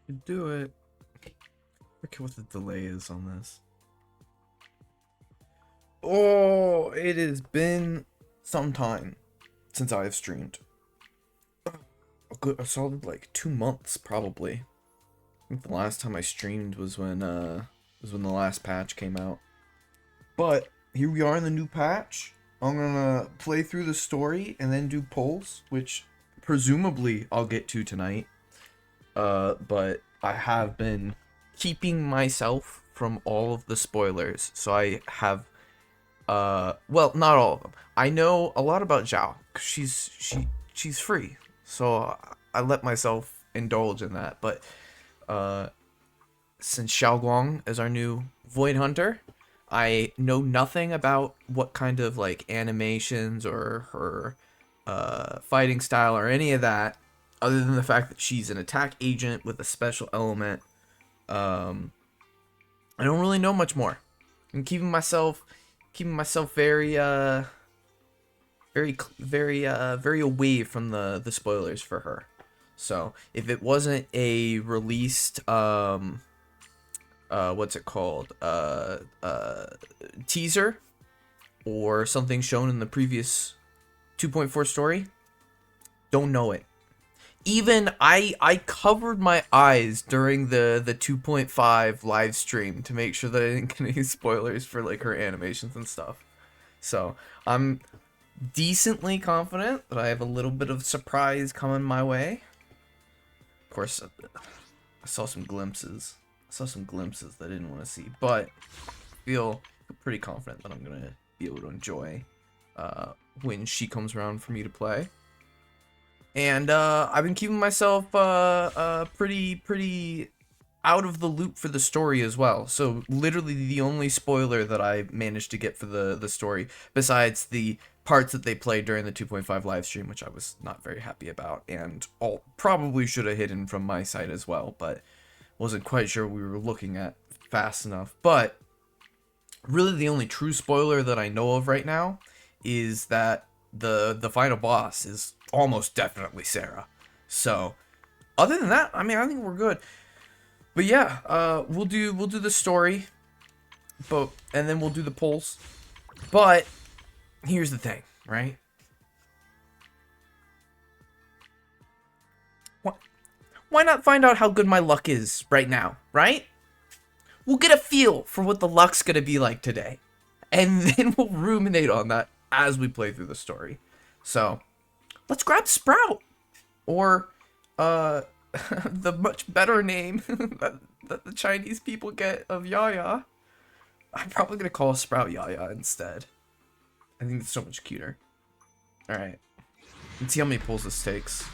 You do it. Look at what the delay is on this. Oh, it has been some time since I have streamed. A solid like 2 months probably. I think the last time I streamed was when the last patch came out. But here we are in the new patch. I'm gonna play through the story and then do polls, which presumably I'll get to tonight. But I have been keeping myself from all of the spoilers, so I have well, not all of them. I know a lot about Zhao, 'cause she's free, so I let myself indulge in that. But since Xiaoguang is our new Void Hunter, I know nothing about what kind of like animations or her fighting style or any of that, other than the fact that she's an attack agent with a special element. I don't really know much more. I'm keeping myself very very away from the spoilers for her. So if it wasn't a released what's it called, teaser or something shown in the previous 2.4 story, don't know it. Even I covered my eyes during the 2.5 live stream to make sure that I didn't get any spoilers for like her animations and stuff. So I'm decently confident that I have a little bit of surprise coming my way. Of course, I saw some glimpses. That I didn't want to see, but I feel pretty confident that I'm gonna be able to enjoy when she comes around for me to play. And I've been keeping myself pretty out of the loop for the story as well. So literally the only spoiler that I managed to get for the story, besides the parts that they played during the 2.5 live stream, which I was not very happy about, and all probably should have hidden from my side as well, but wasn't quite sure we were looking at fast enough. But really the only true spoiler that I know of right now is that the final boss is almost definitely Sarah. So other than that, I mean, I think we're good. But yeah, we'll do the story, and then we'll do the polls. But here's the thing, right? Why not find out how good my luck is right now, right? We'll get a feel for what the luck's gonna be like today, and then we'll ruminate on that as we play through the story. So let's grab Sprout, or the much better name that the Chinese people get of Yaya. I'm probably gonna call Sprout Yaya instead. I think it's so much cuter. Alright. Let's see how many pulls this takes.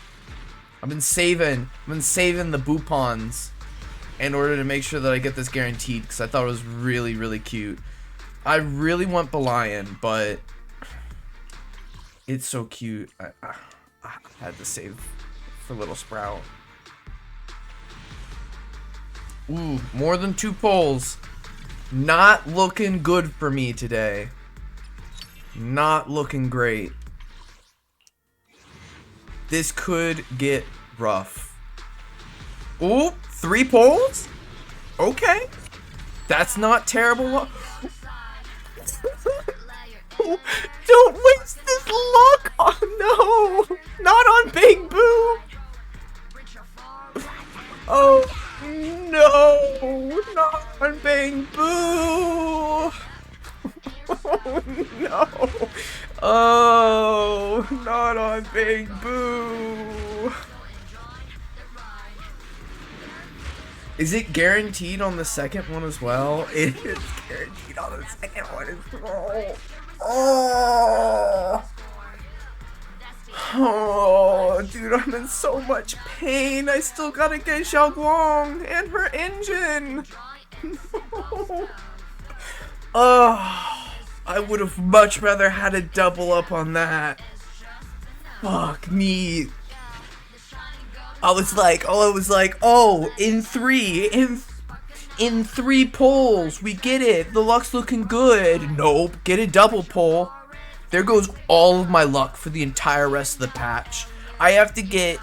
I've been saving the Boopons in order to make sure that I get this guaranteed, because I thought it was really, really cute. I really want Belian, but it's so cute. I had to save for little Sprout. Ooh, more than 2 pulls. Not looking good for me today. Not looking great. This could get rough. Ooh, 3 pulls? Okay. That's not terrible. Don't waste this luck! Oh no! Not on Big Boo! Oh no! Not on Big Boo! Oh no! Oh, not on Big Boo! Is it guaranteed on the second one as well? It is guaranteed on the second one as well. Oh! Oh, dude, I'm in so much pain. I still gotta get Xiaoguang and her engine. No. Oh, I would have much rather had a double up on that. Fuck me. I was like, oh, in 3 pulls, we get it. The luck's looking good. Nope, get a double pull. There goes all of my luck for the entire rest of the patch. I have to get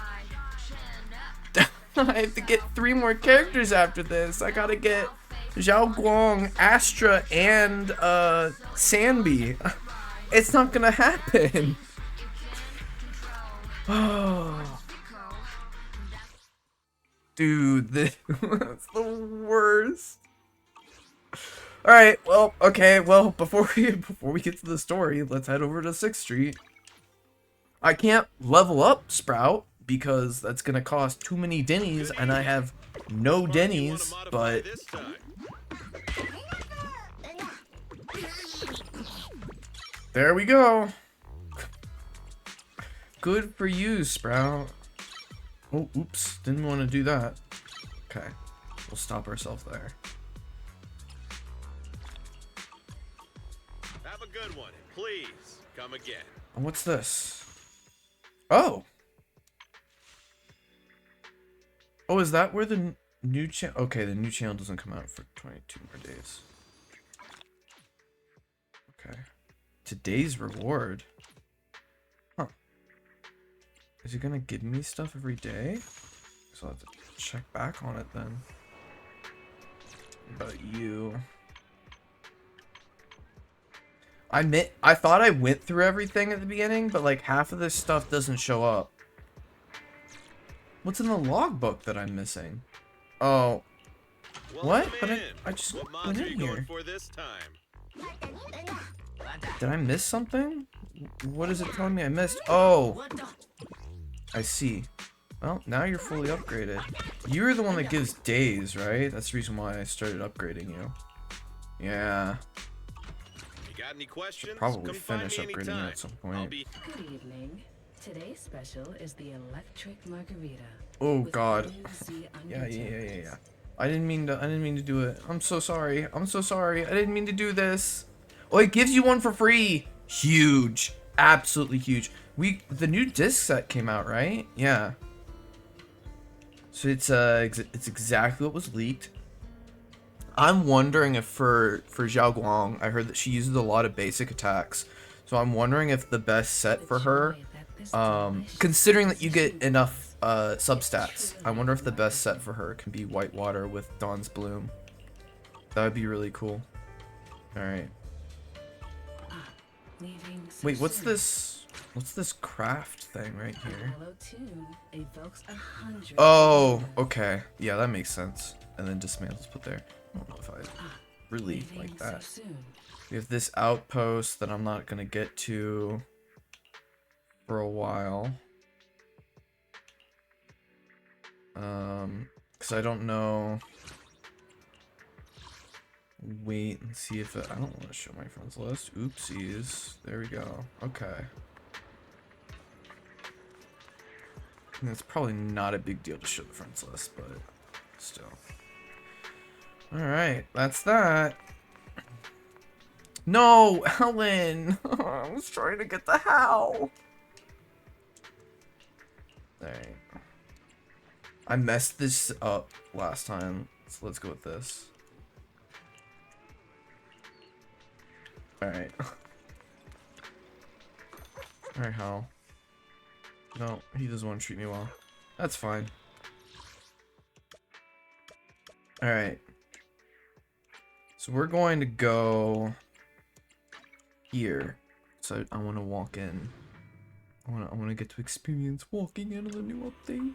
I have to get 3 more characters after this. I gotta get Zhao Guang, Astra, and Sanbi. It's not gonna happen. Oh. Dude, that's the worst. Alright, well, okay, well, before we get to the story, let's head over to 6th Street. I can't level up Sprout because that's gonna cost too many Dennies, and I have no Dennies, but there we go. Good for you, Sprout. Oh, oops, didn't want to do that. Okay, we'll stop ourselves there. Have a good one, and please come again. What's this? Oh. Oh, is that where the new channel? Okay, the new channel doesn't come out for 22 more days. Okay. Today's reward. Huh. Is he gonna give me stuff every day? So I'll have to check back on it then. What about you? I thought I went through everything at the beginning, but like half of this stuff doesn't show up. What's in the logbook that I'm missing? Oh. What? But I just went in here. Did I miss something? What is it telling me I missed? Oh. I see. Well, now you're fully upgraded. You're the one that gives days, right? That's the reason why I started upgrading you. Yeah. Got any questions? Should probably finish upgrading you at some point. Good evening. Today's special is the electric margarita. Oh God. Yeah. I didn't mean to do it. I'm so sorry. I'm so sorry. I didn't mean to do this. Oh, it gives you one for free. Huge. Absolutely huge. The new disc set came out, right? Yeah. So it's exactly what was leaked. I'm wondering if for Zhao Guang, I heard that she uses a lot of basic attacks. So I'm wondering if the best set for her, considering that you get enough substats, I wonder if the best set for her can be Whitewater with Dawn's Bloom. That would be really cool. Alright. Wait, what's this? What's this craft thing right here? Oh, okay. Yeah, that makes sense. And then dismantles put there. I don't know if I really like that. We have this outpost that I'm not gonna get to for a while. Because I don't know. Wait and see if I don't want to show my friends list. Oopsies. There we go. Okay. And it's probably not a big deal to show the friends list, but still. Alright, that's that. No, Ellen! I was trying to get the how. Alright. I messed this up last time, so let's go with this. Alright. Alright, Hal. No, he doesn't want to treat me well. That's fine. Alright. So we're going to go here. So I want to walk in. I want to get to experience walking into the new update.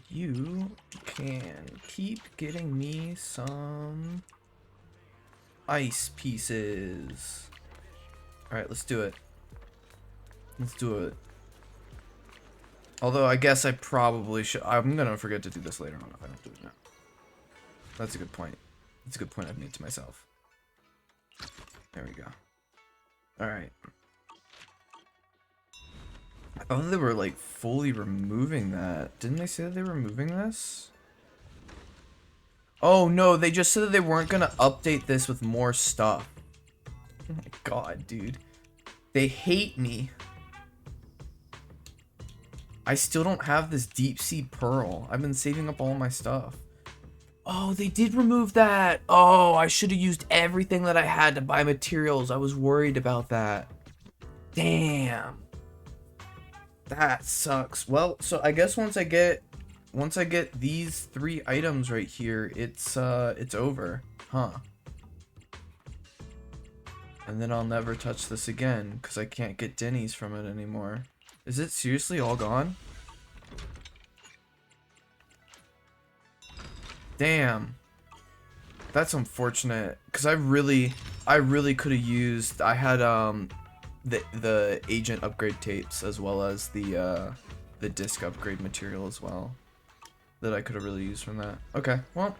You can keep getting me some ice pieces. Alright, let's do it. Let's do it. Although I guess I probably should. I'm gonna forget to do this later on if I don't do it now. That's a good point. That's a good point I've made to myself. There we go. Alright. I thought they were like fully removing that. Didn't they say that they were removing this? Oh no, they just said that they weren't gonna update this with more stuff. Oh my god, dude. They hate me. I still don't have this deep sea pearl. I've been saving up all my stuff. Oh, they did remove that. Oh, I should have used everything that I had to buy materials. I was worried about that. Damn. That sucks. Well, so I guess once I get these 3 items right here, it's over. Huh. And then I'll never touch this again because I can't get Denny's from it anymore. Is it seriously all gone? Damn. That's unfortunate because I really could have used. I had the agent upgrade tapes as well as the disc upgrade material as well that I could have really used from that. Okay, well,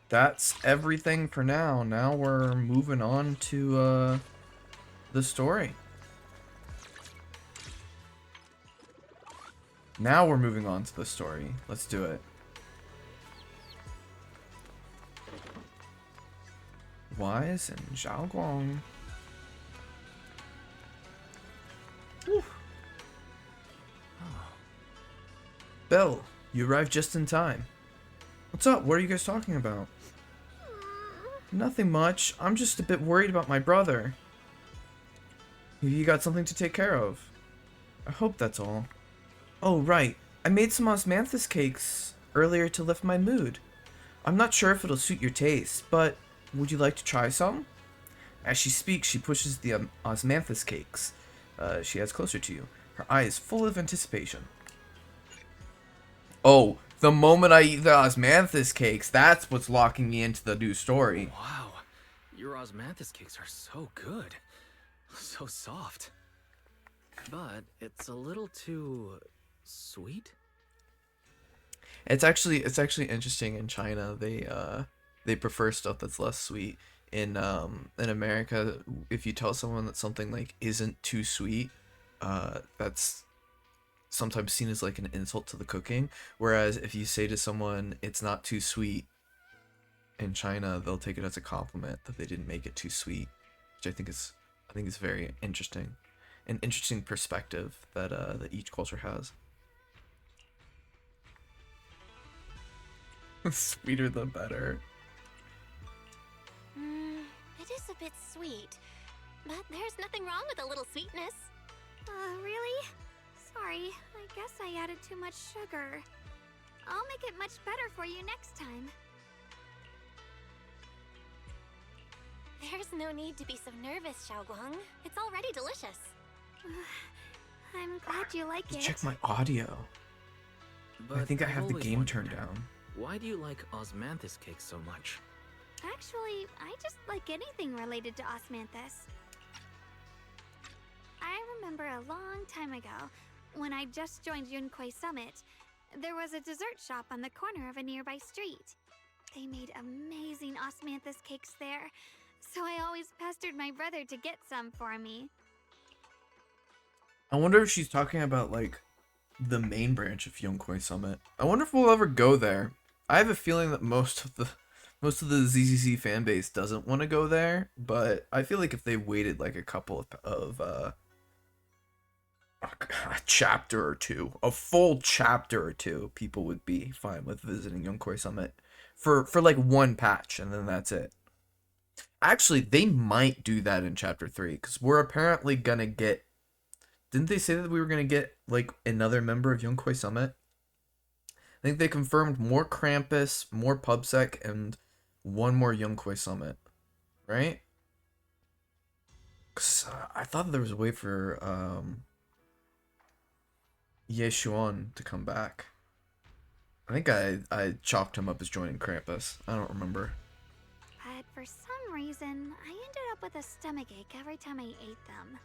that's everything for now. Now we're moving on to the story. Now we're moving on to the story. Let's do it. Wise and Zhao Guang. Whew. Belle, you arrived just in time. What's up? What are you guys talking about? Nothing much. I'm just a bit worried about my brother. You got something to take care of. I hope that's all. Oh, right. I made some osmanthus cakes earlier to lift my mood. I'm not sure if it'll suit your taste, but would you like to try some? As she speaks, she pushes the osmanthus cakes she has closer to you, her eyes full of anticipation. Oh, the moment I eat the osmanthus cakes, that's what's locking me into the new story. Wow, your osmanthus cakes are so good. So soft. But it's a little too sweet. It's actually interesting in China. They prefer stuff that's less sweet. In America, if you tell someone that something like isn't too sweet, that's sometimes seen as like an insult to the cooking. Whereas if you say to someone it's not too sweet, in China they'll take it as a compliment that they didn't make it too sweet, which I think is very interesting, an interesting perspective that that each culture has. Sweeter the better. It is a bit sweet, but there's nothing wrong with a little sweetness. Really? Sorry, I guess I added too much sugar. I'll make it much better for you next time. There's no need to be so nervous, Xiaoguang. It's already delicious. I'm glad you like it. Check my audio. But I think I have the always game wondered, turned down. Why do you like osmanthus cakes so much? Actually, I just like anything related to osmanthus. I remember a long time ago, when I just joined Yunquai Summit, there was a dessert shop on the corner of a nearby street. They made amazing osmanthus cakes there, so I always pestered my brother to get some for me. I wonder if she's talking about like the main branch of Yunquai Summit. I wonder if we'll ever go there. I have a feeling that most of the ZZZ fan base doesn't want to go there, but I feel like if they waited like a couple of a chapter or two, a full chapter or two, people would be fine with visiting Yunquai Summit for like one patch, and then that's it. Actually, they might do that in chapter 3 because we're apparently gonna get. Didn't they say that we were gonna get like another member of Yunquai Summit? I think they confirmed more Krampus, more Pubsec, and one more Yunquai Summit, right? Cause I thought there was a way for Ye Xuan to come back. I think I chalked him up as joining Krampus. I don't remember. But for some reason, I ended up with a stomachache every time I ate them.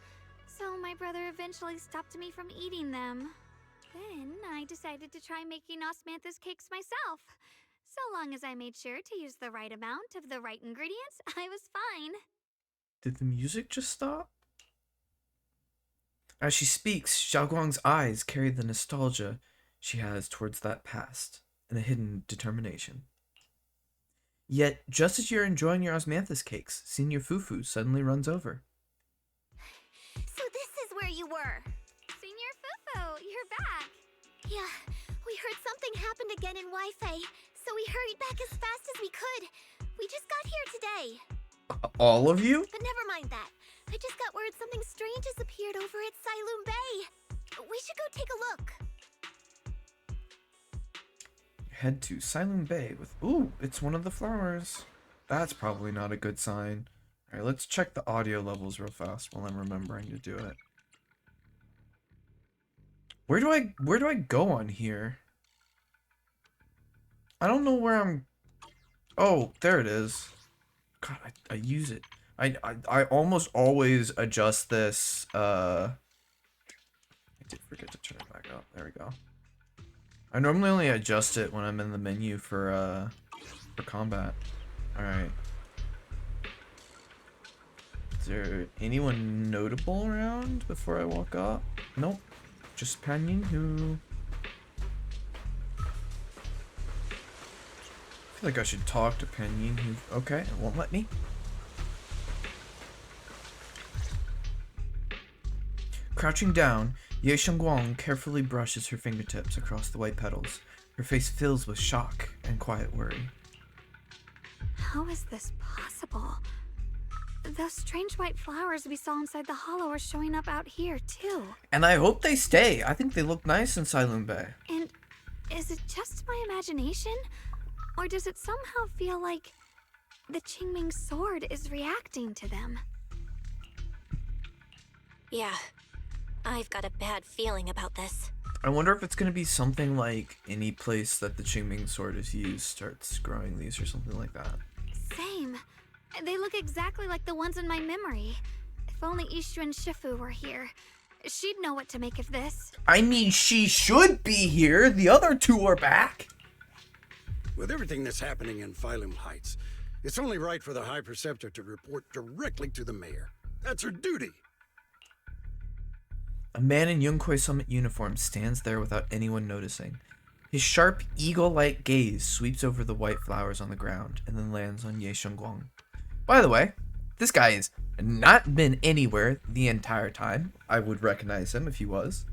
So my brother eventually stopped me from eating them. Then I decided to try making osmanthus cakes myself. So long as I made sure to use the right amount of the right ingredients, I was fine. Did the music just stop? As she speaks, Xiaoguang's eyes carry the nostalgia she has towards that past and a hidden determination. Yet, just as you're enjoying your osmanthus cakes, Senior Fufu suddenly runs over. So this is where you were. Senior Fufu, you're back. Yeah, we heard something happened again in Wi-Fi, so we hurried back as fast as we could. We just got here today. All of you? But never mind that. I just got word something strange has appeared over at Siloon Bay. We should go take a look. Head to Silent Bay with... Ooh, it's one of the flowers. That's probably not a good sign. Alright, let's check the audio levels real fast while I'm remembering to do it. Where do I go on here? I don't know where I'm... Oh, there it is. God, I use it. I almost always adjust this, I did forget to turn it back up. There we go. I normally only adjust it when I'm in the menu for combat. Alright. Is there anyone notable around before I walk up? Nope. Just Panyin who... I feel like I should talk to Panyin who... Okay, it won't let me. Crouching down, Ye Shengguang carefully brushes her fingertips across the white petals. Her face fills with shock and quiet worry. How is this possible? Those strange white flowers we saw inside the hollow are showing up out here, too. And I hope they stay. I think they look nice in Silent Bay. And is it just my imagination? Or does it somehow feel like the Qingming sword is reacting to them? Yeah, I've got a bad feeling about this. I wonder if it's going to be something like any place that the Qingming sword is used starts growing these or something like that. Same. They look exactly like the ones in my memory. If only Ishu and Shifu were here. She'd know what to make of this. I mean, she should be here. The other two are back. With everything that's happening in Phylum Heights, it's only right for the High Preceptor to report directly to the mayor. That's her duty. A man in Yunquei Summit uniform stands there without anyone noticing. His sharp, eagle-like gaze sweeps over the white flowers on the ground and then lands on Ye Shengguang. By the way, this guy has not been anywhere the entire time. I would recognize him if he was.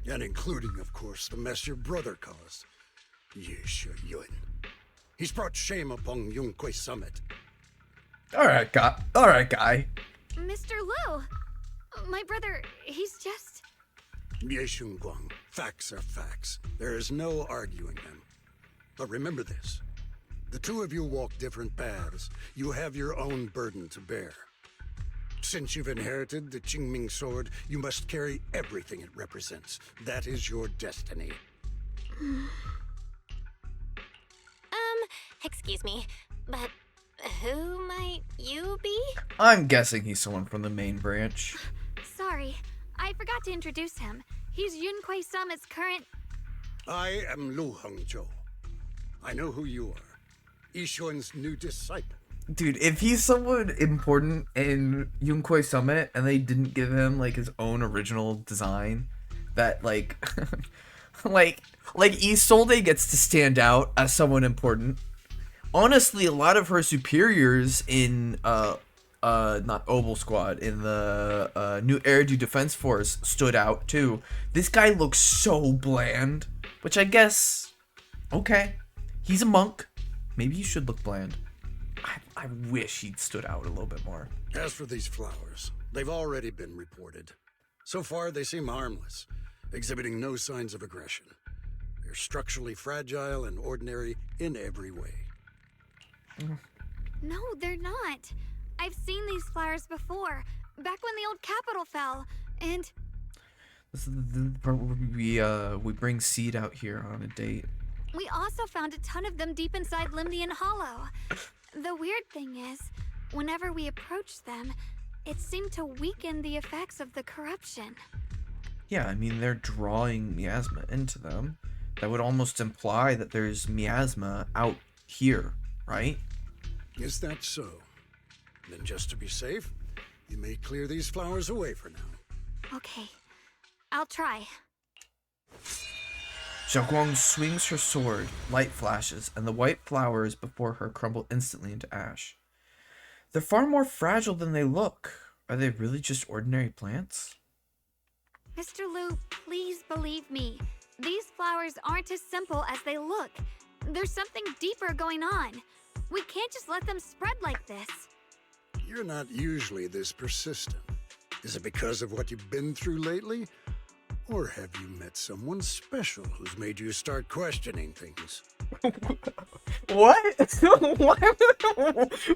And including, of course, the mess your brother caused. Ye Yun. He's brought shame upon Yunquei Summit. Alright, guy. Mr. Liu! My brother, he's just... Ye Shengguang, facts are facts. There is no arguing them. But remember this. The two of you walk different paths. You have your own burden to bear. Since you've inherited the Qingming sword, you must carry everything it represents. That is your destiny. Excuse me, but who might you be? I'm guessing he's someone from the main branch. Sorry, I forgot to introduce him. He's Yunquei Summit's current... I am Lu Hengzhou. I know who you are. Yixuan's new disciple. Dude, if he's someone important in Yunquei Summit and they didn't give him like his own original design, that like like Isolde gets to stand out as someone important. Honestly, a lot of her superiors in not Obel Squad, in the new Air du Defense Force stood out too. This guy looks so bland, which I guess, okay, he's a monk. Maybe you should look bland. I wish he'd stood out a little bit more. As for these flowers, they've already been reported. So far, they seem harmless, exhibiting no signs of aggression. They're structurally fragile and ordinary in every way. No, they're not. I've seen these flowers before, back when the old capital fell, and... This is the part where we bring Seed out here on a date. we also found a ton of them deep inside Limnian Hollow. The weird thing is, whenever we approached them, it seemed to weaken the effects of the corruption. Yeah, I mean, they're drawing miasma into them. That would almost imply that there's miasma out here, right? Is that so? Then just to be safe, you may clear these flowers away for now. Okay, I'll try. Xiaoguang swings her sword, light flashes, and the white flowers before her crumble instantly into ash. They're far more fragile than they look. Are they really just ordinary plants? Mr. Liu, please believe me. These flowers aren't as simple as they look. There's something deeper going on. We can't just let them spread like this. You're not usually this persistent. Is it because of what you've been through lately? Or have you met someone special who's made you start questioning things? What?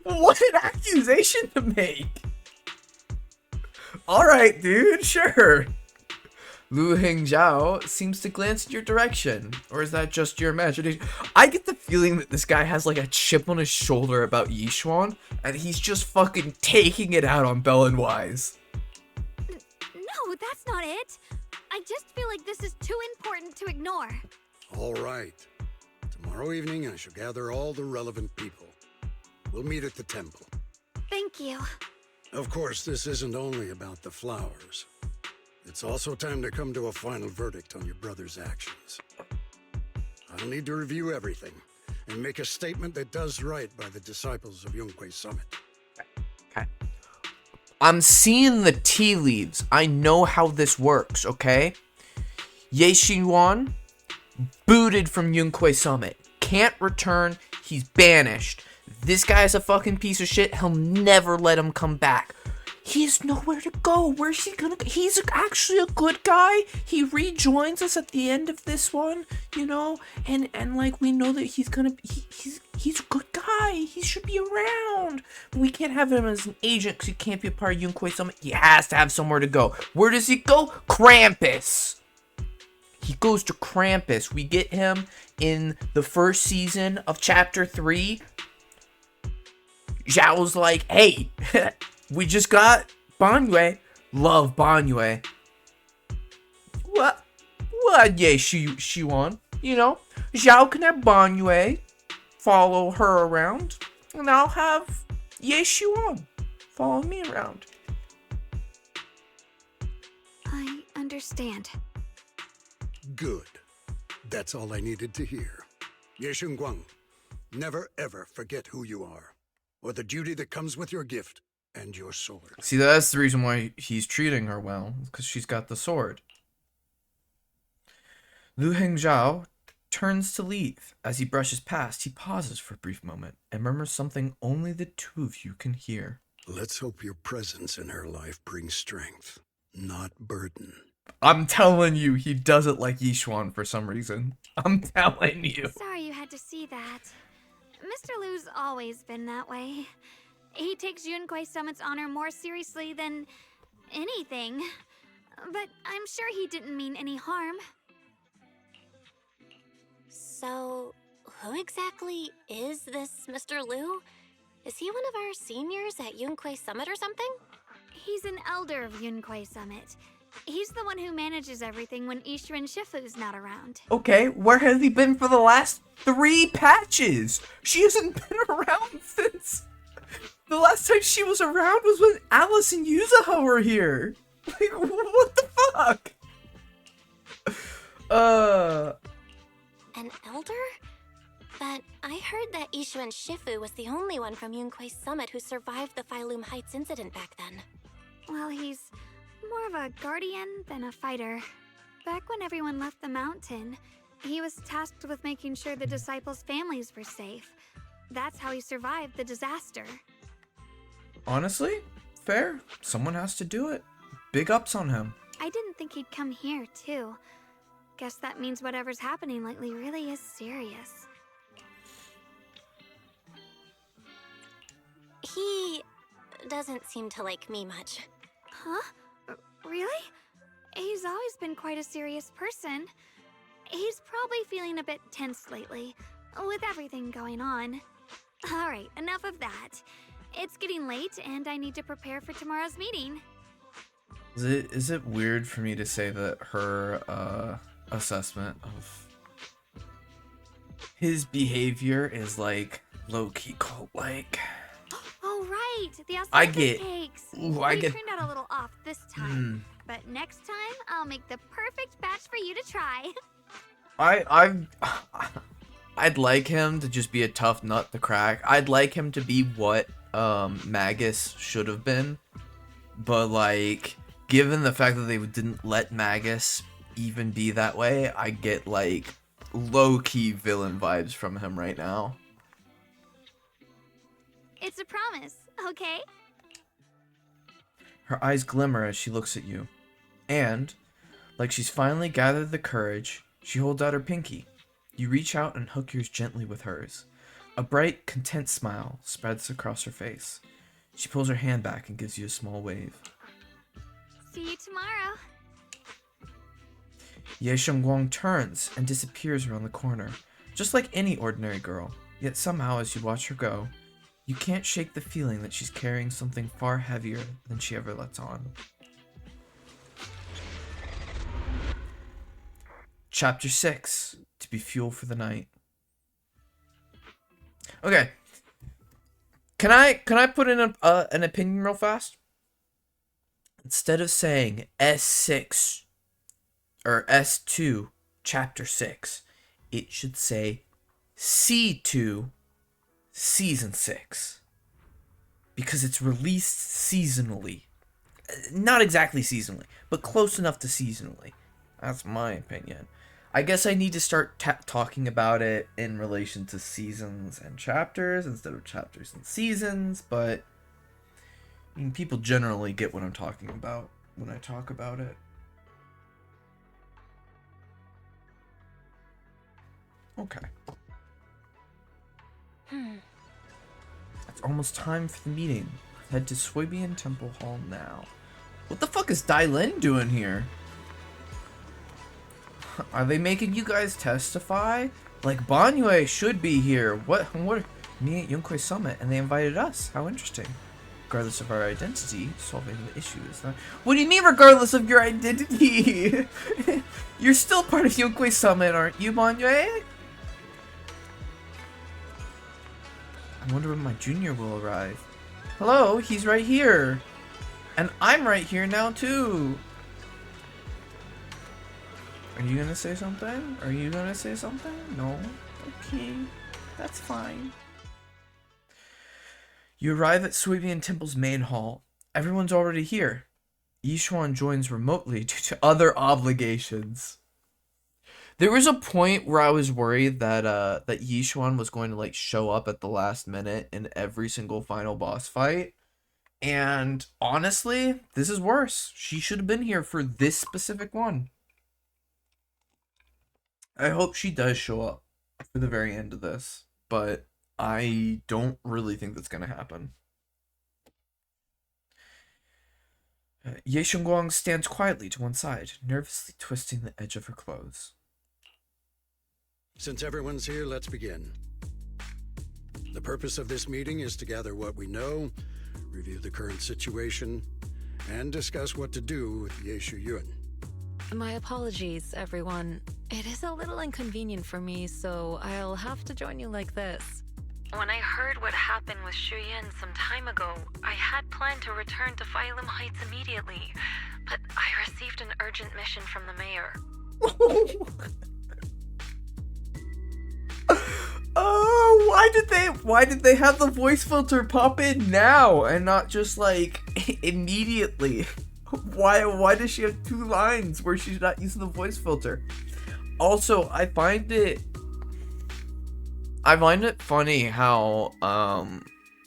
What an accusation to make! Alright, dude, sure. Lu Hengzhao seems to glance in your direction. Or is that just your imagination? I get the feeling that this guy has like a chip on his shoulder about Yishuan, and he's just fucking taking it out on Bell and Wise. No, that's not it. I just feel like this is too important to ignore. All right. Tomorrow evening, I shall gather all the relevant people. We'll meet at the temple. Thank you. Of course, this isn't only about the flowers. It's also time to come to a final verdict on your brother's actions. I'll need to review everything and make a statement that does right by the disciples of Yunque Summit. Okay. I'm seeing the tea leaves. I know how this works, okay? Ye Xinhuan, booted from Yunque Summit. Can't return. He's banished. This guy's a fucking piece of shit. He'll never let him come back. He has nowhere to go. Where's he gonna go? He's actually a good guy. He rejoins us at the end of this one, you know, and like we know that he's gonna he's a good guy. He should be around. We can't have him as an agent because he can't be a part of Yunque Summit. He has to have somewhere to go. Where does he go? Krampus. He goes to Krampus. We get him in the first season of Chapter 3. Zhao's like, hey. We just got Banyue. Love Banyue. What, yeah, Xinhuan. You know, Zhao can have Banyue follow her around, and I'll have Ye Xinhuan follow me around. I understand. Good. That's all I needed to hear. Ye Xinguang, never ever forget who you are, or the duty that comes with your gift. And your sword. See, that's the reason why he's treating her well, because she's got the sword. Lu Hengzhao turns to leave. As he brushes past, he pauses for a brief moment and murmurs something only the two of you can hear. Let's hope your presence in her life brings strength, not burden. I'm telling you, he doesn't like Yishuan for some reason. I'm telling you. Sorry you had to see that. Mr. Lu's always been that way. He takes Yunque Summit's honor more seriously than anything. But I'm sure he didn't mean any harm. So, who exactly is this Mr. Liu? Is he one of our seniors at Yunque Summit or something? He's an elder of Yunque Summit. He's the one who manages everything when Ishirin Shifu's not around. Okay, where has he been for the last 3 patches? She hasn't been around since... The last time she was around was when Alice and Yuzuha were here. Like, what the fuck? An elder? But I heard that Ishirin Shifu was the only one from Yunque Summit who survived the Phylum Heights incident back then. Well, he's more of a guardian than a fighter. Back when everyone left the mountain, he was tasked with making sure the disciples' families were safe. That's how he survived the disaster. Honestly, fair. Someone has to do it. Big ups on him. I didn't think he'd come here, too. Guess that means whatever's happening lately really is serious. He doesn't seem to like me much. Huh? Really? He's always been quite a serious person. He's probably feeling a bit tense lately, with everything going on. Alright, enough of that. It's getting late, and I need to prepare for tomorrow's meeting. Is it weird for me to say that her assessment of his behavior is like low-key cult-like? Oh right, the I auspicious get- cakes. ooh, I They get- turned out a little off this time, but next time I'll make the perfect batch for you to try. I'd like him to just be a tough nut to crack. I'd like him to be what Magus should have been, but like given the fact that they didn't let Magus even be that way, I get like low-key villain vibes from him right now. It's a promise, okay? Her eyes glimmer as she looks at you. And, like she's finally gathered the courage, she holds out her pinky. You reach out and hook yours gently with hers. A bright, content smile spreads across her face. She pulls her hand back and gives you a small wave. See you tomorrow. Ye Shengguang turns and disappears around the corner, just like any ordinary girl. Yet somehow, as you watch her go, you can't shake the feeling that she's carrying something far heavier than she ever lets on. Chapter 6, to be fuel for the night. Okay. Can I put in an opinion real fast? Instead of saying S6 or S2 chapter 6, it should say C2 season 6. Because it's released seasonally. Not exactly seasonally, but close enough to seasonally. That's my opinion. I guess I need to start talking about it in relation to seasons and chapters instead of chapters and seasons, but I mean, people generally get what I'm talking about when I talk about it. Okay. It's almost time for the meeting. Head to Suibian Temple Hall now. What the fuck is Dai Lin doing here? Are they making you guys testify? Like, Banyue should be here. What? Me at Yunkwei Summit, and they invited us. How interesting. Regardless of our identity, solving the issue is not... What do you mean, regardless of your identity? You're still part of Yunkwei Summit, aren't you, Banyue? I wonder when my junior will arrive. Hello, he's right here. And I'm right here now, too. Are you gonna say something? Are you gonna say something? No? Okay. That's fine. You arrive at Suibian Temple's main hall. Everyone's already here. Yishuan joins remotely due to other obligations. There was a point where I was worried that that Yishuan was going to like show up at the last minute in every single final boss fight. And honestly, this is worse. She should have been here for this specific one. I hope she does show up for the very end of this, but I don't really think that's going to happen. Ye Shengguang stands quietly to one side, nervously twisting the edge of her clothes. Since everyone's here, let's begin. The purpose of this meeting is to gather what we know, review the current situation, and discuss what to do with Ye Shuyun. My apologies, everyone. It is a little inconvenient for me, so I'll have to join you like this. When I heard what happened with Shuyan some time ago, I had planned to return to Phylum Heights immediately, but I received an urgent mission from the mayor. Oh, why did they have the voice filter pop in now and not just like immediately? Why does she have 2 lines where she's not using the voice filter? Also, I find it funny how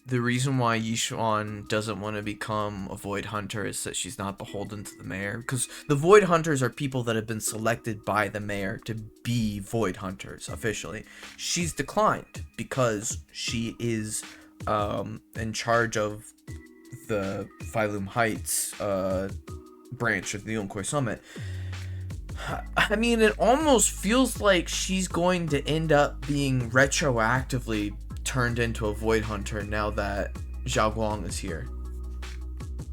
the reason why Yishuan doesn't want to become a Void Hunter is that she's not beholden to the mayor, because the Void Hunters are people that have been selected by the mayor to be Void Hunters officially. She's declined because she is in charge of the Phylum Heights branch of the Yunkwei Summit. I mean, it almost feels like she's going to end up being retroactively turned into a Void Hunter now that Zhao Guang is here.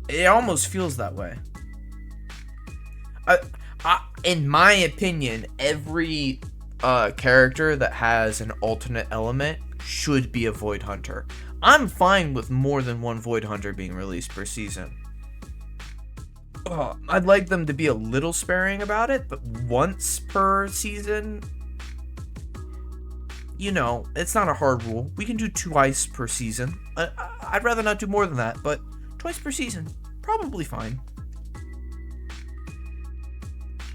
It almost feels that way. In my opinion, every character that has an alternate element should be a Void Hunter. I'm fine with more than one Void Hunter being released per season. I'd like them to be a little sparing about it, but once per season, you know, it's not a hard rule. We can do twice per season. I'd rather not do more than that, but twice per season, probably fine.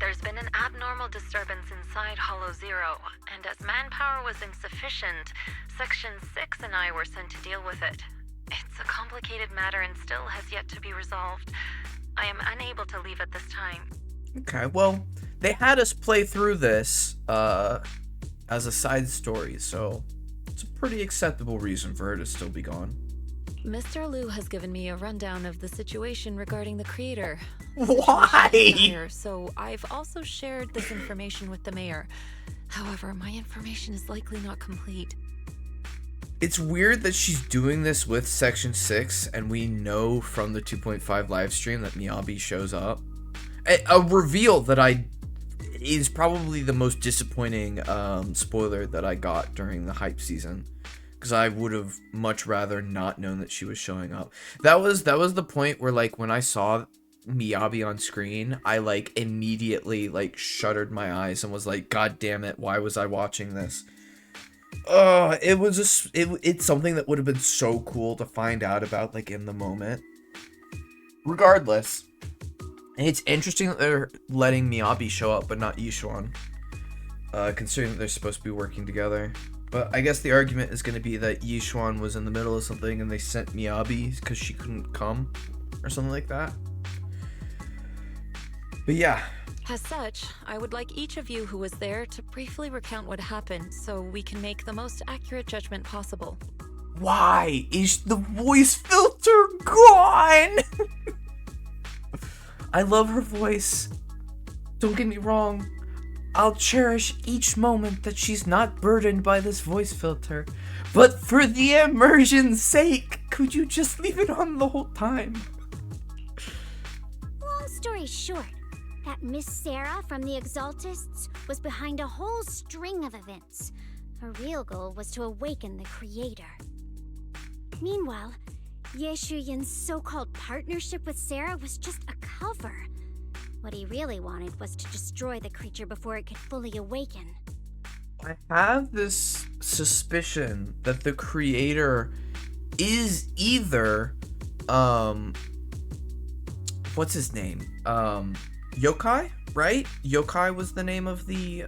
There's been an abnormal disturbance inside Hollow Zero, and as manpower was insufficient, Section 6 and I were sent to deal with it. It's a complicated matter and still has yet to be resolved. I am unable to leave at this time. Okay, well, they had us play through this as a side story, so it's a pretty acceptable reason for her to still be gone. Mr. Liu has given me a rundown of the situation regarding the creator. Why? So I've also shared this information with the mayor. However, my information is likely not complete. It's weird that she's doing this with Section 6, and we know from the 2.5 live stream that Miyabi shows up. A reveal that is probably the most disappointing spoiler that I got during the hype season, because I would have much rather not known that she was showing up. That was the point where, like, when I saw Miyabi on screen, I like immediately like shuttered my eyes and was like, God damn it, why was I watching this? It's something that would have been so cool to find out about, like, in the moment. Regardless, it's interesting that they're letting Miyabi show up but not Yishuan, considering that they're supposed to be working together. But I guess the argument is going to be that Yishuan was in the middle of something and they sent Miyabi because she couldn't come or something like that. But yeah. As such, I would like each of you who was there to briefly recount what happened so we can make the most accurate judgment possible. Why is the voice filter gone? I love her voice. Don't get me wrong. I'll cherish each moment that she's not burdened by this voice filter. But for the immersion's sake, could you just leave it on the whole time? Long story short, that Miss Sarah from the Exaltists was behind a whole string of events. Her real goal was to awaken the creator. Meanwhile, Ye Shuyan's so-called partnership with Sarah was just a cover. What he really wanted was to destroy the creature before it could fully awaken. I have this suspicion that the creator is either, what's his name? Yokai, right? Yokai was the name of the,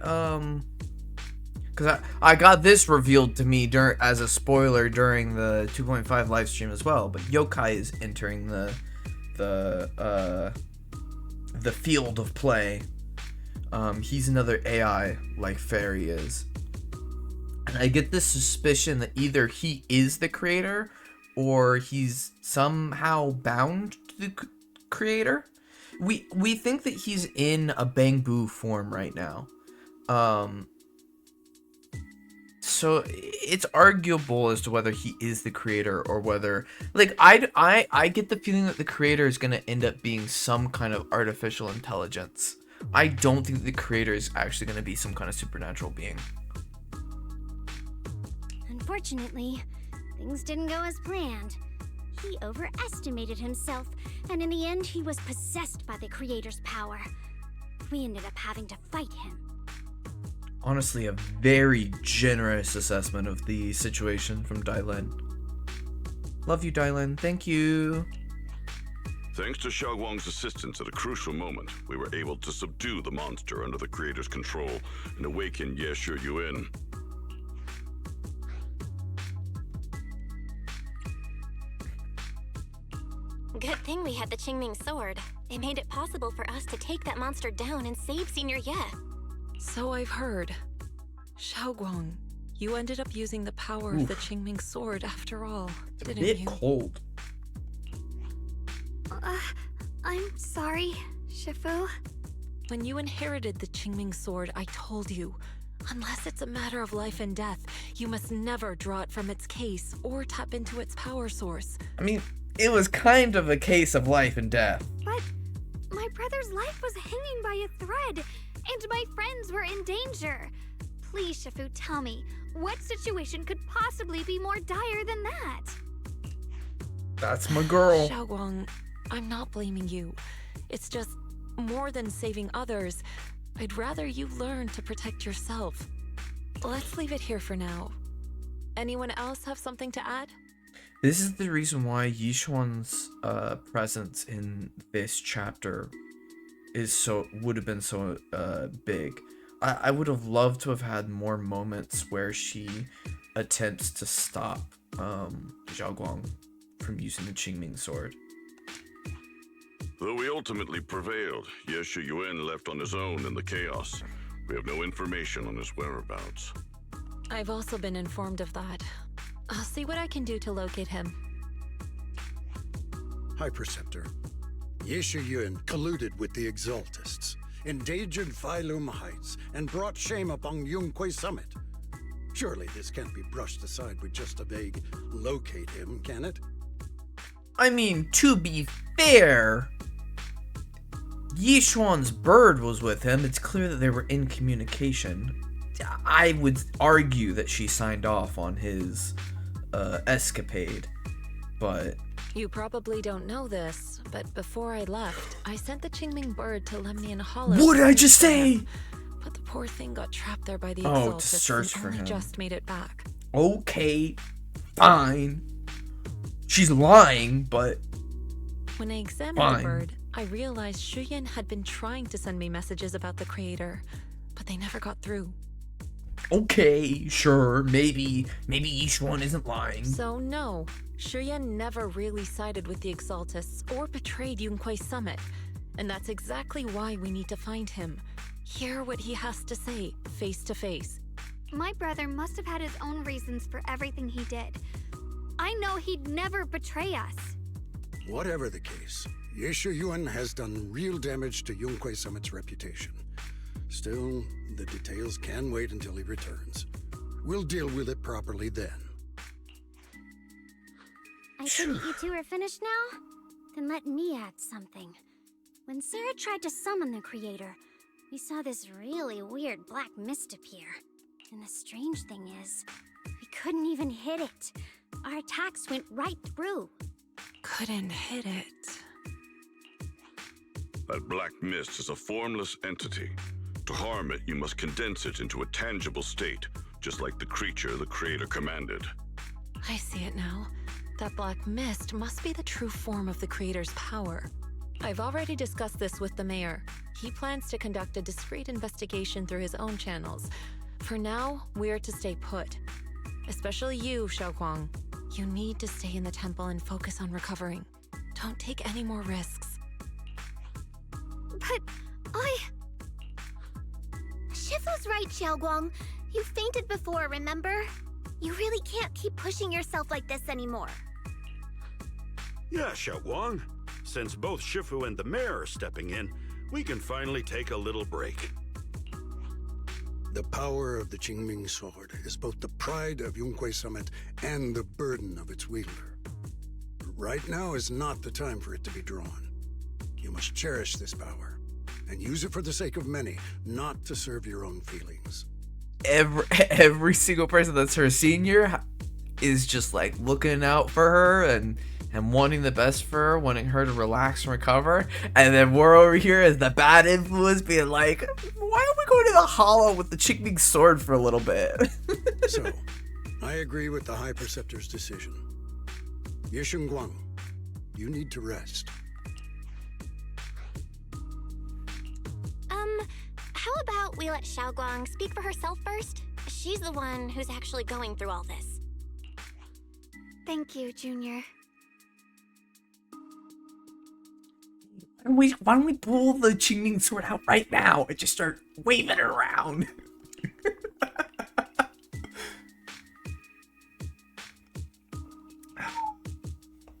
because I got this revealed to me as a spoiler during the 2.5 live stream as well, but Yokai is entering the field of play. He's another AI like Fairy is. And I get this suspicion that either he is the creator or he's somehow bound to the creator. We think that he's in a Bangbu form right now. So it's arguable as to whether he is the creator or whether, like, I get the feeling that the creator is going to end up being some kind of artificial intelligence. I don't think the creator is actually going to be some kind of supernatural being. Unfortunately, things didn't go as planned. He overestimated himself, and in the end, he was possessed by the creator's power. We ended up having to fight him. Honestly, a very generous assessment of the situation from Dylan. Love you, Dylan. Thank you. Thanks to Xiaoguang's assistance at a crucial moment, we were able to subdue the monster under the creator's control and awaken Ye Shuyan. Good thing we had the Qingming sword. It made it possible for us to take that monster down and save Senior Ye. So I've heard. Xiaoguang, you ended up using the power of the Qingming sword after all, didn't you? It's a bit cold. I'm sorry, Shifu. When you inherited the Qingming sword, I told you, unless it's a matter of life and death, you must never draw it from its case or tap into its power source. I mean, it was kind of a case of life and death. But my brother's life was hanging by a thread, and my friends were in danger. Please, Shifu, tell me, what situation could possibly be more dire than that? That's my girl. Xiaoguang, I'm not blaming you. It's just, more than saving others, I'd rather you learn to protect yourself. Let's leave it here for now. Anyone else have something to add? This is the reason why Yishuan's presence in this chapter would have been so big. I would have loved to have had more moments where she attempts to stop Xiaoguang from using the Qingming sword. Though we ultimately prevailed, Yeshu Yuen left on his own in the chaos. We have no information on his whereabouts. I've also been informed of that. I'll see what I can do to locate him. High Preceptor, Yeshu Yuen colluded with the Exaltists, endangered Phylum Heights, and brought shame upon Yunquay Summit. Surely this can't be brushed aside with just a vague locate him, can it? I mean, to be fair, Yishuan's bird was with him. It's clear that they were in communication. I would argue that she signed off on his escapade, but... You probably don't know this, but before I left, I sent the Qingming bird to Lemnian Hollow. What did I just say? But the poor thing got trapped there by the to Exaltists search and for only him. just made it back. Okay, fine. She's lying, but... When I examined Fine. the bird, I realized Shuyan had been trying to send me messages about the creator, but they never got through. Okay, sure, maybe Yishuan isn't lying. So no, Shuyan never really sided with the Exaltists or betrayed Yunquay Summit. And that's exactly why we need to find him. Hear what he has to say, face to face. My brother must have had his own reasons for everything he did. I know he'd never betray us. Whatever the case, Yeshu Yuen has done real damage to Yunquay Summit's reputation. Still, the details can wait until he returns. We'll deal with it properly then. I think you two are finished now? Then let me add something. When Sarah tried to summon the creator, we saw this really weird black mist appear. And the strange thing is, we couldn't even hit it. Our attacks went right through. Couldn't hit it. That black mist is a formless entity. To harm it, you must condense it into a tangible state, just like the creature the creator commanded. I see it now. That black mist must be the true form of the creator's power. I've already discussed this with the mayor. He plans to conduct a discreet investigation through his own channels. For now, we're to stay put. Especially you, Xiaoguang. You need to stay in the temple and focus on recovering. Don't take any more risks. But Shifu's right, Xiaoguang. You fainted before, remember? You really can't keep pushing yourself like this anymore. Yeah, Xiaoguang. Since both Shifu and the mayor are stepping in, we can finally take a little break. The power of the Qingming sword is both the pride of Yunquay Summit and the burden of its wielder. Right now is not the time for it to be drawn. You must cherish this power and use it for the sake of many, not to serve your own feelings. Every single person that's her senior is just like looking out for her and wanting the best for her, wanting her to relax and recover. And then we're over here as the bad influence being like, why don't we go to the hollow with the Qingming sword for a little bit? So, I agree with the High Preceptor's decision. Yeshun Guang, you need to rest. How about we let Xiaoguang speak for herself first? She's the one who's actually going through all this. thank you, Junior. Why don't we pull the Qingming sword out right now and just start waving it around?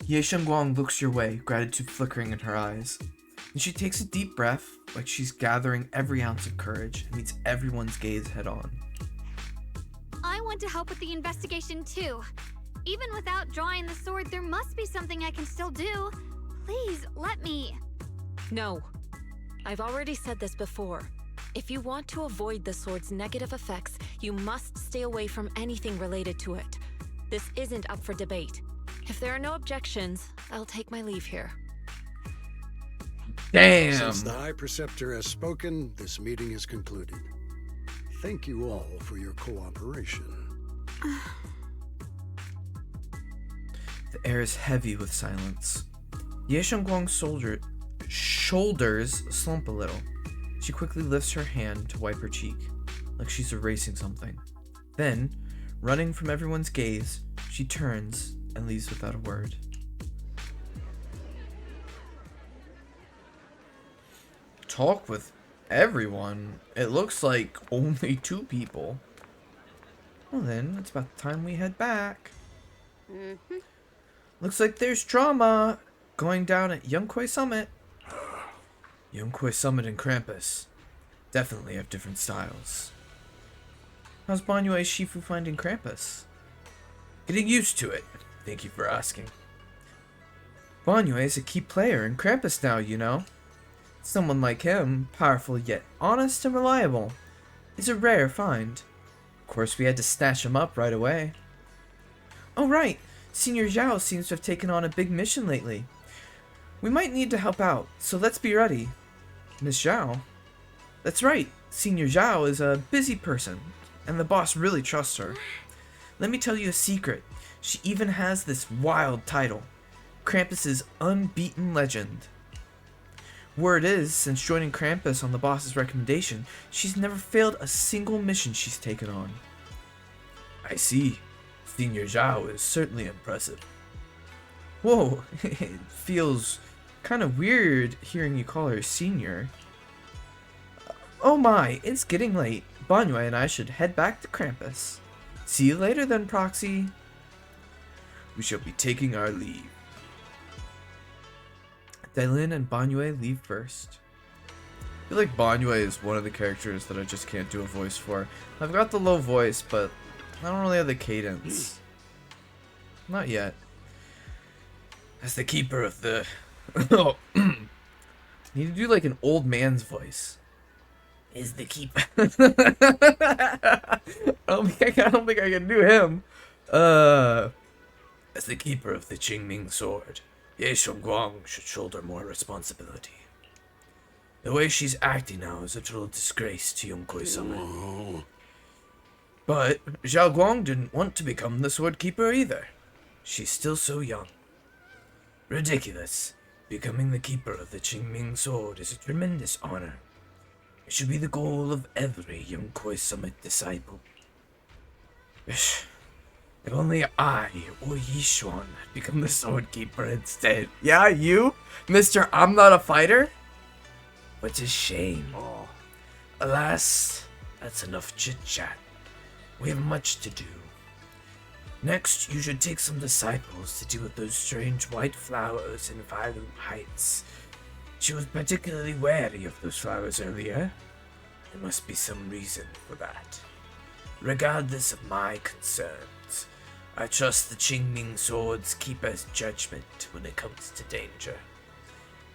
Ye Shengguang looks your way, gratitude flickering in her eyes. And she takes a deep breath, like she's gathering every ounce of courage, and meets everyone's gaze head on. I want to help with the investigation too. Even without drawing the sword, there must be something I can still do. Please, let me. No. I've already said this before. If you want to avoid the sword's negative effects, you must stay away from anything related to it. This isn't up for debate. If there are no objections, I'll take my leave here. Damn! Since the High Preceptor has spoken, this meeting is concluded. Thank you all for your cooperation. The air is heavy with silence. Ye Shengguang's shoulders slump a little. She quickly lifts her hand to wipe her cheek, like she's erasing something. Then, running from everyone's gaze, she turns and leaves without a word. talk with everyone. It looks like only 2 people. Well then, it's about time we head back. Looks like there's drama going down at Yunkwei Summit. Yunkwei Summit and Krampus definitely have different styles. How's Banyue Shifu finding Krampus? Getting used to it. Thank you for asking. Banyue is a key player in Krampus now, you know. Someone like him, powerful yet honest and reliable, is a rare find. Of course, we had to snatch him up right away. Oh right, Senior Zhao seems to have taken on a big mission lately. We might need to help out, so let's be ready. Miss Zhao? That's right, Senior Zhao is a busy person, and the boss really trusts her. Let me tell you a secret. She even has this wild title, Krampus's Unbeaten Legend. Word is, since joining Krampus on the boss's recommendation, she's never failed a single mission she's taken on. I see. Senior Zhao is certainly impressive. Whoa, it feels kind of weird hearing you call her senior. Oh my, it's getting late. Banyue and I should head back to Krampus. See you later then, Proxy. We shall be taking our leave. Dailin and Banyue leave first. I feel like Banyue is one of the characters that I just can't do a voice for. I've got the low voice, but I don't really have the cadence. Not yet. As the keeper of the... Need to do like an old man's voice. Is the keeper... I don't think I can do him. As the keeper of the Qingming sword, Ye Shengguang should shoulder more responsibility. The way she's acting now is a total disgrace to Yunkwei Summit. But Zhao Guang didn't want to become the sword keeper either. She's still so young. Ridiculous. Becoming the keeper of the Qingming sword is a tremendous honor. It should be the goal of every Yunkwei Summit disciple. If only I or Yishuan had become the sword keeper instead. Yeah, you? Mr. I'm not a fighter? What a shame. Alas, that's enough chit-chat. We have much to do. Next, you should take some disciples to deal with those strange white flowers in Failum Heights. She was particularly wary of those flowers earlier. There must be some reason for that. Regardless of my concerns, I trust the Qingming Sword's keeper's judgment when it comes to danger.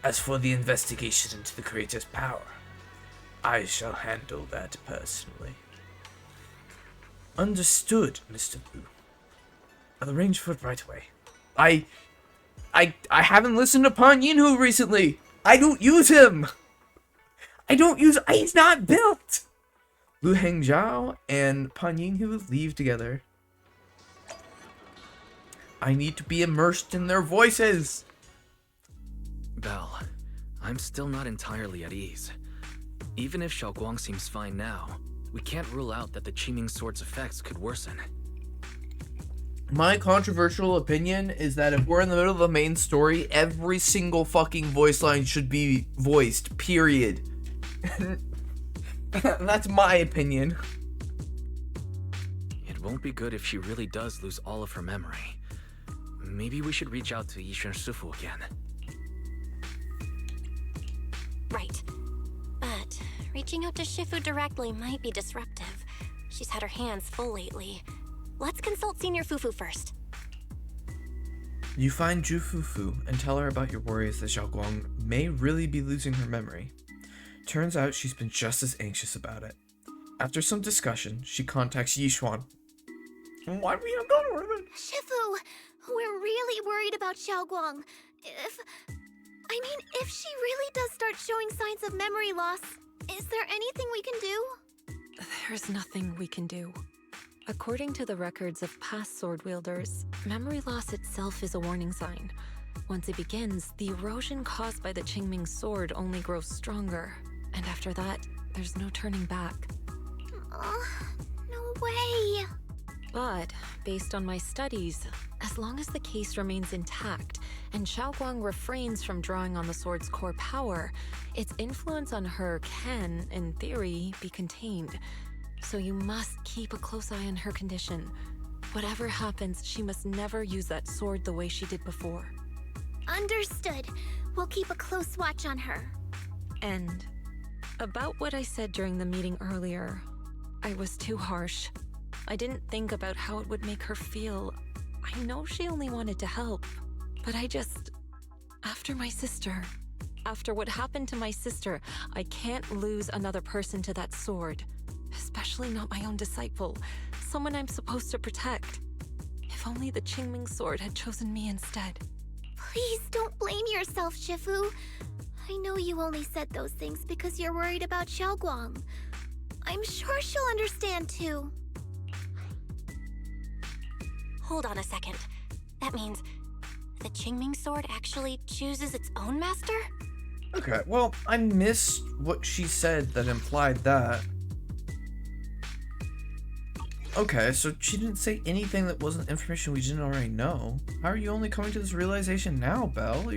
As for the investigation into the creator's power, I shall handle that personally. Understood, Mr. Blue. I'll arrange for it right away. I haven't listened to Pan Yinhu recently. I don't use him. He's not built. Lu Hengzhao and Pan Yinhu leave together. I need to be immersed in their voices. Belle, I'm still not entirely at ease. Even if Xiaoguang seems fine now, we can't rule out that the Qingming Sword's effects could worsen. My controversial opinion is that if we're in the middle of the main story, every single fucking voice line should be voiced, period. That's my opinion. It won't be good if she really does lose all of her memory. Maybe we should reach out to Yishan Shifu again. Right. But reaching out to Shifu directly might be disruptive. She's had her hands full lately. Let's consult Senior Fufu first. You find Zhu Fufu and tell her about your worries that Xiaoguang may really be losing her memory. Turns out she's been just as anxious about it. After some discussion, she contacts Yishuan. Why do we have done with it? Shifu, we're really worried about Xiaoguang. If she really does start showing signs of memory loss, is there anything we can do? There's nothing we can do. According to the records of past sword wielders, memory loss itself is a warning sign. Once it begins, the erosion caused by the Qingming sword only grows stronger. And after that, there's no turning back. No way. But, based on my studies, as long as the case remains intact and Xiaoguang refrains from drawing on the sword's core power, its influence on her can, in theory, be contained. So you must keep a close eye on her condition. Whatever happens, she must never use that sword the way she did before. Understood. We'll keep a close watch on her. And about what I said during the meeting earlier, I was too harsh. I didn't think about how it would make her feel. I know she only wanted to help, but after my sister, after what happened to my sister, I can't lose another person to that sword. Especially not my own disciple, someone I'm supposed to protect. If only the Qingming sword had chosen me instead. Please don't blame yourself, Shifu. I know you only said those things because you're worried about Xiaoguang. I'm sure she'll understand too. Hold on a second. That means the Qingming sword actually chooses its own master? Okay, well, I missed what she said that implied that. Okay, so she didn't say anything that wasn't information we didn't already know. How are you only coming to this realization now, Belle?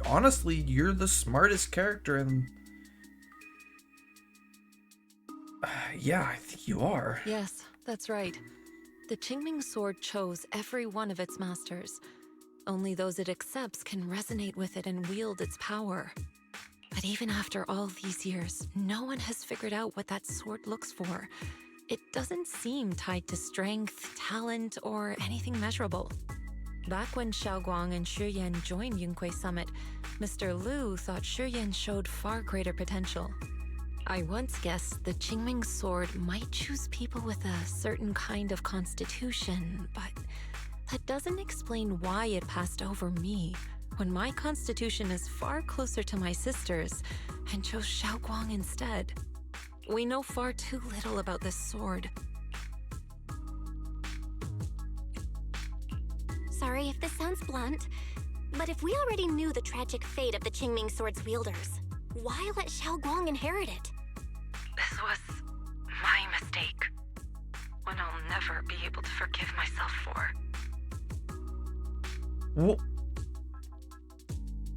Honestly, you're the smartest character and... yeah, I think you are. Yes, that's right. The Qingming sword chose every one of its masters. Only those it accepts can resonate with it and wield its power. But even after all these years, no one has figured out what that sword looks for. It doesn't seem tied to strength, talent, or anything measurable. Back when Xiaoguang and Shi Yan joined Yunque Summit, Mr. Liu thought Shi Yan showed far greater potential. I once guessed the Qingming sword might choose people with a certain kind of constitution, but that doesn't explain why it passed over me, when my constitution is far closer to my sister's, and chose Xiaoguang instead. We know far too little about this sword. Sorry if this sounds blunt, but if we already knew the tragic fate of the Qingming sword's wielders, why let Xiaoguang inherit it? This was my mistake. One I'll never be able to forgive myself for. Well,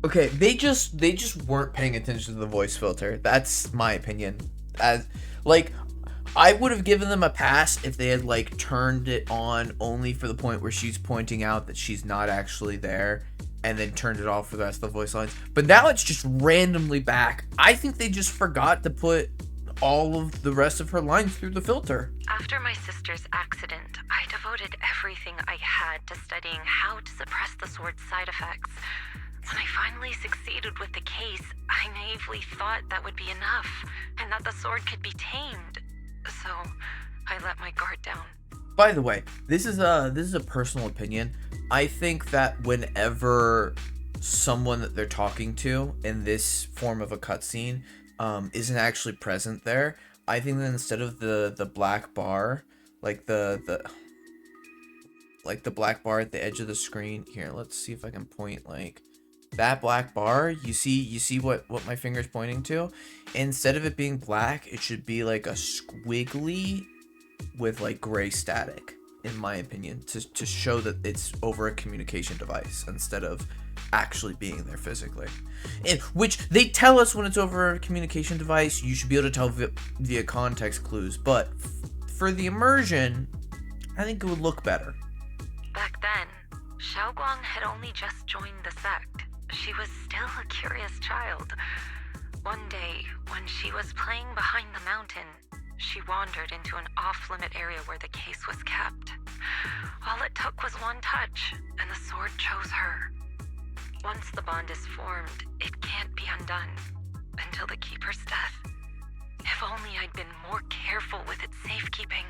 okay, they just weren't paying attention to the voice filter. That's my opinion. I would have given them a pass if they had turned it on only for the point where she's pointing out that she's not actually there, and then turned it off for the rest of the voice lines. But now it's just randomly back. I think they just forgot to put all of the rest of her lines through the filter. After my sister's accident, I devoted everything I had to studying how to suppress the sword's side effects. When I finally succeeded with the case, I naively thought that would be enough, and that the sword could be tamed. So, I let my guard down. By the way, this is a personal opinion. I think that whenever someone that they're talking to in this form of a cutscene isn't actually present there, I think that instead of the black bar, the black bar at the edge of the screen, here, let's see if I can point that black bar, you see what my finger's pointing to? Instead of it being black, it should be a squiggly with gray static, in my opinion, to show that it's over a communication device instead of actually being there physically. Which they tell us when it's over a communication device, you should be able to tell via context clues, but for the immersion, I think it would look better. Back then, Xiaoguang had only just joined the sect. She was still a curious child. One day, when she was playing behind the mountain, she wandered into an off-limit area where the case was kept. All it took was one touch, and the sword chose her. Once the bond is formed, it can't be undone until the Keeper's death. If only I'd been more careful with its safekeeping.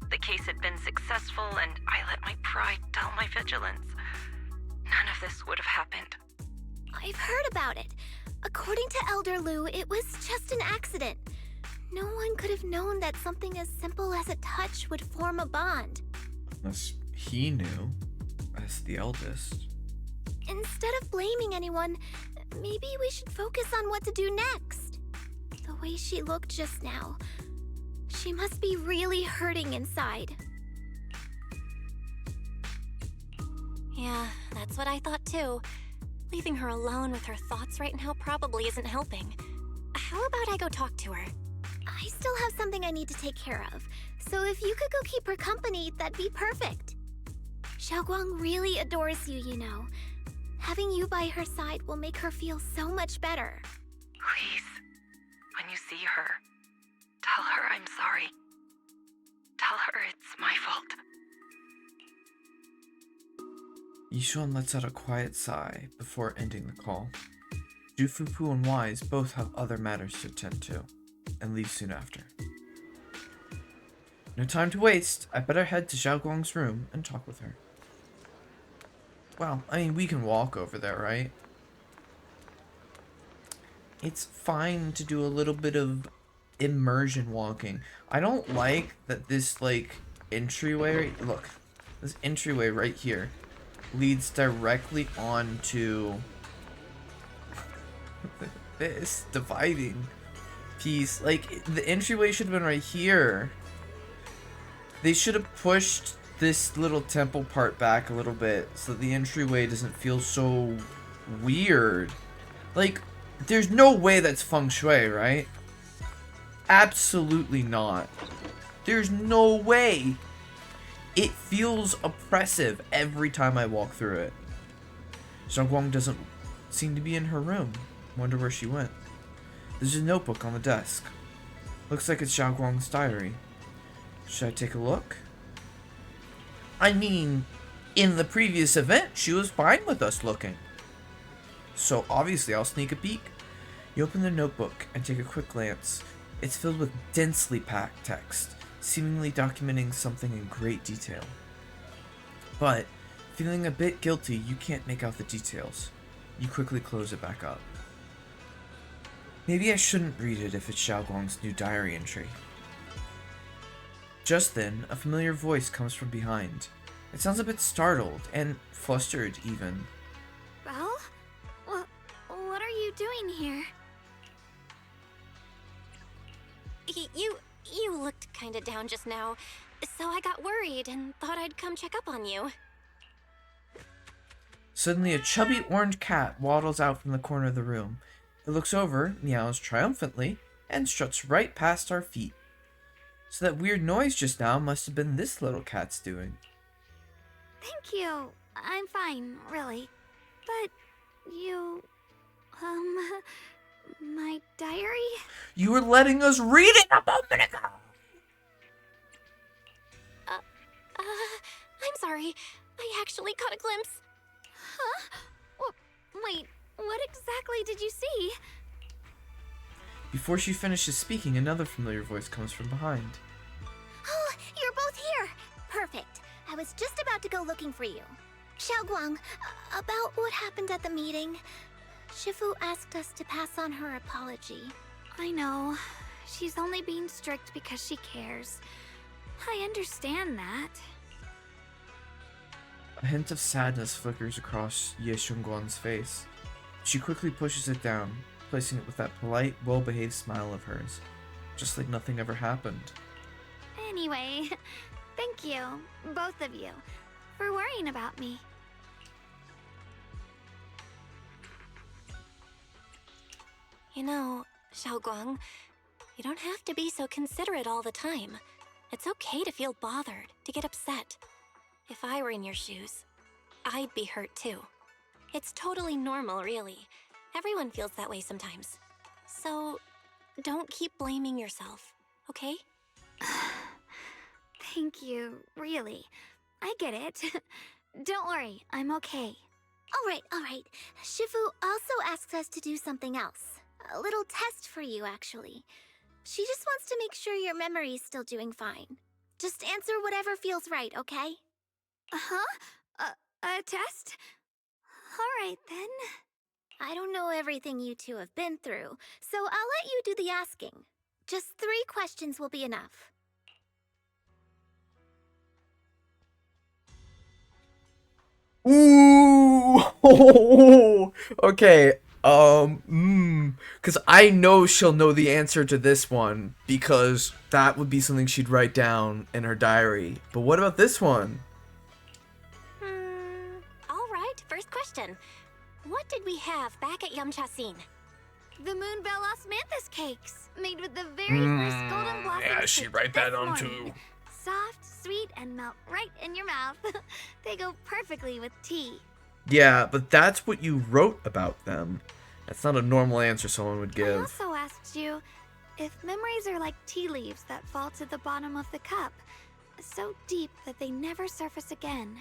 The case had been successful, and I let my pride dull my vigilance. None of this would have happened. I've heard about it. According to Elder Liu, it was just an accident. No one could have known that something as simple as a touch would form a bond. Unless he knew, as the eldest. Instead of blaming anyone, maybe we should focus on what to do next. The way she looked just now, she must be really hurting inside. Yeah, that's what I thought too. Leaving her alone with her thoughts right now probably isn't helping. How about I go talk to her? I still have something I need to take care of, so if you could go keep her company, that'd be perfect. Xiaoguang really adores you, you know. Having you by her side will make her feel so much better. Please, when you see her, tell her I'm sorry. Tell her it's my fault. Yishuan lets out a quiet sigh before ending the call. Zhu Fupu and Wise both have other matters to attend to, and leave soon after. No time to waste. I better head to Xiaoguang's room and talk with her. Well, I mean, we can walk over there, right? It's fine to do a little bit of immersion walking. I don't like that this, like, entryway... Look, this entryway right here leads directly onto this dividing piece. Like, the entryway should have been right here. They should have pushed this little temple part back a little bit so the entryway doesn't feel so weird. Like, there's no way that's feng shui, right? Absolutely not. There's no way. It feels oppressive every time I walk through it. Xiaoguang doesn't seem to be in her room. Wonder where she went. There's a notebook on the desk. Looks like it's Xiaoguang's diary. Should I take a look? I mean, in the previous event, she was fine with us looking. So obviously I'll sneak a peek. You open the notebook and take a quick glance. It's filled with densely packed text, seemingly documenting something in great detail. But, feeling a bit guilty, you can't make out the details. You quickly close it back up. Maybe I shouldn't read it if it's Xiaoguang's new diary entry. Just then, a familiar voice comes from behind. It sounds a bit startled, and flustered even. Well, what are you doing here? You looked kinda down just now, so I got worried and thought I'd come check up on you. Suddenly, a chubby orange cat waddles out from the corner of the room. It looks over, meows triumphantly, and struts right past our feet. So that weird noise just now must have been this little cat's doing. Thank you. I'm fine, really. But you... my diary? You were letting us read it a moment ago! I'm sorry. I actually caught a glimpse. Huh? Wait, what exactly did you see? Before she finishes speaking, another familiar voice comes from behind. Oh, you're both here! Perfect. I was just about to go looking for you. Xiaoguang, about what happened at the meeting. Shifu asked us to pass on her apology. I know. She's only being strict because she cares. I understand that. A hint of sadness flickers across Ye Shunguan's face. She quickly pushes it down, placing it with that polite, well-behaved smile of hers, just like nothing ever happened. Anyway, thank you, both of you, for worrying about me. You know, Xiaoguang, you don't have to be so considerate all the time. It's okay to feel bothered, to get upset. If I were in your shoes, I'd be hurt too. It's totally normal, really. Everyone feels that way sometimes. So, don't keep blaming yourself, okay? Thank you, really. I get it. Don't worry, I'm okay. All right. Shifu also asks us to do something else. A little test for you, actually. She just wants to make sure your memory's still doing fine. Just answer whatever feels right, okay? Uh-huh? A test? All right, then. I don't know everything you two have been through, so I'll let you do the asking. Just 3 questions will be enough. Ooh! Okay, because I know she'll know the answer to this one, because that would be something she'd write down in her diary. But what about this one? question. What did we have back at Yamchasin? The Moonbell Osmanthus cakes, made with the very first golden blossoms. Yeah, she picked write that this on morning. too. Soft, sweet, and melt right in your mouth. They go perfectly with tea. Yeah, but that's what you wrote about them. That's not a normal answer someone would I give. also asked you if memories are like tea leaves that fall to the bottom of the cup, so deep that they never surface again.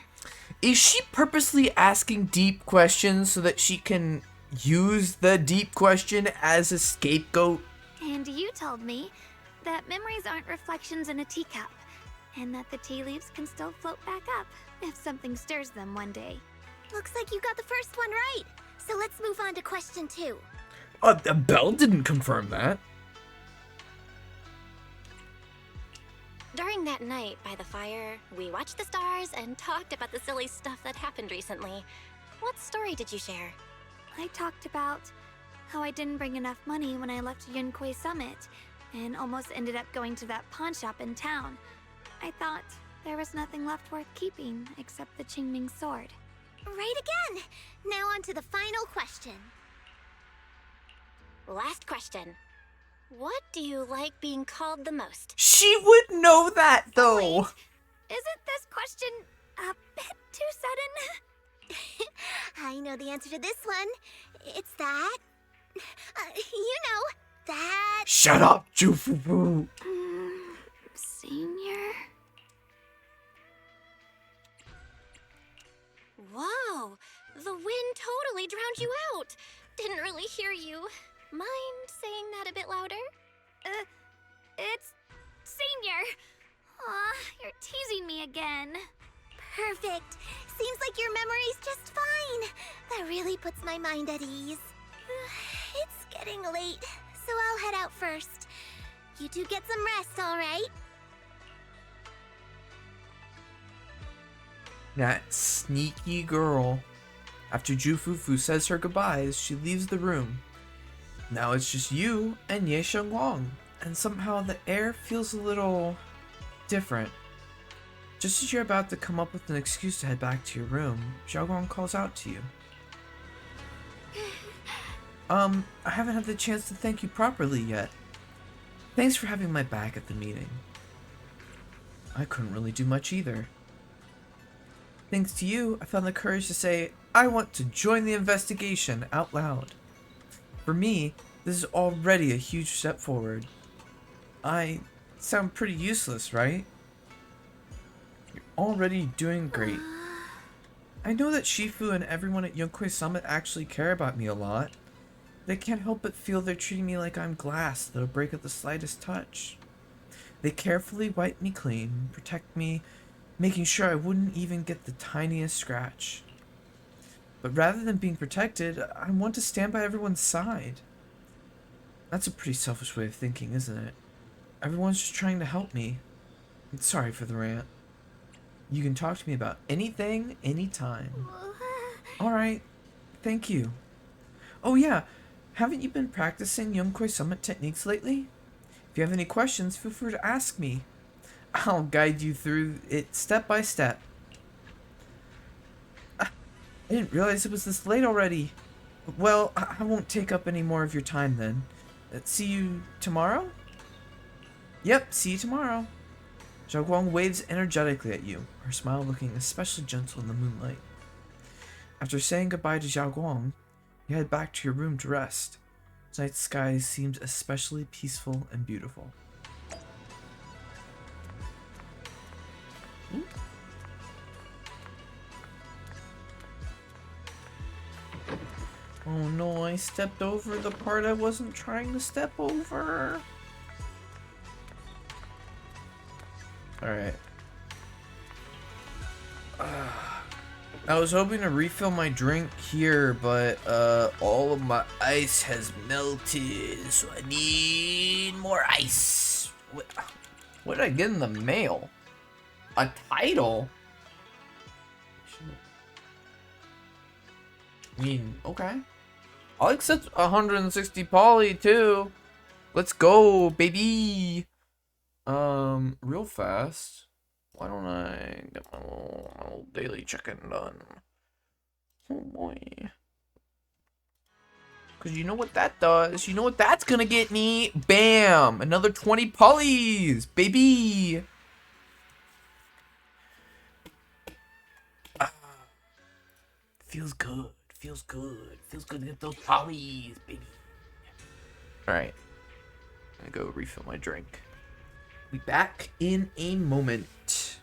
Is she purposely asking deep questions so that she can use the deep question as a scapegoat? And you told me that memories aren't reflections in a teacup, and that the tea leaves can still float back up if something stirs them one day. Looks like you got the first one right. So let's move on to question 2. Belle didn't confirm that. During that night by the fire, we watched the stars and talked about the silly stuff that happened recently. What story did you share? I talked about how I didn't bring enough money when I left Yunkui Summit, and almost ended up going to that pawn shop in town. I thought there was nothing left worth keeping except the Qingming sword. Right again! Now on to the final question. Last question. What do you like being called the most? She would know that, though. Wait, isn't this question a bit too sudden? I know the answer to this one. It's that... you know, that... Shut up, Jufufu. Senior? Whoa! The wind totally drowned you out. Didn't really hear you. Mind saying that a bit louder? It's Senior. Aw, you're teasing me again. Perfect. Seems like your memory's just fine. That really puts my mind at ease. It's getting late, so I'll head out first. You two get some rest, all right? That sneaky girl. After Jufufu says her goodbyes, she leaves the room. Now it's just you and Ye Shengwang, and somehow the air feels a little different. Just as you're about to come up with an excuse to head back to your room, Xiaoguang calls out to you. I haven't had the chance to thank you properly yet. Thanks for having my back at the meeting. I couldn't really do much either. Thanks to you, I found the courage to say, I want to join the investigation out loud. For me, this is already a huge step forward. I sound pretty useless, right? You're already doing great. I know that Shifu and everyone at Yokoi Summit actually care about me a lot. They can't help but feel they're treating me like I'm glass that'll break at the slightest touch. They carefully wipe me clean, protect me, making sure I wouldn't even get the tiniest scratch. But rather than being protected, I want to stand by everyone's side. That's a pretty selfish way of thinking, isn't it? Everyone's just trying to help me. I'm sorry for the rant. You can talk to me about anything, anytime. Alright, thank you. Oh yeah, haven't you been practicing Yomkoi Summit techniques lately? If you have any questions, feel free to ask me. I'll guide you through it step by step. I didn't realize it was this late already. Well, I won't take up any more of your time then. See you tomorrow? Yep, see you tomorrow. Xiaoguang waves energetically at you, her smile looking especially gentle in the moonlight. After saying goodbye to Xiaoguang, you head back to your room to rest. Tonight's sky seems especially peaceful and beautiful. Oh no, I stepped over the part I wasn't trying to step over. Alright. I was hoping to refill my drink here, but all of my ice has melted, so I need more ice. What did I get in the mail? A title? I mean, okay. I'll accept 160 poly too. Let's go, baby. Real fast. Why don't I get my little daily check-in done? Oh boy. Because you know what that does. You know what that's gonna get me. Bam! Another 20 polys, baby! Feels good. Feels good. Feels good to get those polys, baby. Alright. I'm gonna go refill my drink. Be back in a moment.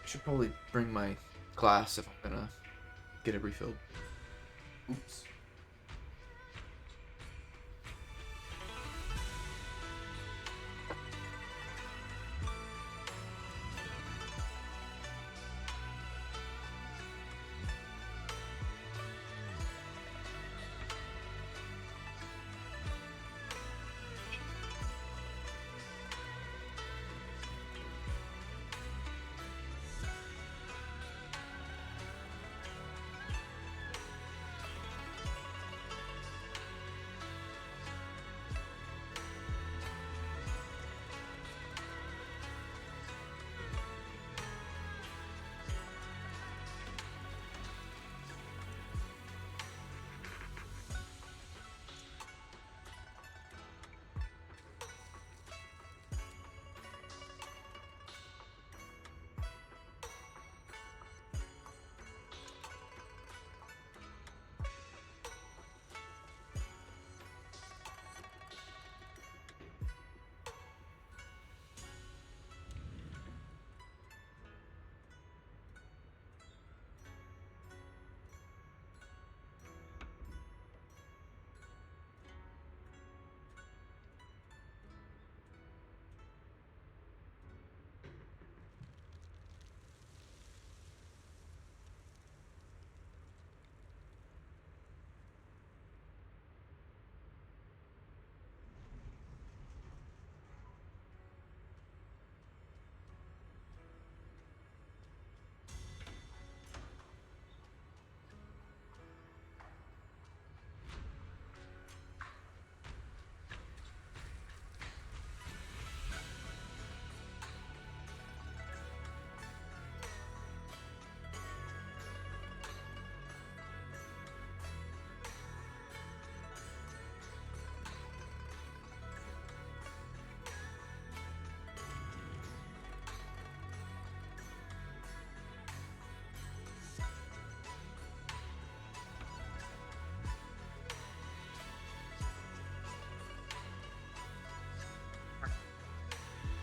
Should probably bring my glass if I'm gonna get it refilled. Oops.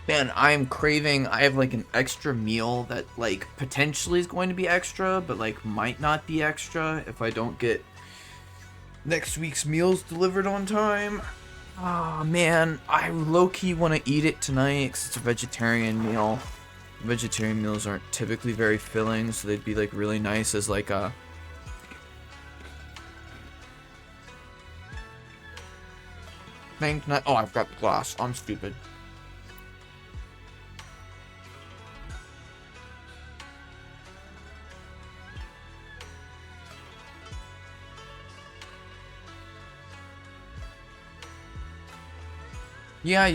Man, I'm craving. I have like an extra meal that like potentially is going to be extra, but like might not be extra if I don't get next week's meals delivered on time. Ah, man, I low-key want to eat it tonight because it's a vegetarian meal. Vegetarian meals aren't typically very filling, so they'd be like really nice as like a thing tonight. Oh, I've got the glass. I'm stupid. Yeah.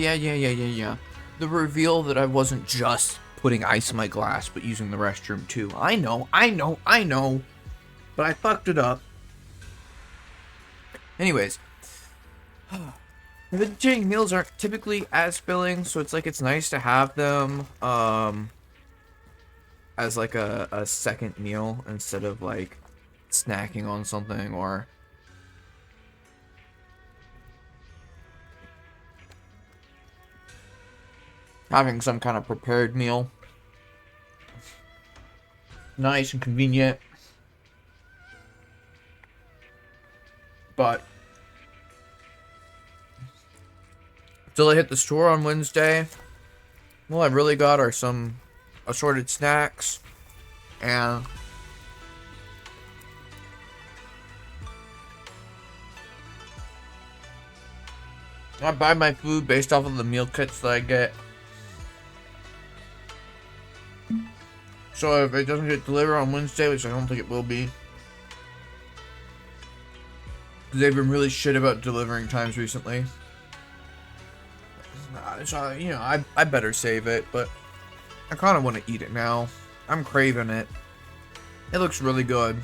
The reveal that I wasn't just putting ice in my glass, but using the restroom too. I know. But I fucked it up. Anyways. Vegetarian meals aren't typically as filling, so it's like it's nice to have them as like a second meal instead of like snacking on something or having some kind of prepared meal. Nice and convenient. But till I hit the store on Wednesday, all I really got are some assorted snacks and I buy my food based off of the meal kits that I get. So if it doesn't get delivered on Wednesday, which I don't think it will be, They've been really shit about delivering times recently. So, you know, I better save it, but I kind of want to eat it now. I'm craving it. It looks really good.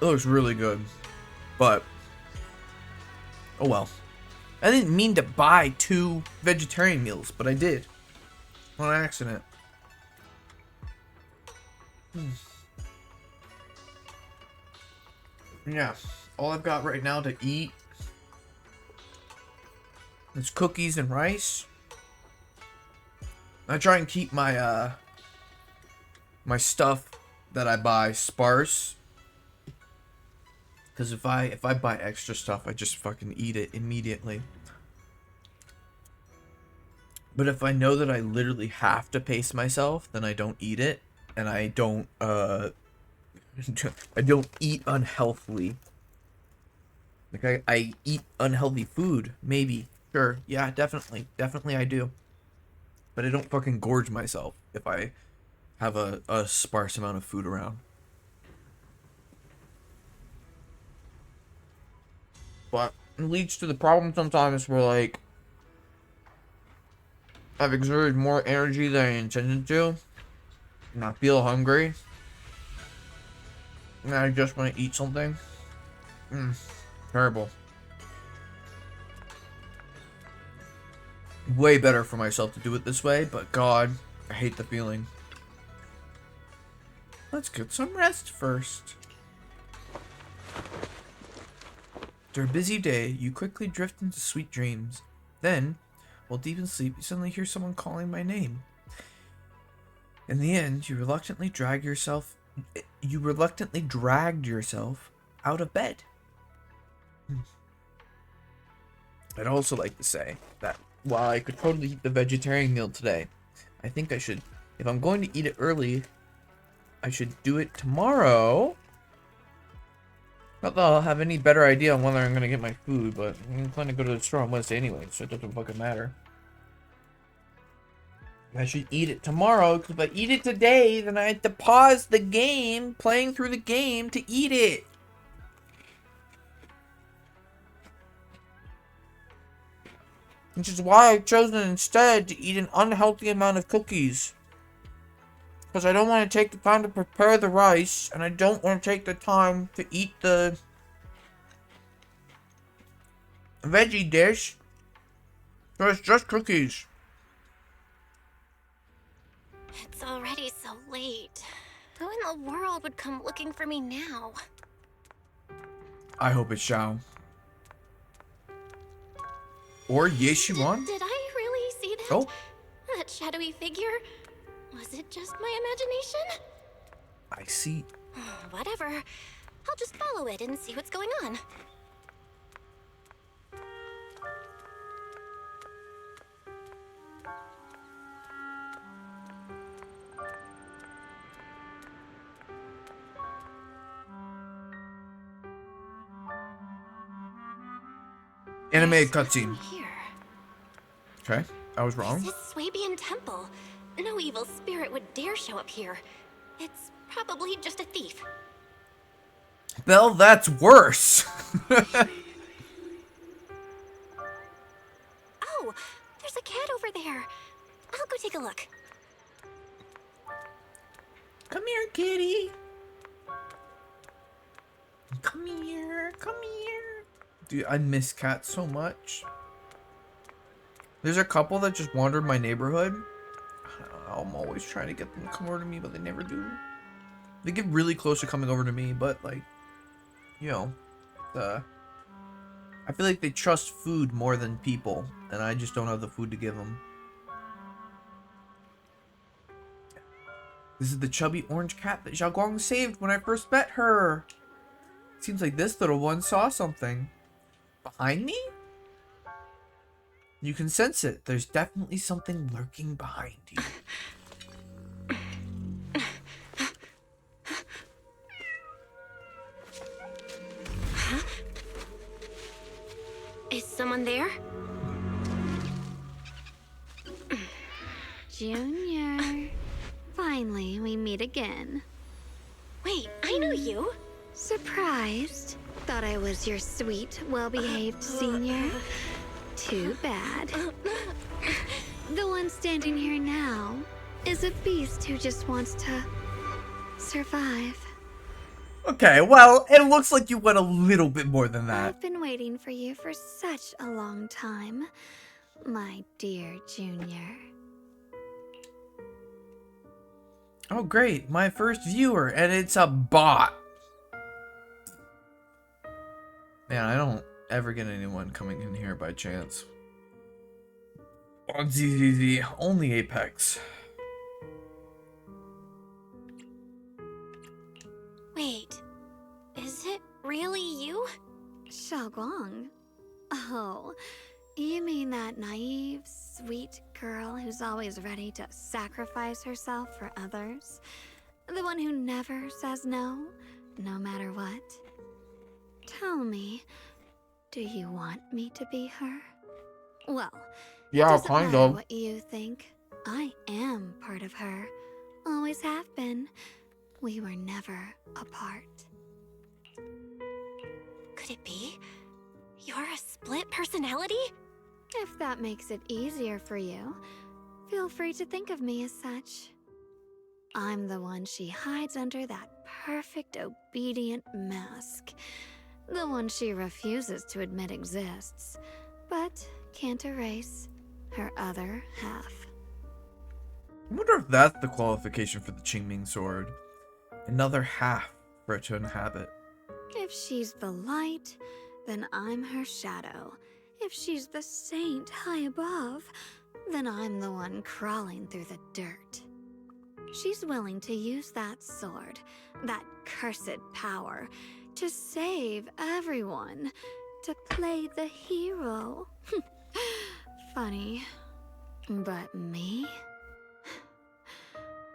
It looks really good. But, oh well. I didn't mean to buy 2 vegetarian meals, but I did. On accident. Yeah, all I've got right now to eat is cookies and rice. I try and keep my my stuff that I buy sparse, because if I buy extra stuff, I just fucking eat it immediately. But if I know that I literally have to pace myself, then I don't eat it, and I don't eat unhealthily. Like I eat unhealthy food, maybe. Sure, yeah, definitely I do. But I don't fucking gorge myself if I have a sparse amount of food around. But it leads to the problem sometimes where, like, I've exerted more energy than I intended to, and I feel hungry, and I just want to eat something. Terrible. Way better for myself to do it this way, but God, I hate the feeling. Let's get some rest first. After a busy day, you quickly drift into sweet dreams. Then, while deep in sleep, you suddenly hear someone calling my name. In the end, you reluctantly dragged yourself out of bed. I'd also like to say that while I could totally eat the vegetarian meal today, I think I should, if I'm going to eat it early, I should do it tomorrow. Not that I'll have any better idea on whether I'm going to get my food, but I'm planning to go to the store on Wednesday anyway, so it doesn't fucking matter. I should eat it tomorrow, because if I eat it today, then I have to pause the game, playing through the game, to eat it. Which is why I've chosen instead to eat an unhealthy amount of cookies. Because I don't want to take the time to prepare the rice, and I don't want to take the time to eat the veggie dish. So it's just cookies. It's already so late. Who in the world would come looking for me now? I hope it's Xiao. Or Yeshuan. Did I really see that? Oh. That shadowy figure? Was it just my imagination? I see. Whatever. I'll just follow it and see what's going on. Animated cutscene. Okay, I was wrong. This is Swabian Temple. No evil spirit would dare show up here. It's probably just a thief. Belle, that's worse. Oh, there's a cat over there. I'll go take a look. Come here, kitty. Come here, come here. Dude, I miss cats so much. There's a couple that just wandered my neighborhood. I'm always trying to get them to come over to me, but they never do. They get really close to coming over to me, but, like, you know, I feel like they trust food more than people, and I just don't have the food to give them. This is the chubby orange cat that Xiao Guang saved when I first met her. Seems like this little one saw something. Behind me? You can sense it. There's definitely something lurking behind you. Huh? Is someone there? Junior. Finally, we meet again. Wait, I know you. Surprised? Thought I was your sweet, well-behaved senior? Too bad. The one standing here now is a beast who just wants to survive. Okay, well, it looks like you went a little bit more than that. I've been waiting for you for such a long time, my dear Junior. Oh, great. My first viewer, and it's a bot. Man, I don't ever get anyone coming in here by chance. On ZZZ, only Apex. Wait, is it really you? Xiaoguang? Oh, you mean that naive, sweet girl who's always ready to sacrifice herself for others? The one who never says no, no matter what? Tell me, do you want me to be her? Well, yeah, it doesn't kind matter of. what you think. I am part of her. Always have been. We were never apart. Could it be? You're a split personality? If that makes it easier for you, feel free to think of me as such. I'm the one she hides under that perfect obedient mask. The one she refuses to admit exists, but can't erase her other half. I wonder if that's the qualification for the Qingming sword. Another half for it to inhabit. If she's the light, then I'm her shadow. If she's the saint high above, then I'm the one crawling through the dirt. She's willing to use that sword, that cursed power, to save everyone, to play the hero. Funny. But me?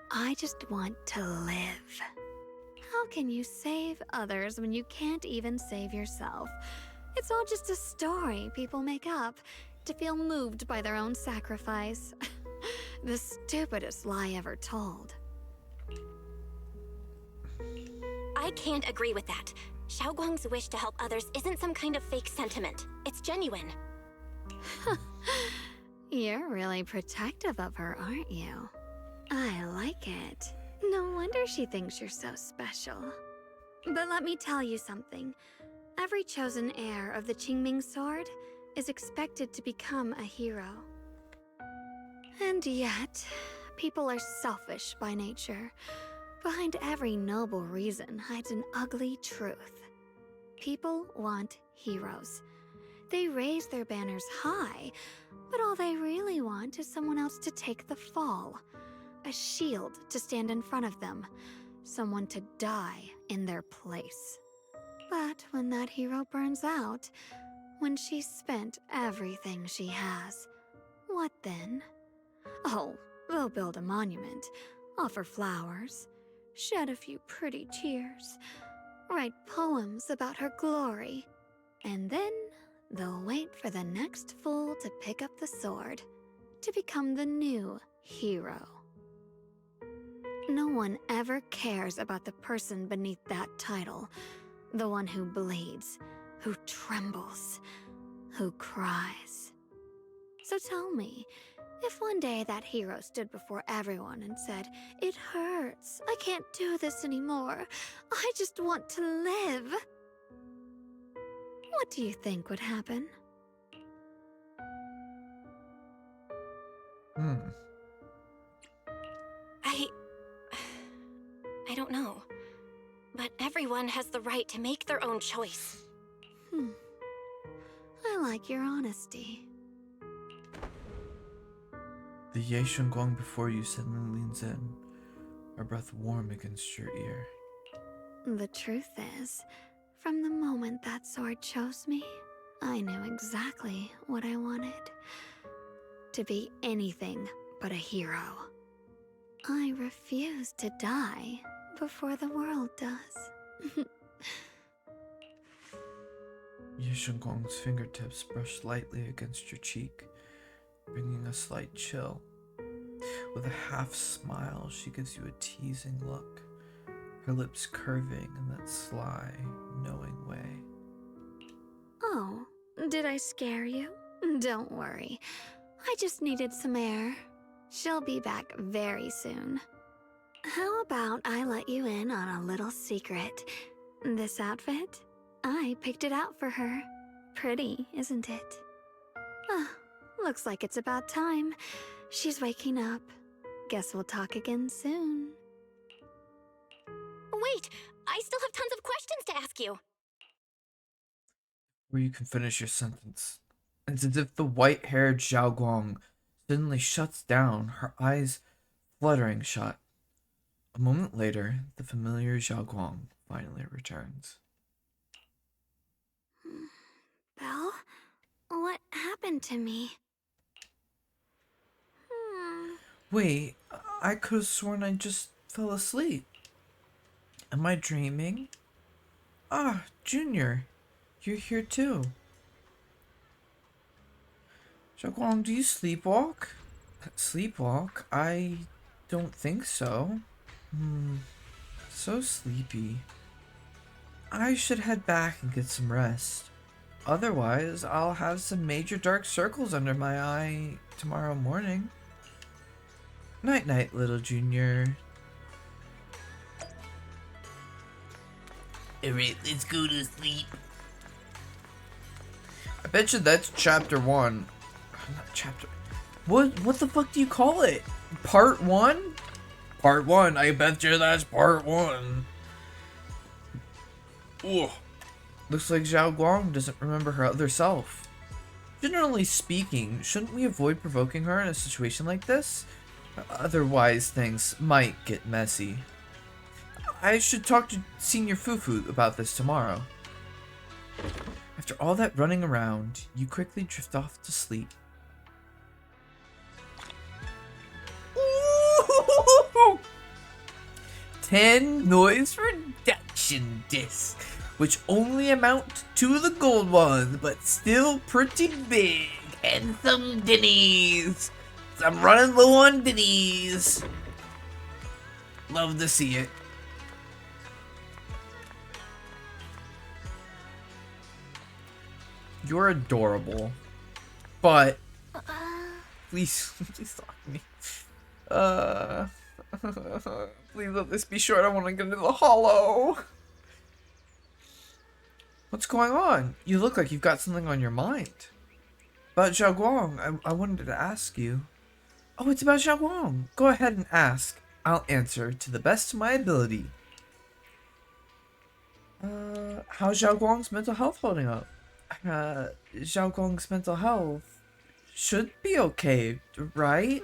I just want to live. How can you save others when you can't even save yourself? It's all just a story people make up to feel moved by their own sacrifice. The stupidest lie ever told. I can't agree with that. Xiaoguang's wish to help others isn't some kind of fake sentiment. It's genuine. You're really protective of her, aren't you? I like it. No wonder she thinks you're so special. But let me tell you something. Every chosen heir of the Qingming sword is expected to become a hero. And yet, people are selfish by nature. Behind every noble reason hides an ugly truth. People want heroes. They raise their banners high, but all they really want is someone else to take the fall. A shield to stand in front of them. Someone to die in their place. But when that hero burns out, when she's spent everything she has, what then? Oh, they'll build a monument, offer flowers, shed a few pretty tears, write poems about her glory, and then they'll wait for the next fool to pick up the sword, to become the new hero. No one ever cares about the person beneath that title, the one who bleeds, who trembles, who cries. So tell me, if one day that hero stood before everyone and said, "It hurts, I can't do this anymore, I just want to live," what do you think would happen? I don't know. But everyone has the right to make their own choice. I like your honesty. The Yeishun Guang before you suddenly leans in, her breath warm against your ear. The truth is, from the moment that sword chose me, I knew exactly what I wanted. To be anything but a hero. I refuse to die before the world does. Yeishun Guang's fingertips brush lightly against your cheek, bringing a slight chill. With a half smile, she gives you a teasing look, her lips curving in that sly, knowing way. Oh, did I scare you? Don't worry. I just needed some air. She'll be back very soon. How about I let you in on a little secret? This outfit? I picked it out for her. Pretty, isn't it? Ah, looks like it's about time. She's waking up. Guess we'll talk again soon. Wait, I still have tons of questions to ask you. Where you can finish your sentence. It's as if the white-haired Zhao Guang suddenly shuts down, her eyes fluttering shut. A moment later, the familiar Zhao Guang finally returns. Belle? What happened to me? Wait, I could have sworn I just fell asleep. Am I dreaming? Ah, Junior, you're here too. Zhao Guang, do you sleepwalk? Sleepwalk? I don't think so. So sleepy. I should head back and get some rest. Otherwise, I'll have some major dark circles under my eye tomorrow morning. Night-night, little Junior. Alright, let's go to sleep. I bet you that's chapter 1. Not chapter... What the fuck do you call it? Part 1? Part 1. I bet you that's part 1. Ugh. Looks like Zhao Guang doesn't remember her other self. Generally speaking, shouldn't we avoid provoking her in a situation like this? Otherwise, things might get messy. I should talk to Senior Fufu about this tomorrow. After all that running around, you quickly drift off to sleep. Ooh! 10 noise reduction discs, which only amount to the gold ones, but still pretty big. And some dinnies. I'm running low on dinnies. Love to see it. You're adorable. But please talk to me. Please let this be short. I want to get into the hollow. What's going on? You look like you've got something on your mind. About Zhao Guang, I wanted to ask you. Oh, it's about Zhao Guang. Go ahead and ask. I'll answer to the best of my ability. How's Zhao Guang's mental health holding up? Zhao Guang's mental health should be okay, right?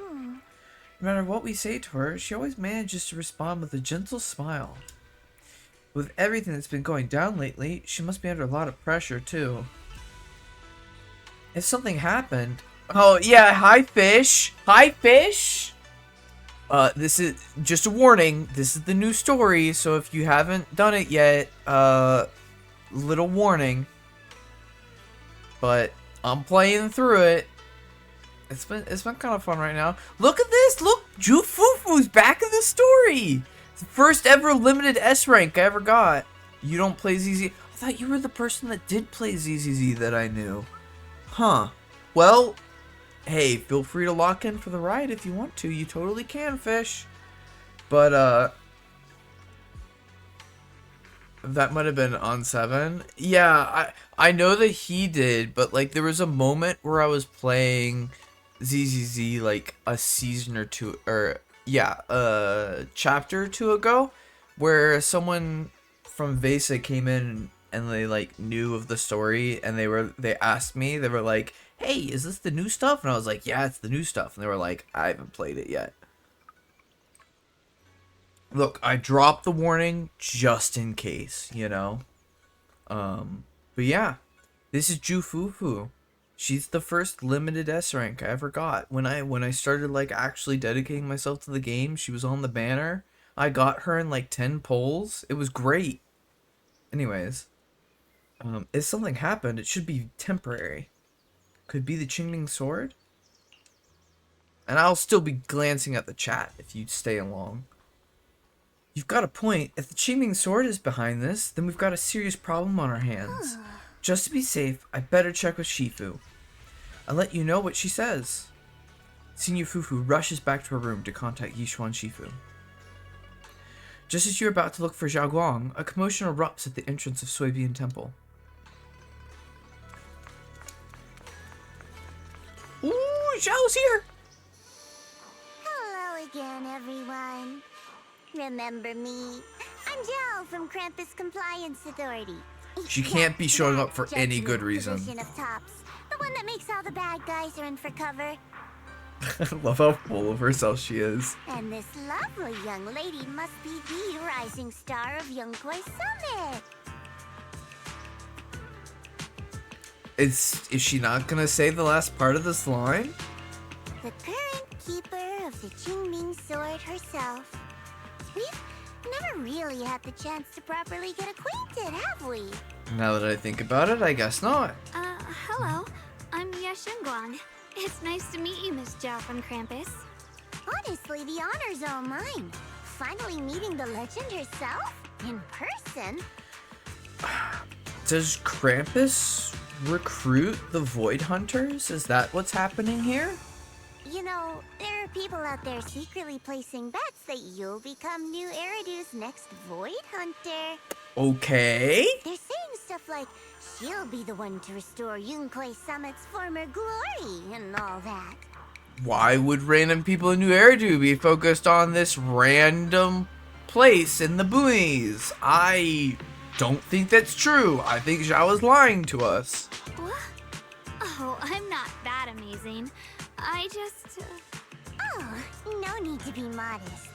No matter what we say to her, she always manages to respond with a gentle smile. With everything that's been going down lately, she must be under a lot of pressure, too. If something happened... Oh, yeah, hi, fish! Hi, fish! This is... Just a warning, this is the new story, so if you haven't done it yet, little warning. But I'm playing through it. It's been kind of fun right now. Look at this! Look! Ju Fufu's back in the story! It's the first ever limited S rank I ever got. You don't play ZZ... I thought you were the person that did play ZZZ that I knew. Huh. Well, hey, feel free to lock in for the ride if you want to. You totally can, fish. But, that might have been on 7. Yeah, I know that he did, but, like, there was a moment where I was playing ZZZ, like, a season or two, or, yeah, a chapter or two ago, where someone from Vesa came in and they, like, knew of the story, and they asked me, they were like, hey, is this the new stuff? And I was like, yeah, it's the new stuff. And they were like, I haven't played it yet. Look, I dropped the warning just in case, you know? But yeah, this is Ju Fufu. She's the first limited S rank I ever got. When I started, like, actually dedicating myself to the game, she was on the banner. I got her in, like, 10 polls. It was great. Anyways, if something happened, it should be temporary. Could be the Qingming sword. And I'll still be glancing at the chat if you stay along. You've got a point. If the Qingming sword is behind this, then we've got a serious problem on our hands. Just to be safe, I better check with Shifu. I'll let you know what she says. Senior Fufu rushes back to her room to contact Yishuan Shifu. Just as you're about to look for Zhao Guang, a commotion erupts at the entrance of Suibian Temple. Ooh, Zhao's here! Hello again, everyone. Remember me? I'm Zhao from Krampus Compliance Authority. She can't be showing up for That any good judgment reason. position of tops, the one that makes all the bad guys run for cover. I love how full of herself she is. And this lovely young lady must be the rising star of Yongkoi Summit. Is she not gonna say the last part of this line? The current keeper of the Qingming sword herself. We've never really had the chance to properly get acquainted, have we? Now that I think about it, I guess not. Hello. I'm Yashin Guang. It's nice to meet you, Miss Zhao from Krampus. Honestly, the honor's all mine. Finally meeting the legend herself in person. Does Krampus recruit the Void Hunters? Is that what's happening here? You know, there are people out there secretly placing bets that you'll become new Eridu's next Void Hunter. Okay. They're saying stuff like, she'll be the one to restore Yongkoi Summit's former glory and all that. Why would random people in New Eridu be focused on this random place in the boonies? I don't think that's true. I think Zhao is lying to us. What? Oh, I'm not that amazing. I just... Oh, no need to be modest.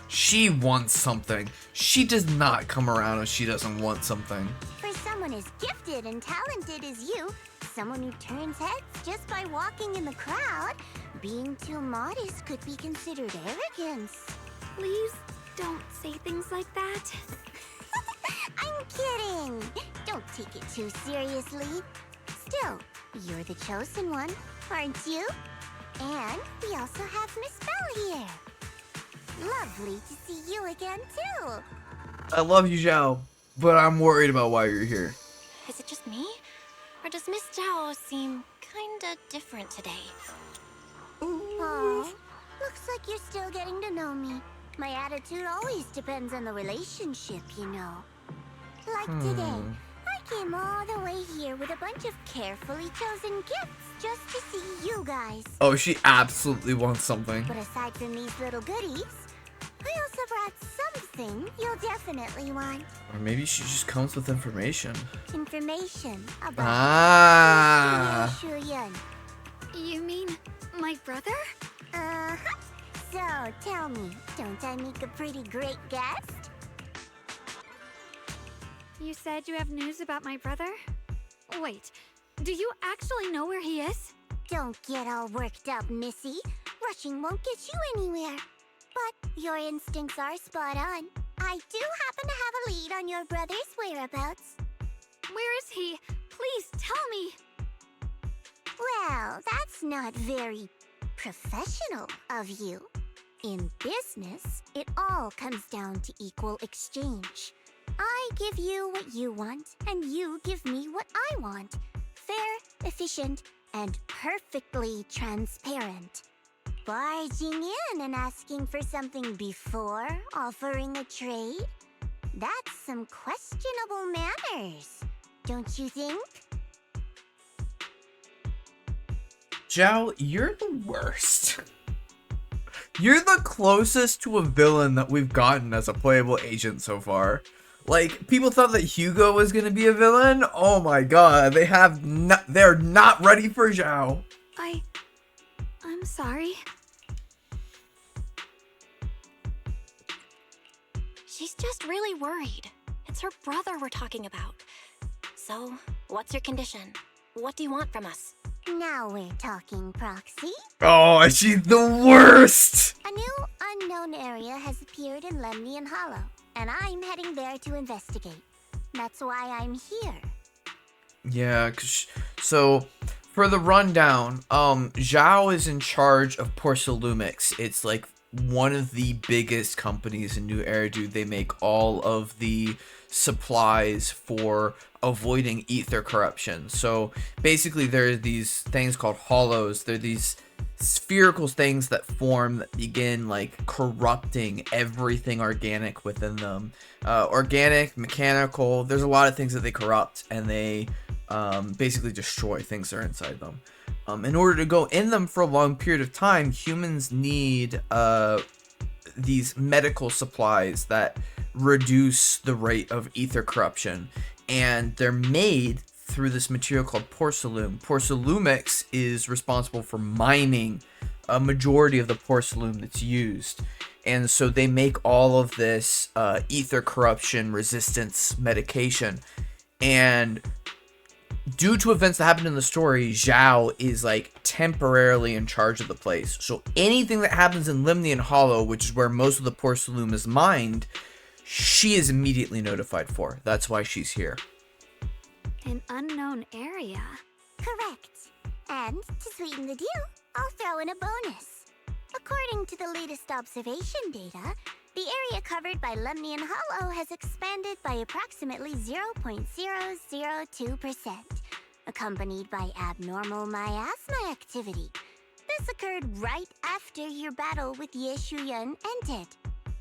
She wants something. She does not come around if she doesn't want something. For someone as gifted and talented as you, someone who turns heads just by walking in the crowd, being too modest could be considered arrogance. Please don't say things like that. I'm kidding. Don't take it too seriously. Still, you're the chosen one, aren't you? And we also have Miss Belle here. Lovely to see you again, too. I love you, Zhao, but I'm worried about why you're here. Is it just me? Or does Miss Zhao seem kinda different today? Aw, looks like you're still getting to know me. My attitude always depends on the relationship, you know. Like today, I came all the way here with a bunch of carefully chosen gifts just to see you guys. Oh, she absolutely wants something. But aside from these little goodies, I also brought something you'll definitely want. Or maybe she just comes with information. Information about Shu Yun. You mean my brother? Uh-huh. So, tell me, don't I make a pretty great guest? You said you have news about my brother? Wait, do you actually know where he is? Don't get all worked up, Missy. Rushing won't get you anywhere. But your instincts are spot on. I do happen to have a lead on your brother's whereabouts. Where is he? Please tell me. Well, that's not very professional of you. In business, it all comes down to equal exchange. I give you what you want, and you give me what I want. Fair, efficient, and perfectly transparent. Barging in and asking for something before offering a trade? That's some questionable manners, don't you think? Zhao, you're the worst. You're the closest to a villain that we've gotten as a playable agent so far. Like, people thought that Hugo was gonna be a villain. Oh my god, they're not ready for Zhao. I'm sorry. She's just really worried. It's her brother we're talking about. So, what's your condition? What do you want from us? Now we're talking, Proxy. Oh, she's the worst! A new unknown area has appeared in Lemnian Hollow, and I'm heading there to investigate. That's why I'm here. Yeah, so for the rundown, Zhao is in charge of Porcelumix. It's like one of the biggest companies in New Eridu. They make all of the supplies for avoiding ether corruption. So basically there are these things called hollows. They're these spherical things that form that begin like corrupting everything organic within them. Organic, mechanical, there's a lot of things that they corrupt, and they basically destroy things that are inside them. In order to go in them for a long period of time, humans need these medical supplies that reduce the rate of ether corruption, and they're made through this material called porcelain. Porcelumix is responsible for mining a majority of the porcelain that's used, and so they make all of this ether corruption resistance medication. And due to events that happened in the story, Zhao is like temporarily in charge of the place. So anything that happens in Limnian Hollow, which is where most of the porcelain is mined, she is immediately notified for. That's why she's here. An unknown area. Correct. And to sweeten the deal, I'll throw in a bonus. According to the latest observation data, the area covered by Lemnian Hollow has expanded by approximately 0.002%, accompanied by abnormal miasma activity. This occurred right after your battle with Ye Shuyan ended.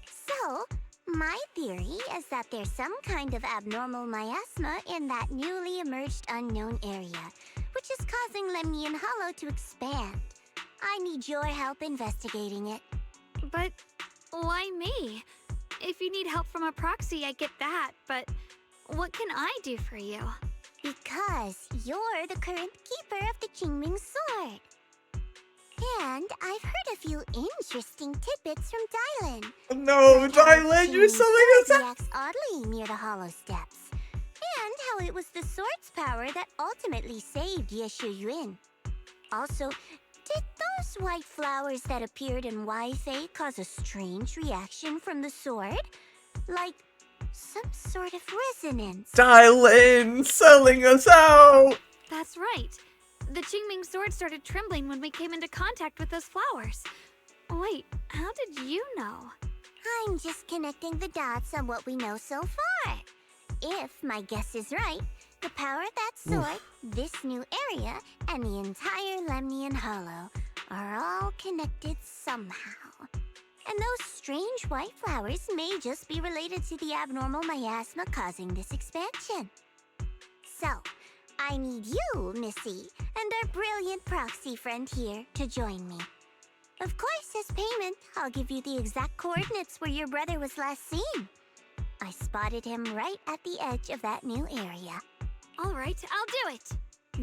So, my theory is that there's some kind of abnormal miasma in that newly emerged unknown area, which is causing Lemnian Hollow to expand. I need your help investigating it. But why me? If you need help from a proxy, I get that, but what can I do for you? Because you're the current keeper of the Qingming Sword. And I've heard a few interesting tidbits from Dylan. No, Dylan, you're selling us out! Reacts oddly near the Hollow Steps. And how it was the sword's power that ultimately saved Ye Shuyuan. Also, did those white flowers that appeared in Wi-Fi cause a strange reaction from the sword? Like some sort of resonance. Dylan, selling us out! That's right. The Qingming sword started trembling when we came into contact with those flowers. Wait, how did you know? I'm just connecting the dots on what we know so far. If my guess is right, the power of that sword, this new area, and the entire Lemnian Hollow are all connected somehow. And those strange white flowers may just be related to the abnormal miasma causing this expansion. So, I need you, Missy, and our brilliant proxy friend here to join me. Of course, as payment, I'll give you the exact coordinates where your brother was last seen. I spotted him right at the edge of that new area. All right, I'll do it.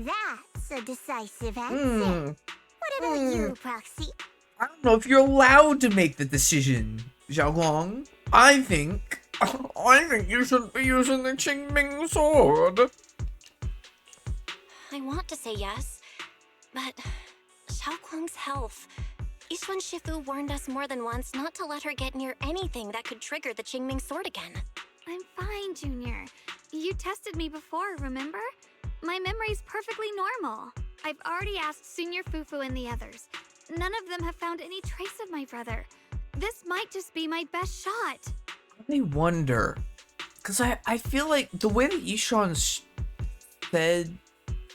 That's a decisive answer. What about you, Proxy? I don't know if you're allowed to make the decision, Xiaoguang. I think you should be using the Qingming sword. I want to say yes, but Xiaoguang's health. Yishuan Shifu warned us more than once not to let her get near anything that could trigger the Qingming sword again. I'm fine, Junior. You tested me before, remember? My memory's perfectly normal. I've already asked Senior Fufu and the others. None of them have found any trace of my brother. This might just be my best shot. I wonder, because I feel like the way that Yishuan said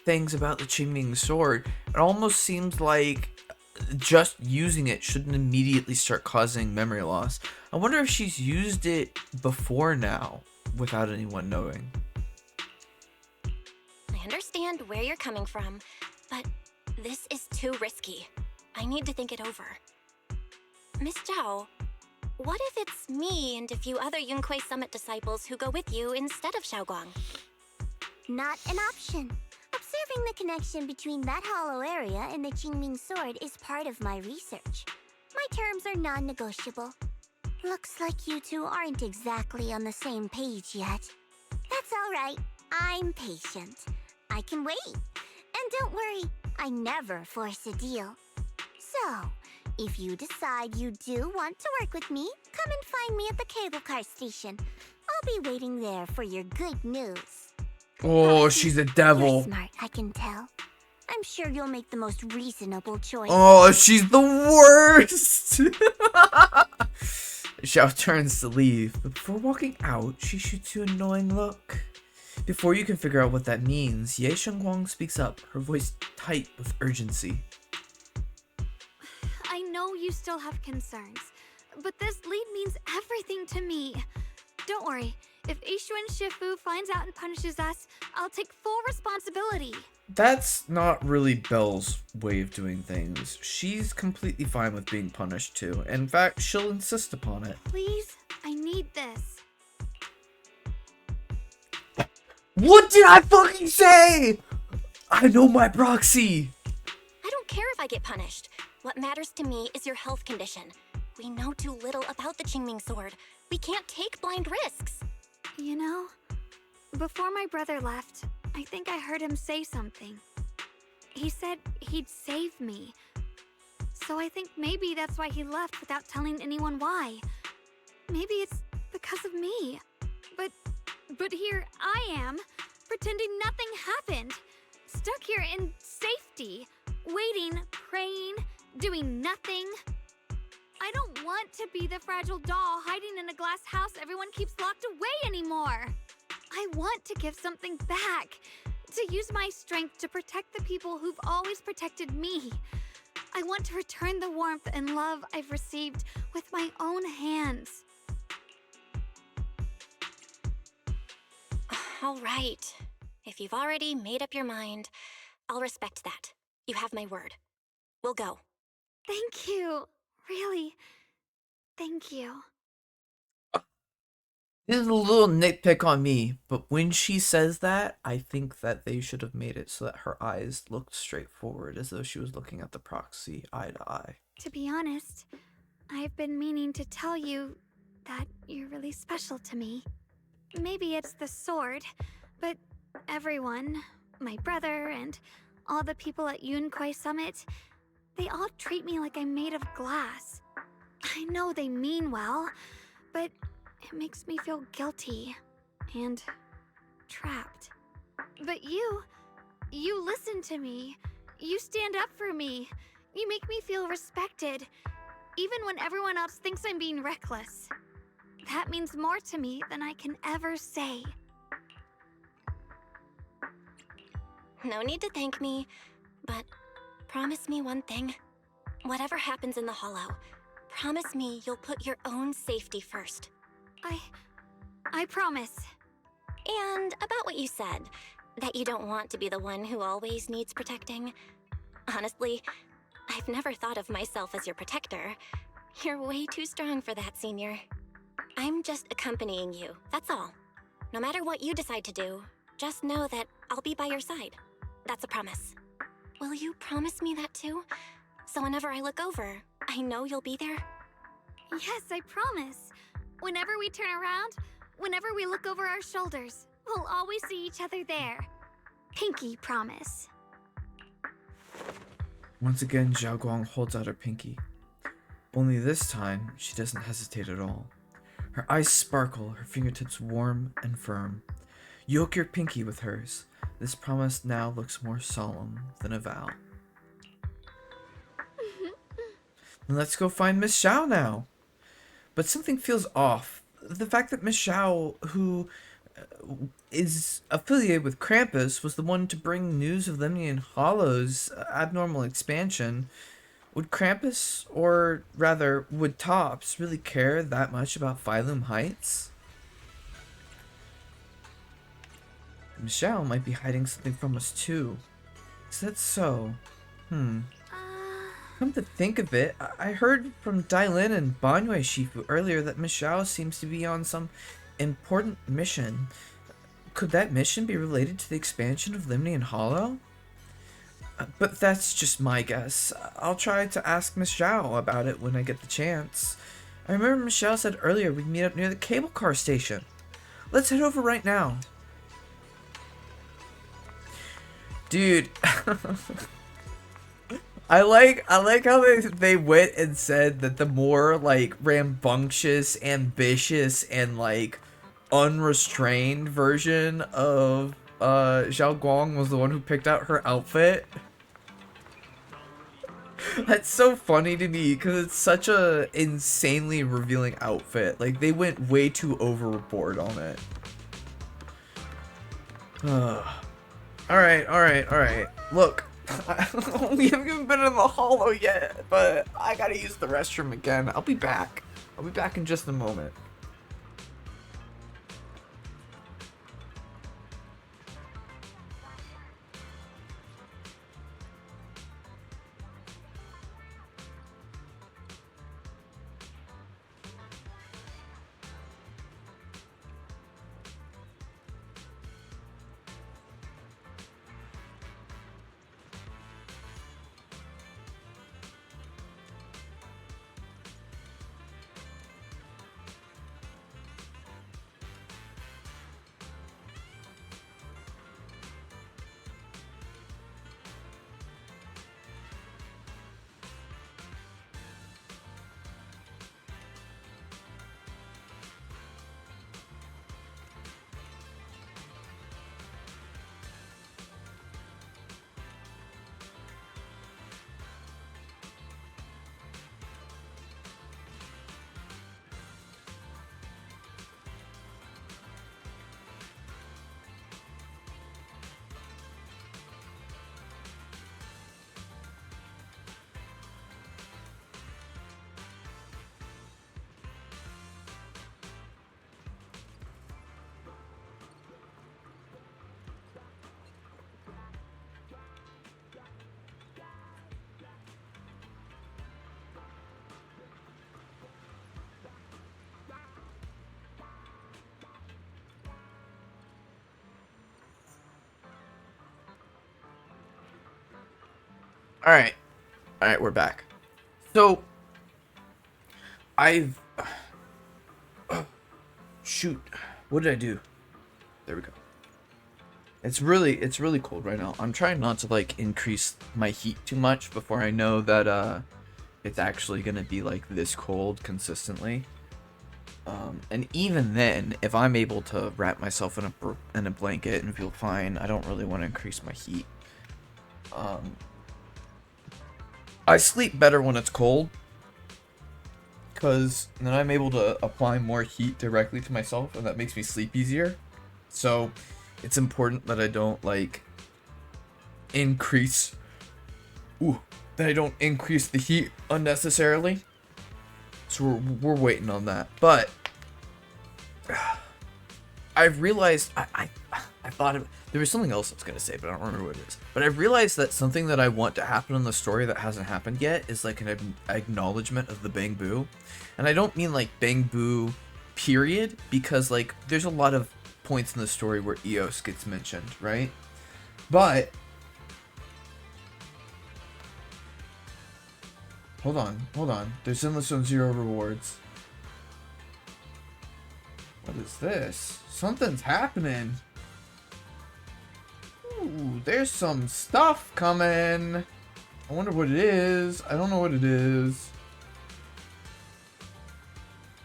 things about the Qingming sword, it almost seems like just using it shouldn't immediately start causing memory loss. I wonder if she's used it before now without anyone knowing. I understand where you're coming from, but this is too risky. I need to think it over. Miss Zhao, what if it's me and a few other Yunquei Summit disciples who go with you instead of Xiaoguang? Not an option. Observing the connection between that hollow area and the Qingming sword is part of my research. My terms are non-negotiable. Looks like you two aren't exactly on the same page yet. That's all right. I'm patient. I can wait. And don't worry, I never force a deal. So, if you decide you do want to work with me, come and find me at the cable car station. I'll be waiting there for your good news. Oh, she's a devil. You're smart, I can tell. I'm sure you'll make the most reasonable choice. Oh, she's the worst! Xiao turns to leave, but before walking out, she shoots you an annoying look. Before you can figure out what that means, Ye Shengguang speaks up, her voice tight with urgency. I know you still have concerns, but this lead means everything to me. Don't worry, if Ishuan Shifu finds out and punishes us, I'll take full responsibility. That's not really Belle's way of doing things. She's completely fine with being punished too. In fact, she'll insist upon it. Please, I need this. What did I fucking say? I know my proxy. I don't care if I get punished. What matters to me is your health condition. We know too little about the Qingming sword. We can't take blind risks. You know, before my brother left, I think I heard him say something. He said he'd save me. So I think maybe that's why he left without telling anyone why. Maybe it's because of me. But here I am, pretending nothing happened. Stuck here in safety, waiting, praying, doing nothing. I don't want to be the fragile doll hiding in a glass house everyone keeps locked away anymore. I want to give something back, to use my strength to protect the people who've always protected me. I want to return the warmth and love I've received with my own hands. All right. If you've already made up your mind, I'll respect that. You have my word. We'll go. Thank you. Really. Thank you. This is a little nitpick on me, but when she says that, I think that they should have made it so that her eyes looked straight forward, as though she was looking at the proxy eye to eye. To be honest, I've been meaning to tell you that you're really special to me. Maybe it's the sword, but everyone, my brother and all the people at Yunquai Summit, they all treat me like I'm made of glass. I know they mean well, but it makes me feel guilty and trapped. But you listen to me. You stand up for me. You make me feel respected, even when everyone else thinks I'm being reckless. That means more to me than I can ever say. No need to thank me, but promise me one thing. Whatever happens in the Hollow, promise me you'll put your own safety first. I promise. And about what you said, that you don't want to be the one who always needs protecting. Honestly, I've never thought of myself as your protector. You're way too strong for that, Senior. I'm just accompanying you, that's all. No matter what you decide to do, just know that I'll be by your side. That's a promise. Will you promise me that too? So whenever I look over, I know you'll be there? Yes, I promise. Whenever we turn around, whenever we look over our shoulders, we'll always see each other there. Pinky promise. Once again, Zhao Guang holds out her pinky. Only this time, she doesn't hesitate at all. Her eyes sparkle, her fingertips warm and firm. You hook your pinky with hers. This promise now looks more solemn than a vow. Let's go find Miss Xiao now. But something feels off. The fact that Miss Xiao, who is affiliated with Krampus, was the one to bring news of Lemnian Hollow's abnormal expansion. Would Krampus, or rather, would Tops, really care that much about Phylum Heights? Michelle might be hiding something from us too. Is that so? Come to think of it, I heard from Dailin and Banyue Shifu earlier that Michelle seems to be on some important mission. Could that mission be related to the expansion of Lemnian Hollow? But that's just my guess. I'll try to ask Miss Zhao about it when I get the chance. I remember Michelle said earlier we'd meet up near the cable car station. Let's head over right now. Dude, I like how they went and said that the more like rambunctious, ambitious, and like unrestrained version of Zhao Guang was the one who picked out her outfit. That's so funny to me because it's such a insanely revealing outfit. Like, they went way too overboard on it. Alright. Look, we haven't even been in the hollow yet, but I gotta use the restroom again. I'll be back. I'll be back in just a moment. Alright, we're back. So, I've... shoot, what did I do? There we go. It's really cold right now. I'm trying not to, like, increase my heat too much before I know that, it's actually gonna be, like, this cold consistently. And even then, if I'm able to wrap myself in a blanket and feel fine, I don't really want to increase my heat. I sleep better when it's cold, because then I'm able to apply more heat directly to myself, and that makes me sleep easier. So, it's important that I don't, like, increase the heat unnecessarily. So we're waiting on that. But I've realized I thought there was something else I was gonna say, but I don't remember what it is. But I've realized that something that I want to happen in the story that hasn't happened yet is like an acknowledgement of the Bang Boo. And I don't mean like Bang Boo period, because like there's a lot of points in the story where Eos gets mentioned, right? But hold on. There's Endless Zone Zero rewards. What is this? Something's happening. Ooh, there's some stuff coming. I wonder what it is. I don't know what it is.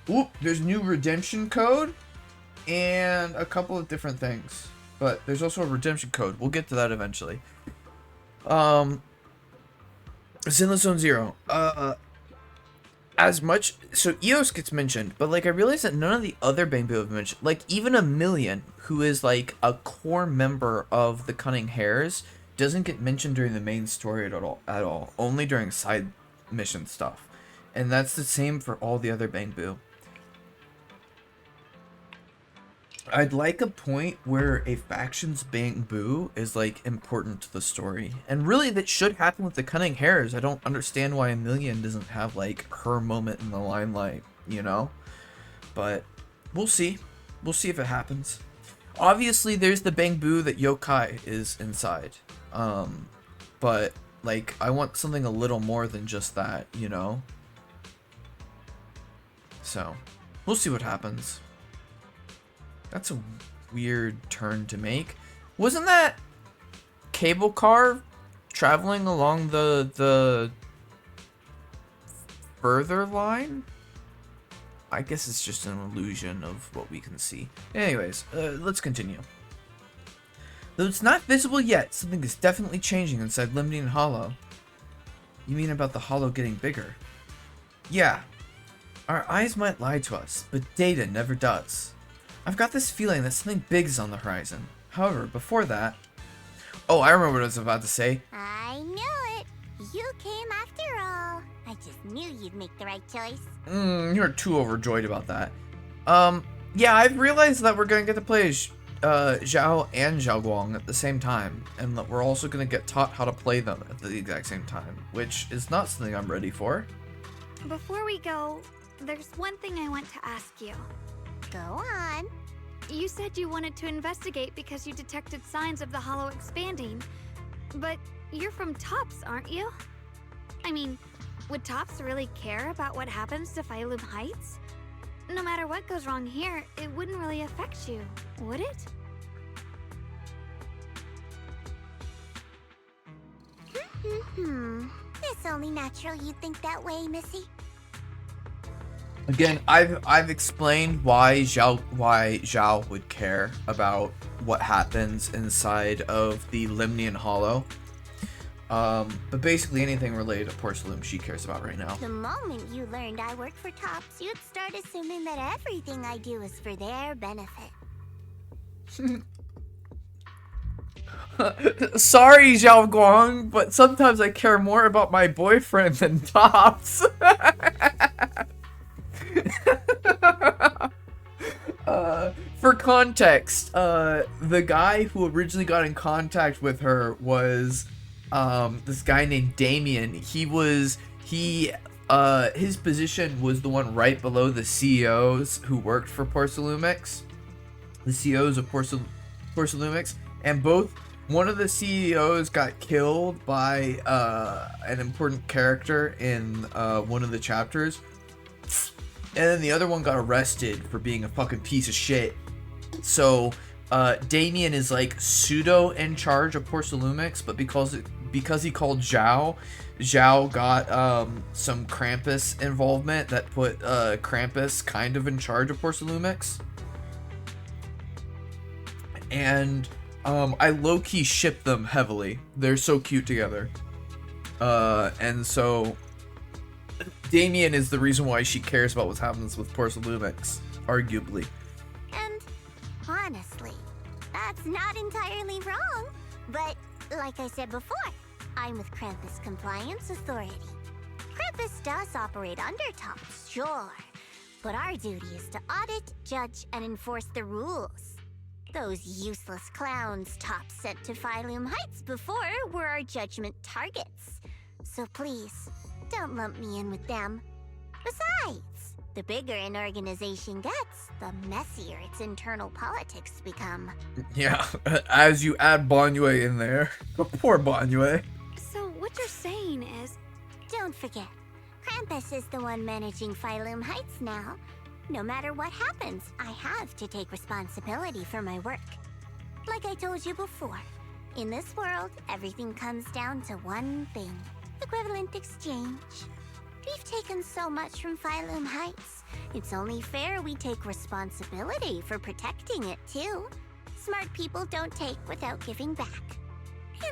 Oop, there's new redemption code and a couple of different things. But there's also a redemption code. We'll get to that eventually. It's Endless Zone Zero. As much, so Eos gets mentioned, but like I realized that none of the other Bang Boo have mentioned. Like even a Million, who is like a core member of the Cunning Hares, doesn't get mentioned during the main story at all. Only during side mission stuff, and that's the same for all the other Bang Boo. I'd like a point where a faction's Bang Boo is like important to the story, and really that should happen with the Cunning Hares. I don't understand why a Million doesn't have like her moment in the limelight, you know? But we'll see. We'll see if it happens. Obviously, there's the Bang Boo that Yokai is inside, but like I want something a little more than just that, you know? So we'll see what happens. That's a weird turn to make. Wasn't that cable car traveling along the further line? I guess it's just an illusion of what we can see. Anyways, let's continue. Though it's not visible yet, something is definitely changing inside Limnian Hollow. You mean about the hollow getting bigger? Yeah. Our eyes might lie to us, but data never does. I've got this feeling that something big is on the horizon. However, before that... Oh, I remember what I was about to say. I knew it. You came after all. I just knew you'd make the right choice. You're too overjoyed about that. Yeah, I've realized that we're gonna get to play Zhao and Xiaoguang at the same time, and that we're also gonna get taught how to play them at the exact same time, which is not something I'm ready for. Before we go, there's one thing I want to ask you. Go on. You said you wanted to investigate because you detected signs of the hollow expanding, but you're from Tops, aren't you? I mean, would Tops really care about what happens to Phylum Heights? No matter what goes wrong here, it wouldn't really affect you, would it? It's only natural you'd think that way, Missy. Again, I've explained why Zhao would care about what happens inside of the Limnian Hollow. But basically anything related to Porcelain she cares about right now. The moment you learned I work for Tops, you'd start assuming that everything I do is for their benefit. Sorry, Xiaoguang, but sometimes I care more about my boyfriend than Tops. For context, the guy who originally got in contact with her was this guy named Damien. His position was the one right below the CEOs who worked for Porcelumix. The CEOs of Porcelumix, and one of the CEOs got killed by an important character in one of the chapters, and then the other one got arrested for being a fucking piece of shit. So Damien is like pseudo in charge of Porcelumix, but because he called Zhao got some Krampus involvement that put Krampus kind of in charge of Porcelumix. And I low-key ship them heavily. They're so cute together. And so Damien is the reason why she cares about what happens with Porcelumix, arguably. And honestly, that's not entirely wrong. But like I said before, I'm with Krampus Compliance Authority. Krampus does operate under Tops, sure, but our duty is to audit, judge, and enforce the rules. Those useless clowns Tops sent to Phylum Heights before were our judgment targets. So please, don't lump me in with them. Besides, the bigger an organization gets, the messier its internal politics become. Yeah, as you add Banyue in there. Poor Banyue. So what you're saying is... Don't forget, Krampus is the one managing Phylum Heights now. No matter what happens, I have to take responsibility for my work. Like I told you before, in this world, everything comes down to one thing: equivalent exchange. We've taken so much from Phylum Heights. It's only fair we take responsibility for protecting it, too. Smart people don't take without giving back.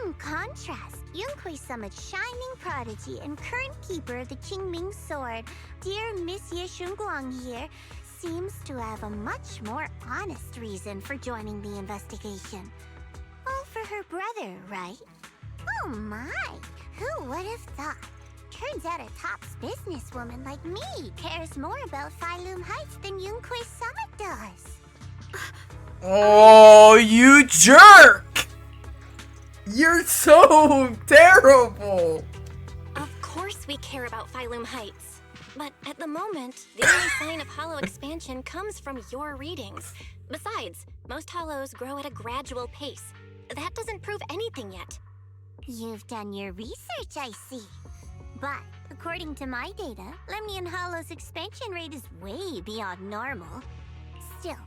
In contrast, Yunhui Summit's shining prodigy and current keeper of the Qingming Sword, dear Miss Ye Shunguang here, seems to have a much more honest reason for joining the investigation. All for her brother, right? Oh my, who would have thought? Turns out a Tops businesswoman like me cares more about Phylum Heights than Yunhui Summit does. Oh, you jerk! You're so terrible! Of course we care about Phylum Heights. But at the moment, the only sign of hollow expansion comes from your readings. Besides, most hollows grow at a gradual pace. That doesn't prove anything yet. You've done your research, I see. But according to my data, Lemnian Hollow's expansion rate is way beyond normal. Still,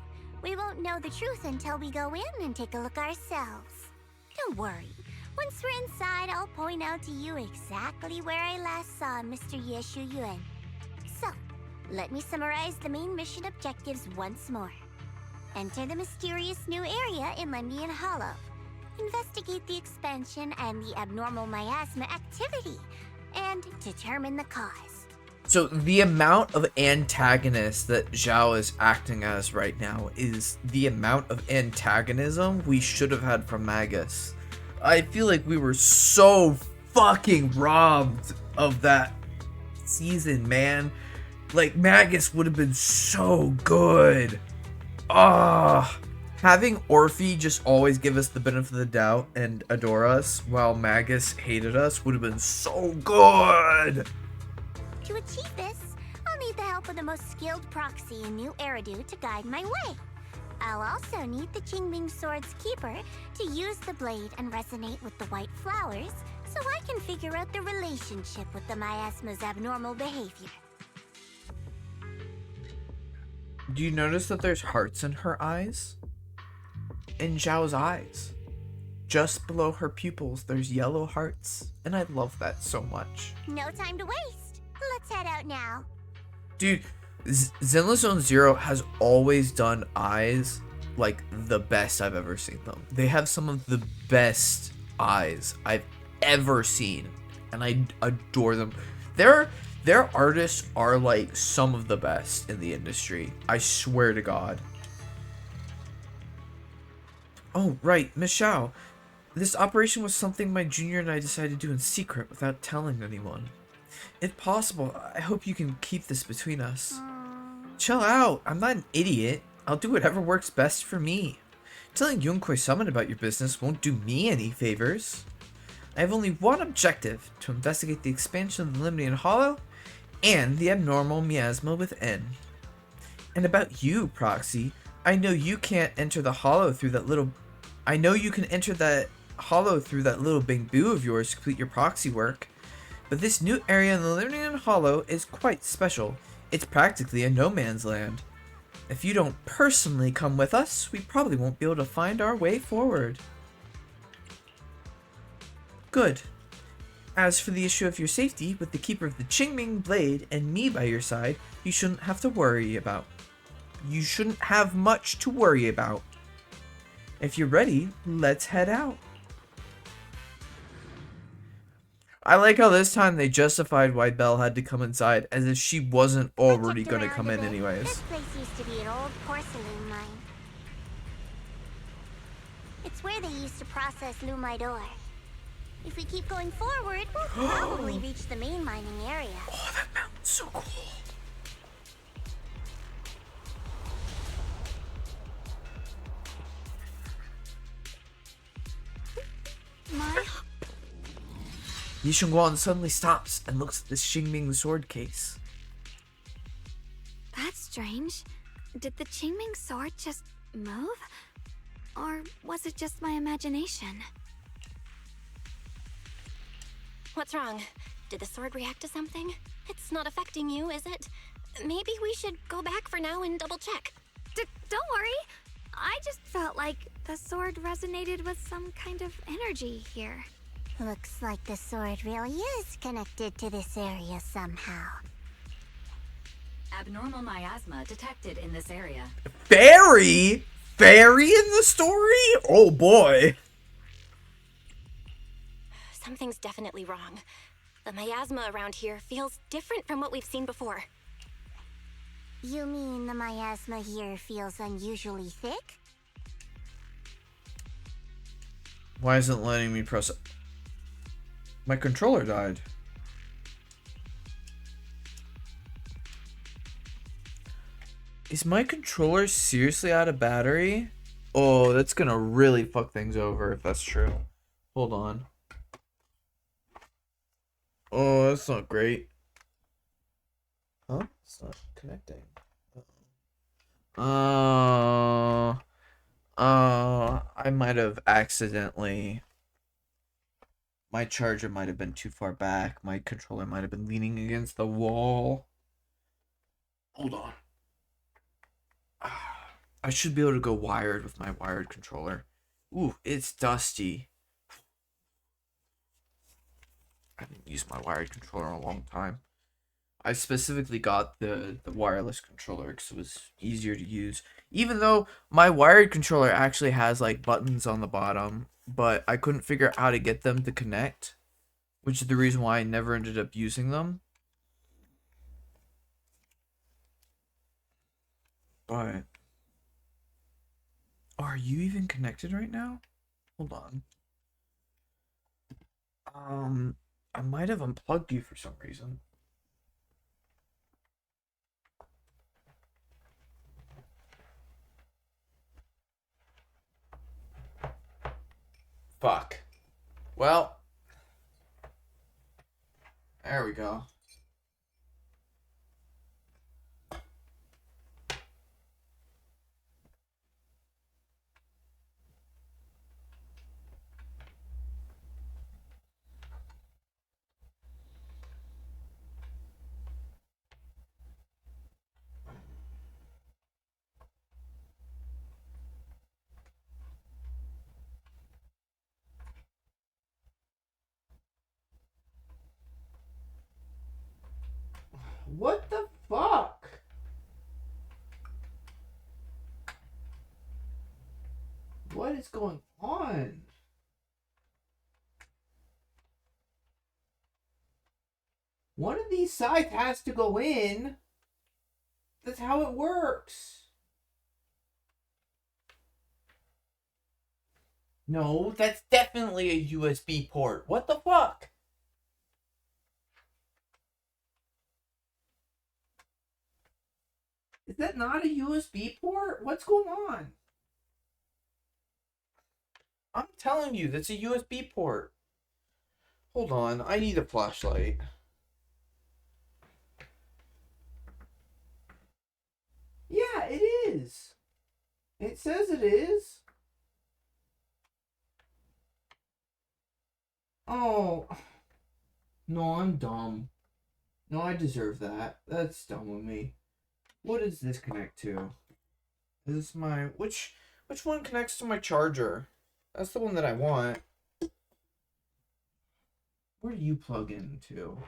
we won't know the truth until we go in and take a look ourselves. Don't worry. Once we're inside, I'll point out to you exactly where I last saw Mr. Ye Shuyuan. So, let me summarize the main mission objectives once more. Enter the mysterious new area in Lemnian Hollow. Investigate the expansion and the abnormal miasma activity. and determine the cause. So the amount of antagonists that Zhao is acting as right now is the amount of antagonism we should have had from Magus. I feel like we were so fucking robbed of that season, man. Like, Magus would have been so good. Having Orphe just always give us the benefit of the doubt and adore us while Magus hated us would have been so good. To achieve this, I'll need the help of the most skilled proxy in New Eridu to guide my way. I'll also need the Qingming Sword's keeper to use the blade and resonate with the white flowers so I can figure out the relationship with the miasma's abnormal behavior. Do you notice that there's hearts in her eyes? In Zhao's eyes. Just below her pupils, there's yellow hearts. And I love that so much. No time to waste. Let's head out now. Dude, Zenless Zone Zero has always done eyes like the best I've ever seen them. They have some of the best eyes I've ever seen. And I adore them. Their artists are like some of the best in the industry. I swear to God. Oh, right, Miss Xiao. This operation was something my junior and I decided to do in secret without telling anyone. If possible, I hope you can keep this between us. Chill out. I'm not an idiot. I'll do whatever works best for me. Telling Yunquei Summon about your business won't do me any favors. I have only one objective, to investigate the expansion of the Limnian Hollow and the abnormal miasma within. And about you, Proxy, I know you can't enter the hollow through that little... I know you can enter that hollow through that little bamboo of yours to complete your proxy work. But this new area in the Limnian Hollow is quite special. It's practically a no man's land. If you don't personally come with us, we probably won't be able to find our way forward. Good. As for the issue of your safety, with the Keeper of the Qingming Blade and me by your side, you shouldn't have to worry about. You shouldn't have much to worry about. If you're ready, let's head out. I like how this time they justified why Belle had to come inside, as if she wasn't already going to come in anyways. This place used to be an old porcelain mine. It's where they used to process lumite ore. If we keep going forward, we'll probably reach the main mining area. Oh, that mountain's so cool. Yi Shengguan suddenly stops and looks at this Qingming sword case. That's strange. Did the Qingming sword just move? Or was it just my imagination? What's wrong? Did the sword react to something? It's not affecting you, is it? Maybe we should go back for now and double check. Don't worry. I just felt like the sword resonated with some kind of energy here. Looks like the sword really is connected to this area somehow. Abnormal miasma detected in this area. Fairy? Fairy in the story? Oh boy. Something's definitely wrong. The miasma around here feels different from what we've seen before. You mean the miasma here feels unusually thick? Why isn't it letting me press it? My controller died. Is my controller seriously out of battery? Oh, that's gonna really fuck things over if that's true. Hold on. Oh, that's not great. Huh? It's not connecting. I might have accidentally... My charger might have been too far back. My controller might have been leaning against the wall. Hold on. I should be able to go wired with my wired controller. Ooh, it's dusty. I haven't used my wired controller in a long time. I specifically got the wireless controller because it was easier to use. Even though my wired controller actually has like buttons on the bottom, but I couldn't figure out how to get them to connect which is the reason why I never ended up using them. But are you even connected right now? Hold on. I might have unplugged you for some reason. Fuck. Well, there we go. What the fuck? What is going on? One of these sides has to go in. That's how it works. No, that's definitely a USB port. What the fuck? Is that not a USB port? What's going on? I'm telling you, that's a USB port. Hold on, I need a flashlight. Yeah, it is. It says it is. Oh. No, I'm dumb. No, I deserve that. That's dumb of me. What does this connect to? Is this my... Which one connects to my charger? That's the one that I want. Where do you plug into?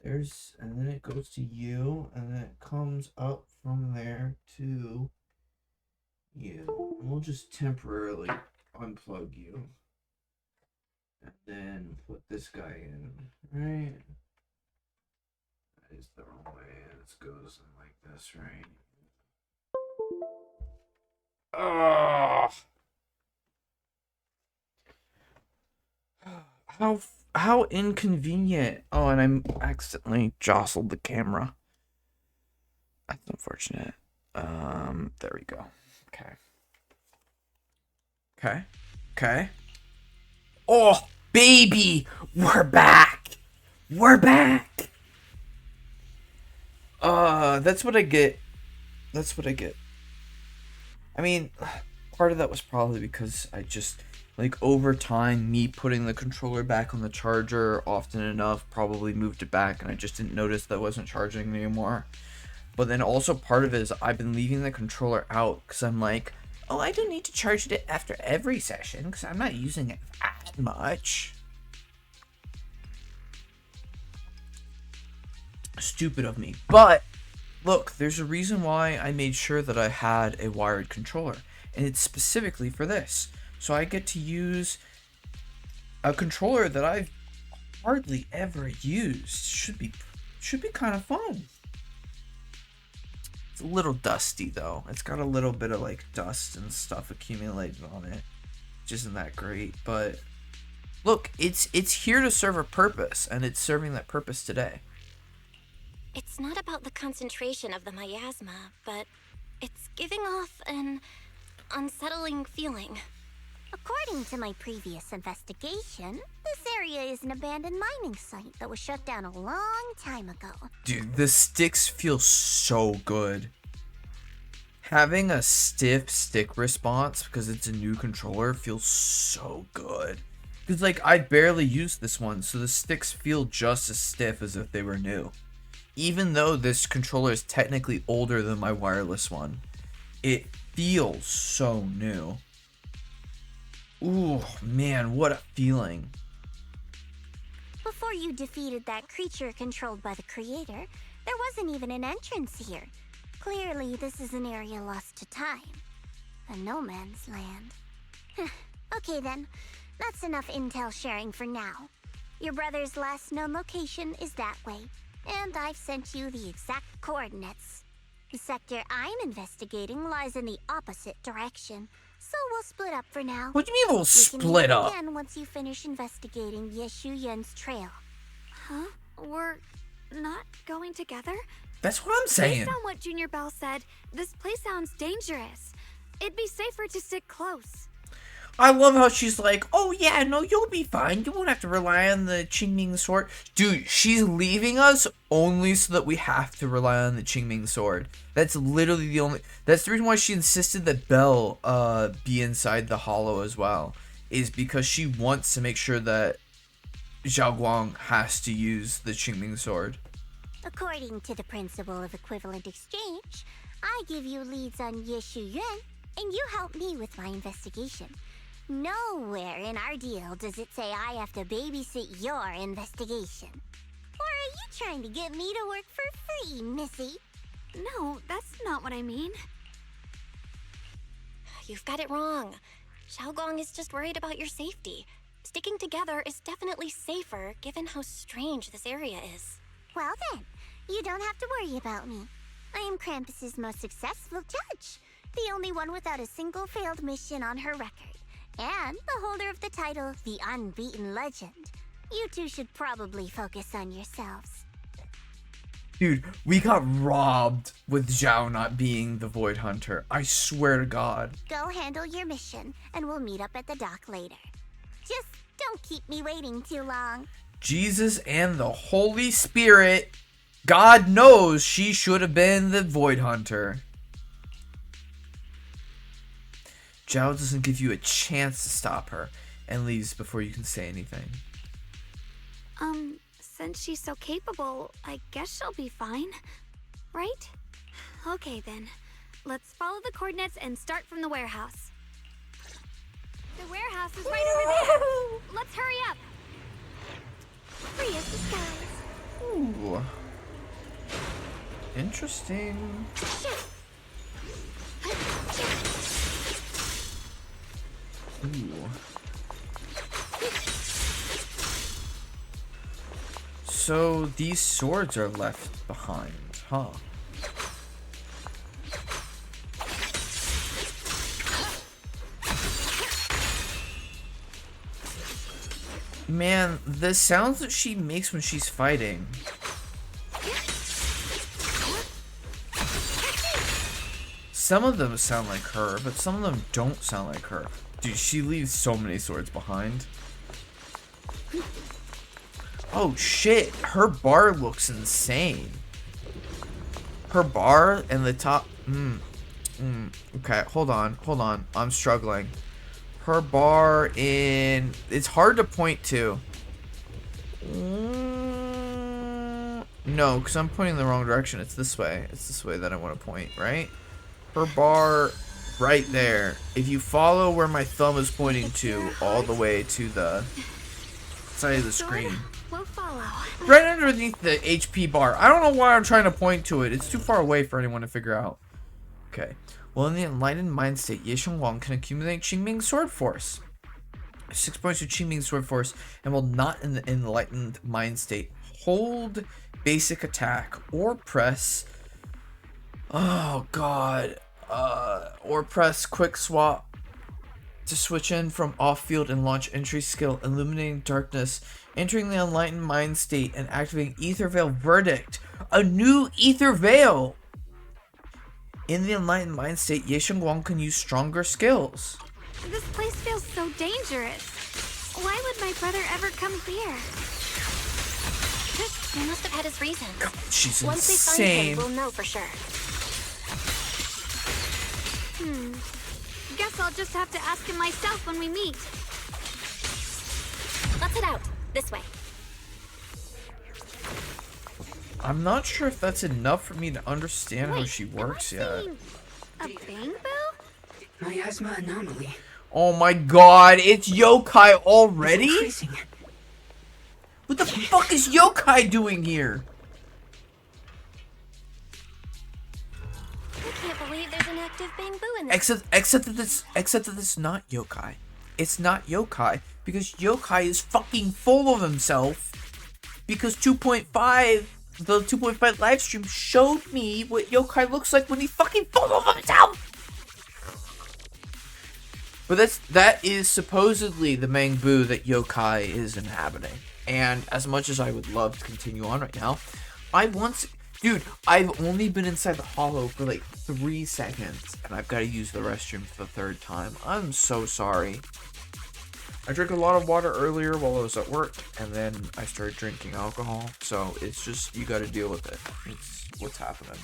There's... And then it goes to you. And then it comes up from there to you. And we'll just temporarily unplug you. And then put this guy in. Right? That is the wrong way. This goes like this, right? Ugh. How inconvenient. Oh, and I accidentally jostled the camera. That's unfortunate. There we go. Okay. Oh, baby, we're back. That's what I get. I mean, part of that was probably because I just, like, over time, me putting the controller back on the charger often enough probably moved it back, and I just didn't notice that I wasn't charging anymore. But then also part of it is I've been leaving the controller out because I'm like, oh, I don't need to charge it after every session because I'm not using it that much. Stupid of me. But look, there's a reason why I made sure that I had a wired controller, and it's specifically for this. So I get to use a controller that I've hardly ever used. Should be kind of fun. It's a little dusty though. It's got a little bit of like dust and stuff accumulated on it, which isn't that great. But look, it's here to serve a purpose, and it's serving that purpose today. It's not about the concentration of the miasma, but it's giving off an unsettling feeling. According to my previous investigation, this area is an abandoned mining site that was shut down a long time ago. Dude, the sticks feel so good. Having a stiff stick response because it's a new controller feels so good. Because, like, I barely used this one, so the sticks feel just as stiff as if they were new. Even though this controller is technically older than my wireless one, it feels so new. Ooh, man, what a feeling. Before you defeated that creature controlled by the creator, there wasn't even an entrance here. Clearly, this is an area lost to time. A no man's land. Okay then, that's enough intel sharing for now. Your brother's last known location is that way, and I've sent you the exact coordinates. The sector I'm investigating lies in the opposite direction, so we'll split up for now. What do you mean we'll We split can meet up? again once you finish investigating Yeshu Yun's trail. Huh? We're not going together? That's what I'm saying. Based on what Junior Bell said, this place sounds dangerous. It'd be safer to stick close. I love how she's like, oh yeah, no, you'll be fine. You won't have to rely on the Qingming sword. Dude, she's leaving us only so that we have to rely on the Qingming sword. That's literally the only... That's the reason why she insisted that Belle be inside the hollow as well. Is because she wants to make sure that Zhao Guang has to use the Qingming sword. According to the principle of equivalent exchange, I give you leads on Yeshu Yun, and you help me with my investigation. Nowhere in our deal does it say I have to babysit your investigation. Or are you trying to get me to work for free, Missy? No, that's not what I mean. You've got it wrong. Xiaogong is just worried about your safety. Sticking together is definitely safer, given how strange this area is. Well then, you don't have to worry about me. I am Krampus's most successful judge, the only one without a single failed mission on her record, and the holder of the title, the Unbeaten Legend. You two should probably focus on yourselves. Dude, we got robbed with Zhao not being the Void Hunter. I swear to God. Go handle your mission, and we'll meet up at the dock later. Just don't keep me waiting too long. Jesus and the Holy Spirit. God knows she should have been the Void Hunter. Zhao doesn't give you a chance to stop her and leaves before you can say anything. Since she's so capable, I guess she'll be fine. Right? Okay then. Let's follow the coordinates and start from the warehouse. The warehouse is right over there. Let's hurry up. Free as the skies. Ooh. Interesting. Ooh. So these swords are left behind, huh? Man, the sounds that she makes when she's fighting. Some of them sound like her, but some of them don't sound like her. Dude, she leaves so many swords behind. Oh shit, her bar looks insane. Her bar and the top... Okay, hold on. I'm struggling. Her bar in... It's hard to point to. No, because I'm pointing in the wrong direction. It's this way. It's this way that I want to point, right? Her bar right there. If you follow where my thumb is pointing to, all the way to the side of the screen. We'll follow. Right underneath the HP bar. I don't know why I'm trying to point to it. It's too far away for anyone to figure out. Okay. Well, in the Enlightened Mind State, Ye Xiongguang can accumulate Qingming Sword Force. 6 points of Qingming Sword Force, and will not in the Enlightened Mind State hold basic attack or press... Oh, God. Or press quick swap to switch in from off-field and launch entry skill, Illuminating Darkness, entering the Enlightened Mind State, and activating Ether Veil Verdict. A new Ether Veil! In the Enlightened Mind State, Ye Xiongguang can use stronger skills. This place feels so dangerous. Why would my brother ever come here? He must have had his reasons. God, she's Once insane. we find him, we'll know for sure. Guess I'll just have to ask him myself when we meet. Let's head out. This way. I'm not sure if that's enough for me to understand how she works yet. A bang boo? Miasma anomaly. Oh my god, it's yokai already? Increasing. What the fuck is yokai doing here? I can't believe there's an active bamboo in this. Except that it's not yokai. It's not yokai. because yokai is fucking full of himself, because 2.5, the 2.5 live stream showed me what yokai looks like when he's fucking full of himself. But that is supposedly the Mangbu that yokai is inhabiting. And as much as I would love to continue on right now, dude, I've only been inside the hollow for like 3 seconds, and I've got to use the restroom for the 3rd time. I'm so sorry. I drank a lot of water earlier while I was at work, and then I started drinking alcohol, so it's just, you got to deal with it. It's what's happening.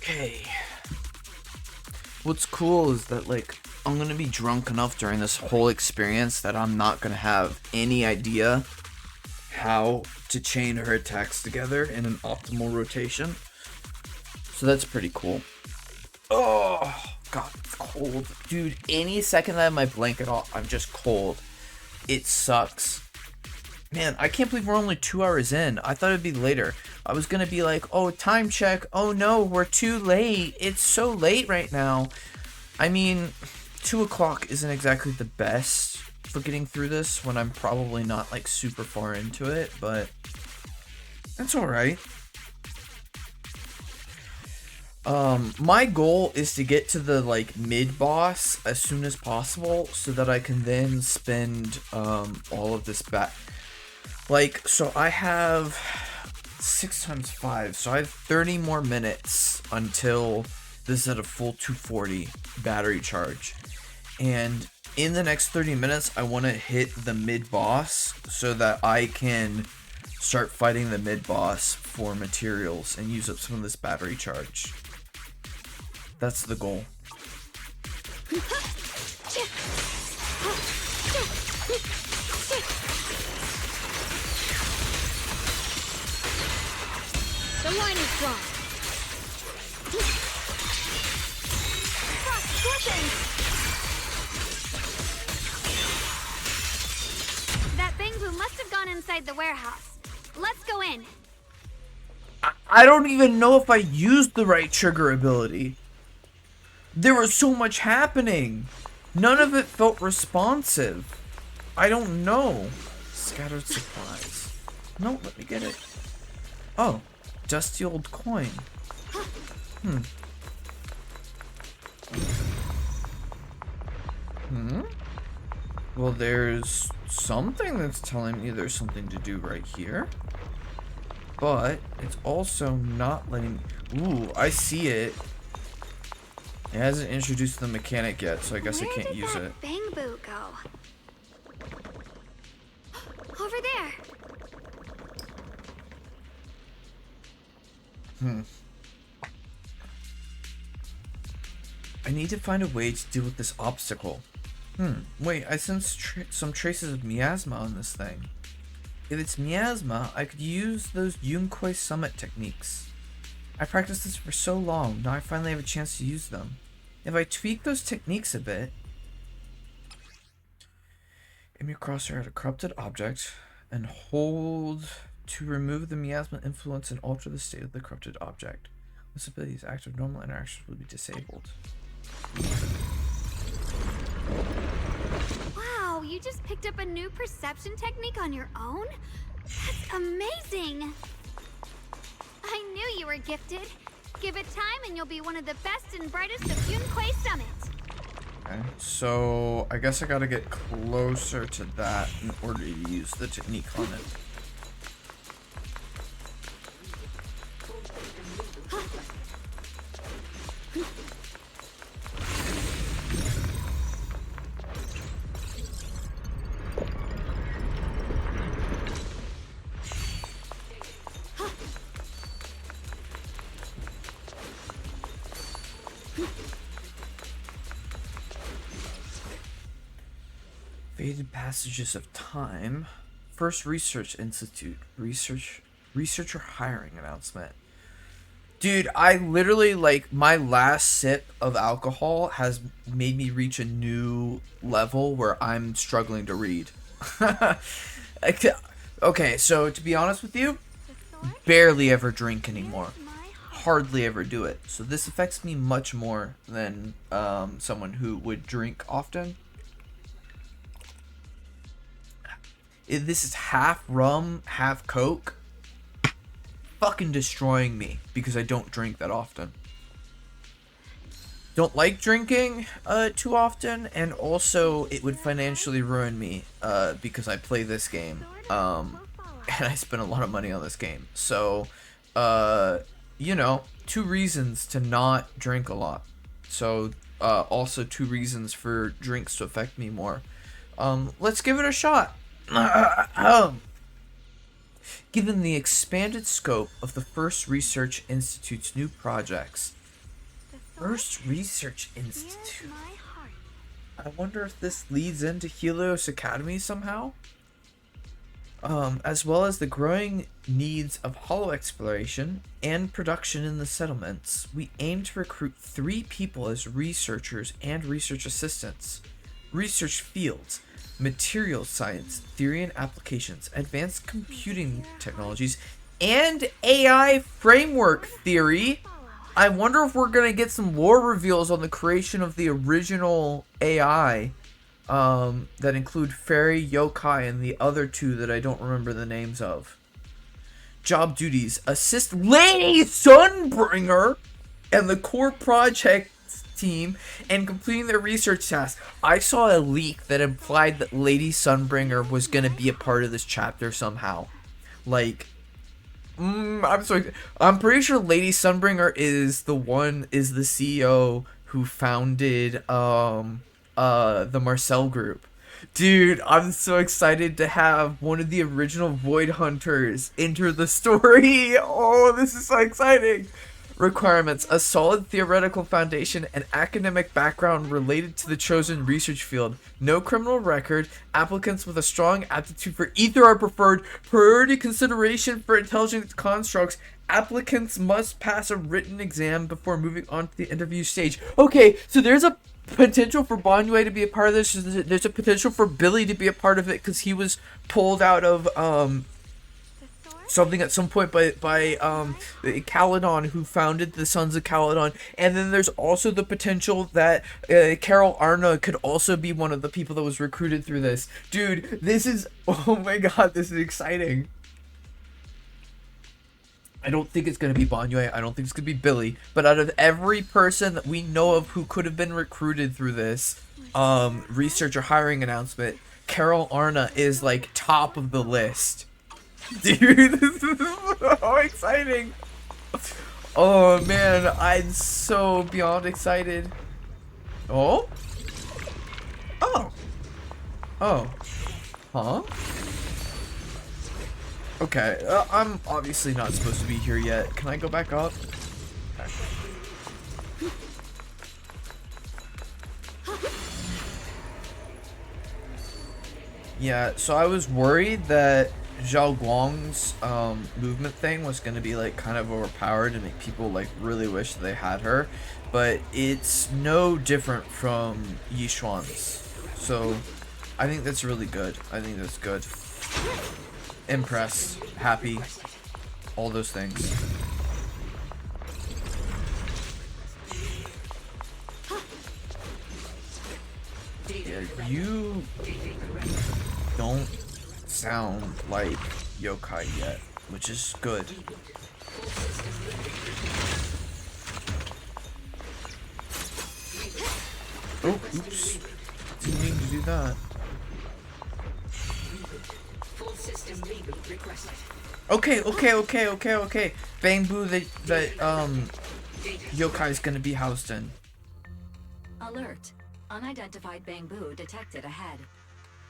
Okay. What's cool is that, like, I'm gonna be drunk enough during this whole experience that I'm not gonna have any idea how to chain her attacks together in an optimal rotation. So that's pretty cool. Oh, God, it's cold. Dude, any second that I have my blanket off, I'm just cold. It sucks. Man, I can't believe we're only 2 hours in. I thought it'd be later. I was gonna be like, oh, time check. Oh no, we're too late. It's so late right now. I mean, 2 o'clock isn't exactly the best for getting through this when I'm probably not like super far into it, but that's alright. My goal is to get to the like mid boss as soon as possible so that I can then spend all of this back. Like, so I have 6 times 5, so I have 30 more minutes until this is at a full 240 battery charge. And in the next 30 minutes, I want to hit the mid-boss so that I can start fighting the mid-boss for materials and use up some of this battery charge. That's the goal. The line is drawn. Frost weapons! That Bangbu must have gone inside the warehouse. Let's go in. I don't even know if I used the right trigger ability. There was so much happening. None of it felt responsive. I don't know. Scattered supplies. No, let me get it. Oh. Dusty old coin. Well, there's something that's telling me there's something to do right here. But it's also not letting me... Ooh, I see it. It hasn't introduced the mechanic yet, so I guess I can't use it. Where did that Bangbu go? Over there. I need to find a way to deal with this obstacle. Wait, I sense some traces of miasma on this thing. If it's miasma, I could use those Yunkoi summit techniques. I practiced this for so long, now I finally have a chance to use them. If I tweak those techniques a bit, aim your crosshair at a corrupted object and hold to remove the miasma influence and alter the state of the corrupted object. This ability's active normal interactions will be disabled. Wow, you just picked up a new perception technique on your own? That's amazing! I knew you were gifted. Give it time and you'll be one of the best and brightest of Yunquay Summit. Okay, so I guess I gotta get closer to that in order to use the technique on it. Faded passages of time. First Research Institute. Researcher hiring announcement. Dude, I literally, like, my last sip of alcohol has made me reach a new level where I'm struggling to read. Okay, so to be honest with you, barely ever drink anymore. Hardly ever do it. So this affects me much more than someone who would drink often. This is half rum, half Coke. Fucking destroying me because I don't drink that often. Don't like drinking too often, and also it would financially ruin me because I play this game and I spend a lot of money on this game. So, you know, 2 reasons to not drink a lot. So, also 2 reasons for drinks to affect me more. Let's give it a shot. Given the expanded scope of the First Research Institute's new projects. First Research Institute. I wonder if this leads into Helios Academy somehow? As well as the growing needs of hollow exploration and production in the settlements, we aim to recruit 3 people as researchers and research assistants. Research fields: material science, theory and applications, advanced computing technologies, and AI framework theory. I wonder if we're gonna get some lore reveals on the creation of the original AI that include fairy, yokai, and the other 2 that I don't remember the names of. Job duties: assist Lady Sunbringer and the core project team and completing their research tasks. I saw a leak that implied that Lady Sunbringer was gonna be a part of this chapter somehow. Like, I'm pretty sure Lady Sunbringer is the CEO who founded the Marcel group. Dude, I'm so excited to have one of the original Void Hunters enter the story. Oh, this is so exciting. Requirements: a solid theoretical foundation and academic background related to the chosen research field. No criminal record. Applicants with a strong aptitude for ether are preferred. Priority consideration for intelligent constructs. Applicants must pass a written exam before moving on to the interview stage. Okay, so there's a potential for Banyue to be a part of this. There's a potential for Billy to be a part of it because he was pulled out of something at some point by Caledon, who founded the Sons of Caledon. And then there's also the potential that Carol Arna could also be one of the people that was recruited through this. Dude, this is, oh my god, this is exciting. I don't think it's going to be Banyue. I don't think it's going to be Billy. But out of every person that we know of who could have been recruited through this researcher hiring announcement, Carol Arna is like top of the list. Dude, this is so exciting. Oh man, I'm so beyond excited. Oh? Oh. Oh. Huh? Okay, I'm obviously not supposed to be here yet. Can I go back up? Okay. Yeah, so I was worried that Zhao Guang's movement thing was gonna be like kind of overpowered and make people like really wish they had her, but it's no different from Yishuan's. So I think that's really good. I think that's good. Impressed, happy, all those things. Yeah, you don't sound like yokai yet, which is good. Oh, oops. Didn't mean to do that. Okay. Bangbu that yokai is gonna be housed in. Alert. Unidentified Bangbu detected ahead.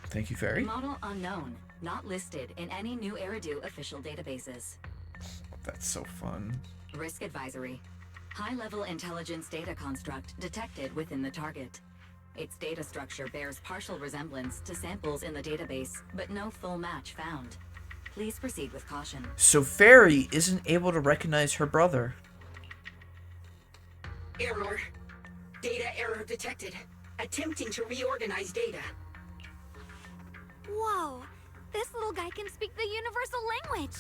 Thank you, Fairy. Model unknown. Not listed in any new Eridu official databases. That's so fun. Risk advisory. High-level intelligence data construct detected within the target. Its data structure bears partial resemblance to samples in the database, but no full match found. Please proceed with caution. So Fairy isn't able to recognize her brother. Error. Data error detected. Attempting to reorganize data. Whoa, this little guy can speak the universal language.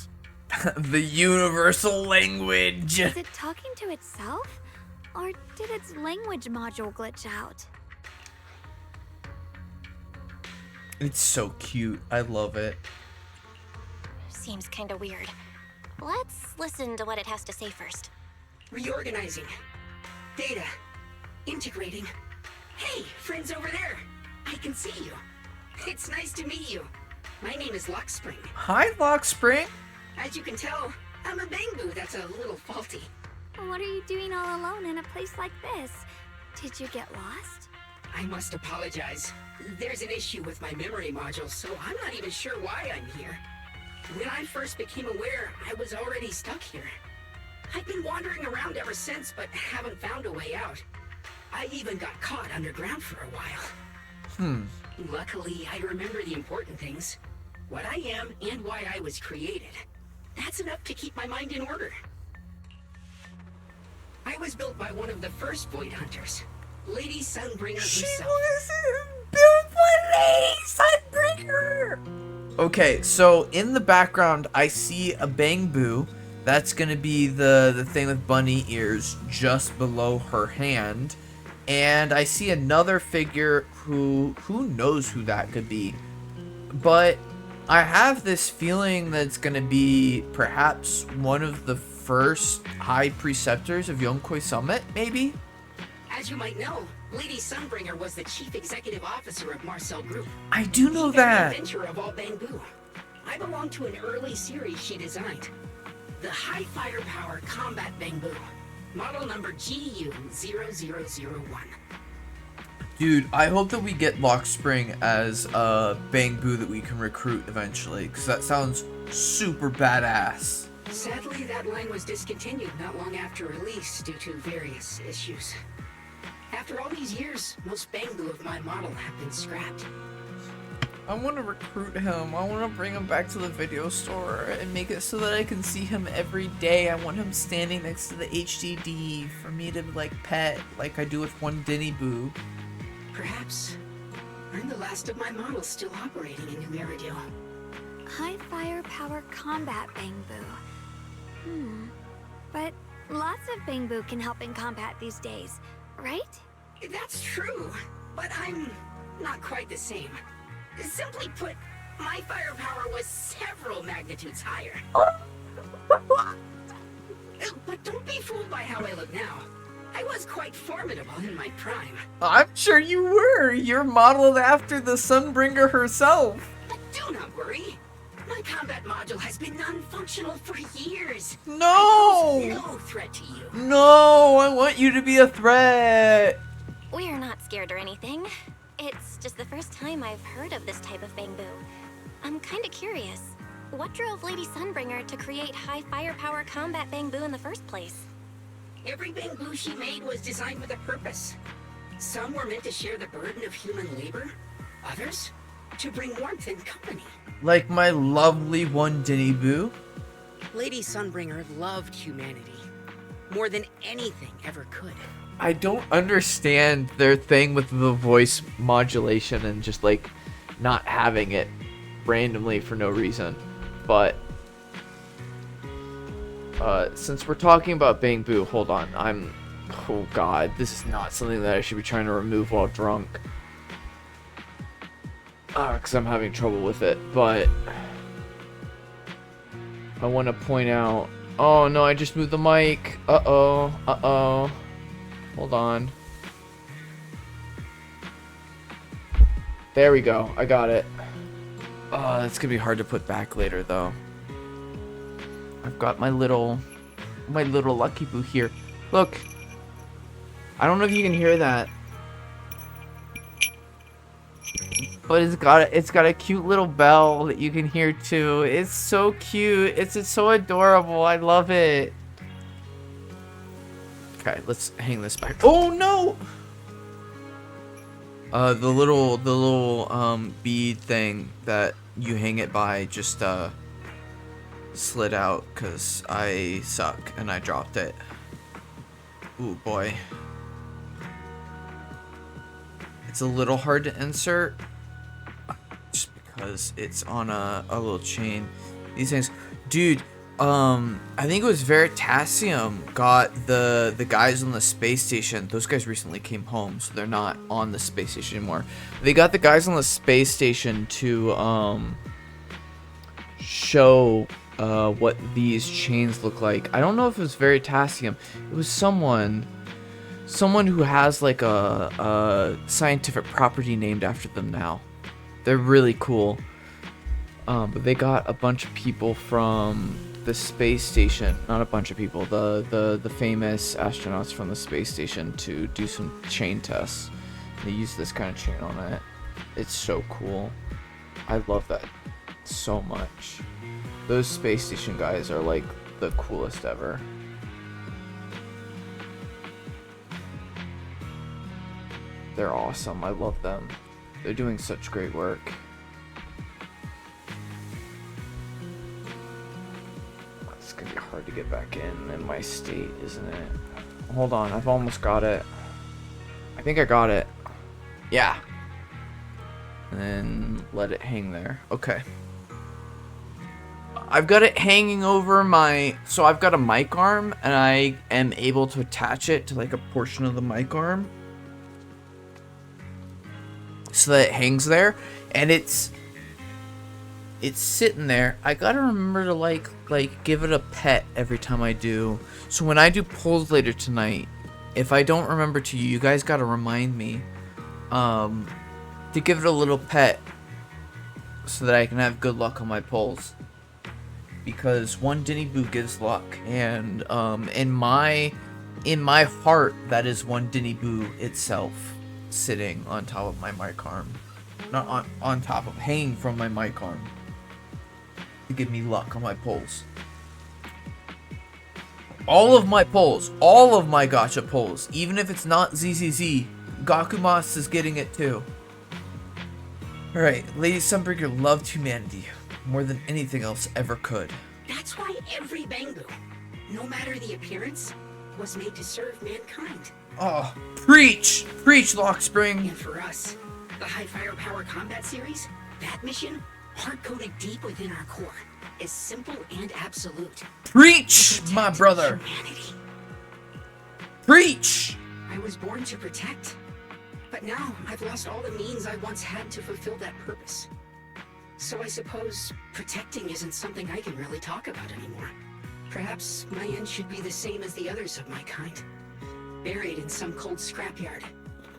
The universal language. Is it talking to itself? Or did its language module glitch out? It's so cute. I love it. Seems kinda weird. Let's listen to what it has to say first. Reorganizing. Data. Integrating. Hey, friends over there. I can see you. It's nice to meet you. My name is Lockspring. Hi, Lockspring. As you can tell, I'm a Bangbu that's a little faulty. What are you doing all alone in a place like this? Did you get lost? I must apologize. There's an issue with my memory module, so I'm not even sure why I'm here. When I first became aware, I was already stuck here. I've been wandering around ever since, but haven't found a way out. I even got caught underground for a while. Luckily, I remember the important things. What I am and why I was created. That's enough to keep my mind in order. I was built by one of the first Void Hunters, Lady Sunbringer herself. built by Lady Sunbringer. Okay, so in the background, I see a Bangbu. That's gonna be the thing with bunny ears just below her hand. And I see another figure who knows who that could be. But I have this feeling that it's gonna be perhaps one of the first high preceptors of Yonkoi Summit, maybe? As you might know, Lady Sunbringer was the chief executive officer of Marcel Group. I do know The that. inventor of all Bangbu. I belong to an early series she designed. The High Firepower Combat Bangbu. Model number GU0001. Dude, I hope that we get Lockspring as a Bangbu that we can recruit eventually, because that sounds super badass. Sadly, that line was discontinued not long after release due to various issues. After all these years, most Bangbu of my model have been scrapped. I want to recruit him. I want to bring him back to the video store and make it so that I can see him every day. I want him standing next to the HDD for me to like pet like I do with one Denny Boo. Perhaps I'm the last of my models still operating in New Eridu. High firepower combat Bangbu. But lots of Bangbu can help in combat these days, right? That's true, but I'm not quite the same. Simply put, my firepower was several magnitudes higher. But don't be fooled by how I look now. I was quite formidable in my prime. I'm sure you were. You're modeled after the Sunbringer herself. But do not worry. My combat module has been non-functional for years. No! I pose no threat to you. No, I want you to be a threat. We're not scared or anything. It's just the first time I've heard of this type of Bangbu. I'm kinda curious. What drove Lady Sunbringer to create high firepower combat Bangbu in the first place? Every Bangbu she made was designed with a purpose. Some were meant to share the burden of human labor. Others to bring warmth and company. Like my lovely one Dinny Boo. Lady Sunbringer loved humanity more than anything ever could. I don't understand their thing with the voice modulation and just like not having it randomly for no reason. But since we're talking about Bang Boo, hold on. Oh god, this is not something that I should be trying to remove while drunk. Because I'm having trouble with it, but I want to point out... Oh no, I just moved the mic. Uh-oh. Hold on. There we go. I got it. Oh, that's gonna be hard to put back later, though. I've got my little Lucky Boo here. Look. I don't know if you can hear that. But it's got a cute little bell that you can hear too. It's so cute. It's so adorable. I love it. Okay, let's hang this back. Oh no! The little bead thing that you hang it by just slid out because I suck and I dropped it. Ooh boy. It's a little hard to insert just because it's on a little chain. These things, dude. I think it was Veritasium got the guys on the space station. Those guys recently came home, so they're not on the space station anymore. They got the guys on the space station to show what these chains look like. I don't know if it was Veritasium. It was someone who has like a scientific property named after them now. They're really cool. But they got a bunch of people from the space station, not a bunch of people, the famous astronauts from the space station to do some chain tests. They use this kind of chain on it. It's so cool. I love that so much. Those space station guys are like the coolest ever. They're awesome. I love them. They're doing such great work. It's gonna be hard to get back in my state, isn't it? Hold on, I've almost got it. I think I got it. Yeah. And then let it hang there. Okay. I've got it hanging over my... So I've got a mic arm, and I am able to attach it to like a portion of the mic arm. So that it hangs there, and it's sitting there. I gotta remember to like give it a pet every time I do. So when I do polls later tonight, if I don't remember to, you guys gotta remind me to give it a little pet so that I can have good luck on my polls. Because one Dinny Boo gives luck, and in my heart, that is one Dinny Boo itself. Sitting on top of my mic arm. Not on top of, hanging from my mic arm. To give me luck on my polls. All of my polls, all of my gacha polls, even if it's not ZZZ, Gakumas is getting it too. Alright, Lady Sunbringer loved humanity more than anything else ever could. That's why every Bangu, no matter the appearance, was made to serve mankind. Oh, preach! Preach, Lockspring! And for us, the High Firepower Combat Series, that mission, hard-coded deep within our core, is simple and absolute. Preach, my brother! Humanity. Preach! I was born to protect, but now I've lost all the means I once had to fulfill that purpose. So I suppose protecting isn't something I can really talk about anymore. Perhaps my end should be the same as the others of my kind. Buried in some cold scrapyard,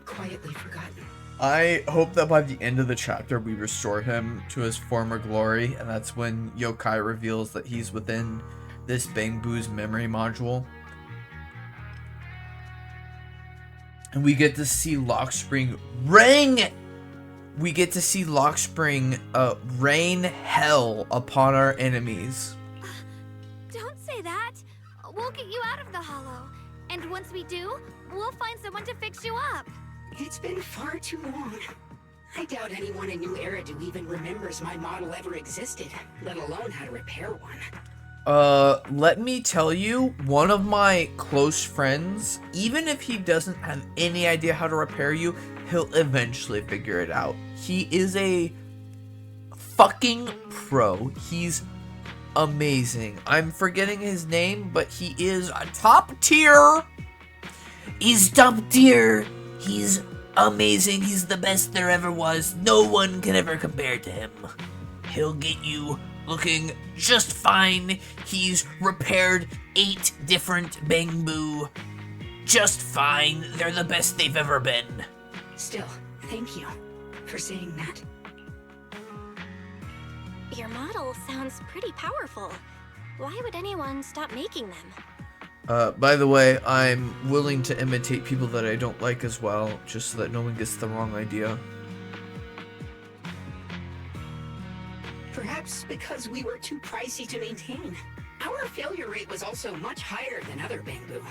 quietly forgotten. I hope that by the end of the chapter we restore him to his former glory, and that's when Yokai reveals that he's within this Bang Boo's memory module. And we get to see Lockspring rain rain hell upon our enemies. Don't say that. We'll get you out of the hollow. And once we do, we'll find someone to fix you up. It's been far too long. I doubt anyone in New Eridu even remembers my model ever existed, let alone how to repair one. Let me tell you, one of my close friends, even if he doesn't have any idea how to repair you, he'll eventually figure it out. He is a fucking pro. He's amazing. I'm forgetting his name, but he is a top tier. He's top tier. He's amazing. He's the best there ever was. No one can ever compare to him. He'll get you looking just fine. He's repaired 8 different Bangbu just fine. They're the best they've ever been. Still, thank you for saying that. Your model sounds pretty powerful. Why would anyone stop making them? By the way, I'm willing to imitate people that I don't like as well, just so that no one gets the wrong idea. Perhaps because we were too pricey to maintain. Our failure rate was also much higher than other Bangbu.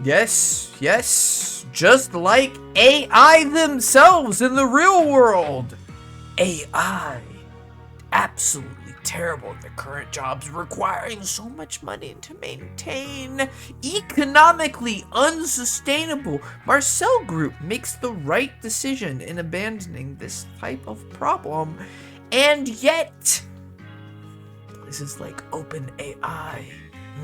Yes, yes, just like AI themselves in the real world. AI, absolutely terrible at their current jobs, requiring so much money to maintain, economically unsustainable. Marcel Group makes the right decision in abandoning this type of problem, and yet places like OpenAI,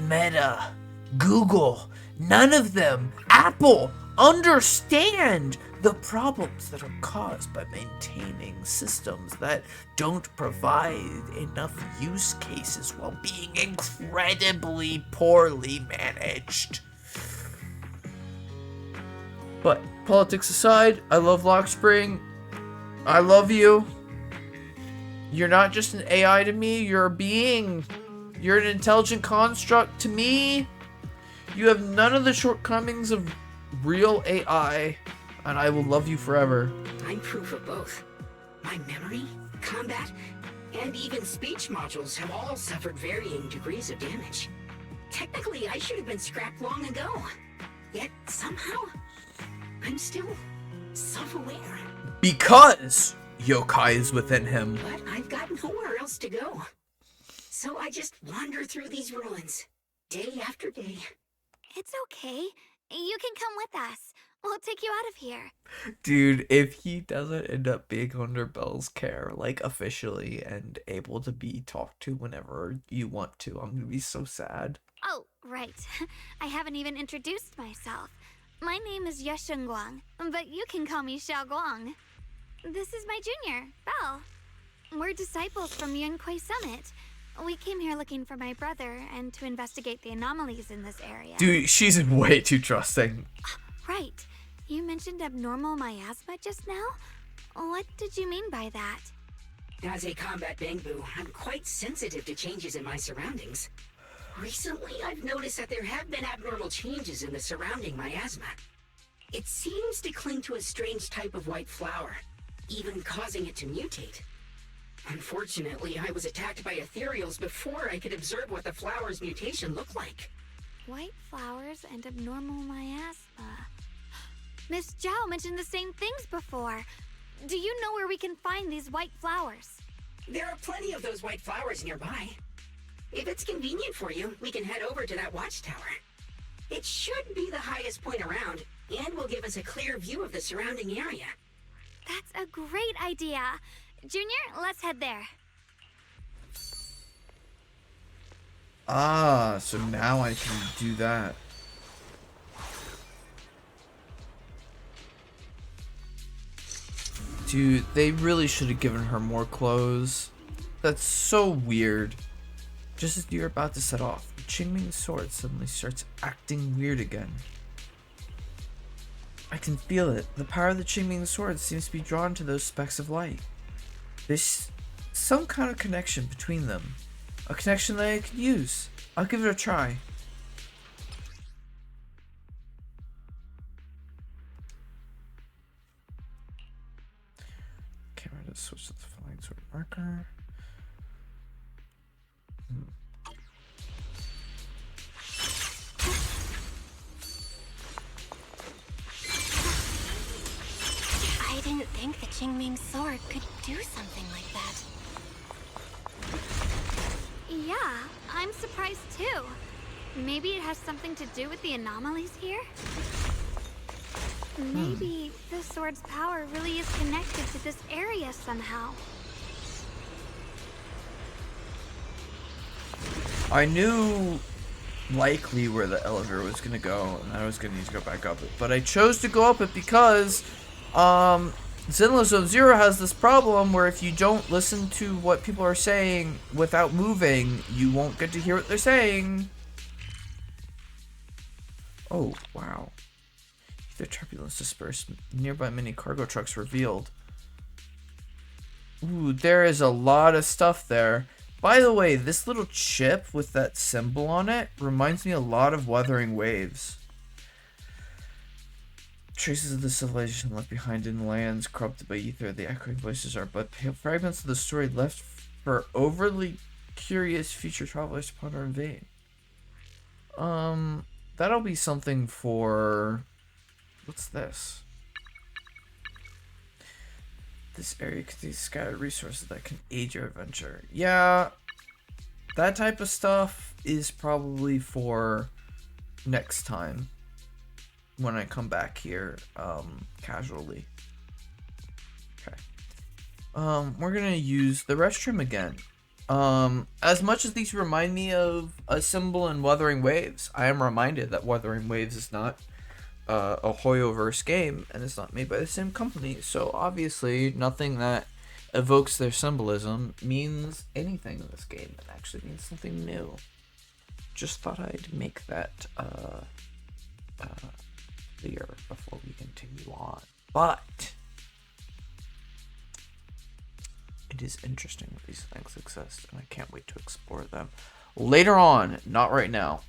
Meta, Google, none of them, Apple, understand the problems that are caused by maintaining systems that don't provide enough use cases while being incredibly poorly managed. But politics aside, I love Lockspring. I love you. You're not just an AI to me, you're a being. You're an intelligent construct to me. You have none of the shortcomings of real AI, and I will love you forever. I'm proof of both. My memory, combat, and even speech modules have all suffered varying degrees of damage. Technically, I should have been scrapped long ago. Yet, somehow, I'm still self-aware. Because yokai is within him. But I've got nowhere else to go. So I just wander through these ruins, day after day. It's okay. You can come with us. We'll take you out of here. Dude, if he doesn't end up being under Belle's care, like officially, and able to be talked to whenever you want to, I'm gonna be so sad. Oh, right. I haven't even introduced myself. My name is Yesheng Guang, but you can call me Xiao Guang. This is my junior, Belle. We're disciples from Yunquai Summit. We came here looking for my brother and to investigate the anomalies in this area. Dude, she's way too trusting. Right. You mentioned abnormal miasma just now? What did you mean by that? As a combat Bangbu, I'm quite sensitive to changes in my surroundings. Recently, I've noticed that there have been abnormal changes in the surrounding miasma. It seems to cling to a strange type of white flower, even causing it to mutate. Unfortunately, I was attacked by ethereals before I could observe what the flower's mutation looked like. White flowers and abnormal miasma. Miss Zhao mentioned the same things before. Do you know where we can find these white flowers? There are plenty of those white flowers nearby. If it's convenient for you, we can head over to that watchtower. It should be the highest point around, and will give us a clear view of the surrounding area. That's a great idea. Junior, let's head there. Ah, so now I can do that. Dude, they really should have given her more clothes. That's so weird. Just as you're about to set off, the Qingming sword suddenly starts acting weird again. I can feel it. The power of the Qingming sword seems to be drawn to those specks of light. There's some kind of connection between them. A connection that I could use. I'll give it a try. Camera to switch to the flying sword marker. I didn't think the Qingming's sword could do something like that. Yeah, I'm surprised too. Maybe it has something to do with the anomalies here? Maybe the sword's power really is connected to this area somehow. I knew likely where the elevator was gonna go, and I was gonna need to go back up it. But I chose to go up it because, Zenless Zone Zero has this problem where if you don't listen to what people are saying without moving, you won't get to hear what they're saying. Oh, wow. The turbulence dispersed. Nearby many cargo trucks revealed. Ooh, there is a lot of stuff there. By the way, this little chip with that symbol on it reminds me a lot of Wuthering Waves. Traces of the civilization left behind in lands corrupted by ether. The echoing voices are but pale fragments of the story left for overly curious future travelers to ponder in vain. That'll be something for... What's this? This area contains scattered resources that can aid your adventure. Yeah, that type of stuff is probably for next time when I come back here casually. Okay. We're gonna use the restroom again. As much as these remind me of a symbol in Wuthering Waves, I am reminded that Wuthering Waves is not a Hoyoverse game, and it's not made by the same company, so obviously nothing that evokes their symbolism means anything in this game. It actually means something new. Just thought I'd make that clear before we continue on. But it is interesting that these things exist, and I can't wait to explore them later on, not right now.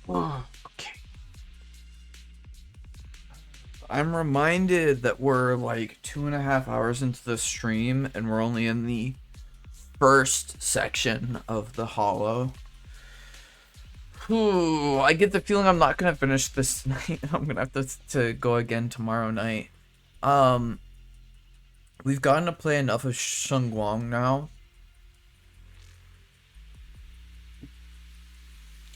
Okay. I'm reminded that we're like 2.5 hours into the stream and we're only in the first section of the Hollow. Ooh, I get the feeling I'm not gonna finish this night. I'm gonna have to go again tomorrow night. We've gotten to play enough of Shengguang now.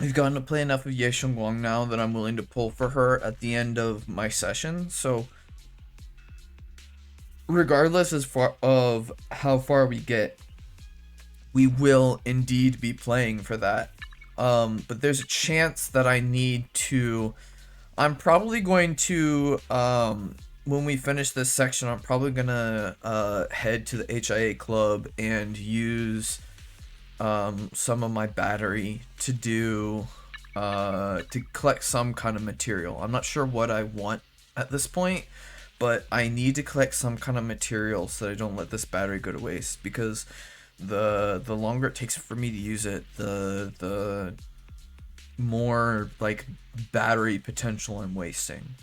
We've gotten to play enough of Ye Shengguang now that I'm willing to pull for her at the end of my session. So, regardless of how far we get, we will indeed be playing for that. But there's a chance that I need to... I'm probably going to... when we finish this section, I'm probably gonna head to the HIA club and use some of my battery to do to collect some kind of material. I'm not sure what I want at this point, but I need to collect some kind of material so that I don't let this battery go to waste, because the longer it takes for me to use it, the more like battery potential I'm wasting.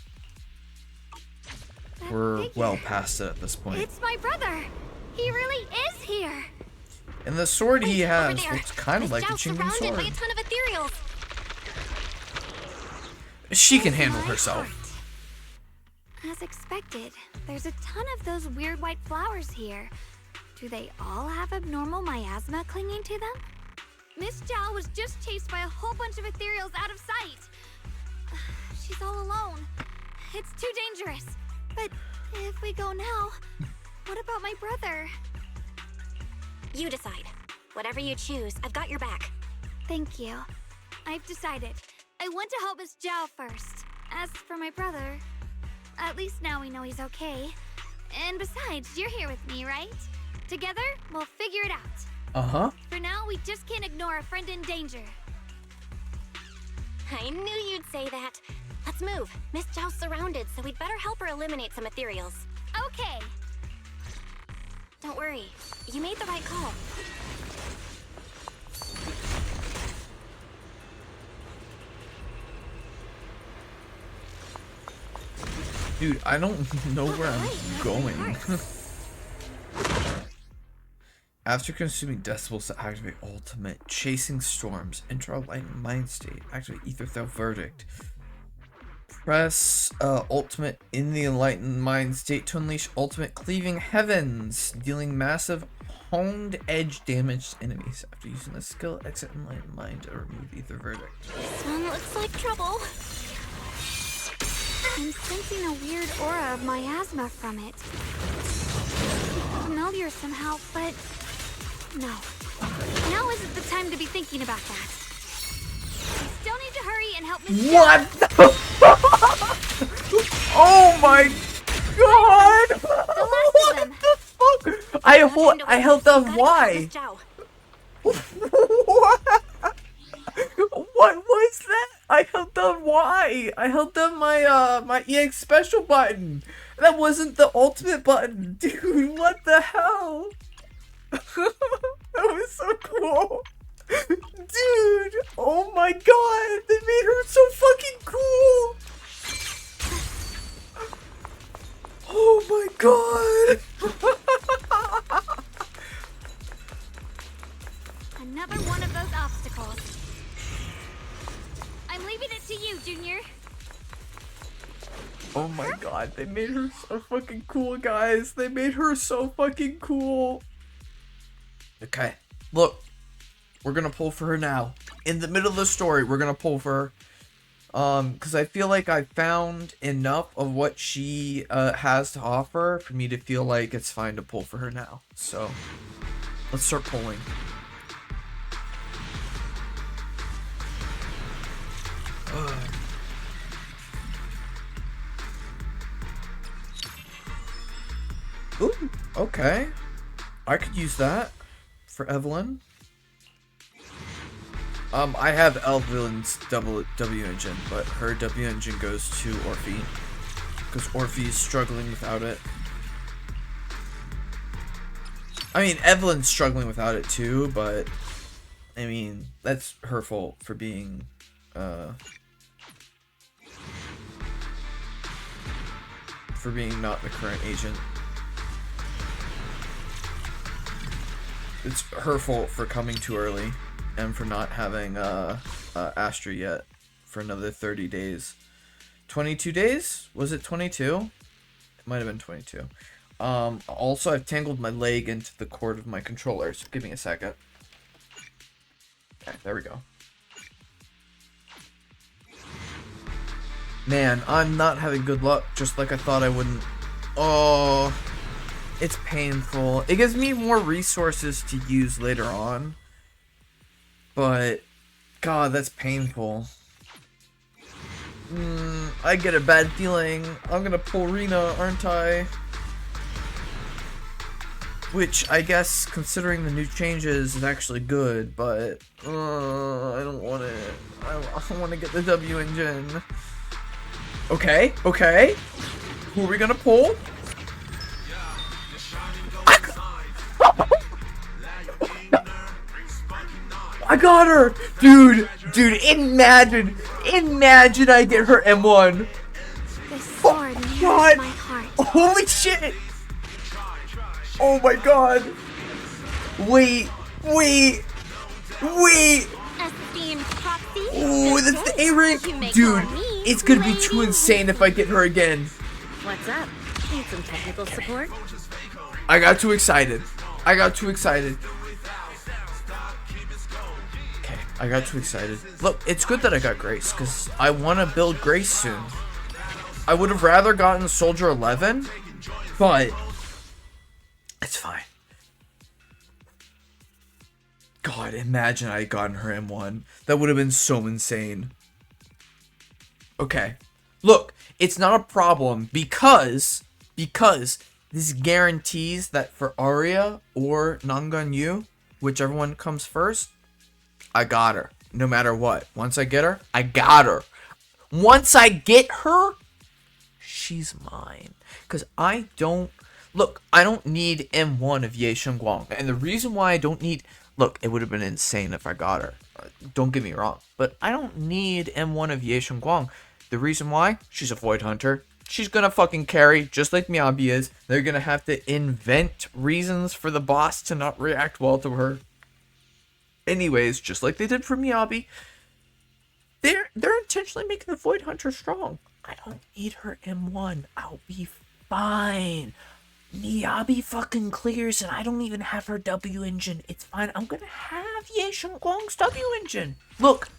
We're well past it at this point. It's my brother. He really is here. And the sword he has Over there. looks kind of like a Zhao's Qingming surrounded sword. by a ton of ethereals. She can handle herself. As expected, there's a ton of those weird white flowers here. Do they all have abnormal miasma clinging to them? Miss Zhao was just chased by a whole bunch of ethereals out of sight. She's all alone. It's too dangerous. But if we go now, what about my brother? You decide. Whatever you choose, I've got your back. Thank you. I've decided. I want to help Miss Zhao first. As for my brother, at least now we know he's okay. And besides, you're here with me, right? Together, we'll figure it out. Uh-huh. For now, we just can't ignore a friend in danger. I knew you'd say that. Let's move. Miss Zhao's surrounded, so we'd better help her eliminate some ethereals. Okay. Don't worry. You made the right call. Dude, I don't know where I'm going. After consuming decibels to activate ultimate, chasing storms, enter a light mind state, activate ether without verdict. Press ultimate in the enlightened mind state to unleash ultimate cleaving heavens, dealing massive honed edge damage to enemies. After using the skill, exit enlightened mind to remove ether verdict. This one looks like trouble. I'm sensing a weird aura of miasma from it. Familiar somehow, but no. Now isn't the time to be thinking about that. We still need to hurry and help Miss What the fuck? Oh my god! What the fuck? I held down Y. What was that? I held down Y. I held down my my EX special button. That wasn't the ultimate button, dude. What the hell? That was so cool. Dude, oh my god, they made her so fucking cool. Oh my god. Another one of those obstacles. I'm leaving it to you, Junior. Oh my god, they made her so fucking cool, guys. They made her so fucking cool. Okay, look. We're gonna pull for her now. In the middle of the story, we're gonna pull for her. Because I feel like I found enough of what she has to offer for me to feel like it's fine to pull for her now. So, let's start pulling. Ooh, okay. I could use that for Evelyn. I have Evelyn's W engine, but her W engine goes to Orphe. Because Orphe's struggling without it. I mean, Evelyn's struggling without it too, but I mean, that's her fault for being, not the current agent. It's her fault for coming too early and for not having Astra yet for another 30 days. 22 days? Was it 22? It might have been 22. Also, I've tangled my leg into the cord of my controller, so give me a second. Okay, there we go. Man, I'm not having good luck, just like I thought I wouldn't. Oh, it's painful. It gives me more resources to use later on. But, God, that's painful. I get a bad feeling. I'm gonna pull Rena, aren't I? Which, I guess, considering the new changes, is actually good, but I don't want it. I want to get the W engine. Okay, okay. Who are we gonna pull? I got her! Dude, imagine I get her M1. This sword God. nears my heart. Holy shit! Oh my god! Wait! Esteemed Proxy, Oh, good that's the day. A rank! You may Dude, call me it's gonna be too Lady insane if I get her again. What's up? Need some technical support? I got too excited. Okay, I got too excited. Look, it's good that I got Grace, because I want to build Grace soon. I would have rather gotten Soldier 11, but it's fine. God, imagine I had gotten her M1. That would have been so insane. Okay. Look, it's not a problem because this guarantees that for Arya or Nangan Yu, whichever one comes first, I got her. No matter what. Once I get her, I got her. Once I get her, she's mine. Because I don't need M1 of Ye Shengguang. And the reason why I don't need... Look, it would have been insane if I got her. Don't get me wrong. But I don't need M1 of Ye Shengguang. The reason why? She's a Void Hunter. She's gonna fucking carry, just like Miyabi is. They're gonna have to invent reasons for the boss to not react well to her. Anyways, just like they did for Miyabi, they're intentionally making the Void Hunter strong. I don't need her M1. I'll be fine. Miyabi fucking clears and I don't even have her W engine. It's fine. I'm gonna have Ye Shengguang's W engine. Look.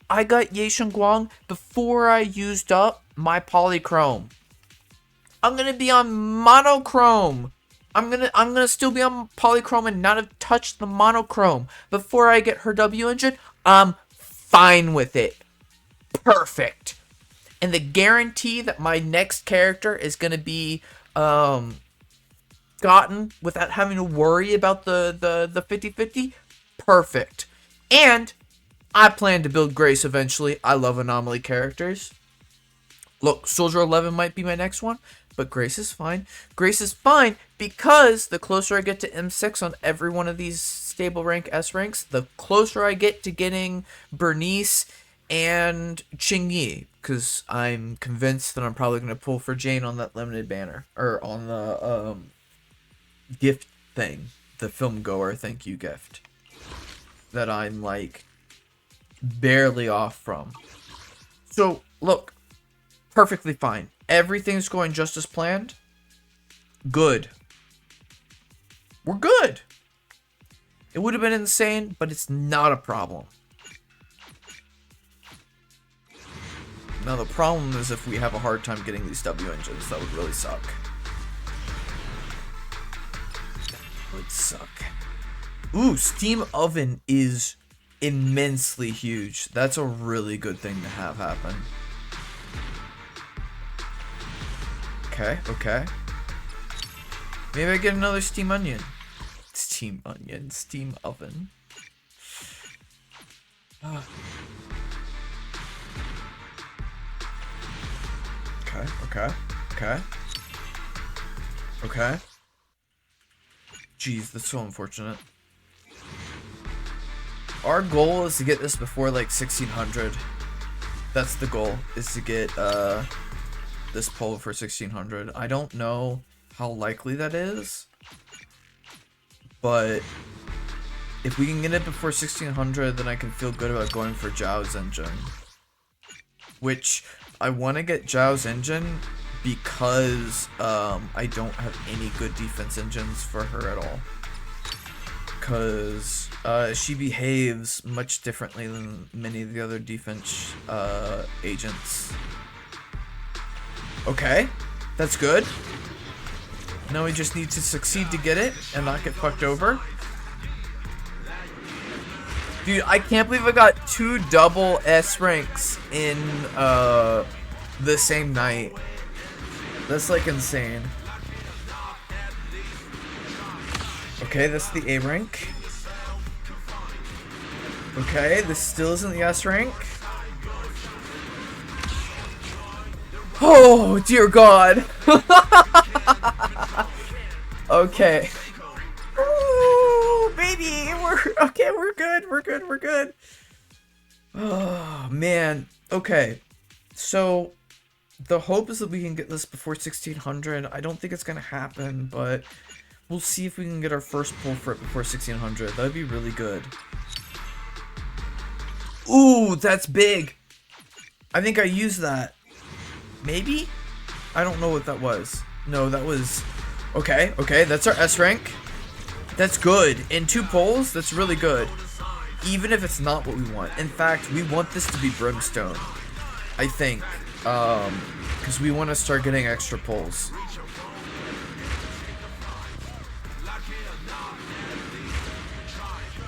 I got Ye Shengguang before I used up my polychrome. I'm gonna be on monochrome. I'm gonna still be on polychrome and not have touched the monochrome before I get her W engine. I'm fine with it. Perfect. And the guarantee that my next character is gonna be gotten without having to worry about the 50-50. Perfect. And I plan to build Grace eventually. I love anomaly characters. Look, Soldier 11 might be my next one, but Grace is fine. Grace is fine because the closer I get to M6 on every one of these stable rank S ranks, the closer I get to getting Bernice and Qingyi, because I'm convinced that I'm probably going to pull for Jane on that limited banner, or on the gift thing, the film goer thank you gift, that I'm like barely off from. So look, perfectly fine. Everything's going just as planned. Good. We're good. It would have been insane, but it's not a problem. Now the problem is if we have a hard time getting these W engines, that would really suck. That would suck. Ooh, Steam Oven is immensely huge. That's a really good thing to have happen. Okay. Maybe I get another Steam Onion. Steam Oven. Okay. Jeez, that's so unfortunate. Our goal is to get this before like 1600. That's the goal, is to get this pull for 1600. I don't know how likely that is, but if we can get it before 1600, then I can feel good about going for Zhao's engine. Which I want to get Zhao's engine because I don't have any good defense engines for her at all. Because she behaves much differently than many of the other defense agents. Okay, that's good. Now we just need to succeed to get it and not get fucked over. Dude, I can't believe I got 2 double S ranks in the same night. That's like insane. Okay, that's the A rank. Okay, this still isn't the S rank. Oh, dear God. Okay. Ooh, baby, we're good. Oh, man. Okay. So, the hope is that we can get this before 1600. I don't think it's gonna happen, but we'll see if we can get our first pull for it before 1600. That'd be really good. Ooh, that's big. I think I used that. Maybe? I don't know what that was. No, that was... Okay, that's our S rank. That's good. In 2 pulls, that's really good. Even if it's not what we want. In fact, we want this to be Brimstone. I think. Because we want to start getting extra pulls.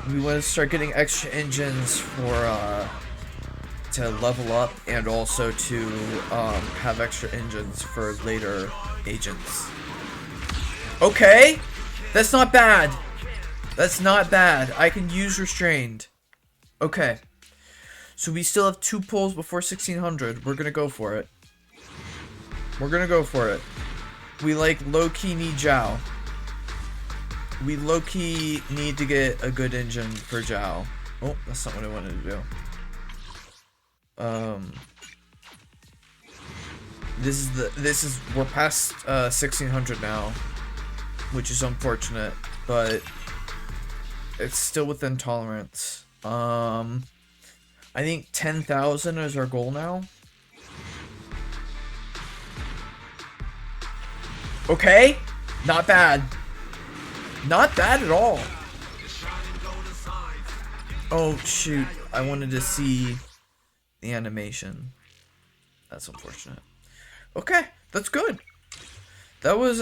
We want to start getting extra engines for, to level up, and also to have extra engines for later agents. Okay, that's not bad. That's not bad. I can use restrained. Okay, so we still have 2 pulls before 1600. We're gonna go for it. We like low-key need Zhao. We low-key need to get a good engine for Zhao. Oh, that's not what I wanted to do. We're past 1600 now, which is unfortunate, but it's still within tolerance. I think 10,000 is our goal now. Okay, not bad. Not bad at all. Oh shoot, I wanted to see the animation. That's unfortunate. Okay, that's good. That was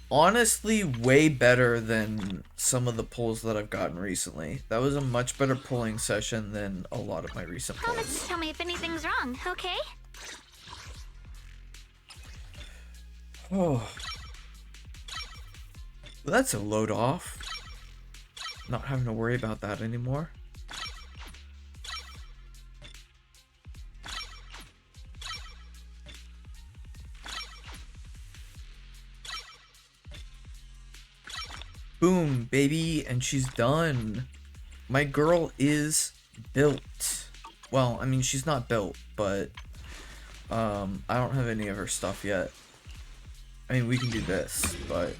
honestly way better than some of the pulls that I've gotten recently. That was a much better pulling session than a lot of my recent pulls. Promise to tell me if anything's wrong, okay? Oh. Well, that's a load off. Not having to worry about that anymore. Boom, baby, and she's done. My girl is built. Well, I mean, she's not built, but I don't have any of her stuff yet. I mean, we can do this, but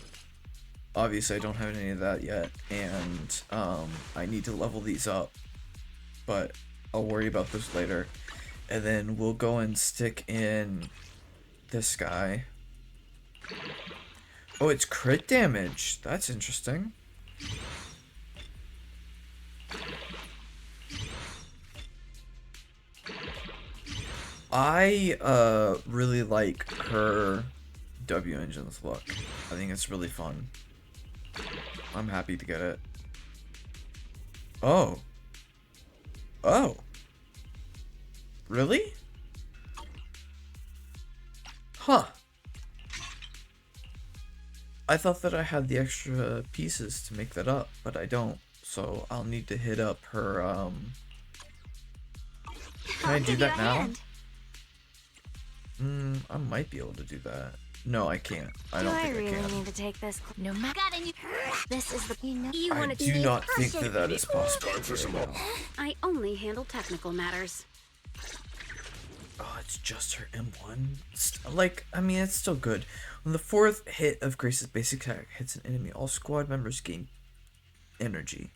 obviously I don't have any of that yet, and I need to level these up, but I'll worry about this later. And then we'll go and stick in this guy. Oh, it's crit damage. That's interesting. I really like her W engine's look. I think it's really fun. I'm happy to get it. Oh. Oh. Really? Huh. I thought that I had the extra pieces to make that up, but I don't. So I'll need to hit up her, Can I do that now? I might be able to do that. No, I can't. I don't think I can. really need to take this? No matter. This is the. I do not think that that is possible. I only handle technical matters. Oh, it's just her M1? Like, I mean, it's still good. When the 4th hit of Grace's basic attack hits an enemy, all squad members gain energy.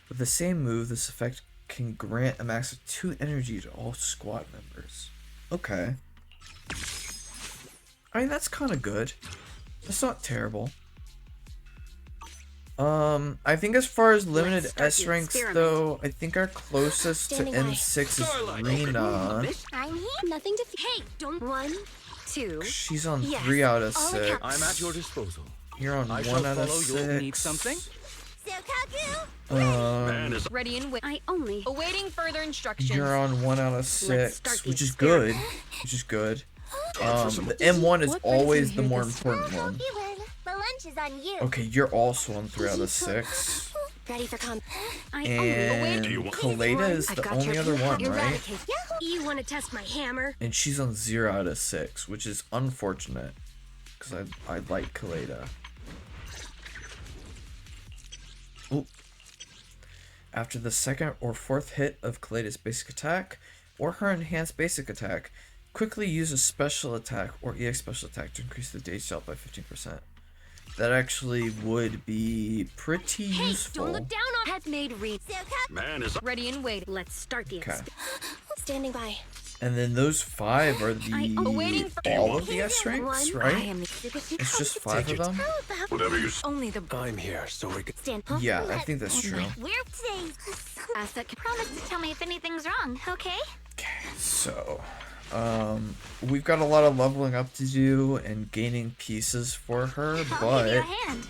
With the same move, this effect can grant a max of 2 energy to all squad members. Okay. I mean, that's kind of good. That's not terrible. I think as far as limited S ranks, though, I think our closest to N6 is Rena. I'm here. Nothing to. Hey, don't. 1, 2. She's on 3 out of 6. I'm at your disposal. You're on 1 out of 6. You'll need something? Ready and wait. I only awaiting further instructions. You're on 1 out of 6, which is good. Which is good. The M1 is always the more important one. lunch is on you. Okay, you're also on 3 out of 6. Ready for combat. And Kaleda is the only other one, right? You want to test my hammer? And she's on 0 out of 6, which is unfortunate. Because I like Kaleda. Oop. After the 2nd or 4th hit of Kaleda's basic attack, or her enhanced basic attack, quickly use a special attack or EX special attack to increase the damage dealt by 15%. That actually would be pretty useful. Don't look down on has made read. Man is Ready and wait. Let's start the Okay. Standing by. And then those 5 are the all of the S ranks, right? It's just 5 of them? Whatever you Only the I'm here so we can. Stand. Yeah, I think that's true. We're safe. Asa, promise to tell me if anything's wrong, okay? So, we've got a lot of leveling up to do and gaining pieces for her, I'll give you a but hand.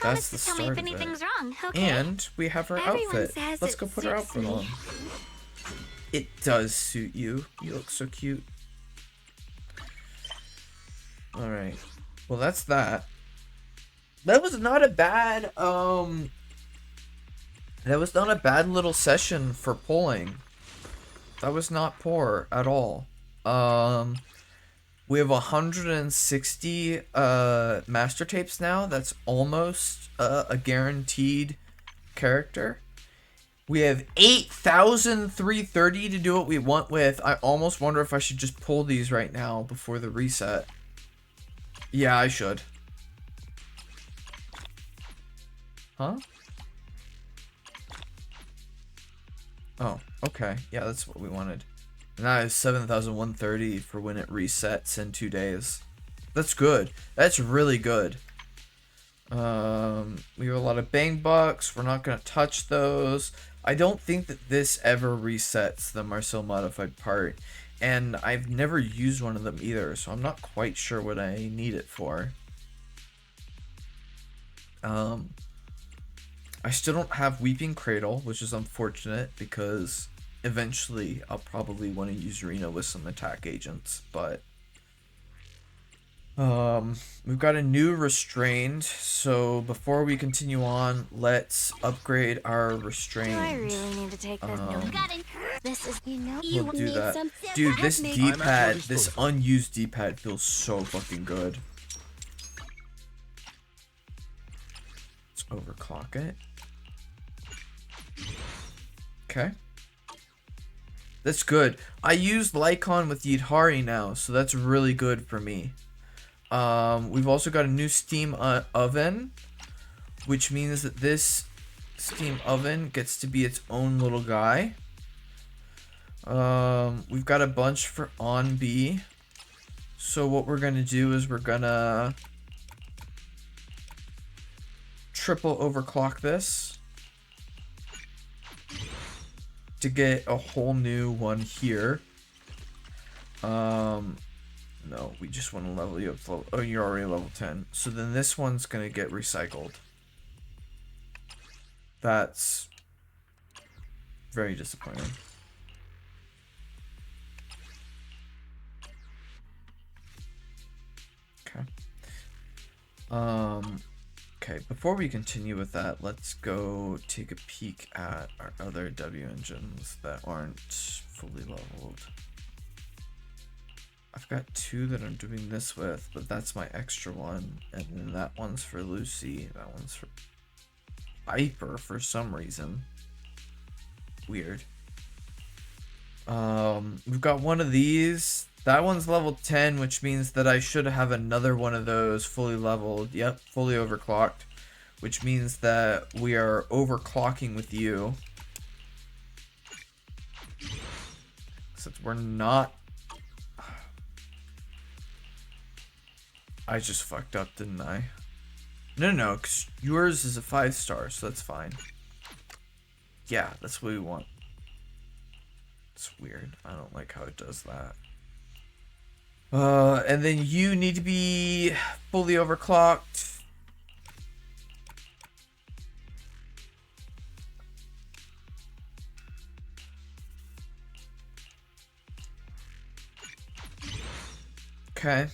that's the Tell me start if of it. anything's wrong, okay? And we have her Everyone outfit. says Let's it go put her suits outfit me. on. It does suit you. You look so cute. Alright. Well, that's that. That was not a bad, that was not a bad little session for pulling. That was not poor at all. We have 160 master tapes now. That's almost a guaranteed character. We have 8,330 to do what we want with. I almost wonder if I should just pull these right now before the reset. Yeah, I should. Huh? Oh, okay. Yeah, that's what we wanted. And that is 7,130 for when it resets in 2 days. That's good. That's really good. We have a lot of bang bucks. We're not going to touch those. I don't think that this ever resets the Marcel modified part. And I've never used one of them either, so I'm not quite sure what I need it for. I still don't have Weeping Cradle, which is unfortunate because eventually I'll probably want to use Rena with some attack agents, but we've got a new Restrained, so before we continue on, let's upgrade our Restrained. I really need to take this. This is, We'll do that. Dude, this D-pad, this unused D-pad feels so fucking good. Let's overclock it. Okay. That's good. I use Lycon with Yidhari now, so that's really good for me. We've also got a new steam oven, which means that this steam oven gets to be its own little guy. We've got a bunch for on B. So what we're gonna do is we're gonna triple overclock this to get a whole new one here. No, we just want to level you up to level, oh, you're already level 10. So then this one's gonna get recycled. That's very disappointing. Okay. Okay, before we continue with that, let's go take a peek at our other W engines that aren't fully leveled. I've got 2 that I'm doing this with, but that's my extra one. And then that one's for Lucy. That one's for Viper for some reason. Weird. We've got one of these. That one's level 10, which means that I should have another one of those fully leveled. Yep, fully overclocked. Which means that we are overclocking with you. Since we're not... I just fucked up, didn't I? No, because yours is a 5-star, so that's fine. Yeah, that's what we want. It's weird. I don't like how it does that. And then you need to be fully overclocked. Okay.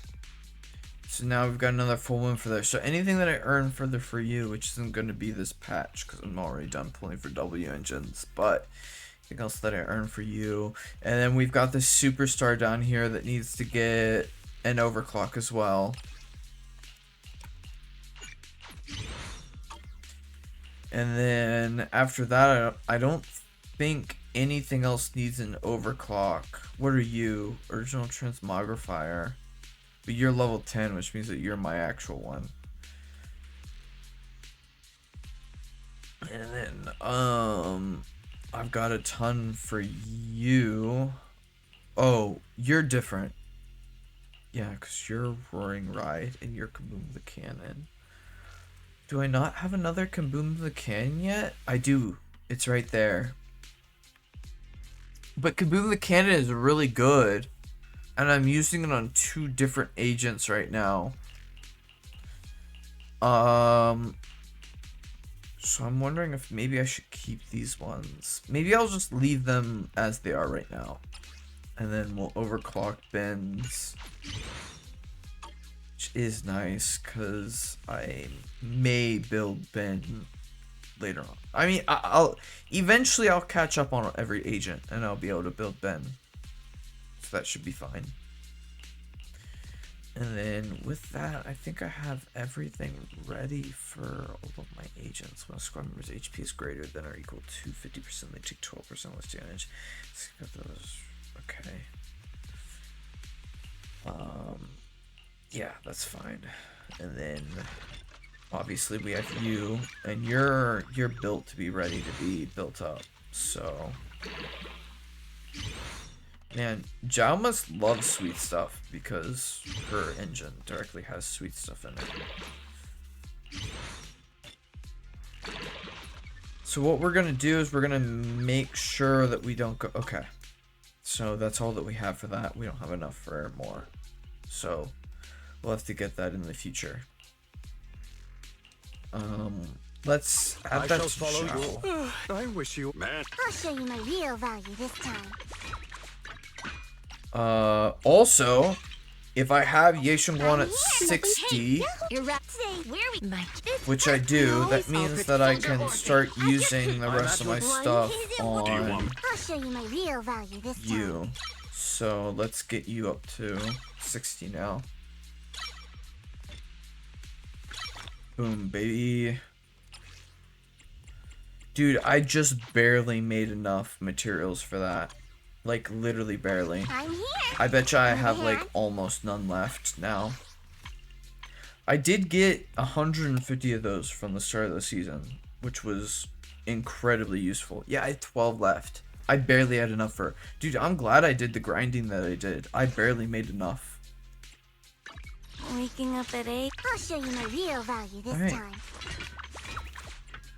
So now we've got another full win for there. So anything that I earn further for you, which isn't going to be this patch because I'm already done pulling for W engines, but anything else that I earn for you. And then we've got this superstar down here that needs to get an overclock as well. And then after that, I don't think anything else needs an overclock. What are you? Original transmogrifier. But you're level 10, which means that you're my actual one. And then, I've got a ton for you. Oh, you're different. Yeah, because you're Roaring Ride and you're Kaboom the Cannon. Do I not have another Kaboom the Cannon yet? I do. It's right there. But Kaboom the Cannon is really good. And I'm using it on 2 different agents right now. So I'm wondering if maybe I should keep these ones. Maybe I'll just leave them as they are right now. And then we'll overclock Ben's. Which is nice, because I may build Ben later on. I mean, I'll eventually I'll catch up on every agent, and I'll be able to build Ben. So that should be fine. And then with that, I think I have everything ready for all of my agents. When a squad member's HP is greater than or equal to 50%, they take 12% less damage. Okay. Yeah, that's fine. And then obviously we have you, and you're built to be ready to be built up. So man, Zhao must love sweet stuff because her engine directly has sweet stuff in it. So what we're gonna do is we're gonna make sure that we don't go. Okay, so that's all that we have for that. We don't have enough for more, so we'll have to get that in the future. Let's add that to Zhao. I wish you... Man. I'll show you my real value this time. Also, if I have Yeshengwan at 60, which I do, that means that I can start using the rest of my stuff on you. So let's get you up to 60 now. Boom, baby. Dude, I just barely made enough materials for that. Like, literally barely. I bet you I have, like, almost none left now. I did get 150 of those from the start of the season, which was incredibly useful. Yeah, I had 12 left. I barely had enough for... Dude, I'm glad I did the grinding that I did. I barely made enough. Waking up at 8. I'll show you my real value this time.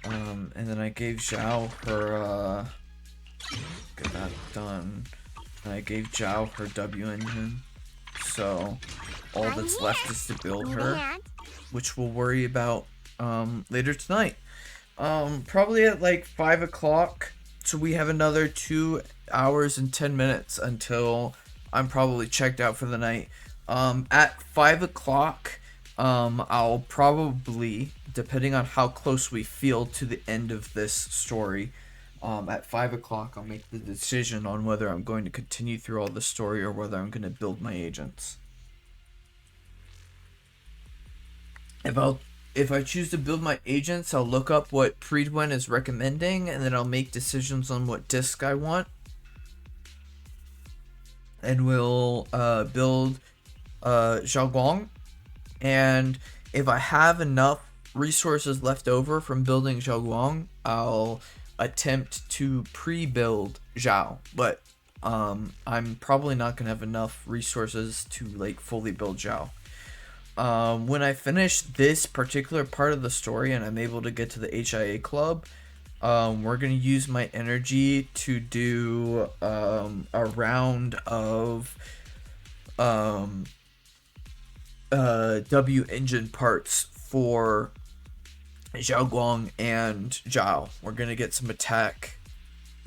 And then I gave Zhao her, get that done. And I gave Zhao her W engine. So, all that's left is to build her, which we'll worry about, later tonight. Probably at like 5 o'clock. So we have another 2 hours and 10 minutes until I'm probably checked out for the night. At 5 o'clock, I'll probably, depending on how close we feel to the end of this story, at 5 o'clock I'll make the decision on whether I'm going to continue through all the story or whether I'm going to build my agents. If I choose to build my agents, I'll look up what Preedwen is recommending, and then I'll make decisions on what disc I want. And we'll build Xiaoguang. And if I have enough resources left over from building Xiaoguang, I'll attempt to pre-build Zhao. But I'm probably not going to have enough resources to like fully build Zhao. When I finish this particular part of the story and I'm able to get to the HIA club, we're going to use my energy to do a round of W engine parts for Xiaoguang and Zhao. We're going to get some attack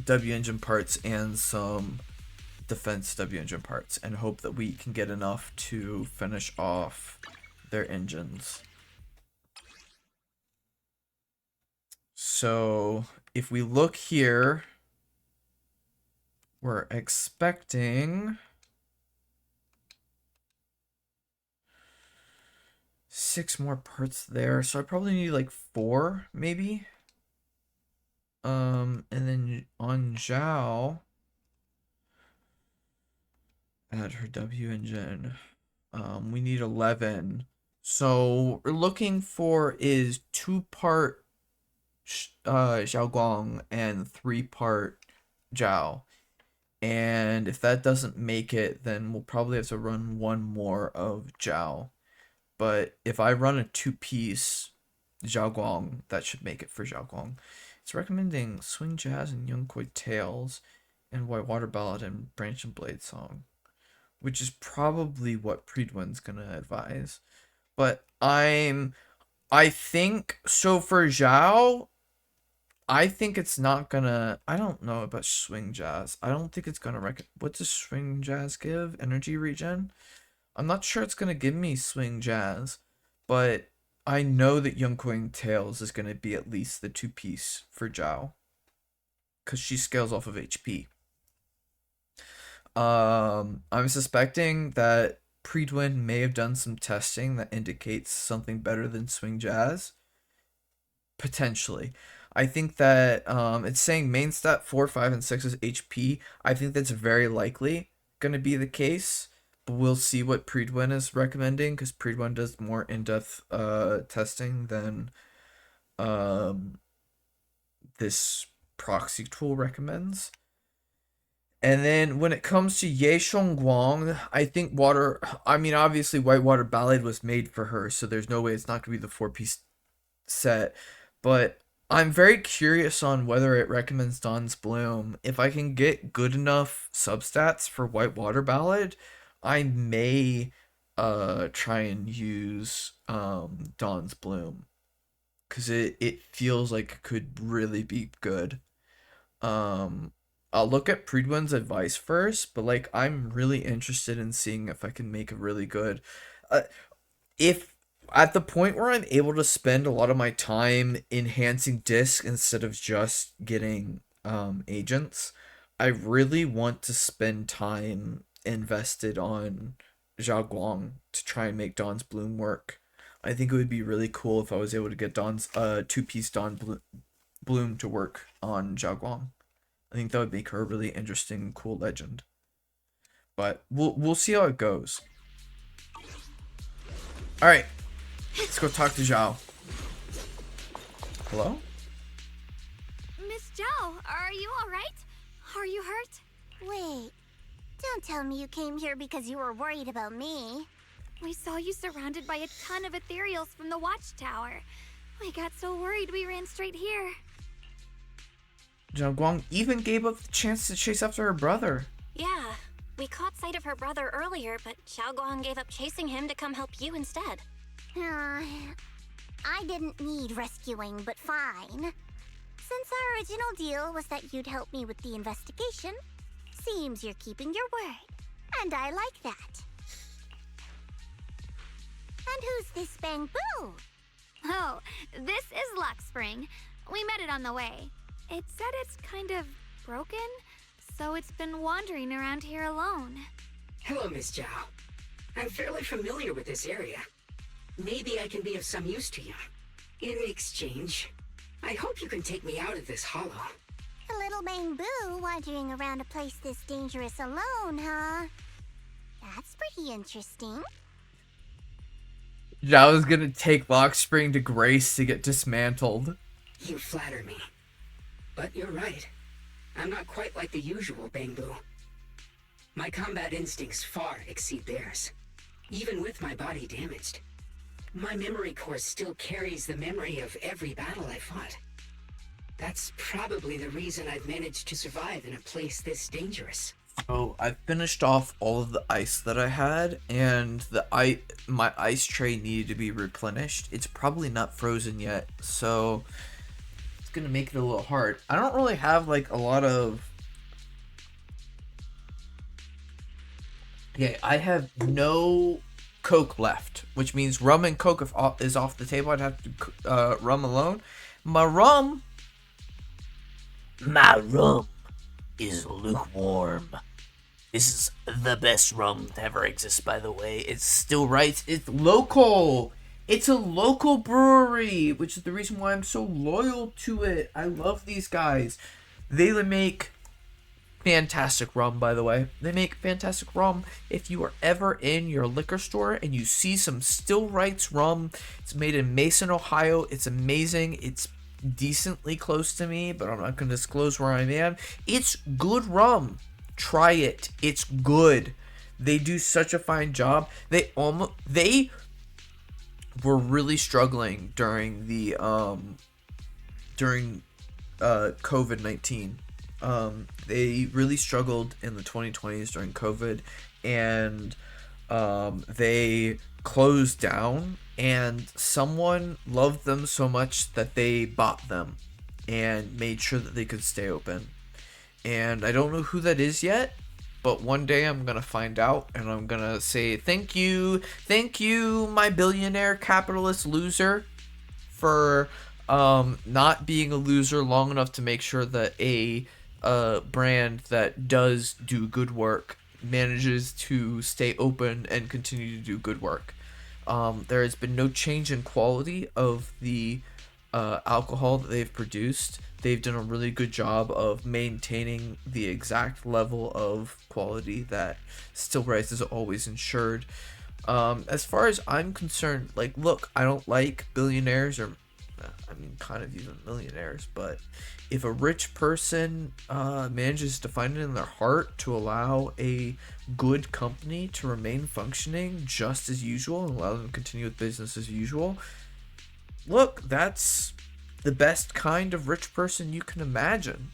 W engine parts and some defense W engine parts and hope that we can get enough to finish off their engines. So if we look here, we're expecting 6 more parts there. So I probably need like 4 maybe. And then on Zhao, add her W engine. We need 11. So what we're looking for is 2-part Xiaoguang and 3-part Zhao. And if that doesn't make it, then we'll probably have to run 1 more of Zhao. But if I run a 2-piece Xiaoguang, that should make it for Xiaoguang. It's recommending Swing Jazz and Youngkoi Tales and Whitewater Ballad and Branch and Blade Song, which is probably what Predwin's gonna advise. But I think, so for Zhao, I think it's not gonna, I don't know about Swing Jazz. I don't think it's gonna what does Swing Jazz give? Energy regen? I'm not sure it's gonna give me Swing Jazz, but I know that Youngkoi Tales is gonna be at least the 2-piece for Zhao, because she scales off of HP. I'm suspecting that Predwin may have done some testing that indicates something better than Swing Jazz. Potentially. I think that it's saying main stat 4, 5, and 6 is HP. I think that's very likely going to be the case. But we'll see what Predwin is recommending, because Predwin does more in-depth testing than this proxy tool recommends. And then when it comes to Ye Shongguang, I think obviously Whitewater Ballad was made for her, so there's no way it's not going to be the 4-piece set. But I'm very curious on whether it recommends Dawn's Bloom. If I can get good enough substats for Whitewater Ballad, I may try and use Dawn's Bloom, because it feels like it could really be good. I'll look at Predwin's advice first, but like I'm really interested in seeing if I can make a really good if at the point where I'm able to spend a lot of my time enhancing disc instead of just getting agents, I really want to spend time invested on Xiaoguang to try and make Dawn's Bloom work. I think it would be really cool if I was able to get Dawn's 2-piece Dawn Bloom to work on Xiaoguang. I think that would make her a really interesting, cool legend. But we'll see how it goes. All right, let's go talk to Zhao. Hello? Miss Zhao, are you alright? Are you hurt? Wait, don't tell me you came here because you were worried about me. We saw you surrounded by a ton of ethereals from the watchtower. We got so worried we ran straight here. Xiaoguang even gave up the chance to chase after her brother. Yeah, we caught sight of her brother earlier, but Xiaoguang gave up chasing him to come help you instead. I didn't need rescuing, but fine. Since our original deal was that you'd help me with the investigation, seems you're keeping your word. And I like that. And who's this Bang Boo? Oh, this is Luxspring. We met it on the way. It said it's kind of broken, so it's been wandering around here alone. Hello, Miss Zhao. I'm fairly familiar with this area. Maybe I can be of some use to you. In exchange, I hope you can take me out of this hollow. A little Bang Boo wandering around a place this dangerous alone, huh? That's pretty interesting. Zhao's gonna take Luxspring to Grace to get dismantled. You flatter me. But you're right. I'm not quite like the usual Bang Boo. My combat instincts far exceed theirs. Even with my body damaged, my memory core still carries the memory of every battle I fought. That's probably the reason I've managed to survive in a place this dangerous. So I finished off all of the ice that I had, and my ice tray needed to be replenished. It's probably not frozen yet, so it's gonna make it a little hard. I don't really have like a lot of. Yeah, I have no Coke left, which means rum and Coke is off the table. I'd have to do rum alone. My rum is lukewarm. This is the best rum to ever exist, by the way. It's still right. It's local. It's a local brewery, which is the reason why I'm so loyal to it. I love these guys. They make fantastic rum, by the way. They make fantastic rum. If you are ever in your liquor store and you see some Still Rights rum, it's made in Mason, Ohio. It's amazing. It's decently close to me, but I'm not going to disclose where I am. It's good rum. Try it. It's good. They do such a fine job. They were really struggling during the COVID-19. They really struggled in the 2020s during COVID, and they closed down, and someone loved them so much that they bought them and made sure that they could stay open. And I don't know who that is yet, but one day I'm gonna find out, and I'm gonna say thank you, my billionaire capitalist loser, for not being a loser long enough to make sure that a brand that does do good work manages to stay open and continue to do good work. There has been no change in quality of the alcohol that they've produced. They've done a really good job of maintaining the exact level of quality that Still Rice has always ensured. As far as I'm concerned, like, look, I don't like billionaires, or I mean, kind of even millionaires, but if a rich person manages to find it in their heart to allow a good company to remain functioning just as usual and allow them to continue with business as usual, look, that's the best kind of rich person you can imagine.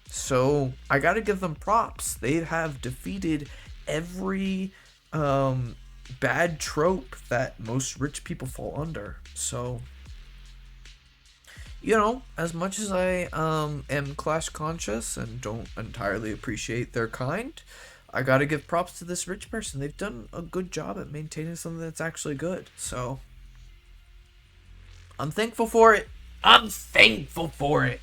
So I gotta give them props. They have defeated every bad trope that most rich people fall under. So, you know, as much as I am class conscious and don't entirely appreciate their kind, I gotta give props to this rich person. They've done a good job at maintaining something that's actually good. So I'm thankful for it. I'm thankful for it.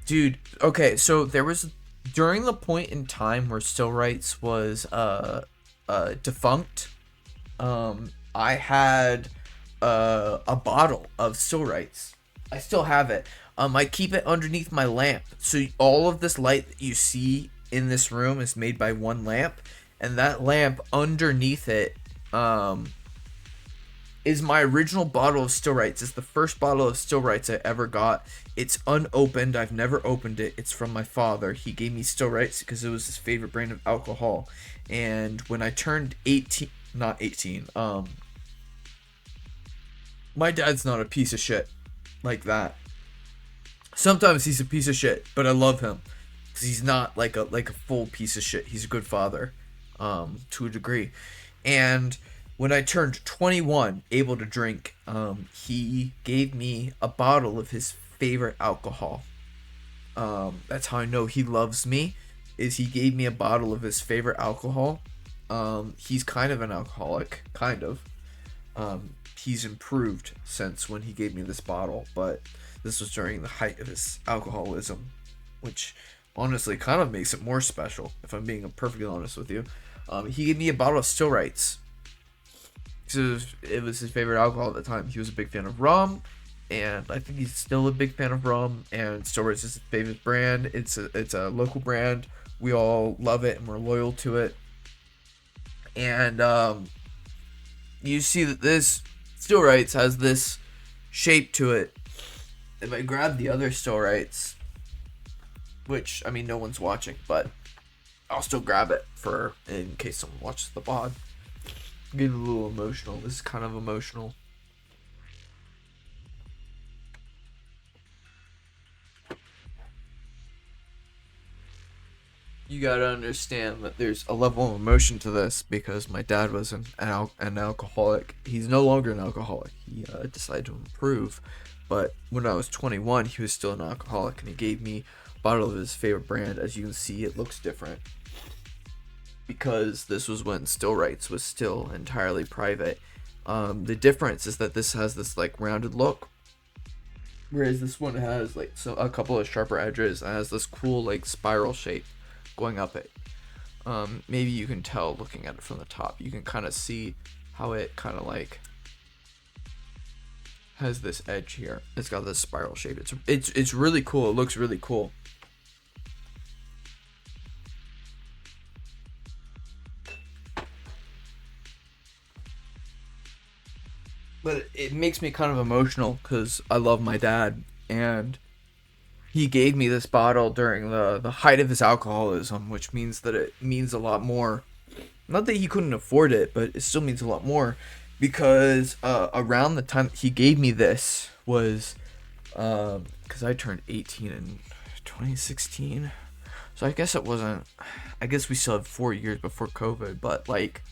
Dude, okay, so there was, during the point in time where Still Rights was defunct, I had a bottle of Still Rights. I still have it. I keep it underneath my lamp. So all of this light that you see in this room is made by one lamp, and that lamp underneath it is my original bottle of Still Rights. It's the first bottle of Still Rights I ever got. It's unopened. I've never opened it. It's from my father. He gave me Still Rights because it was his favorite brand of alcohol. And when I turned 18, my dad's not a piece of shit like that. Sometimes he's a piece of shit, but I love him because he's not like a full piece of shit. He's a good father, to a degree. And when I turned 21, able to drink, he gave me a bottle of his favorite alcohol. That's how I know he loves me, is he gave me a bottle of his favorite alcohol. He's kind of an alcoholic, kind of. He's improved since when he gave me this bottle, but this was during the height of his alcoholism, which honestly kind of makes it more special, if I'm being perfectly honest with you. He gave me a bottle of Still Rights. So it was his favorite alcohol at the time. He was a big fan of rum, and I think he's still a big fan of rum, and Still Rights is his favorite brand. It's a local brand. We all love it, and we're loyal to it. And you see that this Still Rights has this shape to it. If I grab the other Still Rights, which, I mean, no one's watching, but I'll still grab it for in case someone watches the pod. Getting a little emotional. This is kind of emotional. You gotta understand that there's a level of emotion to this because my dad was an alcoholic. He's no longer an alcoholic. He decided to improve. But when I was 21, he was still an alcoholic, and he gave me a bottle of his favorite brand. As you can see, it looks different. because this was when Still Rights was still entirely private. The difference is that this has this like rounded look, whereas this one has like a couple of sharper edges and has this cool like spiral shape going up it. Maybe you can tell looking at it from the top. You can kind of see how it kind of like has this edge here. It's got this spiral shape. It's really cool. It looks really cool. But it makes me kind of emotional because I love my dad, and he gave me this bottle during the height of his alcoholism, which means that it means a lot more. Not that he couldn't afford it, but it still means a lot more, because around the time he gave me this was because I turned 18 in 2016, so I guess it wasn't. I guess we still had 4 years before COVID, but like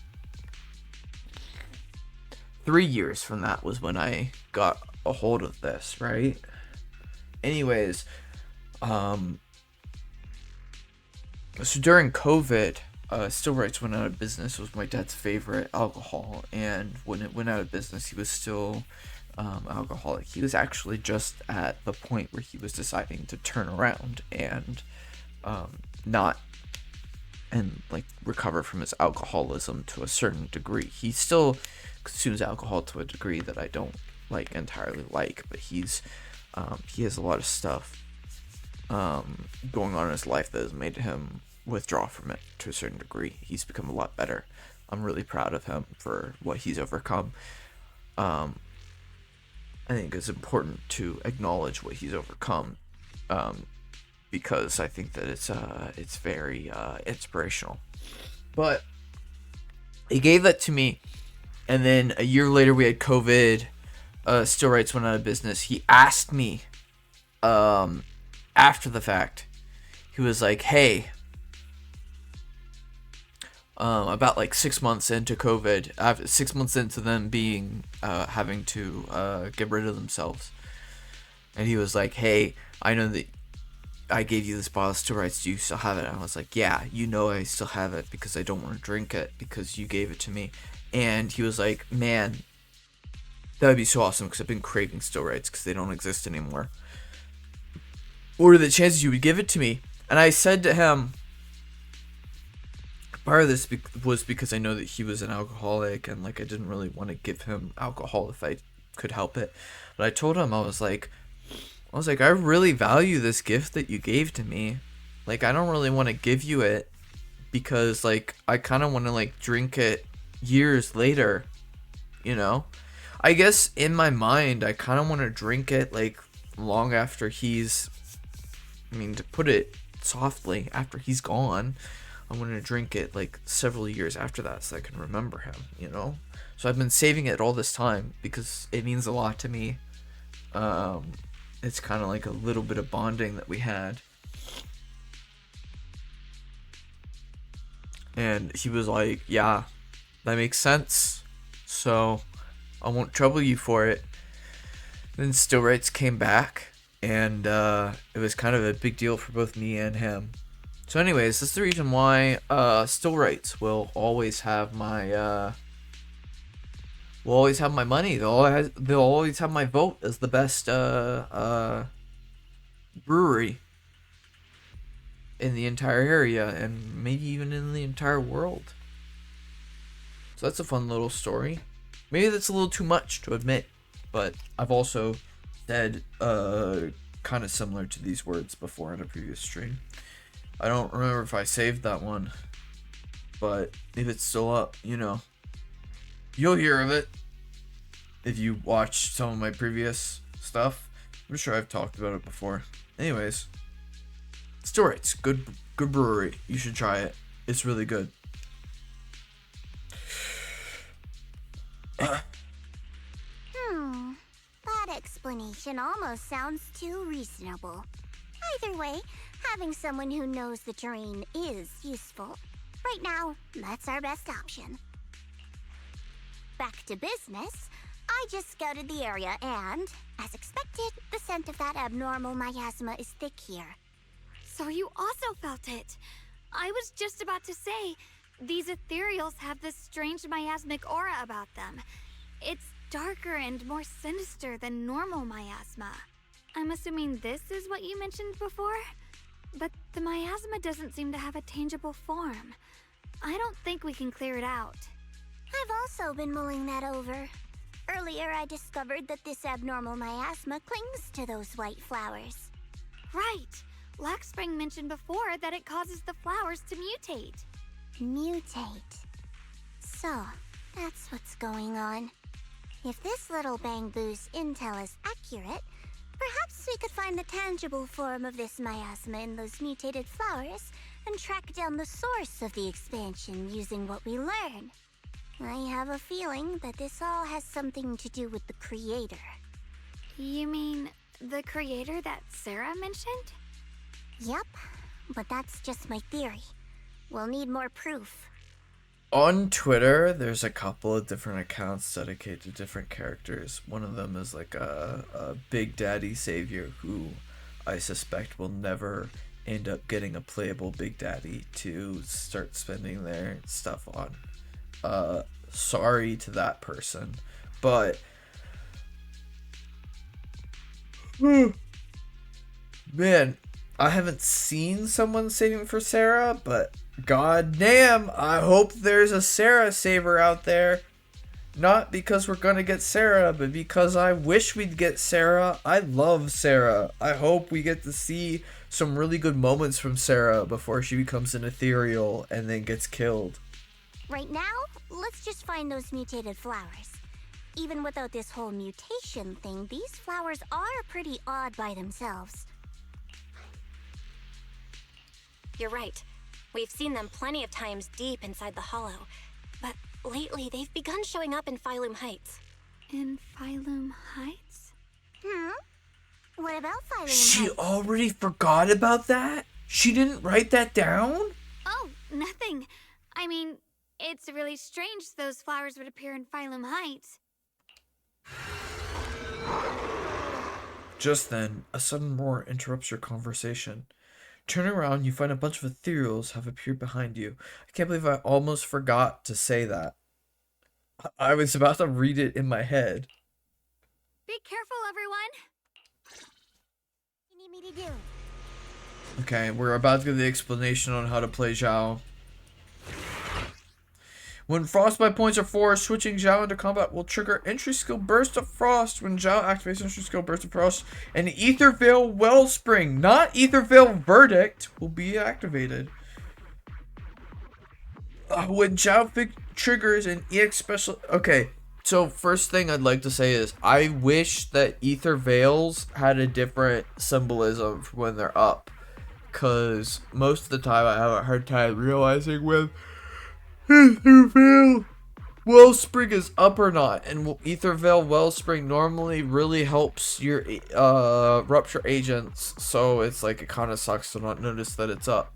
3 years from that was when I got a hold of this, right? Anyways, so during COVID, Still Rights went out of business. It was my dad's favorite alcohol, and when it went out of business, he was still alcoholic. He was actually just at the point where he was deciding to turn around and recover from his alcoholism to a certain degree. He still consumes alcohol to a degree that I don't like entirely like, but he has a lot of stuff going on in his life that has made him withdraw from it to a certain degree. He's become a lot better. I'm really proud of him for what he's overcome. I think it's important to acknowledge what he's overcome, because I think that it's very inspirational. But he gave that to me, and then a year later we had COVID. Still Rights went out of business. He asked me after the fact. He was like, hey, about like 6 months into COVID, after 6 months into them being having to get rid of themselves, and he was like, hey, I know that I gave you this bottle of Still Rights, do you still have it? And I was like, yeah, you know I still have it because I don't want to drink it because you gave it to me. And he was like, man, that would be so awesome because I've been craving Still Rights because they don't exist anymore. What are the chances you would give it to me? And I said to him, part of this was because I know that he was an alcoholic, and like I didn't really want to give him alcohol if I could help it. But I told him, I was like, I really value this gift that you gave to me. Like, I don't really want to give you it because like I kind of want to like drink it years later, you know? I guess in my mind I kind of want to drink it like long after he's, I mean, to put it softly, after he's gone. I want to drink it like several years after that so I can remember him, you know? So I've been saving it all this time because it means a lot to me. It's kind of like a little bit of bonding that we had. And he was like, yeah, that makes sense. So I won't trouble you for it. Then Still Rights came back, and it was kind of a big deal for both me and him. So anyways, that's the reason why Still Rights will always have my money. They'll always have my vote as the best brewery in the entire area, and maybe even in the entire world. So that's a fun little story. Maybe that's a little too much to admit, but I've also said kind of similar to these words before in a previous stream. I don't remember if I saved that one, but if it's still up, you know, you'll hear of it if you watch some of my previous stuff. I'm sure I've talked about it before. Anyways, Still Rights, good brewery. You should try it. It's really good. That explanation almost sounds too reasonable. Either way, having someone who knows the terrain is useful. Right now, that's our best option. Back to business. I just scouted the area and, as expected, the scent of that abnormal miasma is thick here. So you also felt it. I was just about to say, these ethereals have this strange miasmic aura about them. It's darker and more sinister than normal miasma. I'm assuming this is what you mentioned before? But the miasma doesn't seem to have a tangible form. I don't think we can clear it out. I've also been mulling that over. Earlier, I discovered that this abnormal miasma clings to those white flowers. Right! Laxspring mentioned before that it causes the flowers to mutate. Mutate. So, that's what's going on. If this little Bangbu's intel is accurate, perhaps we could find the tangible form of this miasma in those mutated flowers and track down the source of the expansion using what we learn. I have a feeling that this all has something to do with the creator. You mean the creator that Sarah mentioned? Yep, but that's just my theory. We'll need more proof. On Twitter, there's a couple of different accounts dedicated to different characters. One of them is like a Big Daddy savior who I suspect will never end up getting a playable Big Daddy to start spending their stuff on. Sorry to that person, but man, I haven't seen someone saving for Sarah, but god damn, I hope there's a Sarah saver out there. Not because we're gonna get Sarah, but because I wish we'd get Sarah. I love Sarah. I hope we get to see some really good moments from Sarah before she becomes an ethereal and then gets killed. Right now, let's just find those mutated flowers. Even without this whole mutation thing, these flowers are pretty odd by themselves. You're right. We've seen them plenty of times deep inside the hollow. But lately, they've begun showing up in Phylum Heights. In Phylum Heights? What about Phylum She Heights? already forgot about that? She didn't write that down? Oh, nothing. I mean, it's really strange those flowers would appear in Phylum Heights. Just then, a sudden roar interrupts your conversation. Turn around, you find a bunch of ethereals have appeared behind you. I can't believe I almost forgot to say that. I was about to read it in my head. Be careful, everyone! What do you need me to do? Okay, we're about to give the explanation on how to play Zhao. When frostbite points are forced, switching Zhao into combat will trigger entry skill Burst of Frost. When Zhao activates entry skill Burst of Frost, an Ether Veil Wellspring, not Ether Veil Verdict, will be activated. When Zhao triggers an EX special... Okay, so first thing I'd like to say is I wish that Ether Veils had a different symbolism for when they're up. Because most of the time I have a hard time realizing when Ether Veil Wellspring is up or not, and Ether Veil Wellspring normally really helps your Rupture agents, so it's like it kind of sucks to not notice that it's up.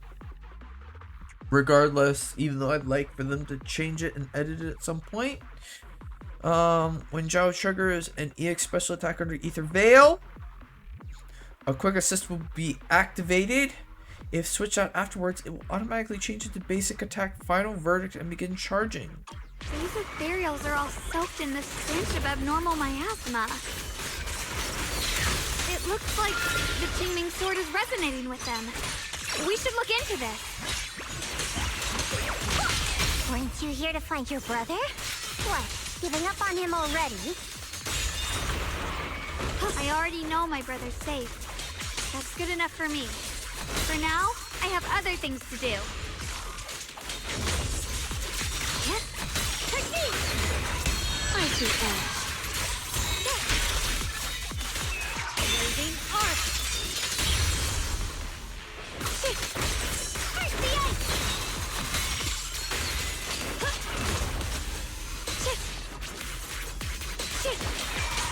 Regardless, even though I'd like for them to change it and edit it at some point, when Zhao triggers an EX special attack under Ether Veil, a quick assist will be activated. If switched out afterwards, it will automatically change it to basic attack final verdict and begin charging. These ethereals are all soaked in the stench of abnormal miasma. It looks like the Qingming sword is resonating with them. We should look into this. Weren't you here to find your brother? What, giving up on him already? I already know my brother's safe. That's good enough for me. For now, I have other things to do. Technique! Mighty edge. Blazing arc. First the ice.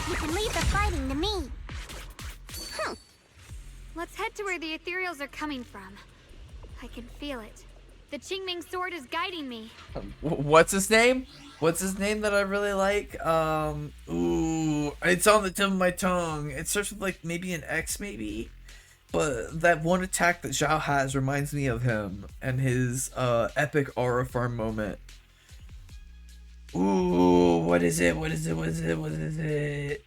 You can leave the fighting to me. Let's head to where the ethereals are coming from. I can feel it. The Qingming sword is guiding me. What's his name? What's his name that I really like? Ooh, it's on the tip of my tongue. It starts with like maybe an X, maybe. But that one attack that Zhao has reminds me of him and his epic aura farm moment. Ooh, what is it? What is it? What is it? What is it?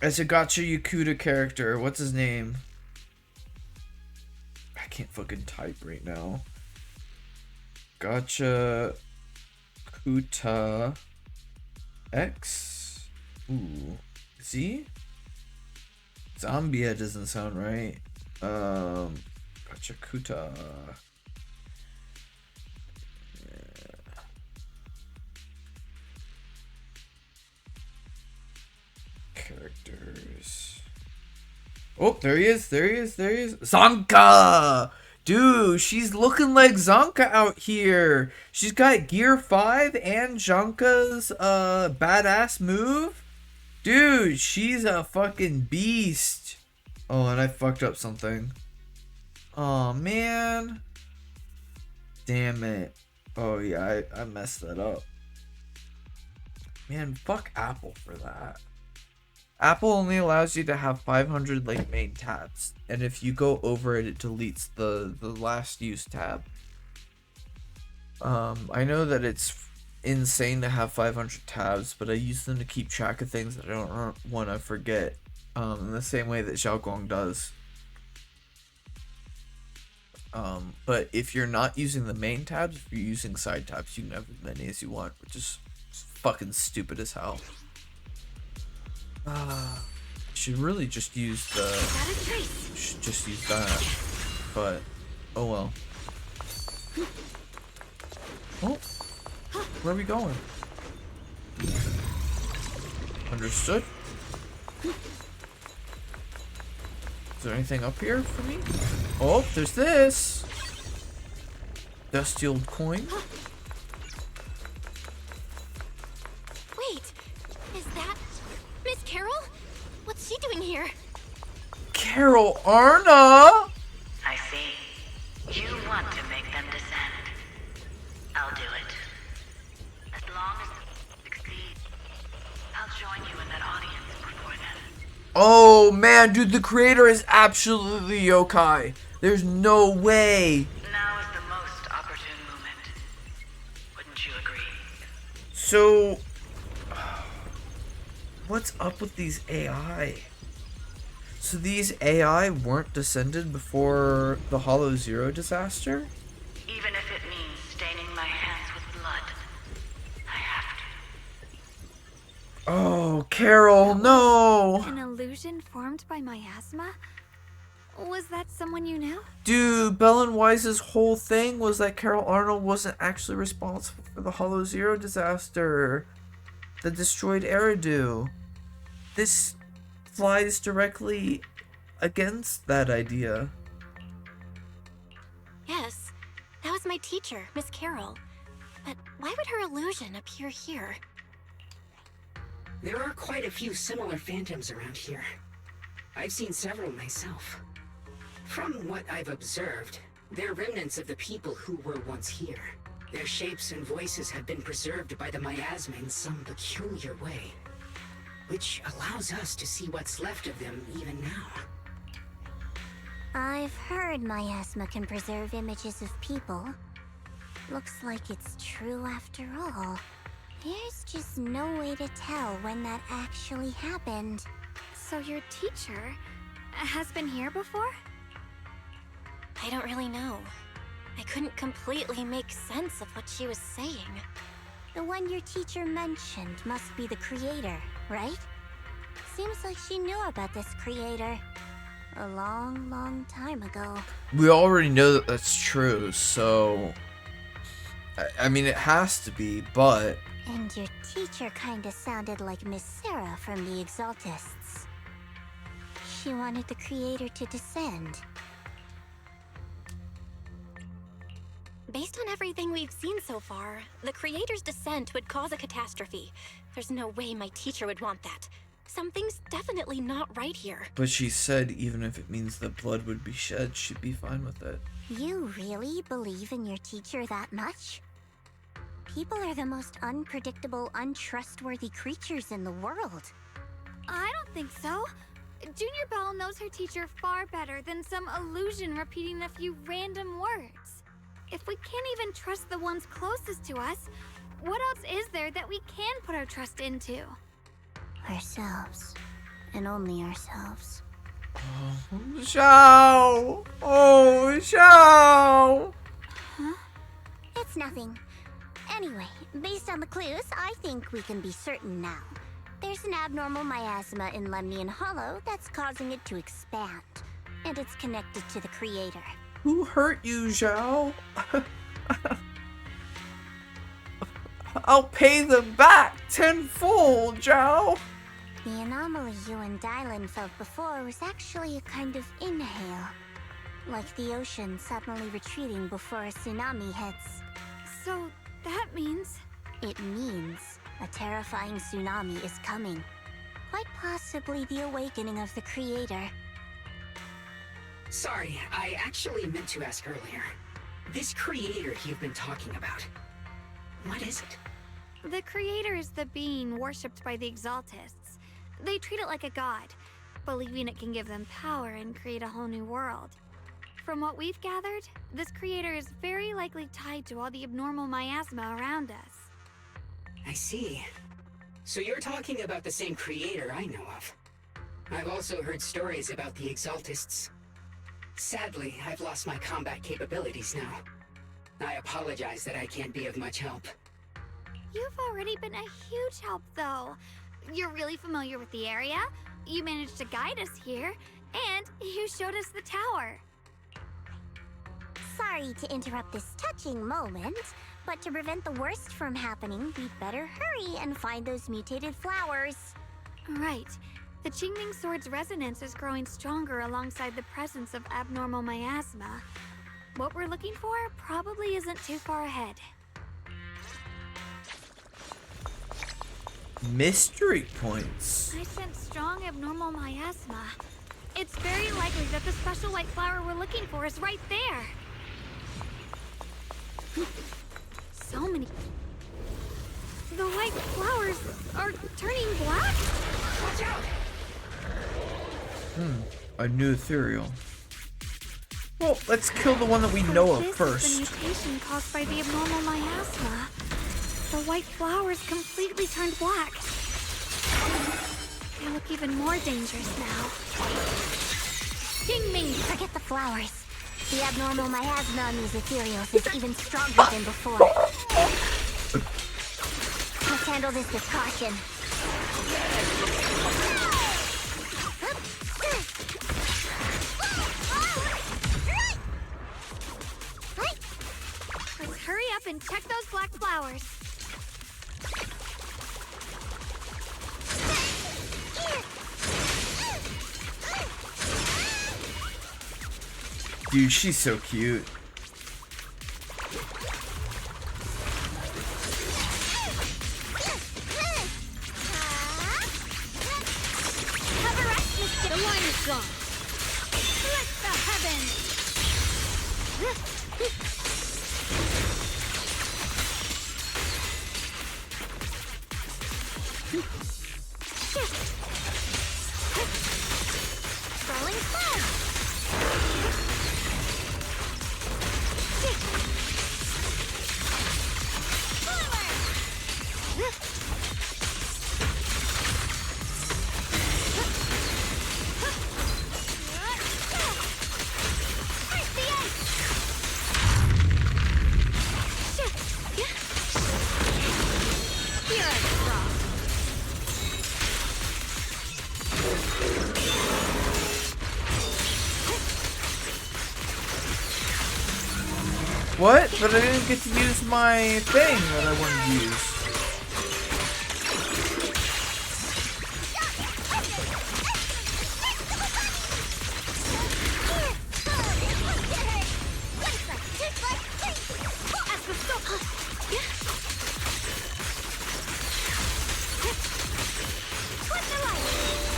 It's a Gacha Yakuta character. What's his name? I can't fucking type right now. Gacha Kuta X. Ooh. Z? Zambia doesn't sound right. Gacha Kuta. Characters. Oh, there he is. There he is. There he is. Zonka! Dude, she's looking like Zonka out here. She's got Gear 5 and Zonka's badass move. Dude, she's a fucking beast. Oh, and I fucked up something. Oh, man. Damn it. Oh, yeah, I messed that up. Man, fuck Apple for that. Apple only allows you to have 500 like main tabs, and if you go over it, it deletes the last use tab. I know that it's insane to have 500 tabs, but I use them to keep track of things that I don't want to forget, in the same way that Xiaoguang does. But if you're not using the main tabs, if you're using side tabs, you can have as many as you want, which is fucking stupid as hell. Should really just use the. Should just use that, but oh well. Oh, where are we going? Understood. Is there anything up here for me? Oh, there's this. Dusty old coin. Wait, is that Miss Carol? What's she doing here? Carol Arna! I see. You want to make them descend. I'll do it. As long as they succeed, I'll join you in that audience before then. Oh man, dude, the creator is absolutely yokai. There's no way. Now is the most opportune moment. Wouldn't you agree? So, what's up with these AI? So these AI weren't descended before the Hollow Zero disaster? Even if it means staining my hands with blood, I have to. Oh, Carol, no! An illusion formed by miasma? Was that someone you knew? Dude, Bell & Wise's whole thing was that Carol Arnold wasn't actually responsible for the Hollow Zero disaster that destroyed Eridu. This flies directly against that idea. Yes, that was my teacher, Miss Carol. But why would her illusion appear here? There are quite a few similar phantoms around here. I've seen several myself. From what I've observed, they're remnants of the people who were once here. Their shapes and voices have been preserved by the miasma in some peculiar way, which allows us to see what's left of them even now. I've heard miasma can preserve images of people. Looks like it's true after all. There's just no way to tell when that actually happened. So your teacher has been here before? I don't really know. I couldn't completely make sense of what she was saying. The one your teacher mentioned must be the creator, right? Seems like she knew about this creator a long, long time ago. We already know that that's true, so... I mean, it has to be, but... And your teacher kinda sounded like Miss Sarah from the Exaltists. She wanted the creator to descend. Based on everything we've seen so far, the creator's descent would cause a catastrophe. There's no way my teacher would want that. Something's definitely not right here. But she said even if it means that blood would be shed, she'd be fine with it. You really believe in your teacher that much? People are the most unpredictable, untrustworthy creatures in the world. I don't think so. Junior Belle knows her teacher far better than some illusion repeating a few random words. If we can't even trust the ones closest to us, what else is there that we can put our trust into? Ourselves. And only ourselves. Xiao! Oh, Xiao! Huh? It's nothing. Anyway, based on the clues, I think we can be certain now. There's an abnormal miasma in Lemnian Hollow that's causing it to expand. And it's connected to the creator. Who hurt you, Xiao? I'll pay them back tenfold, Xiao! The anomaly you and Dylan felt before was actually a kind of inhale. Like the ocean suddenly retreating before a tsunami hits. So, that means... It means a terrifying tsunami is coming. Quite possibly the awakening of the creator. Sorry, I actually meant to ask earlier. This creator you've been talking about, what is it? The creator is the being worshipped by the Exaltists. They treat it like a god, believing it can give them power and create a whole new world. From what we've gathered, this creator is very likely tied to all the abnormal miasma around us. I see. So you're talking about the same creator I know of. I've also heard stories about the Exaltists. Sadly, I've lost my combat capabilities now. I apologize that I can't be of much help. You've already been a huge help, though. You're really familiar with the area, you managed to guide us here, and you showed us the tower. Sorry to interrupt this touching moment, but to prevent the worst from happening, we'd better hurry and find those mutated flowers. Right. The Qingming Sword's resonance is growing stronger alongside the presence of abnormal miasma. What we're looking for probably isn't too far ahead. Mystery points. I sense strong abnormal miasma. It's very likely that the special white flower we're looking for is right there. So many... The white flowers are turning black? Watch out! A new ethereal. Well, let's kill the one that we know of first. This is the mutation caused by the abnormal miasma. The white flowers completely turned black. They look even more dangerous now. Qingming! Forget the flowers. The abnormal miasma on these ethereals is even stronger than before. Let's handle this with caution. Let's hurry up and check those black flowers. Dude, she's so cute. Cover up, Mr. The line is gone. Let the heavens. Rolling fast. What? But I didn't get to use my thing that I wanted to use.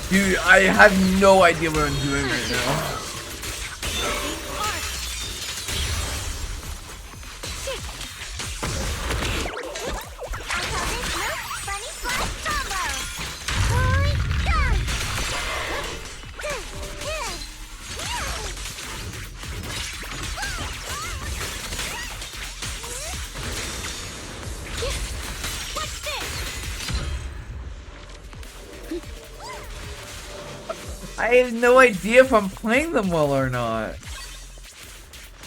Dude, I have no idea what I'm doing right now. I have no idea if I'm playing them well or not.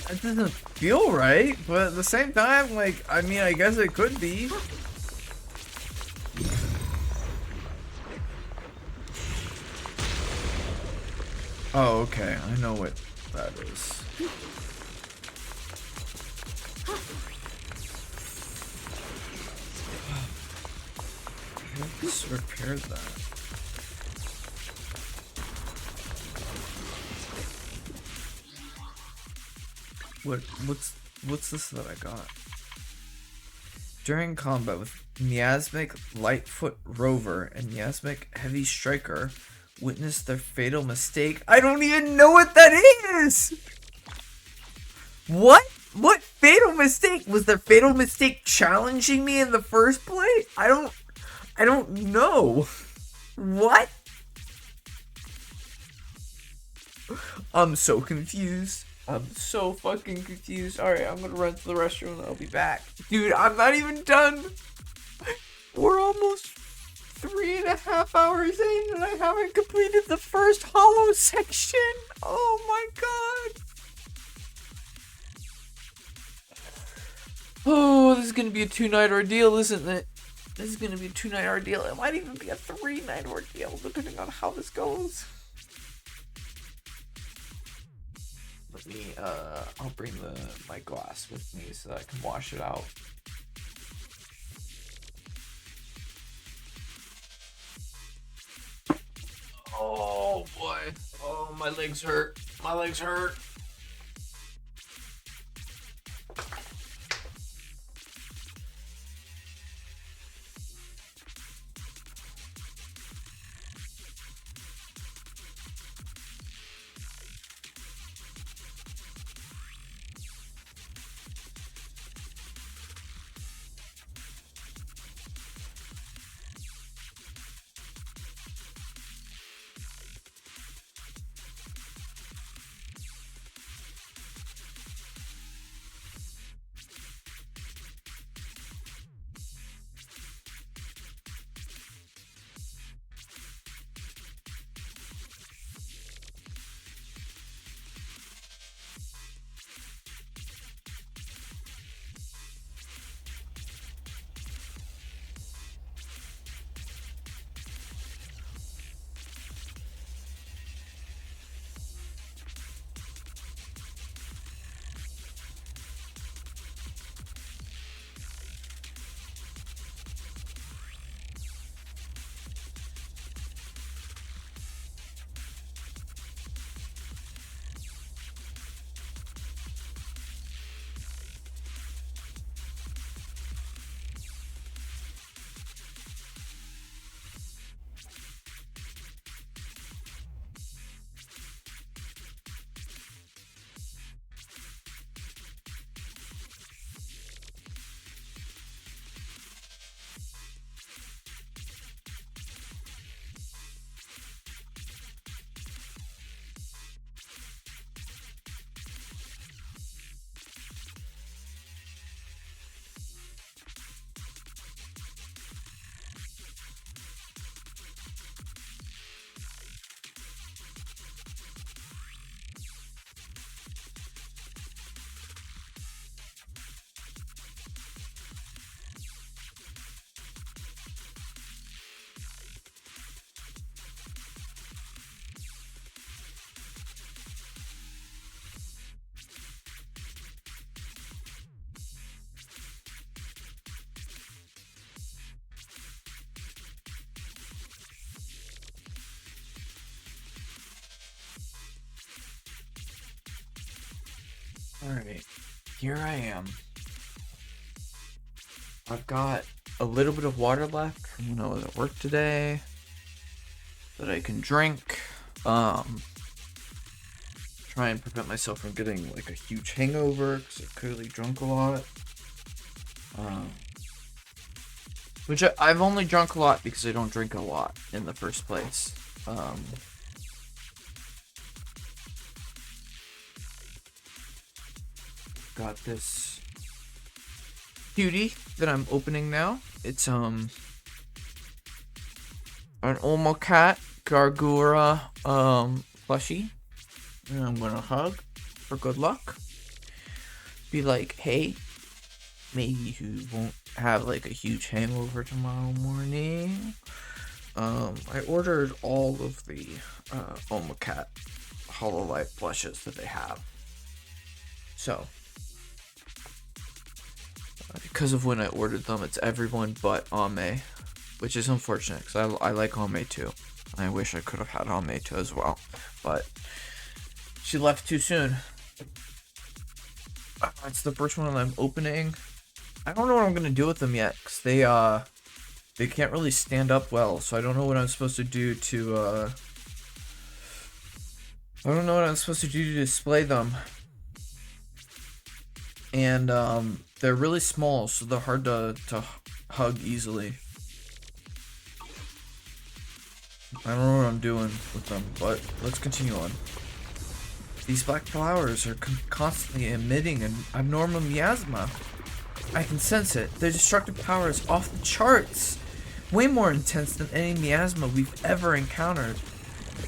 That doesn't feel right, but at the same time, like, I mean, I guess it could be. Oh, okay. I know what that is. Let's repair that. What's this that I got? During combat with Miasmic Lightfoot Rover and Miasmic Heavy Striker, witness their fatal mistake. I don't even know what that is! What? What fatal mistake? Was their fatal mistake challenging me in the first place? I don't know. What? I'm so confused. I'm so fucking confused. Alright, I'm gonna run to the restroom and I'll be back. Dude, I'm not even done. We're almost 3.5 hours in and I haven't completed the first hollow section. Oh my god. Oh, this is gonna be a 2-night ordeal, isn't it? This is gonna be a 2-night ordeal. It might even be a 3-night ordeal, depending on how this goes. Let me, I'll bring my glass with me so that I can wash it out. Oh boy. Oh, my legs hurt. My legs hurt. Alright, here I am. I've got a little bit of water left from when I was at work today that I can drink. Try and prevent myself from getting like a huge hangover because I've clearly drunk a lot. Which I've only drunk a lot because I don't drink a lot in the first place. Got this cutie that I'm opening now. It's an Olmo cat Gargura plushie. And I'm gonna hug for good luck. Be like, hey, maybe you won't have like a huge hangover tomorrow morning. I ordered all of the Omacat Hololive plushes that they have. So, because of when I ordered them, it's everyone but Ame, which is unfortunate because I like Ame too. I wish I could have had Ame too as well, but she left too soon. It's the first one I'm opening. I don't know what I'm gonna do with them yet because they can't really stand up well, so I don't know what I'm supposed to do to display them. And they're really small, so they're hard to hug easily. I don't know what I'm doing with them, but let's continue on. These black flowers are constantly emitting an abnormal miasma. I can sense it. Their destructive power is off the charts. Way more intense than any miasma we've ever encountered.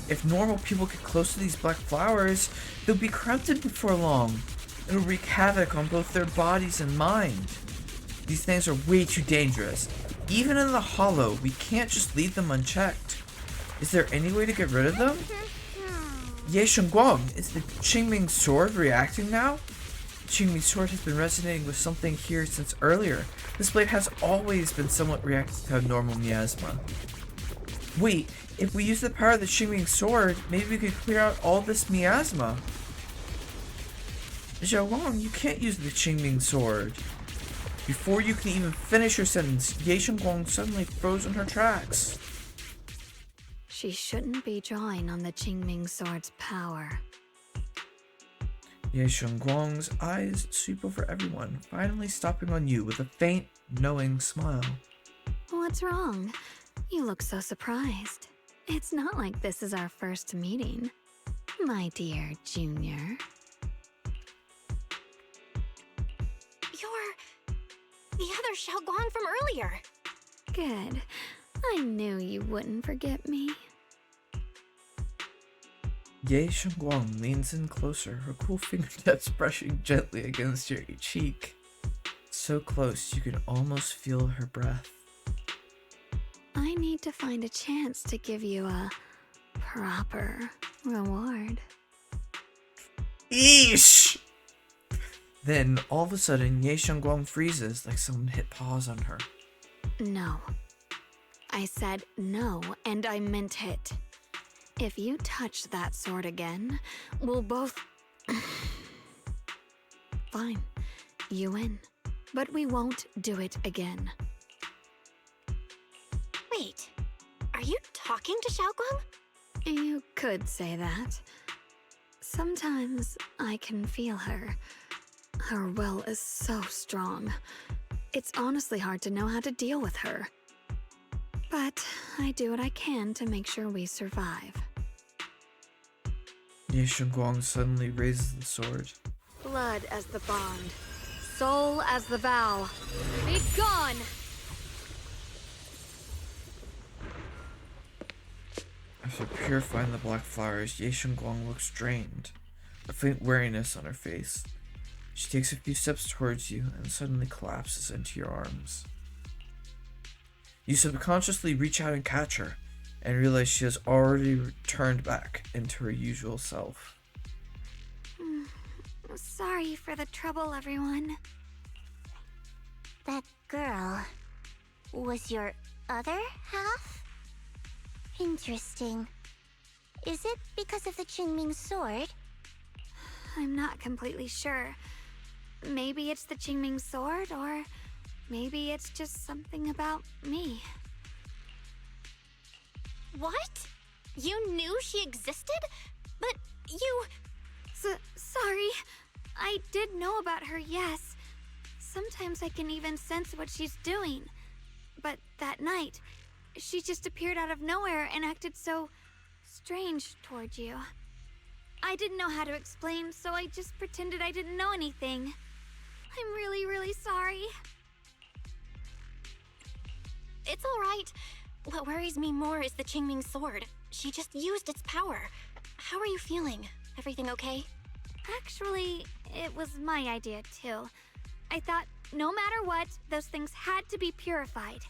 If normal people get close to these black flowers, they'll be corrupted before long. It'll wreak havoc on both their bodies and mind. These things are way too dangerous. Even in the hollow, we can't just leave them unchecked. Is there any way to get rid of them? Ye Shengguang, is the Qingming sword reacting now? Qingming sword has been resonating with something here since earlier. This blade has always been somewhat reactive to abnormal miasma. Wait, if we use the power of the Qingming sword, maybe we could clear out all this miasma. Xiaolong, you can't use the Qingming sword. Before you can even finish your sentence, Ye Shengguang suddenly froze in her tracks. She shouldn't be drawing on the Qingming sword's power. Ye Shengguang's eyes sweep over everyone, finally stopping on you with a faint, knowing smile. What's wrong? You look so surprised. It's not like this is our first meeting, my dear Junior. You're the other Xiaoguang from earlier. Good. I knew you wouldn't forget me. Ye Shengguang leans in closer, her cool fingertips brushing gently against your cheek. So close you can almost feel her breath. I need to find a chance to give you a proper reward. Eesh! Then, all of a sudden, Ye Shengguang freezes like someone hit pause on her. No. I said no, and I meant it. If you touch that sword again, we'll both... Fine. You win. But we won't do it again. Wait, are you talking to Xiaoguang? You could say that. Sometimes I can feel her. Her will is so strong. It's honestly hard to know how to deal with her. But I do what I can to make sure we survive. Ye Shengguang suddenly raises the sword. Blood as the bond. Soul as the vow. Be gone! After purifying the black flowers, Ye Shengguang looks drained, a faint weariness on her face. She takes a few steps towards you and suddenly collapses into your arms. You subconsciously reach out and catch her, and realize she has already returned back into her usual self. Sorry for the trouble, everyone. That girl was your other half? Interesting. Is it because of the Qingming sword? I'm not completely sure. Maybe it's the Qingming sword, or maybe it's just something about me. What? You knew she existed? But you... Sorry. I did know about her, yes. Sometimes I can even sense what she's doing. But that night, she just appeared out of nowhere and acted so strange toward you. I didn't know how to explain, so I just pretended I didn't know anything. I'm really, really sorry. It's alright. What worries me more is the Qingming sword. She just used its power. How are you feeling? Everything okay? Actually, it was my idea too. I thought no matter what, those things had to be purified.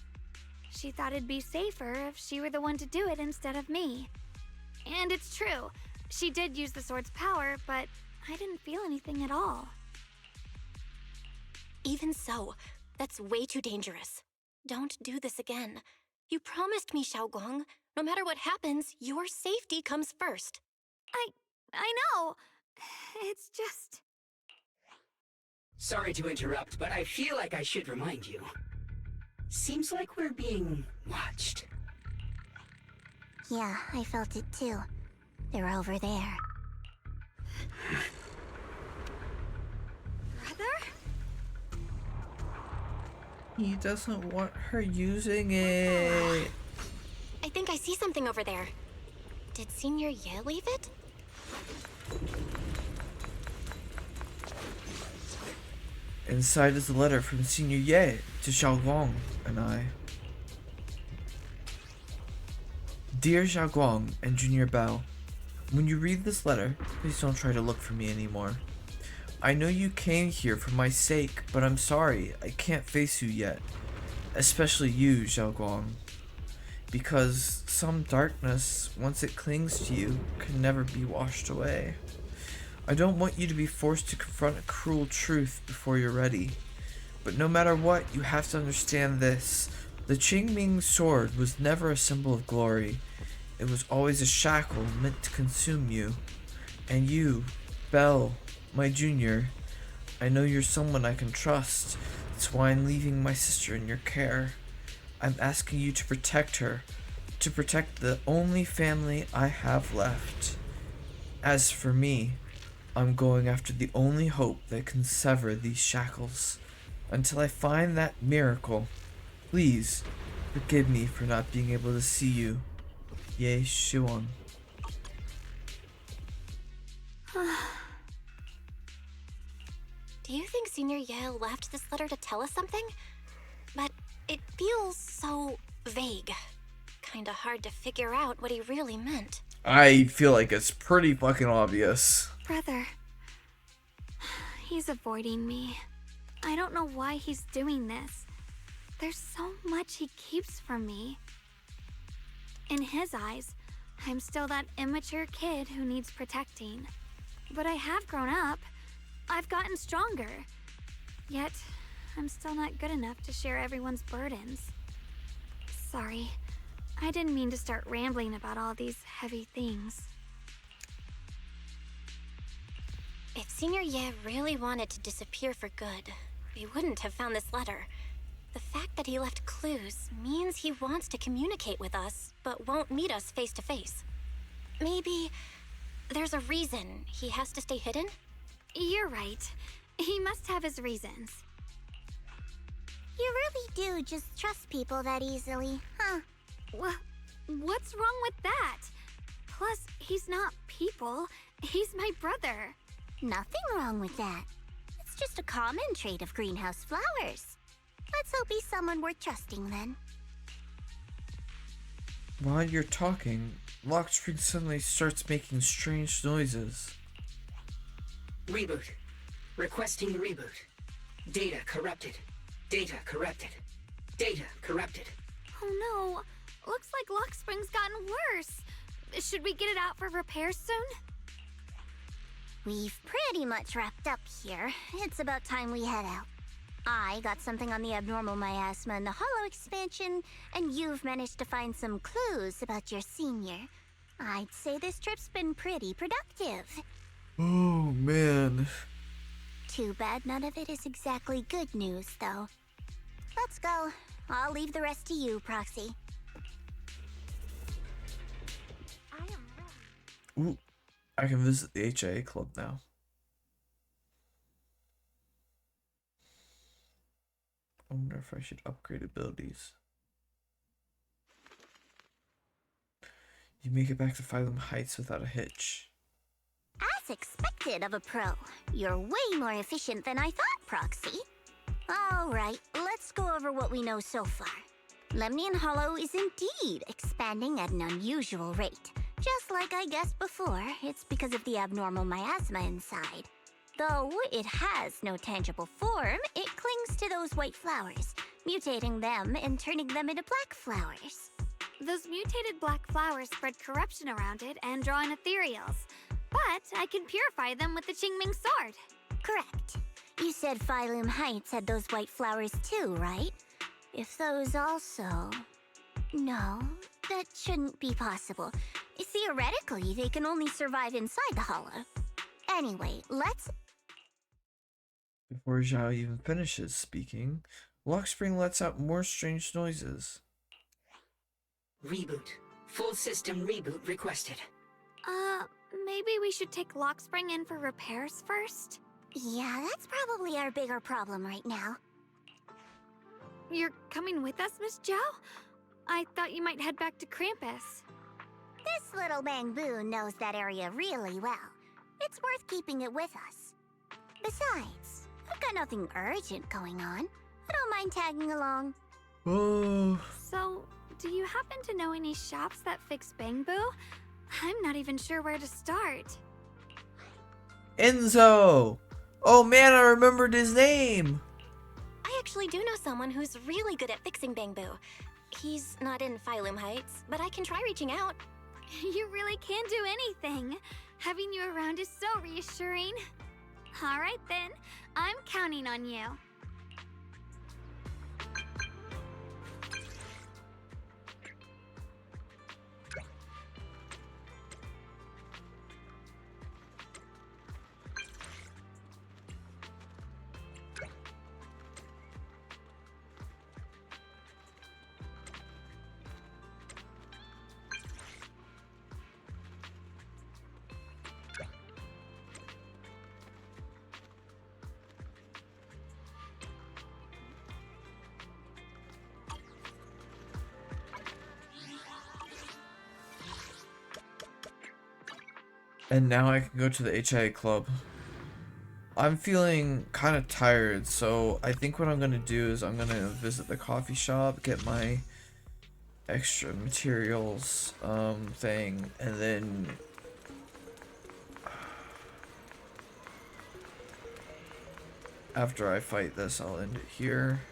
She thought it'd be safer if she were the one to do it instead of me. And it's true. She did use the sword's power, but I didn't feel anything at all. Even so, that's way too dangerous. Don't do this again. You promised me, Xiaoguang. No matter what happens, your safety comes first. I know. It's just... Sorry to interrupt, but I feel like I should remind you. Seems like we're being watched. Yeah, I felt it too. They're over there. Brother? He doesn't want her using it. I think I see something over there. Did Senior Ye leave it? Inside is a letter from Senior Ye to Xiaoguang and I. Dear Xiaoguang and Junior Bell, when you read this letter, please don't try to look for me anymore. I know you came here for my sake, but I'm sorry, I can't face you yet. Especially you, Xiaoguang. Because some darkness, once it clings to you, can never be washed away. I don't want you to be forced to confront a cruel truth before you're ready. But no matter what, you have to understand this. The Qingming sword was never a symbol of glory. It was always a shackle meant to consume you. And you, Belle, my junior, I know you're someone I can trust. That's why I'm leaving my sister in your care. I'm asking you to protect her, to protect the only family I have left. As for me, I'm going after the only hope that can sever these shackles. Until I find that miracle, please forgive me for not being able to see you. Ye Shuang. Do you think Senior Ye left this letter to tell us something? But it feels so vague. Kinda hard to figure out what he really meant. I feel like it's pretty fucking obvious. Brother. He's avoiding me. I don't know why he's doing this. There's so much he keeps from me. In his eyes, I'm still that immature kid who needs protecting. But I have grown up. I've gotten stronger. Yet, I'm still not good enough to share everyone's burdens. Sorry. I didn't mean to start rambling about all these heavy things. If Senior Ye really wanted to disappear for good, we wouldn't have found this letter. The fact that he left clues means he wants to communicate with us, but won't meet us face to face. Maybe there's a reason he has to stay hidden? You're right. He must have his reasons. You really do just trust people that easily, huh? What's wrong with that? Plus, he's not people. He's my brother. Nothing wrong with that. It's just a common trait of greenhouse flowers. Let's hope he's someone worth trusting then. While you're talking, lock screen suddenly starts making strange noises. Reboot. Requesting reboot. Data corrupted. Data corrupted. Data corrupted. Oh no. Looks like lock spring's gotten worse. Should we get it out for repairs soon? We've pretty much wrapped up here. It's about time we head out. I got something on the abnormal miasma and the hollow expansion, and you've managed to find some clues about your senior. I'd say this trip's been pretty productive. Oh, man. Too bad none of it is exactly good news, though. Let's go. I'll leave the rest to you, Proxy. Ooh, I can visit the HIA club now. I wonder if I should upgrade abilities. You make it back to Phylum Heights without a hitch. As expected of a pro, you're way more efficient than I thought, Proxy. All right, let's go over what we know so far. Lemnian Hollow is indeed expanding at an unusual rate. Just like I guessed before, it's because of the abnormal miasma inside. Though it has no tangible form, it clings to those white flowers, mutating them and turning them into black flowers. Those mutated black flowers spread corruption around it and draw in ethereals. But I can purify them with the Qingming sword. Correct. You said Phylum Heights had those white flowers too, right? If those also... No, that shouldn't be possible. Theoretically, they can only survive inside the hollow. Anyway, let's... Before Zhao even finishes speaking, Lock Spring lets out more strange noises. Reboot. Full system reboot requested. Maybe we should take Lock Spring in for repairs first? Yeah, that's probably our bigger problem right now. You're coming with us, Miss Zhao? I thought you might head back to Krampus. This little Bangboon knows that area really well. It's worth keeping it with us. Besides, I've got nothing urgent going on. I don't mind tagging along. Oh. So, do you happen to know any shops that fix Bangbu? I'm not even sure where to start. Enzo! Oh man, I remembered his name! I actually do know someone who's really good at fixing Bangbu. He's not in Phylum Heights, but I can try reaching out. You really can do anything. Having you around is so reassuring. All right then, I'm counting on you. And now I can go to the HIA club. I'm feeling kind of tired, so I think what I'm gonna do is I'm gonna visit the coffee shop, get my extra materials thing, and then after I fight this, I'll end it here.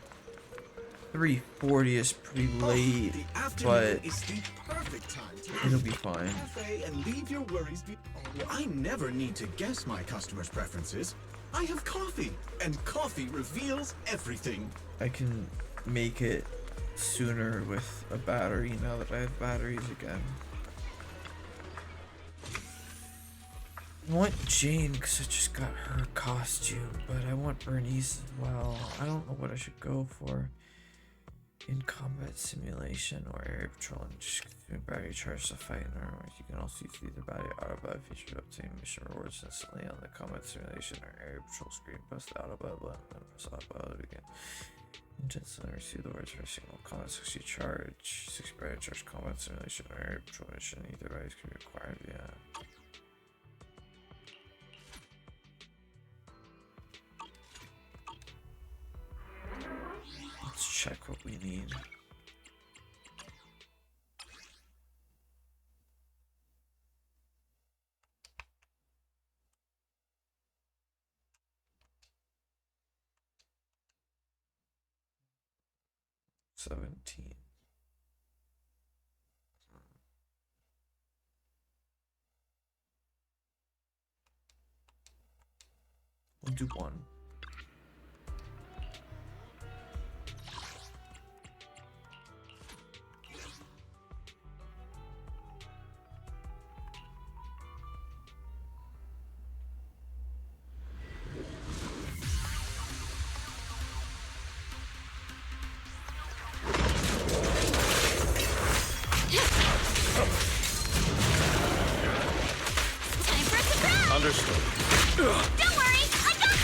3:40 is pretty late, but is the perfect time to it'll be fine. cafe and leave your worries be. I never need to guess my customers' preferences. I have coffee, and coffee reveals everything. I can make it sooner with a battery now that I have batteries again. I want Jane because I just got her costume, but I want Bernice as well. I don't know what I should go for. In combat simulation or area patrol and just consume battery charge to fight in armor. You can also use either battery autobot feature to obtain mission rewards instantly on the combat simulation or area patrol screen. Press the autobot button and press autobot again. Instantly receive the words for a single combat 60 charge. 60 battery charge combat simulation or area patrol mission. Either batteries can be acquired via. Let's check what we need. $17. We'll do one. Understood. Don't worry, I got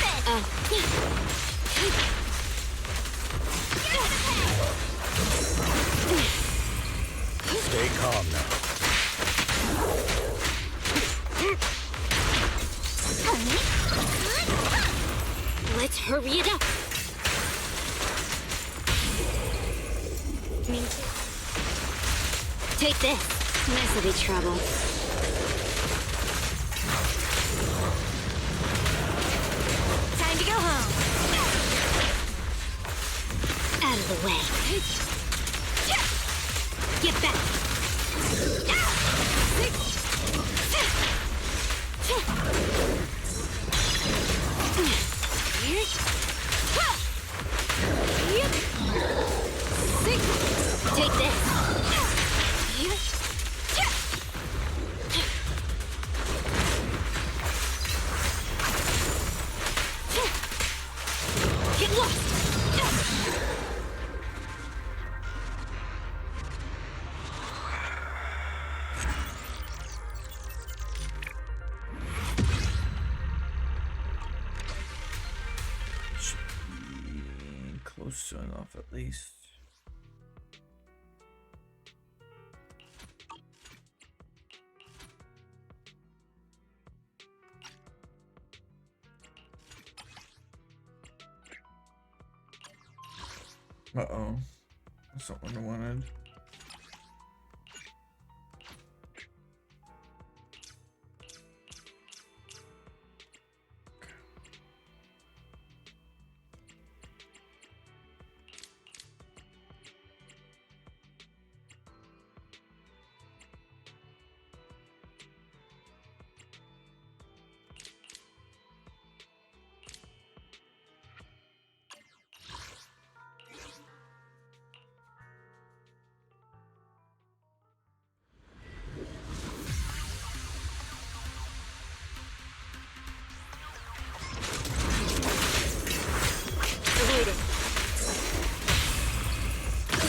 this! Stay calm now. Let's hurry it up. Me too. Take this. Mess will be trouble. Time to go home. Out of the way. Get back. Take this. Get lost. Close enough, at least. Uh-oh. That's not what I wanted.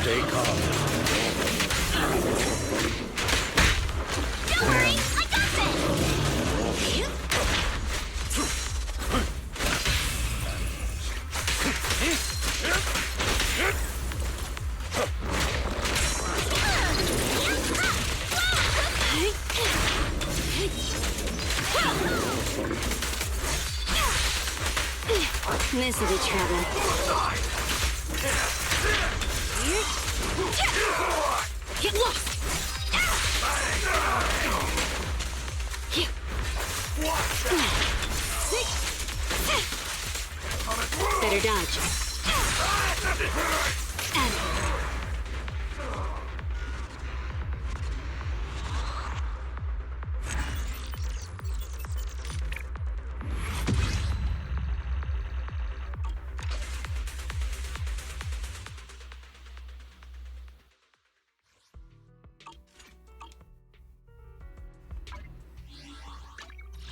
Stay calm. Don't worry, I got this! This will be trouble. Get lost! Better dodge.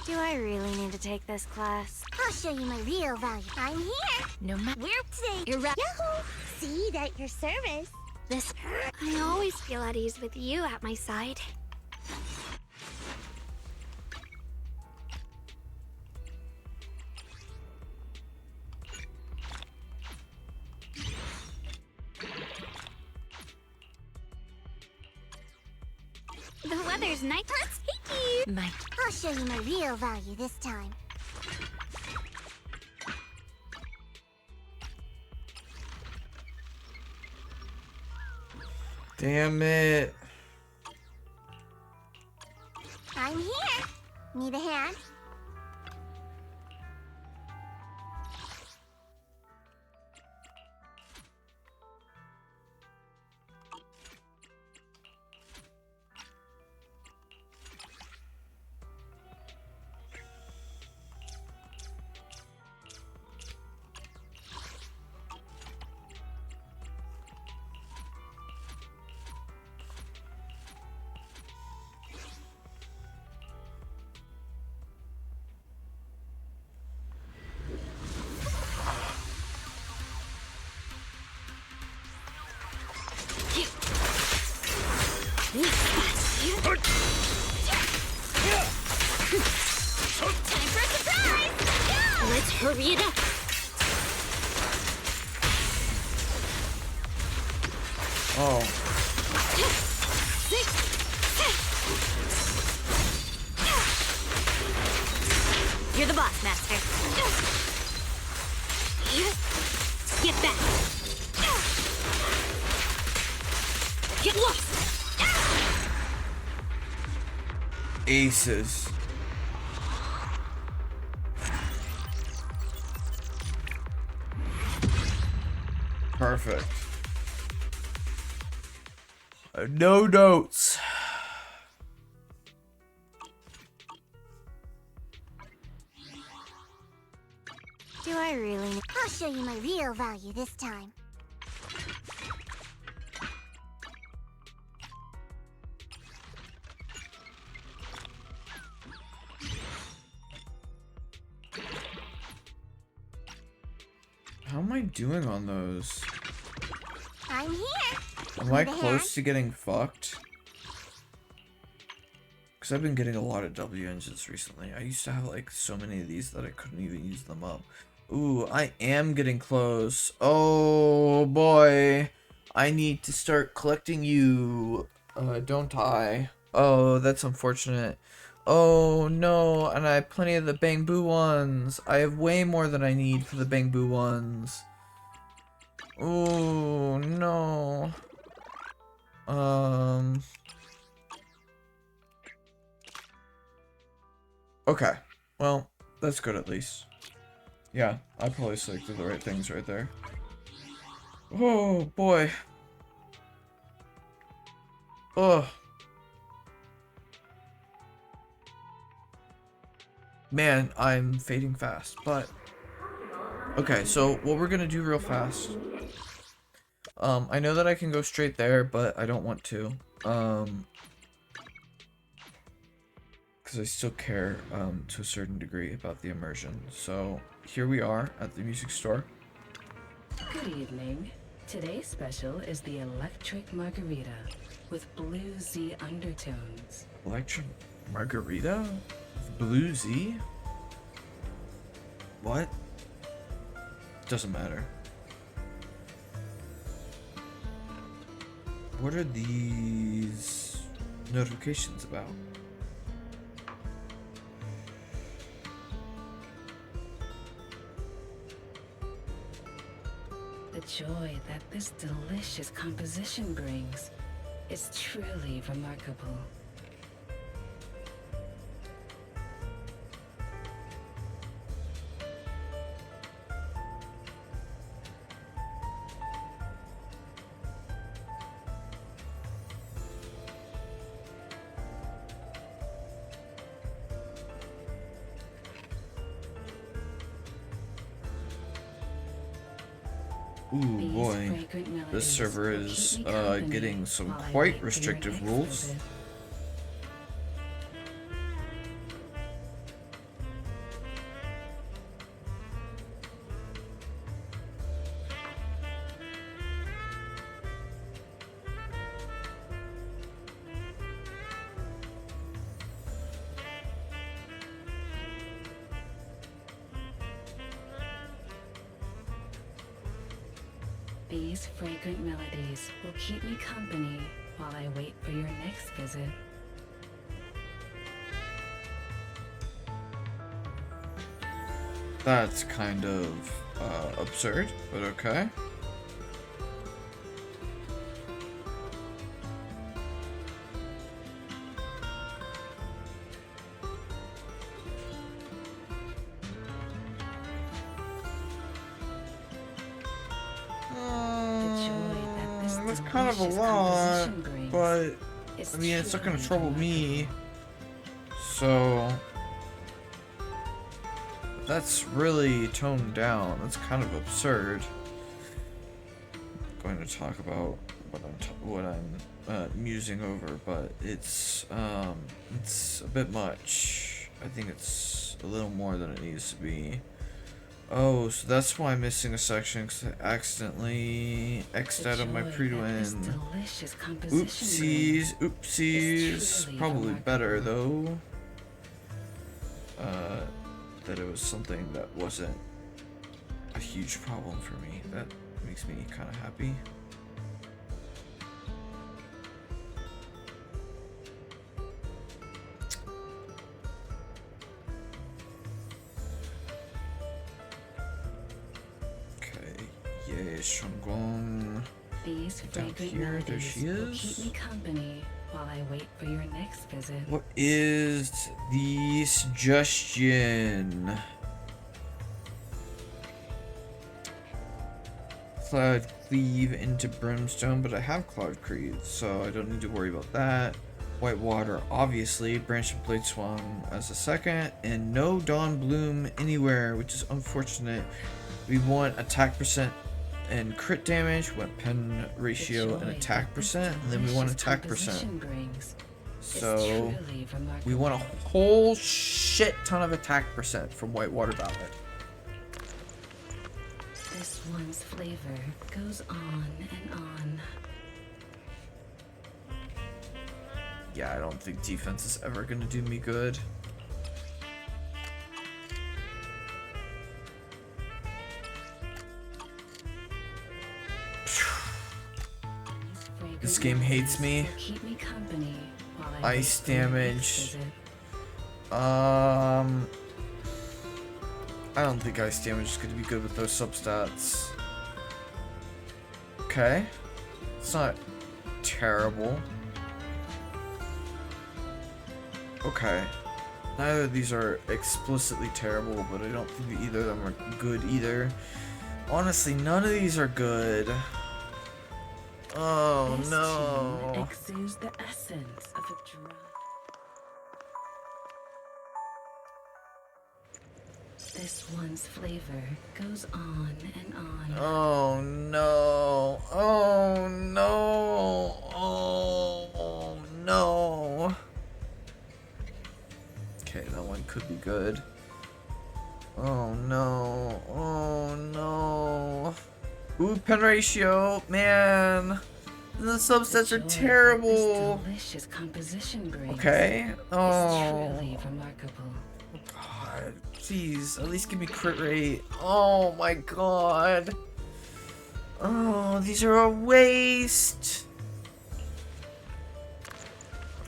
Do I really need to take this class? I'll show you my real value. I'm here. No matter. Whoopsie. You're right. Yahoo! See you at your service. This. I always feel at ease with you at my side. The weather's nice. My. I'll show you my real value this time. Damn it. I'm here. Need a hand? Time for a surprise! Go! Let's hurry it up. Oh. You're the boss, Master. Get back. Get lost! Aces. Perfect. No notes. Do I really? I'll show you my real value this time. How am I doing on those? I'm here. Am I close to getting fucked? Because I've been getting a lot of W engines recently. I used to have like so many of these that I couldn't even use them up. Ooh, I am getting close. Oh boy. I need to start collecting you. Don't I? Oh, that's unfortunate. Oh no, and I have plenty of the Bang Boo ones. I have way more than I need for the Bang Boo ones. Oh no. Okay. Well, that's good at least. Yeah, I probably selected the right things right there. Oh boy. Oh. Man, I'm fading fast, but okay, so what we're gonna do real fast. I know that I can go straight there, but I don't want to. Because I still care to a certain degree about the immersion. So here we are at the music store. Good evening. Today's special is the electric margarita with bluesy undertones. Electric margarita? Bluesy? What? Doesn't matter. What are these notifications about? The joy that this delicious composition brings is truly remarkable. Ooh boy, this server is getting some quite restrictive rules. These fragrant melodies will keep me company while I wait for your next visit. That's kind of absurd, but okay. That's kind of a lot, but I mean, it's not gonna trouble me. So that's really toned down. That's kind of absurd. I'm going to talk about what I'm musing over, but it's a bit much. I think it's a little more than it needs to be. Oh, so that's why I'm missing a section, because I accidentally X'd out of my pre-win. Oopsies, oopsies. Probably better, though. That it was something that wasn't a huge problem for me. That makes me kind of happy. Okay, yay, Shangong. These Down fragrant here, there she melodies will keep is. me company while I wait for your next visit. What is the suggestion? Cloud cleave into brimstone, but I have cloud cleave, so I don't need to worry about that. White water, obviously. Branch and blade swung as a second, and no dawn bloom anywhere, which is unfortunate. We want attack percent and crit damage. We want pen ratio and attack percent, and then we want attack percent. So we want a whole shit ton of attack percent from Whitewater Valley. This one's flavor goes on and on. Yeah, I don't think defense is ever gonna do me good. This game hates me. Keep me company while I Ice wait for your next damage. visit. I don't think ice damage is gonna be good with those substats. Okay. It's not terrible. Okay. Neither of these are explicitly terrible, but I don't think that either of them are good either. Honestly, none of these are good. Oh This no. tune exudes the essence of a dry. This one's flavor goes on and on. Oh no. Oh no. Oh no. Okay, that one could be good. Oh no. Oh no. Ooh, pen ratio. Man. The subsets are terrible. This delicious composition brings Okay. is Oh. truly remarkable. God. Jeez. At least give me crit rate. Oh my god. Oh, these are a waste.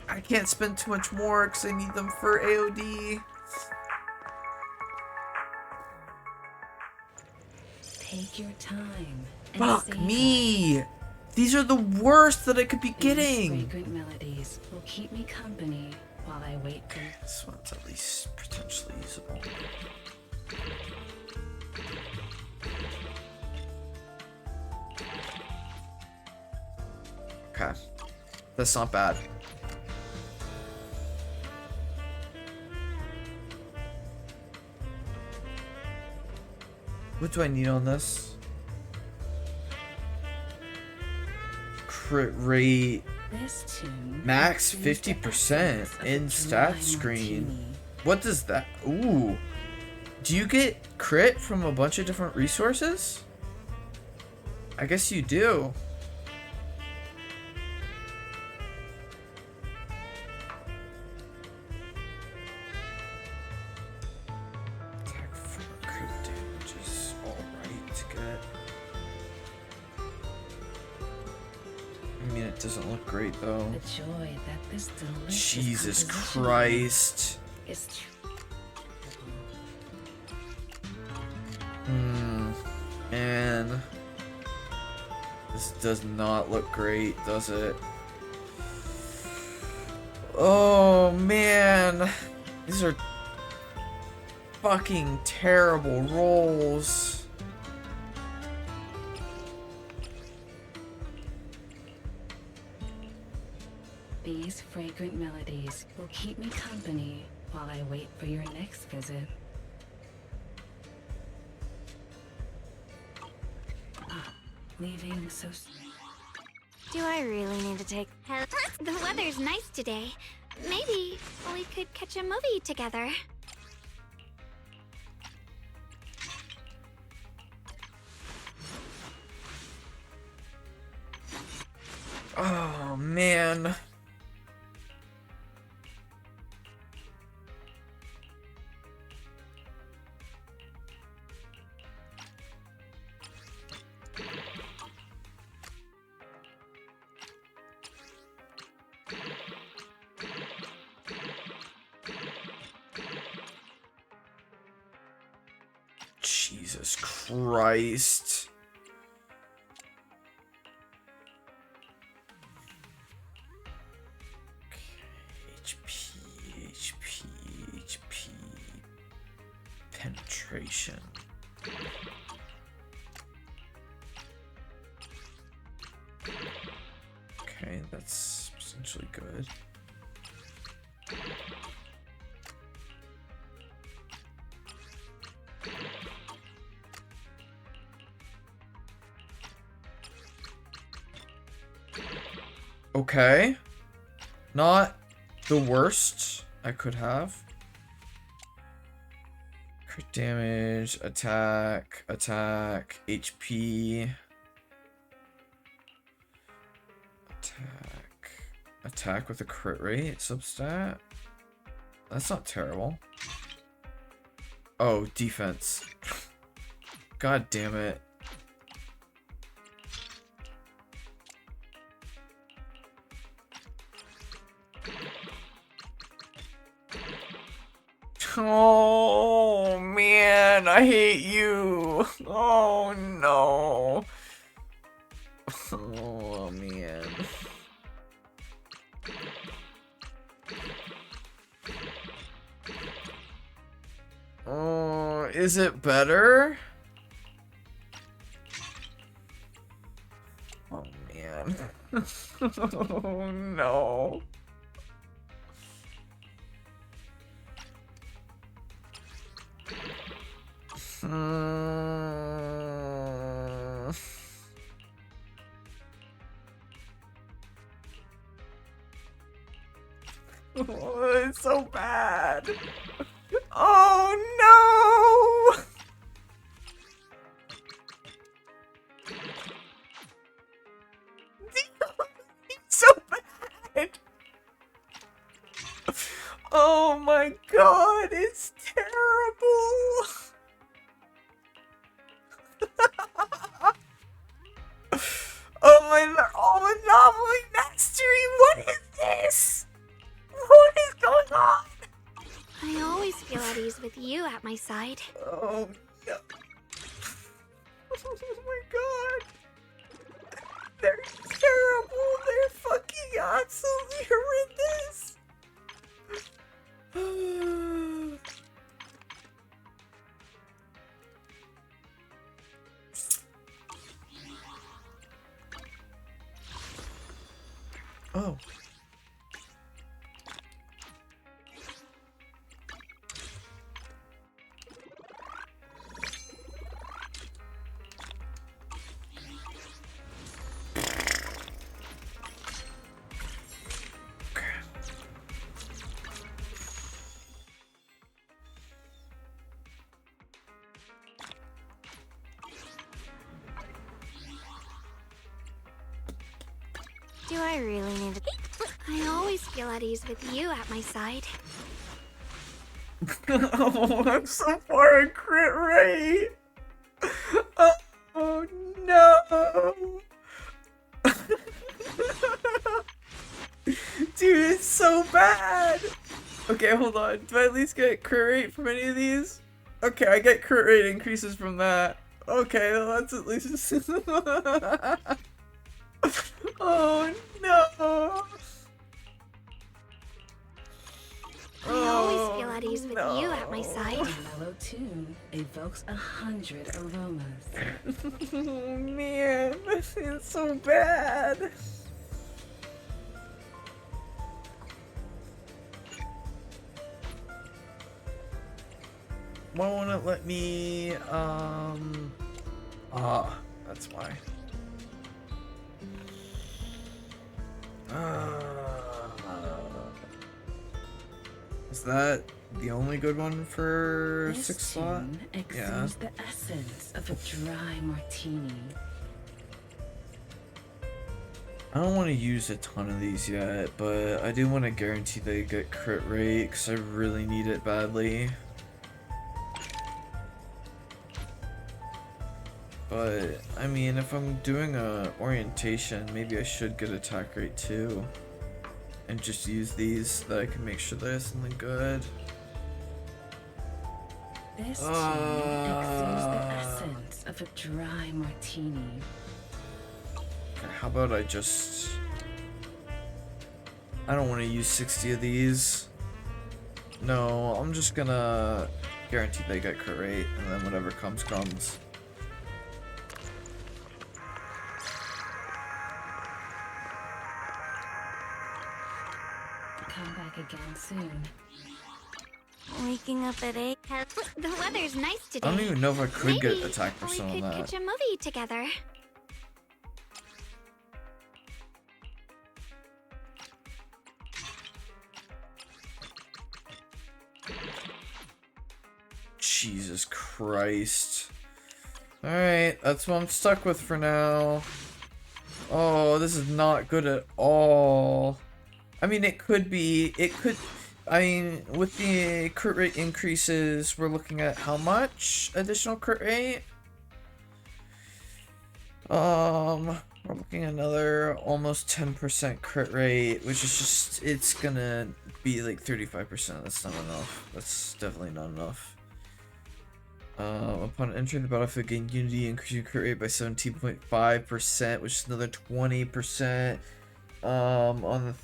I can't spend too much more because I need them for AOD. Take your time. and Fuck savor. me. These are the worst that I could be These getting. fragrant melodies will keep me company while I wait for. This one's at least potentially usable. Okay. That's not bad. What do I need on this? Crit rate. This tune Max exudes the 50% essence of a in dry stat screen. martini. What does that? Ooh. Do you get crit from a bunch of different resources? I guess you do. Attack for crit damage is alright to get. I mean, it doesn't look great though. The joy that this delicious Jesus composition Christ. brings is true. Man. This does not look great, does it? Oh, man. These are fucking terrible rolls. These fragrant melodies will keep me company while I wait for your next visit. Ah, leaving so soon. Do I really need to take... The weather's nice today. Maybe we could catch a movie together. Oh, man. Jesus Christ. Concentration. Okay, that's essentially good. Okay. Not the worst I could have. Crit damage, attack, HP. Attack with a crit rate, substat. That's not terrible. Oh, defense. God damn it. Oh man, I hate you. Oh no. Oh man. Oh, is it better? Oh man. Oh no. Oh, it's so bad. Oh no! It's so bad. Oh my god, it's terrible. Oh, anomaly mastery, what is this? What is going on? I always feel at ease with you at my side. Oh no. Oh my god. They're terrible. They're fucking absolutely horrendous. Oh. Do I really need to? I always feel at ease with you at my side. Oh, I'm so far a crit rate. Oh no. Dude, it's so bad. Okay, hold on. Do I at least get crit rate from any of these? Okay, I get crit rate increases from that. Okay, well, that's at least. Oh no. I always feel at ease with you at my side. A mellow tune evokes 100 aromas. Oh man, it's so bad. Why won't it let me, that's why. Is that the only good one for This 6 slot? tune Yeah. exudes the essence of a dry martini. I don't want to use a ton of these yet, but I do want to guarantee they get crit rate because I really need it badly. But, I mean, if I'm doing a orientation, maybe I should get attack rate too. And just use these so that I can make sure there's something good. This tune exudes the essence of a dry martini. Okay, how about I just... I don't want to use 60 of these. No, I'm just gonna Guaranteed they get crit rate, and then whatever comes. Come back again soon. Waking up at 8. The weather's nice today. I don't even know if I could get Maybe attack we percent on could that. catch a movie together. Jesus Christ. Alright, that's what I'm stuck with for now. Oh, this is not good at all. I mean, it could be. I mean, with the crit rate increases, we're looking at how much additional crit rate? We're looking at another almost 10% crit rate, which is just, it's gonna be like 35%. That's not enough. That's definitely not enough. Upon entering the battlefield, gain unity, increasing crit rate by 17.5%, which is another 20%. On the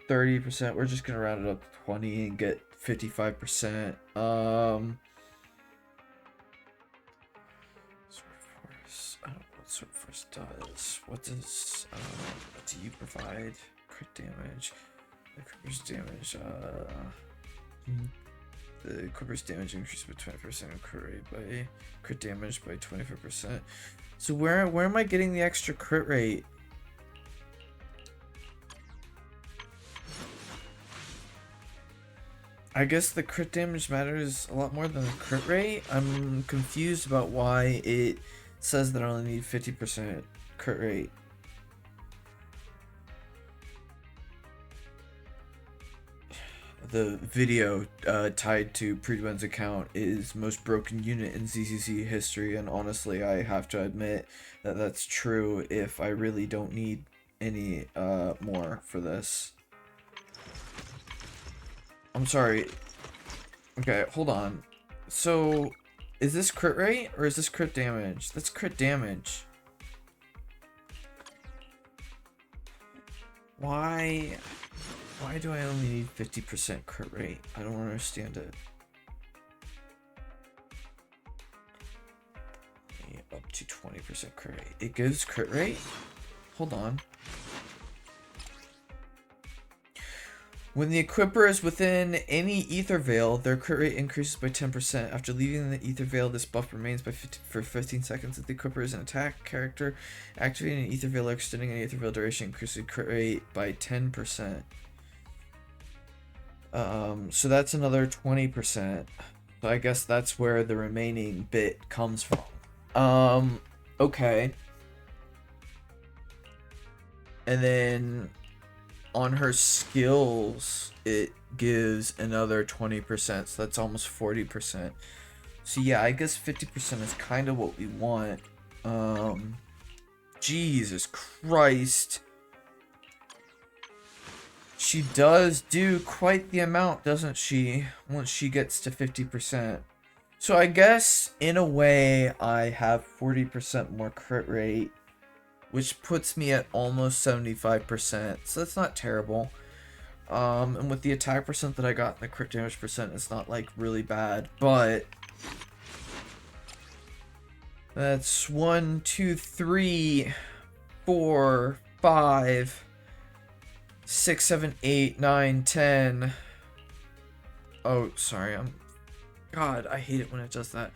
30%, we're just gonna round it up to 20 and get 55%. Sword Force. I don't know what Sword Force does. What do you provide? Crit damage. The crit's damage. The equipper's damage increased by 20% and crit rate by crit damage by 25%. So where am I getting the extra crit rate? I guess the crit damage matters a lot more than the crit rate. I'm confused about why it says that I only need 50% crit rate. The video tied to Predwen's account is most broken unit in ZZZ history, and honestly, I have to admit that that's true if I really don't need any more for this. I'm sorry. Okay, hold on. So, is this crit rate or is this crit damage? That's crit damage. Why do I only need 50% crit rate? I don't understand it. Up to 20% crit rate. It gives crit rate? Hold on. When the equipper is within any ether veil, their crit rate increases by 10%. After leaving the ether veil, this buff remains for 15 seconds. If the equipper is an attack character, activating an ether veil or extending an ether veil duration increases the crit rate by 10%. So that's another 20%. So I guess that's where the remaining bit comes from. Okay. And then on her skills, it gives another 20%, so that's almost 40%. So yeah, I guess 50% is kind of what we want. Jesus Christ. She does do quite the amount, doesn't she, once she gets to 50%. So I guess, in a way, I have 40% more crit rate, which puts me at almost 75%, so that's not terrible. And with the attack percent that I got and the crit damage percent, it's not, like, really bad, but that's 1, 2, 3, 4, 5, 6, 7, 8, 9, 10. Oh, sorry, God, I hate it when it does that.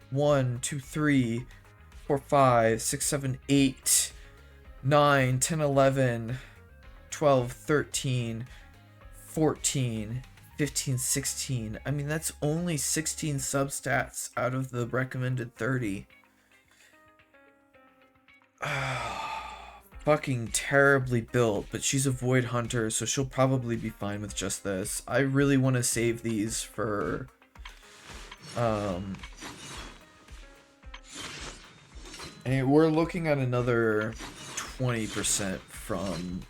1, 2, 3, 4, 5, 6, 7, 8, 9, 10, 11, 12, 13, 14, 15, 16. I mean, that's only 16 substats out of the recommended 30. Fucking terribly built, but she's a Void Hunter, so she'll probably be fine with just this. I really want to save these for and we're looking at another 20% from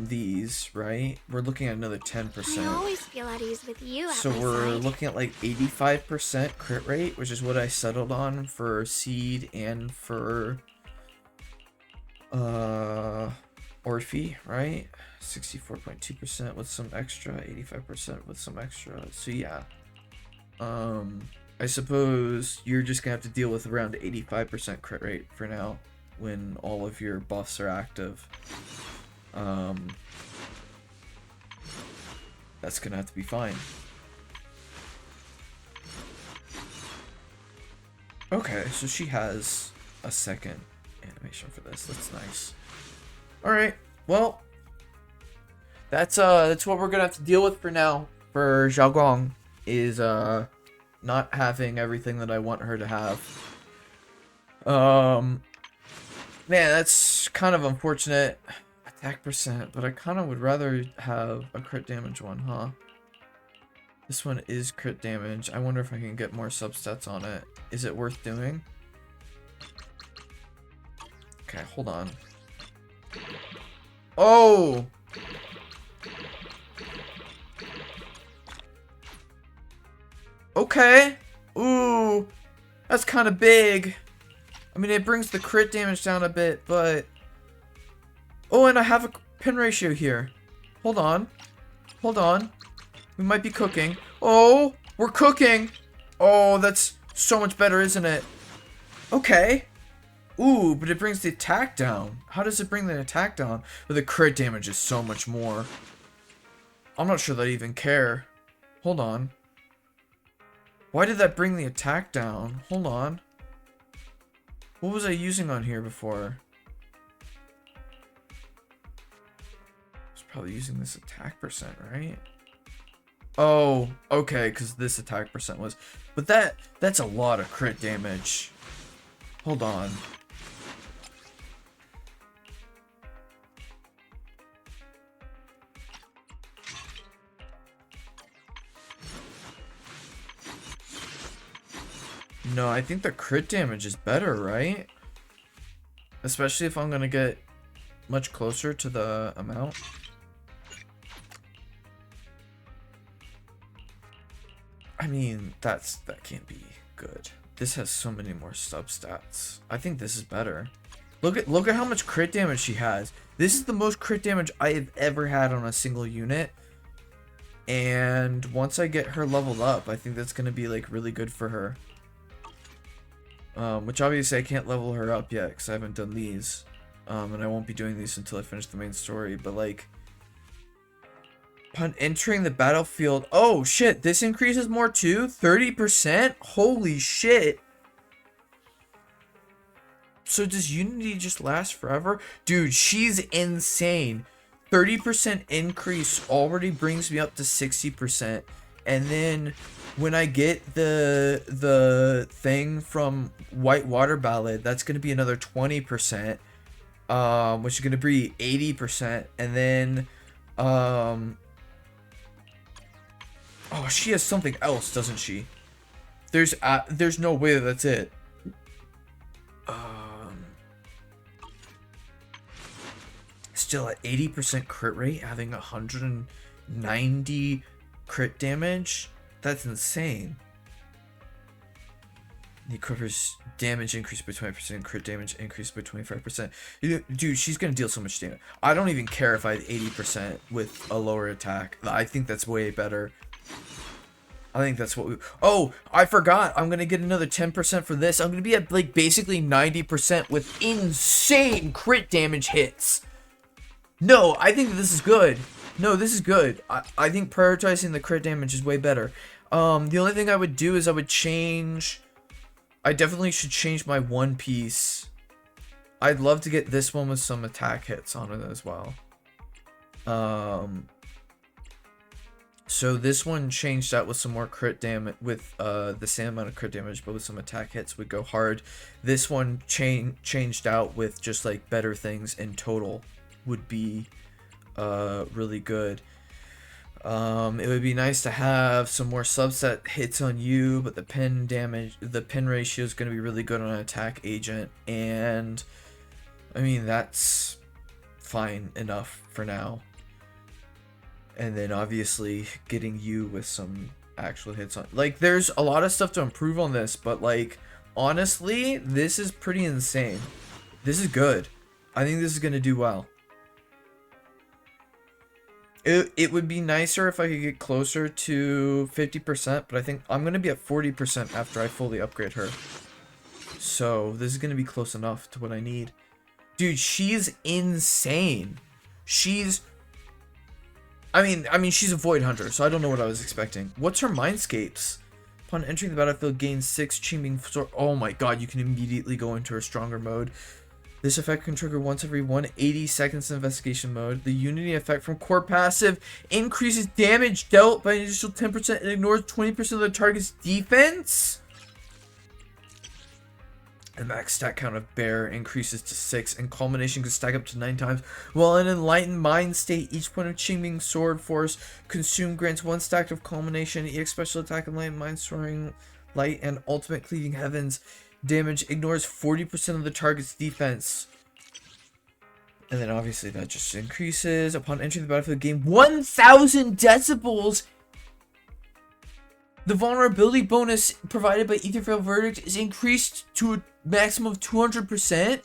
these, right? We're looking at another 10%. I always feel at ease with you at So my we're side. looking at like 85% crit rate, which is what I settled on for Seed and for Orphe, right? 64.2% with some extra, 85% with some extra. So yeah. I suppose you're just gonna have to deal with around 85% crit rate for now when all of your buffs are active. That's gonna have to be fine. Okay, so she has a second animation for this. That's nice. Alright, well, that's what we're gonna have to deal with for now for Xiaoguang, is not having everything that I want her to have. Man, that's kind of unfortunate. Attack percent, but I kind of would rather have a crit damage one, huh? This one is crit damage. I wonder if I can get more substats on it. Is it worth doing? Okay, hold on. Oh! Okay. Ooh. That's kind of big. I mean, it brings the crit damage down a bit, but... Oh, and I have a pin ratio here. Hold on. Hold on. We might be cooking. Oh, we're cooking. Oh, that's so much better, isn't it? Okay. Ooh, but it brings the attack down. How does it bring the attack down? But the crit damage is so much more. I'm not sure that I even care. Hold on. Why did that bring the attack down? Hold on. What was I using on here before? I was probably using this attack percent, right? Oh, okay, because this attack percent was... But that's a lot of crit damage. Hold on. No, I think the crit damage is better, right? Especially if I'm gonna get much closer to the amount. I mean, that can't be good. This has so many more substats. I think this is better. Look at how much crit damage she has. This is the most crit damage I have ever had on a single unit. And once I get her leveled up, I think that's gonna be like really good for her. Which obviously I can't level her up yet because I haven't done these. And I won't be doing these until I finish the main story. But like, upon entering the battlefield, oh shit, this increases more too? 30%? Holy shit. So does Unity just last forever? Dude, she's insane. 30% increase already brings me up to 60%. And then when I get the thing from Whitewater Ballad, that's going to be another 20%, which is going to be 80%. And then, oh, she has something else, doesn't she? There's no way that that's it. Still at 80% crit rate, having 190 crit damage. That's insane. The equipper's damage increased by 20%, crit damage increased by 25%. Dude, she's gonna deal so much damage. I don't even care if I had 80% with a lower attack. I think that's way better. I think that's what we... Oh, I forgot. I'm gonna get another 10% for this. I'm gonna be at like basically 90% with insane crit damage hits. No, I think this is good. No, this is good. I think prioritizing the crit damage is way better. The only thing I would do is I would change... I definitely should change my One Piece. I'd love to get this one with some attack hits on it as well. So this one changed out with some more crit damage, with the same amount of crit damage, but with some attack hits would go hard. This one changed out with just like better things in total would be really good. It would be nice to have some more subset hits on you, but the pin ratio is going to be really good on an attack agent, and I mean that's fine enough for now. And then obviously getting you with some actual hits on, like, there's a lot of stuff to improve on this, but like honestly this is pretty insane. This is good. I think this is going to do well. It would be nicer if I could get closer to 50%, but I think I'm going to be at 40% after I fully upgrade her. So this is going to be close enough to what I need. Dude, she's insane. I mean, she's a Void Hunter, so I don't know what I was expecting. What's her Mindscapes? Upon entering the battlefield, gain 6 Qingming Sword. Oh my god, you can immediately go into her stronger mode. This effect can trigger once every 180 seconds in investigation mode. The Unity effect from core passive increases damage dealt by an additional 10% and ignores 20% of the target's defense. The max stack count of Bear increases to 6, and Culmination can stack up to 9 times. While in Enlightened Mind state, each point of Qingming Sword Force consumed grants 1 stack of Culmination, EX Special Attack, Enlightened Mind, Soaring Light, and Ultimate Cleaving Heavens. Damage ignores 40% of the target's defense. And then obviously that just increases. Upon entering the battlefield, gain 1,000 decibels. The vulnerability bonus provided by Ether Veil Verdict is increased to a maximum of 200%.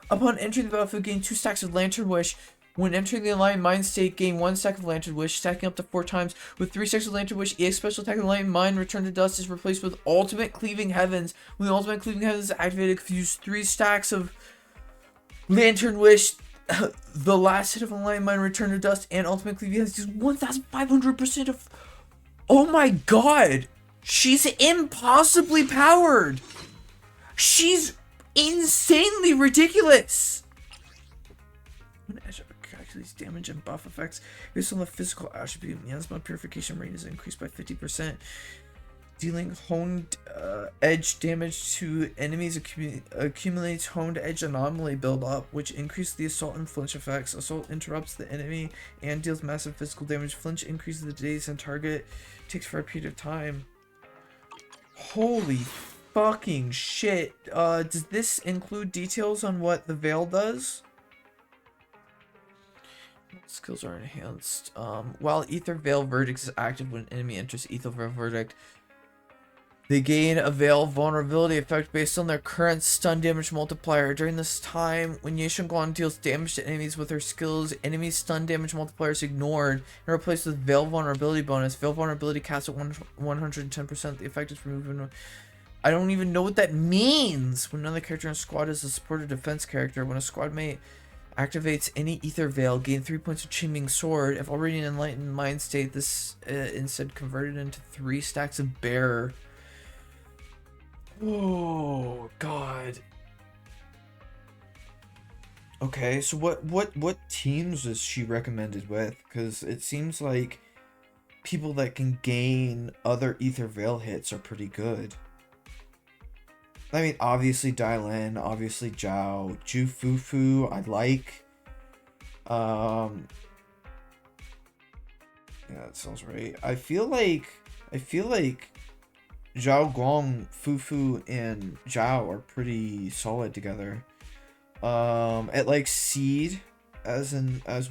Upon entering the battlefield, gain 2 stacks of Lantern Wish. When entering the Enlightened Mind state, gain 1 stack of Lantern Wish, stacking up to 4 times. With 3 stacks of Lantern Wish, EX Special Attack Enlightened Mind Return to Dust is replaced with Ultimate Cleaving Heavens. When the Ultimate Cleaving Heavens is activated, use 3 stacks of Lantern Wish. The last hit of Enlightened Mind Return to Dust and Ultimate Cleaving Heavens is 1,500% of... Oh my god! She's impossibly powered! She's insanely ridiculous! When Azure calculates damage and buff effects based on the physical attribute, Miasma Purification rate is increased by 50%. Dealing honed edge damage to enemies accumulates honed edge anomaly buildup, which increases the assault and flinch effects. Assault interrupts the enemy and deals massive physical damage. Flinch increases the days and target takes for a period of time. Holy fucking shit. Does this include details on what the Veil does? Skills are enhanced. While Ether Veil Verdict is active when an enemy enters Ether Veil Verdict, they gain a Veil vulnerability effect based on their current stun damage multiplier. During this time, when Ye Guang deals damage to enemies with her skills, enemy stun damage multiplier is ignored and replaced with Veil vulnerability bonus. Veil vulnerability cast at 110%. The effect is removed. I don't even know what that means. When another character in a squad is a supported defense character, when a squad mate activates any Ether Veil, gain 3 points of Qingming Sword. If already in Enlightened Mind state, this instead converted into 3 stacks of Bear. Oh god. Okay, so what teams is she recommended with? Because it seems like people that can gain other Ether Veil hits are pretty good. I mean, obviously Dylan, obviously Zhao, Ju Fufu, I like. Yeah, that sounds right. I feel like Zhao Guang, Fufu, and Zhao are pretty solid together. At like Seed as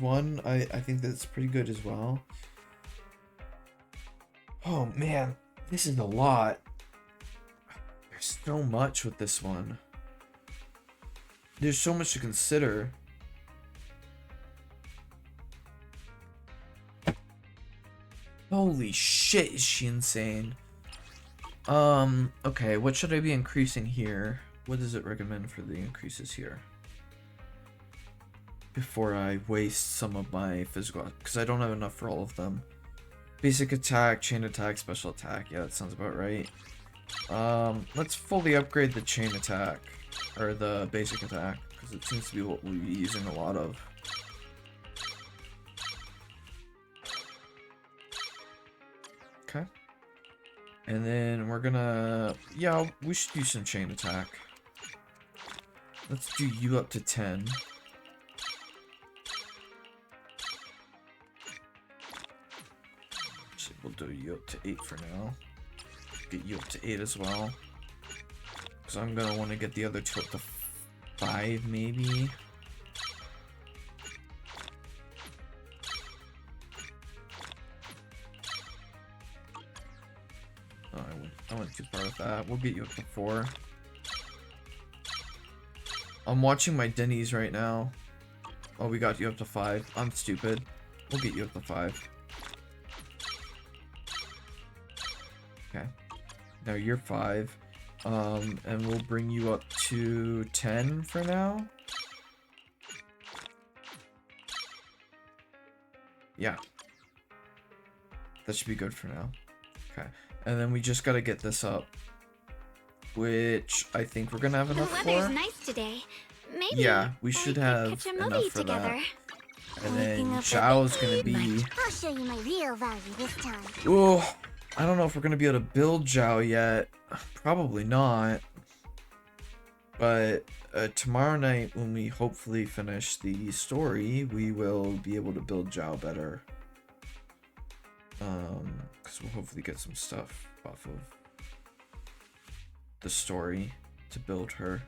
one, I think that's pretty good as well. Oh man, this is a lot. There's so much with this one. There's so much to consider. Holy shit, is she insane. Okay, what should I be increasing here? What does it recommend for the increases here? Before I waste some of my physical, because I don't have enough for all of them. Basic attack, chain attack, special attack. Yeah, that sounds about right. Let's fully upgrade the chain attack, or the basic attack, because it seems to be what we'll be using a lot of. Okay. And then we're gonna, yeah, we should do some chain attack. Let's do you up to 10. So we'll do you up to 8 for now. Get you up to 8 as well. Because I'm gonna want to get the other 2 up to 5 maybe. I went too far with that. We'll get you up to 4. I'm watching my Denny's right now. Oh, we got you up to 5. I'm stupid. We'll get you up to 5. Okay. Now you're 5. And we'll bring you up to 10 for now. Yeah. That should be good for now. Okay. And then we just gotta get this up. Which I think we're gonna have enough The weather's for. nice today. Maybe Yeah, we should have catch a enough movie for together. that. And Waking then up Zhao's gonna be... I'll show you my real value this time. Oh, I don't know if we're gonna be able to build Zhao yet. Probably not. But tomorrow night, when we hopefully finish the story, we will be able to build Zhao better. Because we'll hopefully get some stuff off of the story to build her.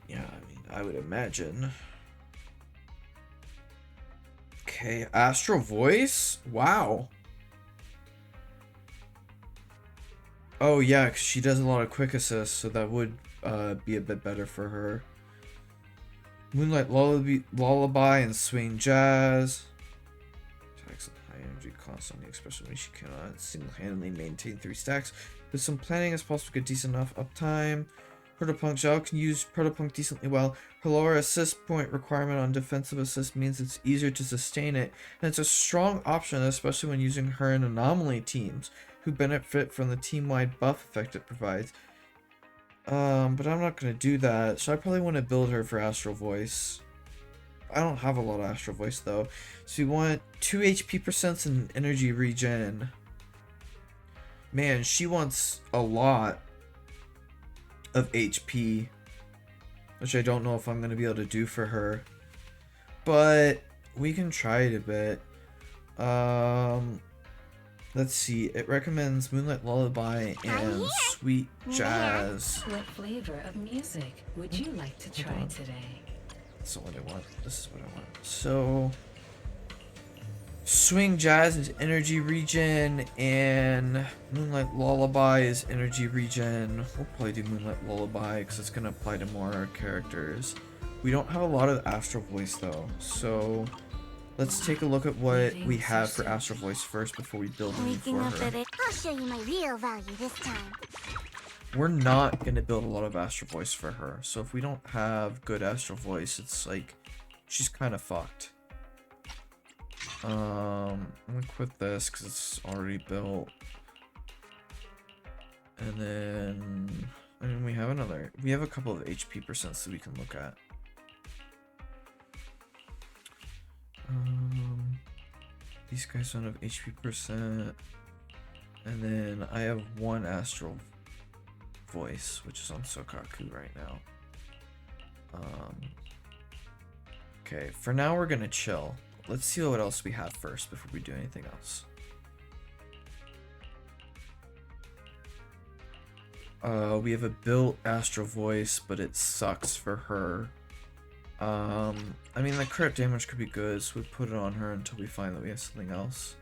Yeah, I mean, I would imagine. Okay, Astral Voice? Wow. Oh yeah, 'cause she does a lot of quick assists, so that would be a bit better for her. Moonlight Lullaby and Swing Jazz. Attacks high energy constantly, especially when she cannot single-handedly maintain 3 stacks. With some planning, it's possible to get decent enough uptime. Protopunk Zhao can use Protopunk decently well. Her lower assist point requirement on defensive assist means it's easier to sustain it, and it's a strong option, especially when using her in anomaly teams, who benefit from the team-wide buff effect it provides. But I'm not going to do that, so I probably want to build her for Astral Voice. I don't have a lot of Astral Voice, though. So we want 2 HP percents and energy regen. Man, she wants a lot of HP, which I don't know if I'm going to be able to do for her. But we can try it a bit. Let's see. It recommends Moonlight Lullaby and Sweet Jazz. What flavor of music would you like to try today? That's not what I want. This is what I want. So, Swing Jazz is energy regen, and Moonlight Lullaby is energy regen. We'll probably do Moonlight Lullaby because it's going to apply to more characters. We don't have a lot of Astral Voice though, so let's take a look at what we have for Astral Voice first before we build any for her. I'll show you my real value this time. We're not going to build a lot of Astral Voice for her, so if we don't have good Astral Voice, it's like, she's kind of fucked. I'm gonna quit this because it's already built. And then, I mean, we have a couple of HP percents that we can look at. These guys don't have HP percent. And then I have 1 Astral Voice, which is on Sokaku right now. Okay, for now we're gonna chill. Let's see what else we have first before we do anything else. We have a built Astral Voice, but it sucks for her. I mean, the crit damage could be good, so we put it on her until we find that we have something else.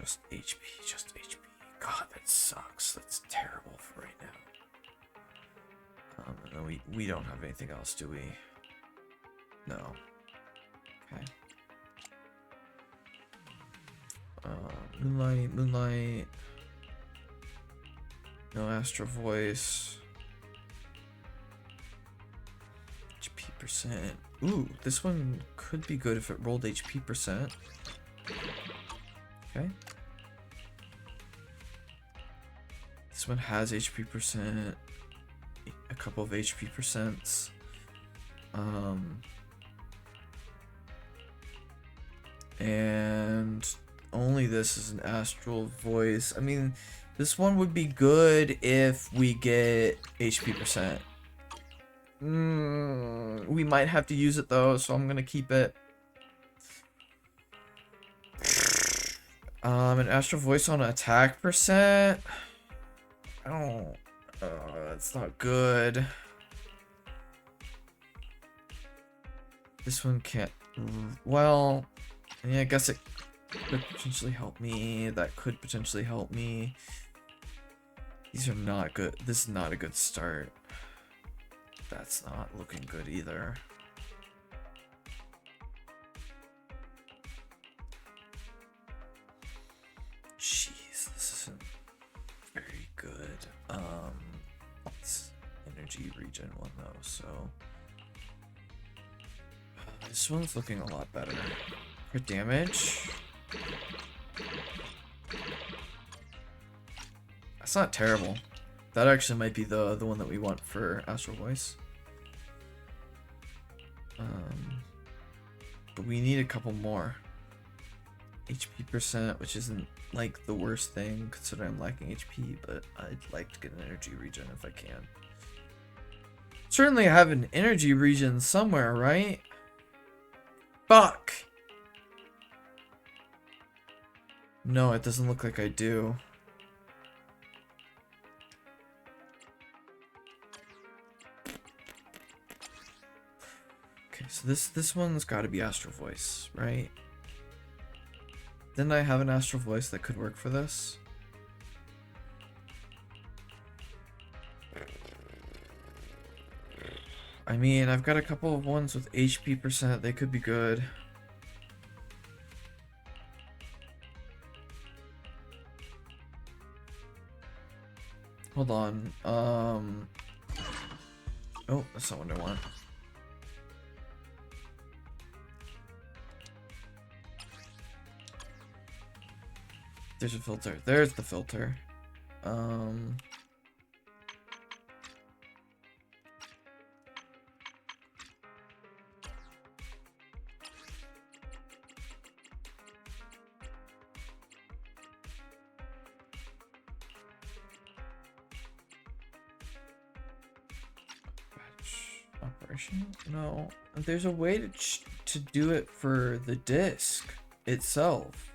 Just HP, just HP. God, that sucks. That's terrible for right now. No, we don't have anything else, do we? No. Okay. Moonlight. No Astral Voice. HP percent. Ooh, this one could be good if it rolled HP percent. Okay. This one has HP percent. A couple of HP percents. And only this is an Astral Voice. I mean, this one would be good if we get HP percent. We might have to use it though, so I'm gonna keep it. An Astral Voice on attack percent. I don't. That's not good. This one can't. Well, yeah, I guess it could potentially help me. That could potentially help me. These are not good. This is not a good start. That's not looking good either. Jeez, this isn't very good. It's energy regen one though, so this one's looking a lot better. Crit damage. That's not terrible. That actually might be the one that we want for Astral Voice. But we need a couple more. HP percent, which isn't like the worst thing considering I'm lacking HP, but I'd like to get an energy regen if I can. Certainly I have an energy regen somewhere, right? Fuck! No, it doesn't look like I do. Okay, so this one's got to be Astral Voice, right? Didn't I have an Astral Voice that could work for this? I mean, I've got a couple of ones with HP percent. They could be good. Hold on. Oh, that's not what I want. There's a filter. There's the filter. Operation? No. There's a way to do it for the disc itself.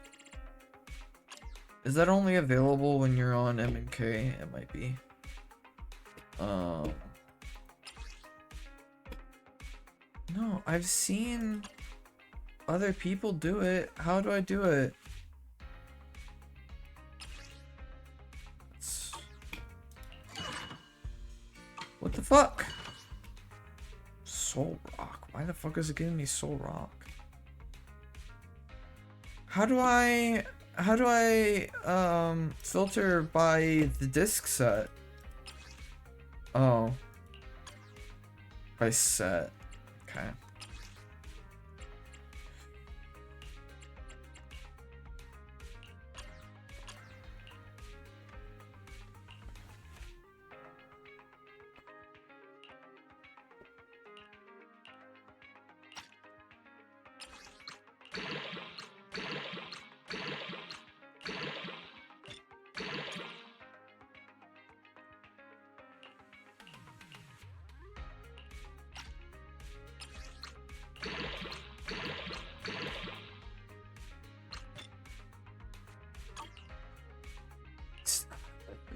Is that only available when you're on M and K? It might be. No, I've seen other people do it. How do I do it? What the fuck? Soul Rock. Why the fuck is it giving me Soul Rock? How do I filter by the disc set? Oh. By set. Okay.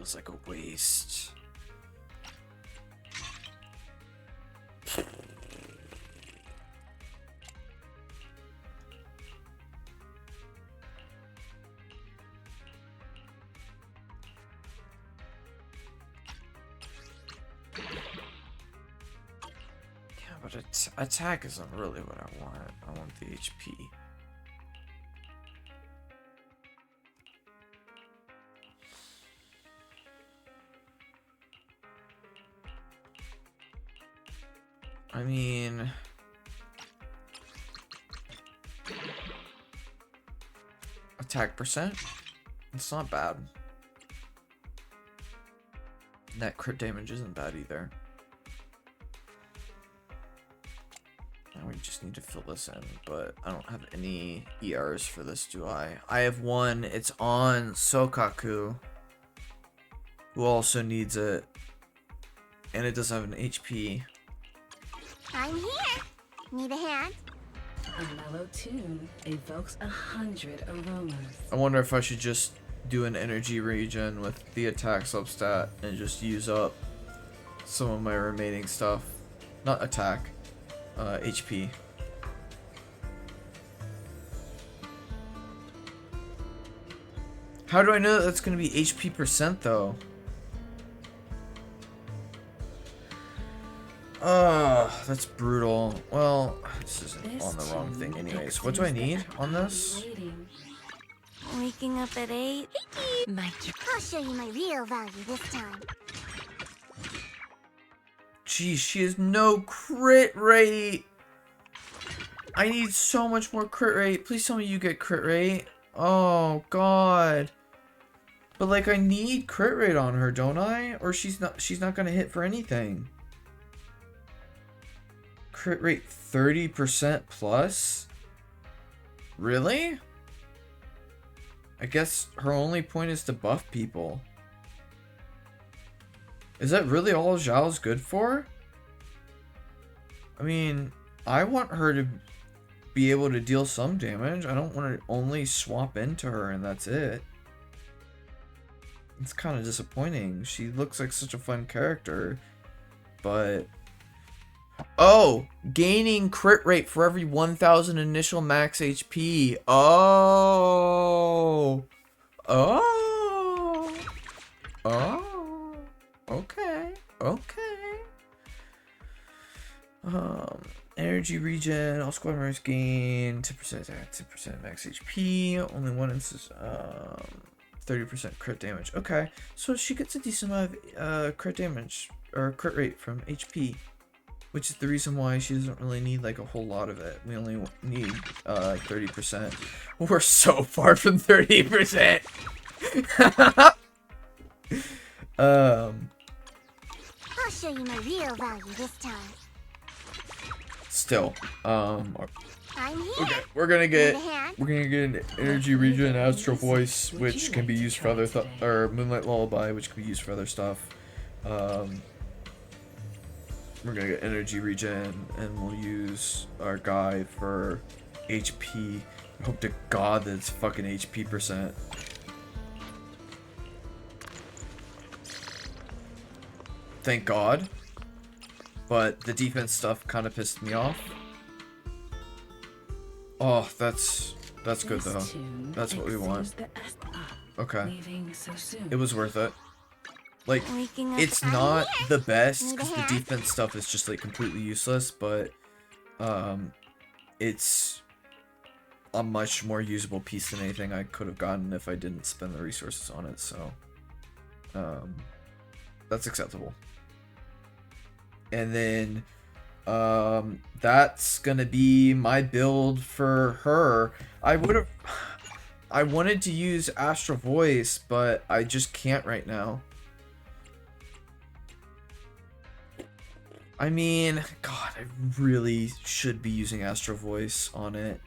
Feels like a waste. Yeah, but attack isn't really what I want. I want the HP. I mean, attack percent, it's not bad. Net crit damage isn't bad either. Now we just need to fill this in, but I don't have any ERs for this, do I? I have one. It's on Sokaku, who also needs it, and it does have an HP. I'm here. Need a hand? A mellow tune evokes 100 aromas. I wonder if I should just do an energy regen with the attack substat and just use up some of my remaining stuff. Not attack, HP. How do I know that that's going to be HP percent though? That's brutal. Well, this isn't on the wrong thing anyways. What do I need on this? Waking up at 8? I'll show you my real value this time. Geez, she has no crit rate. I need so much more crit rate. Please tell me you get crit rate. Oh, God. But, like, I need crit rate on her, don't I? Or she's not gonna hit for anything. Crit rate 30% plus? Really? I guess her only point is to buff people. Is that really all Zhao's good for? I mean, I want her to be able to deal some damage. I don't want to only swap into her and that's it. It's kind of disappointing. She looks like such a fun character. But... oh! Gaining crit rate for every 1,000 initial max HP. Oh! Oh! Oh! Okay. Okay. Energy regen. All squad members gain 10% attack, 10% max HP. Only one instance. 30% crit damage. Okay, so she gets a decent amount of crit damage or crit rate from HP, which is the reason why she doesn't really need like a whole lot of it. We only need 30%. We're so far from 30%. I'll show you my real value this time. Still, I'm here. okay, we're gonna get Need an energy regen, astral voice, which can be used for other or moonlight lullaby, which can be used for other stuff. We're gonna get energy regen, and we'll use our guy for HP. I hope to God that it's fucking HP percent. Thank God. But the defense stuff kind of pissed me off. Oh, that's good though. That's what we want. Okay. It was worth it. Like, it's not the best because the defense stuff is just like completely useless, but it's a much more usable piece than anything I could have gotten if I didn't spend the resources on it. So that's acceptable. And then that's gonna be my build for her. I wanted to use Astral Voice, but I just can't right now. I mean, God, I really should be using Astral Voice on it,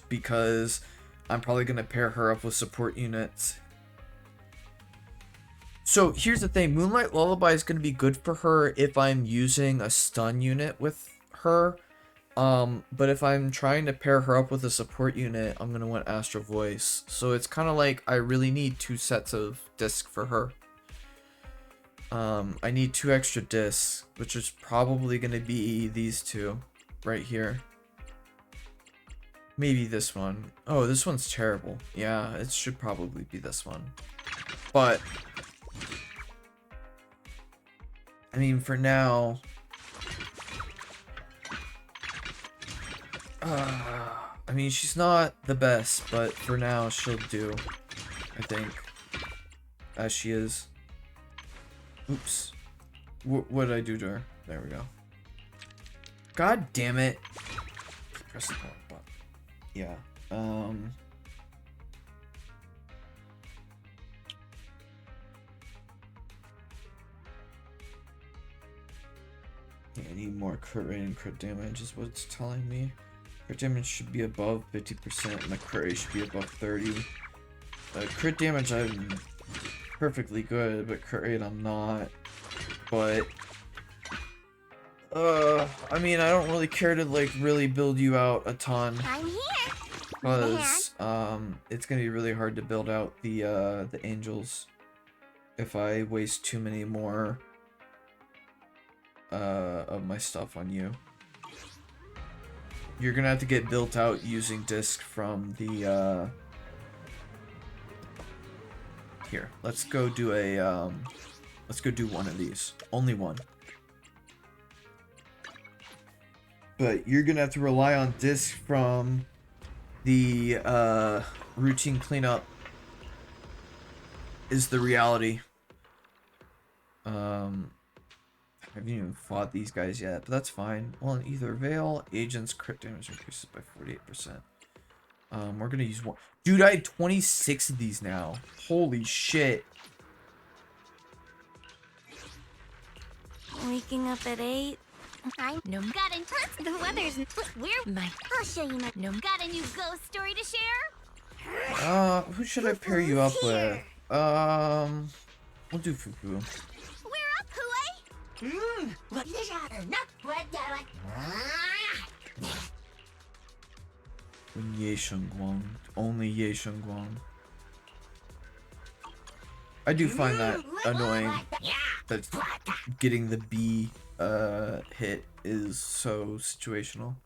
because I'm probably gonna pair her up with support units. So here's the thing, Moonlight Lullaby is going to be good for her if I'm using a stun unit with her. But if I'm trying to pair her up with a support unit, I'm going to want Astral Voice. So it's kind of like I really need 2 sets of discs for her. I need 2 extra discs, which is probably going to be these 2 right here. Maybe this one. Oh, this one's terrible. Yeah, it should probably be this one. But I mean, for now, I mean, she's not the best, but for now, she'll do, I think, as she is. Oops. What did I do to her? There we go. God damn it. Press the wrong button. Yeah. Yeah, I need more crit rate and crit damage is what it's telling me. Crit damage should be above 50% and the crit rate should be above 30. Crit damage I'm perfectly good, but crit rate I'm not. But I mean, I don't really care to like really build you out a ton. I'm here. Because it's gonna be really hard to build out the angels if I waste too many more of my stuff on you. You're gonna have to get built out using disc from the here. Let's go do a let's go do one of these. Only one. But you're gonna have to rely on discs from the routine cleanup is the reality. I haven't even fought these guys yet, but that's fine. Well, in either Veil, agents crit damage increases by 48%. We're gonna use one. Dude, I had 26 of these now. Holy shit. Waking up at 8. I'm No. got in touch. The weather's we're. My. I'll show you my. No. Got a new ghost story to share? Who should I pair you up with? We'll do Fufu. We're up, Hue. What is Ye Shengguang. Only Ye Shengguang. I do find that annoying. That getting the B hit is so situational.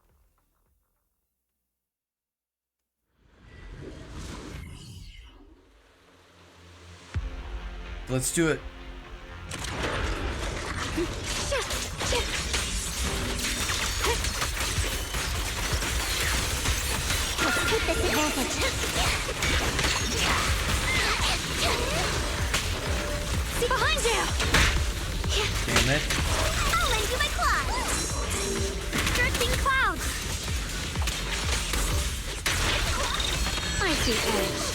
Let's do it. Let's keep this advantage. See behind you. Damn it. I'll lend you my claws. Drifting clouds. I see edge.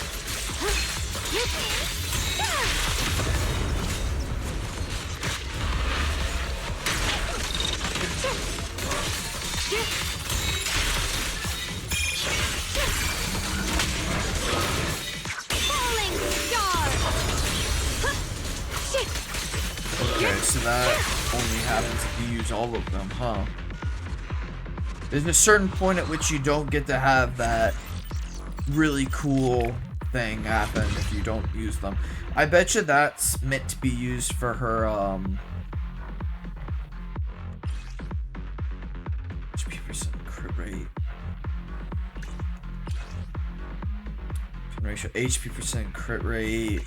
Okay, so that only happens if you use all of them, huh? There's a certain point at which you don't get to have that really cool thing happen if you don't use them. I bet you that's meant to be used for her, HP% crit rate. Ratio, HP% crit rate.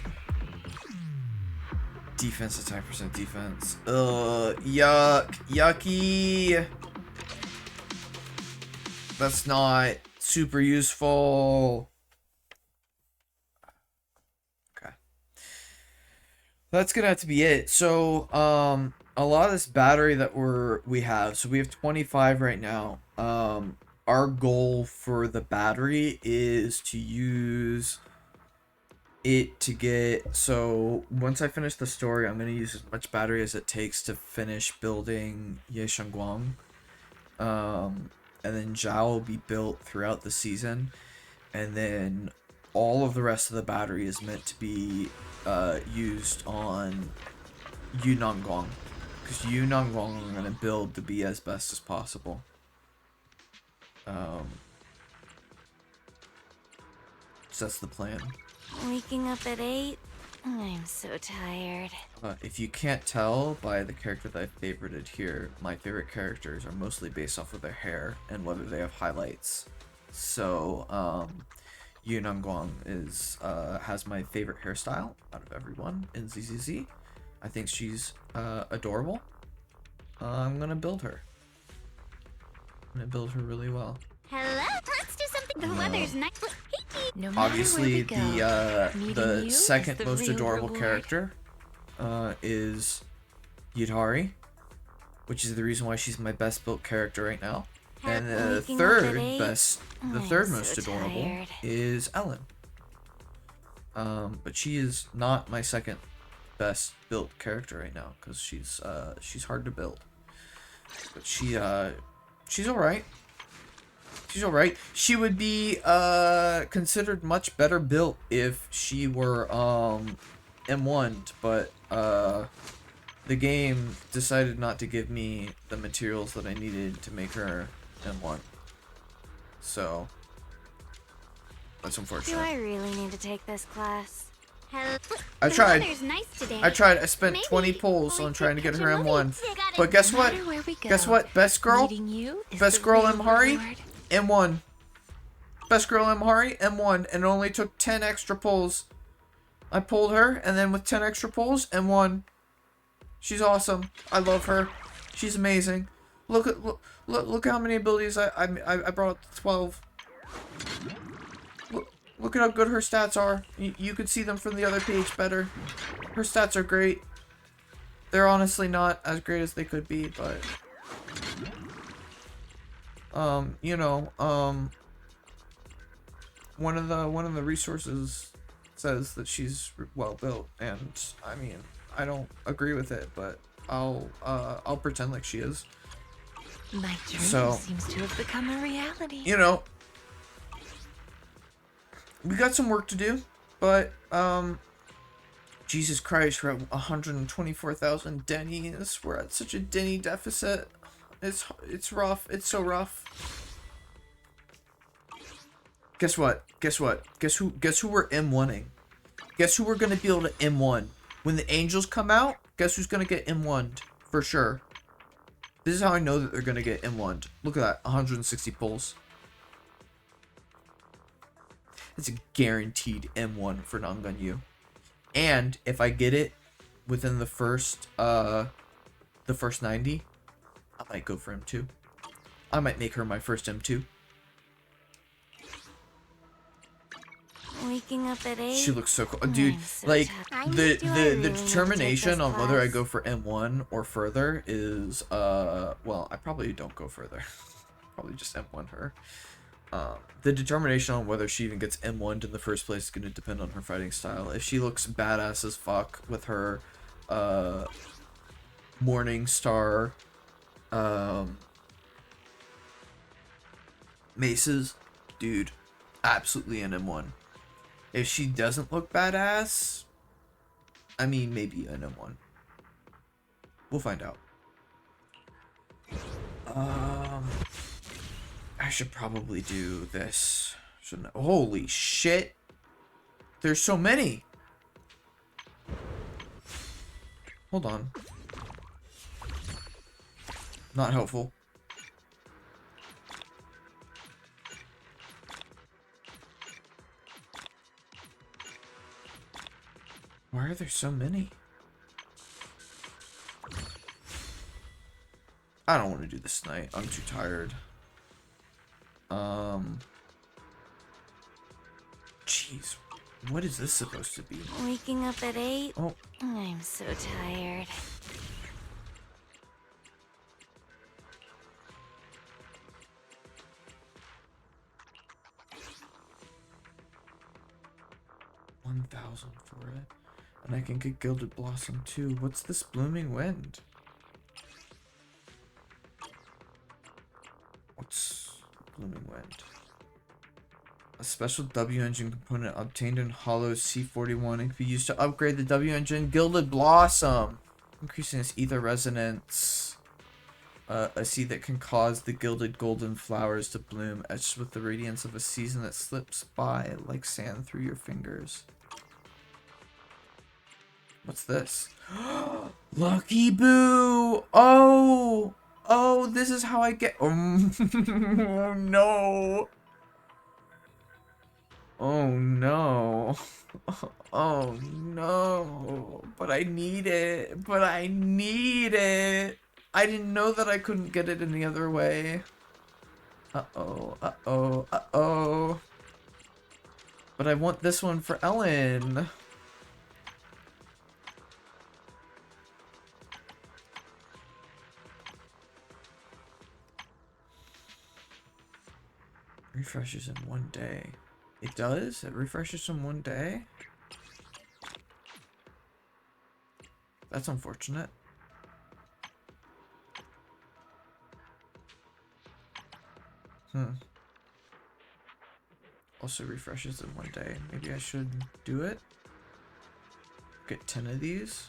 Defense attack percent defense. Yuck. Yucky. That's not super useful. Okay. That's gonna have to be it. So, a lot of this battery that we have, so we have 25 right now. Our goal for the battery is to use it to get, so once I finish the story, I'm going to use as much battery as it takes to finish building Ye Shengguang. And then Zhao will be built throughout the season. And then all of the rest of the battery is meant to be used on Yunnan-Guang. Because Yunnan-Guang I'm going to build to be as best as possible. So that's the plan. Waking up at 8? I'm so tired. If you can't tell by the character that I favorited here, my favorite characters are mostly based off of their hair and whether they have highlights. So, Yunnan Guang is has my favorite hairstyle out of everyone in ZZZ. I think she's adorable. I'm gonna build her. I'm gonna build her really well. Hello, let's do something. The weather's nice. No Obviously, the you second is the most real adorable reward. character is Yidhari, which is the reason why she's my best built character right now. And the Waking up third at 8? the I'm third so most adorable tired. is Ellen. But she is not my second best built character right now because she's hard to build. But she's all right. She's all right. She would be considered much better built if she were M1'd, but the game decided not to give me the materials that I needed to make her M1. So that's unfortunate. Do I really need to take this class? I tried. The weather's nice today. I tried. I spent Maybe 20 pulls on trying to get her M1. They got But guess what? matter where we go, Guess what? Best girl? meeting you is Best the girl real Amhari? reward. M1. Best girl Amhari? M1. And it only took 10 extra pulls. I pulled her, and then with 10 extra pulls, M1. She's awesome. I love her. She's amazing. Look how many abilities I brought up to 12. Look at how good her stats are. You could see them from the other page better. Her stats are great. They're honestly not as great as they could be, but you know, one of the resources says that she's well built, and I mean, I don't agree with it, but I'll pretend like she is. My dream So, seems to have become a reality. you know, we got some work to do, but Jesus Christ, we're at 124,000 Denny's. We're at such a Denny deficit. It's rough. It's so rough. Guess what? Guess what? Guess who we're M1ing? Guess who we're gonna be able to M1? When the angels come out, guess who's gonna get M1'd? For sure. This is how I know that they're gonna get M1'd. Look at that, 160 pulls. It's a guaranteed M1 for Nangan Yu. And if I get it within the first 90, I might go for M2. I might make her my first M2. Waking up at 8. She looks so cool. Dude, like, the determination on whether I go for M1 or further is, well, I probably don't go further. Probably just M1 her. The determination on whether she even gets M1'd in the first place is going to depend on her fighting style. If she looks badass as fuck with her, Morning Star, maces, dude, absolutely an M1. If she doesn't look badass, I mean, maybe an M1. We'll find out. I should probably do this. Shouldn't I? Holy shit. There's so many. Hold on. Not helpful. Why are there so many? I don't want to do this tonight. I'm too tired. Jeez. What is this supposed to be? Waking up at 8? Oh. I'm so tired. $1,000 for it. And I can get Gilded Blossom too. What's this Blooming Wind? What's Blooming Wind? A special W engine component obtained in Hollow C41 and can be used to upgrade the W engine Gilded Blossom, increasing its ether resonance. A seed that can cause the gilded golden flowers to bloom, etched with the radiance of a season that slips by like sand through your fingers. What's this? Lucky Boo! Oh! Oh, this is how I get... Oh, no! Oh, no. Oh, no. But I need it. But I need it. I didn't know that I couldn't get it any other way. Uh-oh. Uh-oh. Uh-oh. But I want this one for Ellen. Refreshes in 1 day. It does? It refreshes in 1 day? That's unfortunate. Also refreshes in 1 day. Maybe I should do it. Get 10 of these.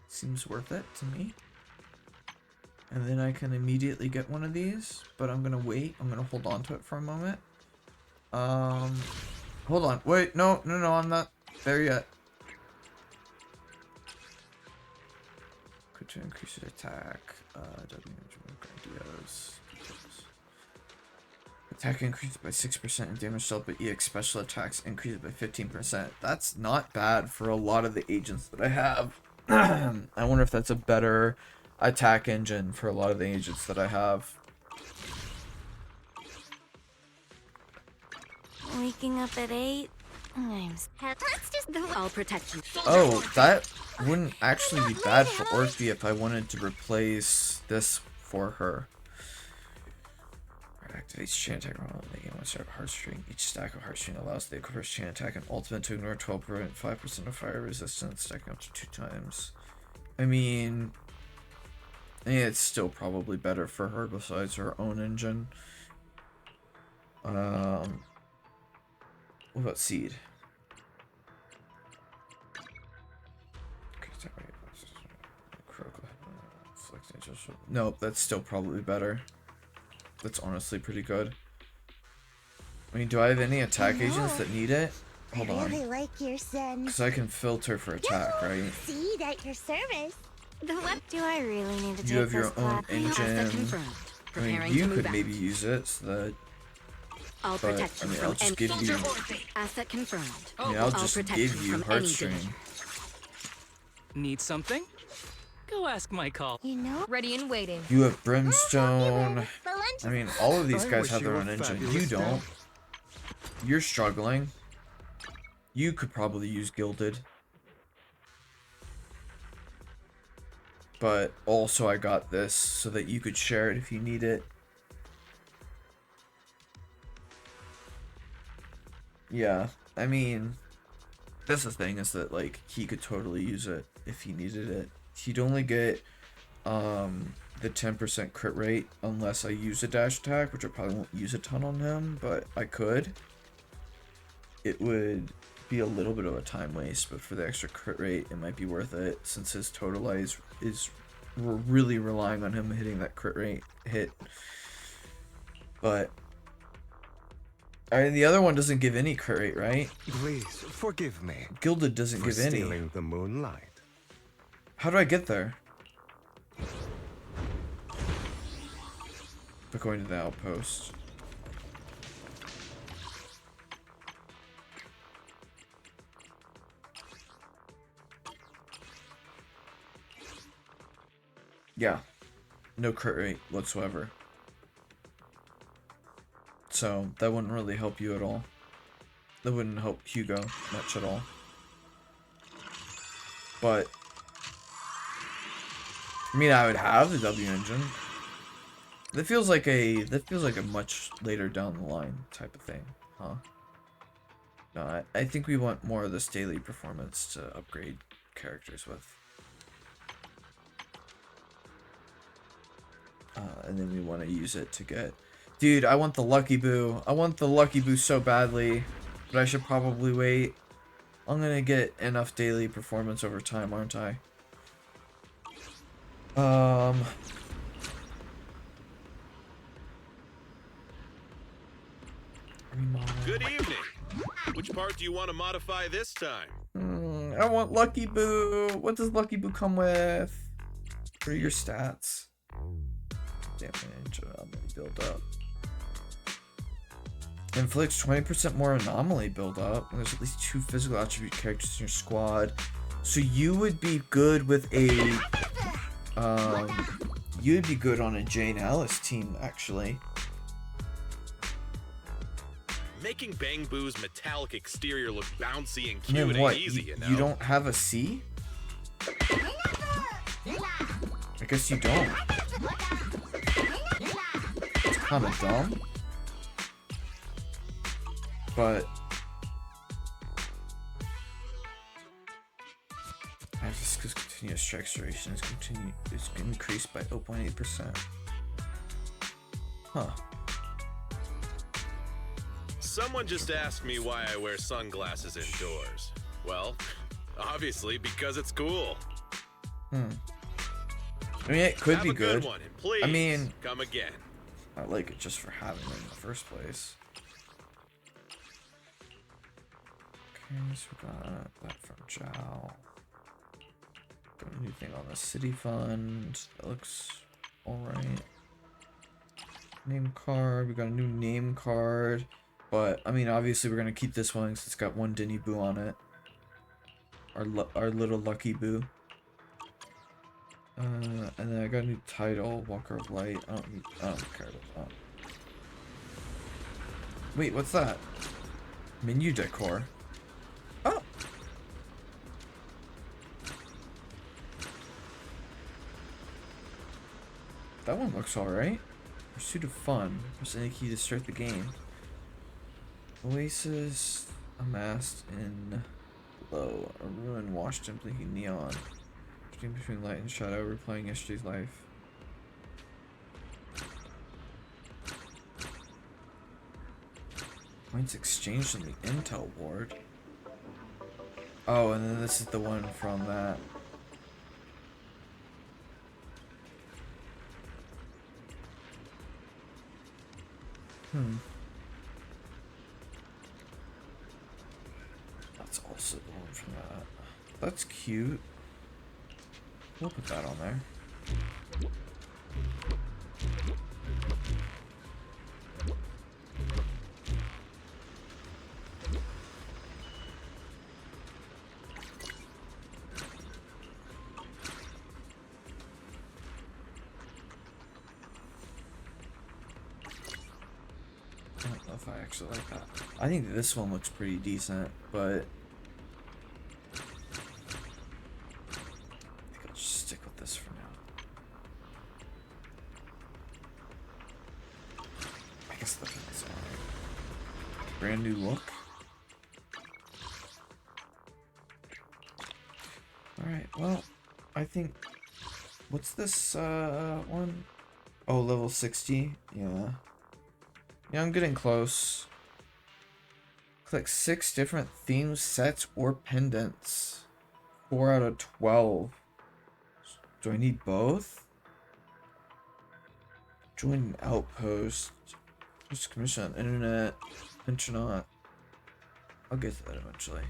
Seems worth it to me. And then I can immediately get one of these, but I'm gonna wait. I'm gonna hold on to it for a moment. Hold on. Wait, no, I'm not there yet. Could to increase the attack. Grandiose. Attack increases by 6% and damage dealt, but EX special attacks increases by 15%. That's not bad for a lot of the agents that I have. I wonder if that's a better attack engine for a lot of the agents that I have. Waking up at 8. Let's just do all protection. Oh, that wouldn't actually be bad for Orphe if I wanted to replace this for her. Activates chain attack while making one start heartstring. Each stack of heartstring allows the first chain attack and ultimate to ignore 12.5% of fire resistance, stacking up to 2 times. I mean, it's still probably better for her besides her own engine. What about Seed? Nope, that's still probably better. That's honestly pretty good. I mean, do I have any attack agents that need it? Hold on. I really like your son. Because I can filter for attack, right? Seed at your service. What do I really need to You take have your this own class? engine. I mean, you could maybe use it so that. All But, I protection mean, from I'll just give you. Asset confirmed. I mean, I'll All just protection give you from any heartstring. Need something? Go ask my call. You know? Ready and waiting. You have Brimstone. I mean, all of these I guys wish have you their were own engine. fabulous, You Dad. don't. You're struggling. You could probably use Gilded. But also I got this so that you could share it if you need it. Yeah, I mean, that's the thing is that, like, he could totally use it if he needed it. He'd only get the 10% crit rate unless I use a dash attack, which I probably won't use a ton on him, but I could. It would be a little bit of a time waste, but for the extra crit rate, it might be worth it since his totalize is we're really relying on him hitting that crit rate hit. But I mean, the other one doesn't give any crit rate, right? Please forgive me. Gilded doesn't for give any. stealing the moonlight. How do I get there? By going to the outpost. Yeah. No crit rate whatsoever. So that wouldn't really help you at all. That wouldn't help Hugo much at all. But I mean, I would have the W engine. That feels like a much later down the line type of thing, huh? No, I think we want more of this daily performance to upgrade characters with. And then we want to use it to get... Dude, I want the Lucky Boo. I want the Lucky Boo so badly. But I should probably wait. I'm gonna get enough daily performance over time, aren't I? Good evening. Which part do you want to modify this time? I want Lucky Boo. What does Lucky Boo come with? What are your stats? Damage, build up. Inflicts 20% more anomaly build up. And there's at least 2 physical attribute characters in your squad. So you would be good with a you'd be good on a Jane Alice team, actually. Making Bang Boo's metallic exterior look bouncy and And cute then ain't what? easy, you know. You don't have a C? I guess you don't. It's kind of dumb. But this because continuous strike duration is increased by 0.8%. Huh. Megan just asked me why I wear sunglasses indoors. Well, obviously because it's cool. I mean, it could Have be a good good. one, and please I mean, come again. I like it just for having it in the first place. Okay, so we got that from Zhao. Got a new thing on the city fund. That looks alright. Name card. We got a new name card. But, I mean, obviously we're going to keep this one because it's got one Dinny Boo on it. Our little Lucky Boo. And then I got a new title, Walker of Light. I don't care about that. Wait, what's that? Menu decor. Oh! That one looks alright. Pursuit of Fun. Press any key to start the game. Oasis amassed in below. A ruin washed in blinking neon. Between light and shadow, replaying yesterday's life. Points exchanged on the intel board. Oh, and then this is the one from that. That's also the one from that. That's cute. We'll put that on there. I don't know if I actually like that. I think this one looks pretty decent, but I'll just stick with this for now. I guess the pin's alright. Brand new look. Alright, well, I think... What's this, one? Oh, level 60? Yeah. Yeah, I'm getting close. Click 6 different themes, sets, or pendants. 4 out of 12. Do I need both? Join an outpost. Just commission on internet. Pensionaut. I'll get to that eventually.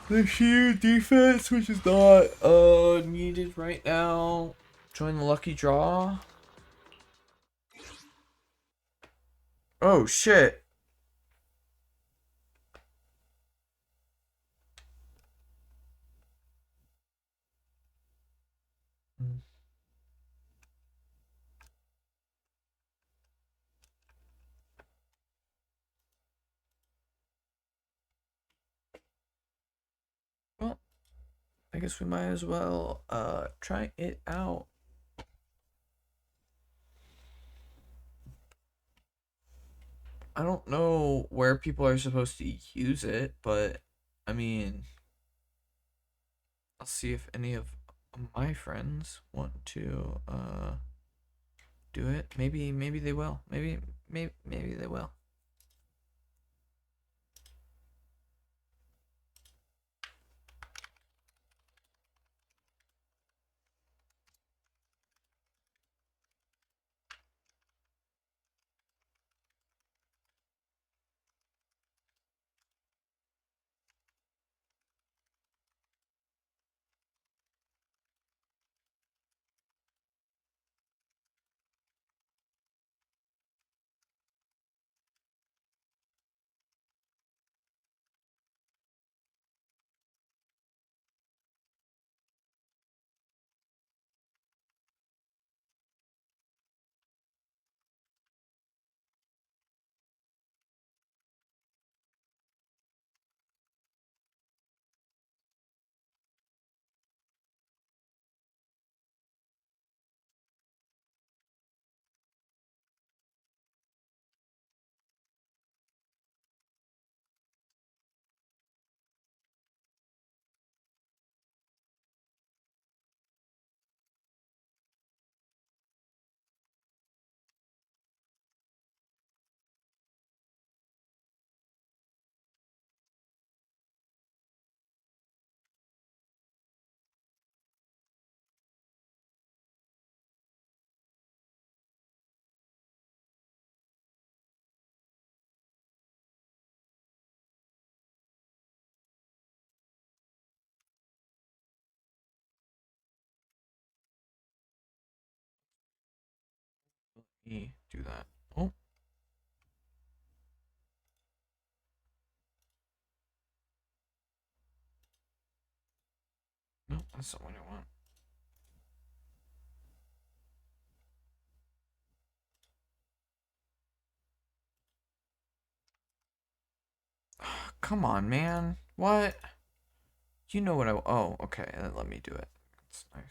The sheer defense, which is not needed right now. Join the lucky draw. Oh shit. Well, I guess we might as well try it out. I don't know where people are supposed to use it, but I mean, I'll see if any of my friends want to do it. Maybe they will. Maybe they will. Let me do that. Oh. No, That's not what I want. Come on, man. What? You know what I... Oh, okay. Then let me do it. That's nice.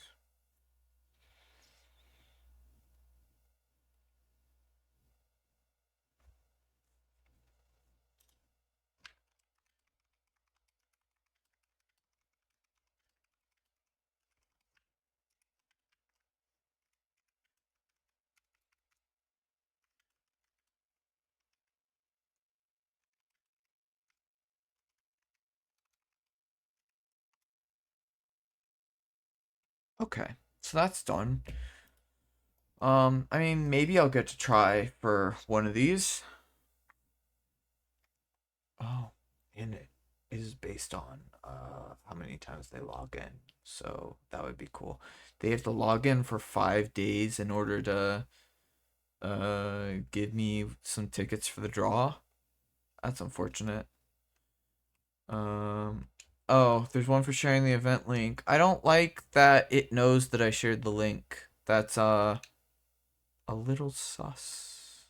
Okay. So that's done. I mean, maybe I'll get to try for one of these. Oh, and it is based on how many times they log in. So that would be cool. They have to log in for 5 days in order to give me some tickets for the draw. That's unfortunate. Oh, there's one for sharing the event link. I don't like that it knows that I shared the link. That's a little sus.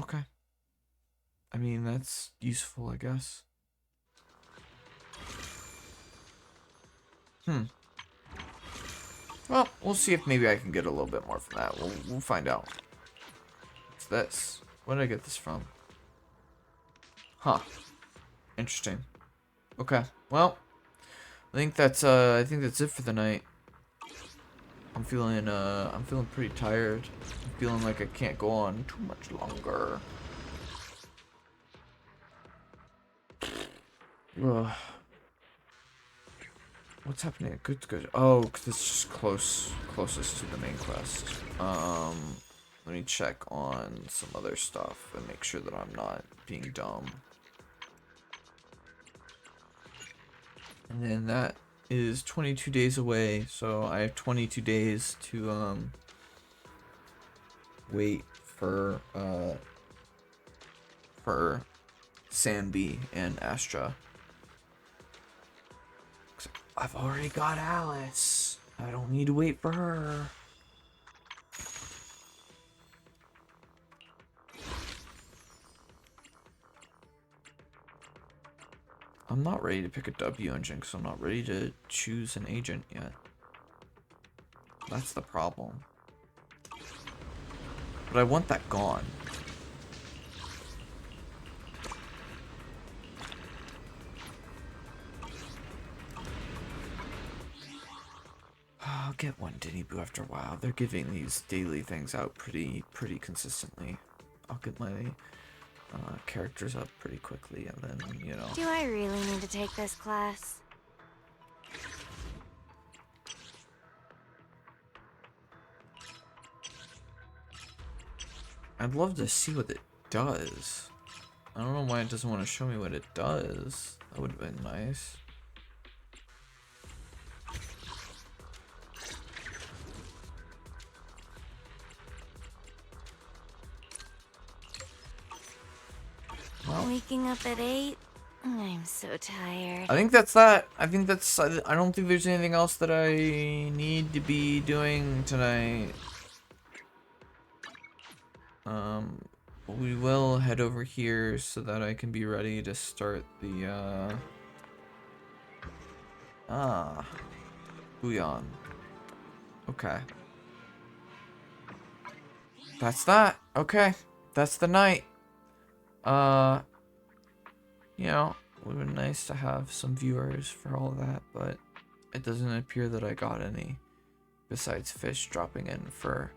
Okay. I mean, that's useful, I guess. Well, we'll see if maybe I can get a little bit more from that. We'll find out. What's this? Where did I get this from? Huh. Interesting. Okay. Well, I think that's it for the night. I'm feeling pretty tired. I'm feeling like I can't go on too much longer. Ugh. What's happening? Good. Oh, 'cause it's just closest to the main quest. Let me check on some other stuff and make sure that I'm not being dumb. And then that is 22 days away, so I have 22 days to wait for Sanby and Astra. I've already got Alice. I don't need to wait for her. I'm not ready to pick a W engine because I'm not ready to choose an agent yet. That's the problem. But I want that gone. I'll get one Dinny Boo after a while. They're giving these daily things out pretty consistently. I'll get my characters up pretty quickly, and then, you know. Do I really need to take this class? I'd love to see what it does. I don't know why it doesn't want to show me what it does. That would have been nice. Waking up at 8? I'm so tired. I think that's that. I don't think there's anything else that I need to be doing tonight. We will head over here so that I can be ready to start the, Bouillon. Okay. That's that. Okay. That's the night. You know, it would have been nice to have some viewers for all that, but it doesn't appear that I got any, besides Fish dropping in for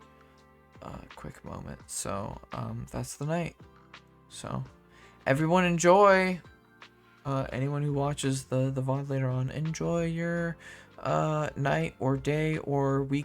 a quick moment. So, that's the night. So, everyone enjoy. Anyone who watches the VOD later on, enjoy your night or day or week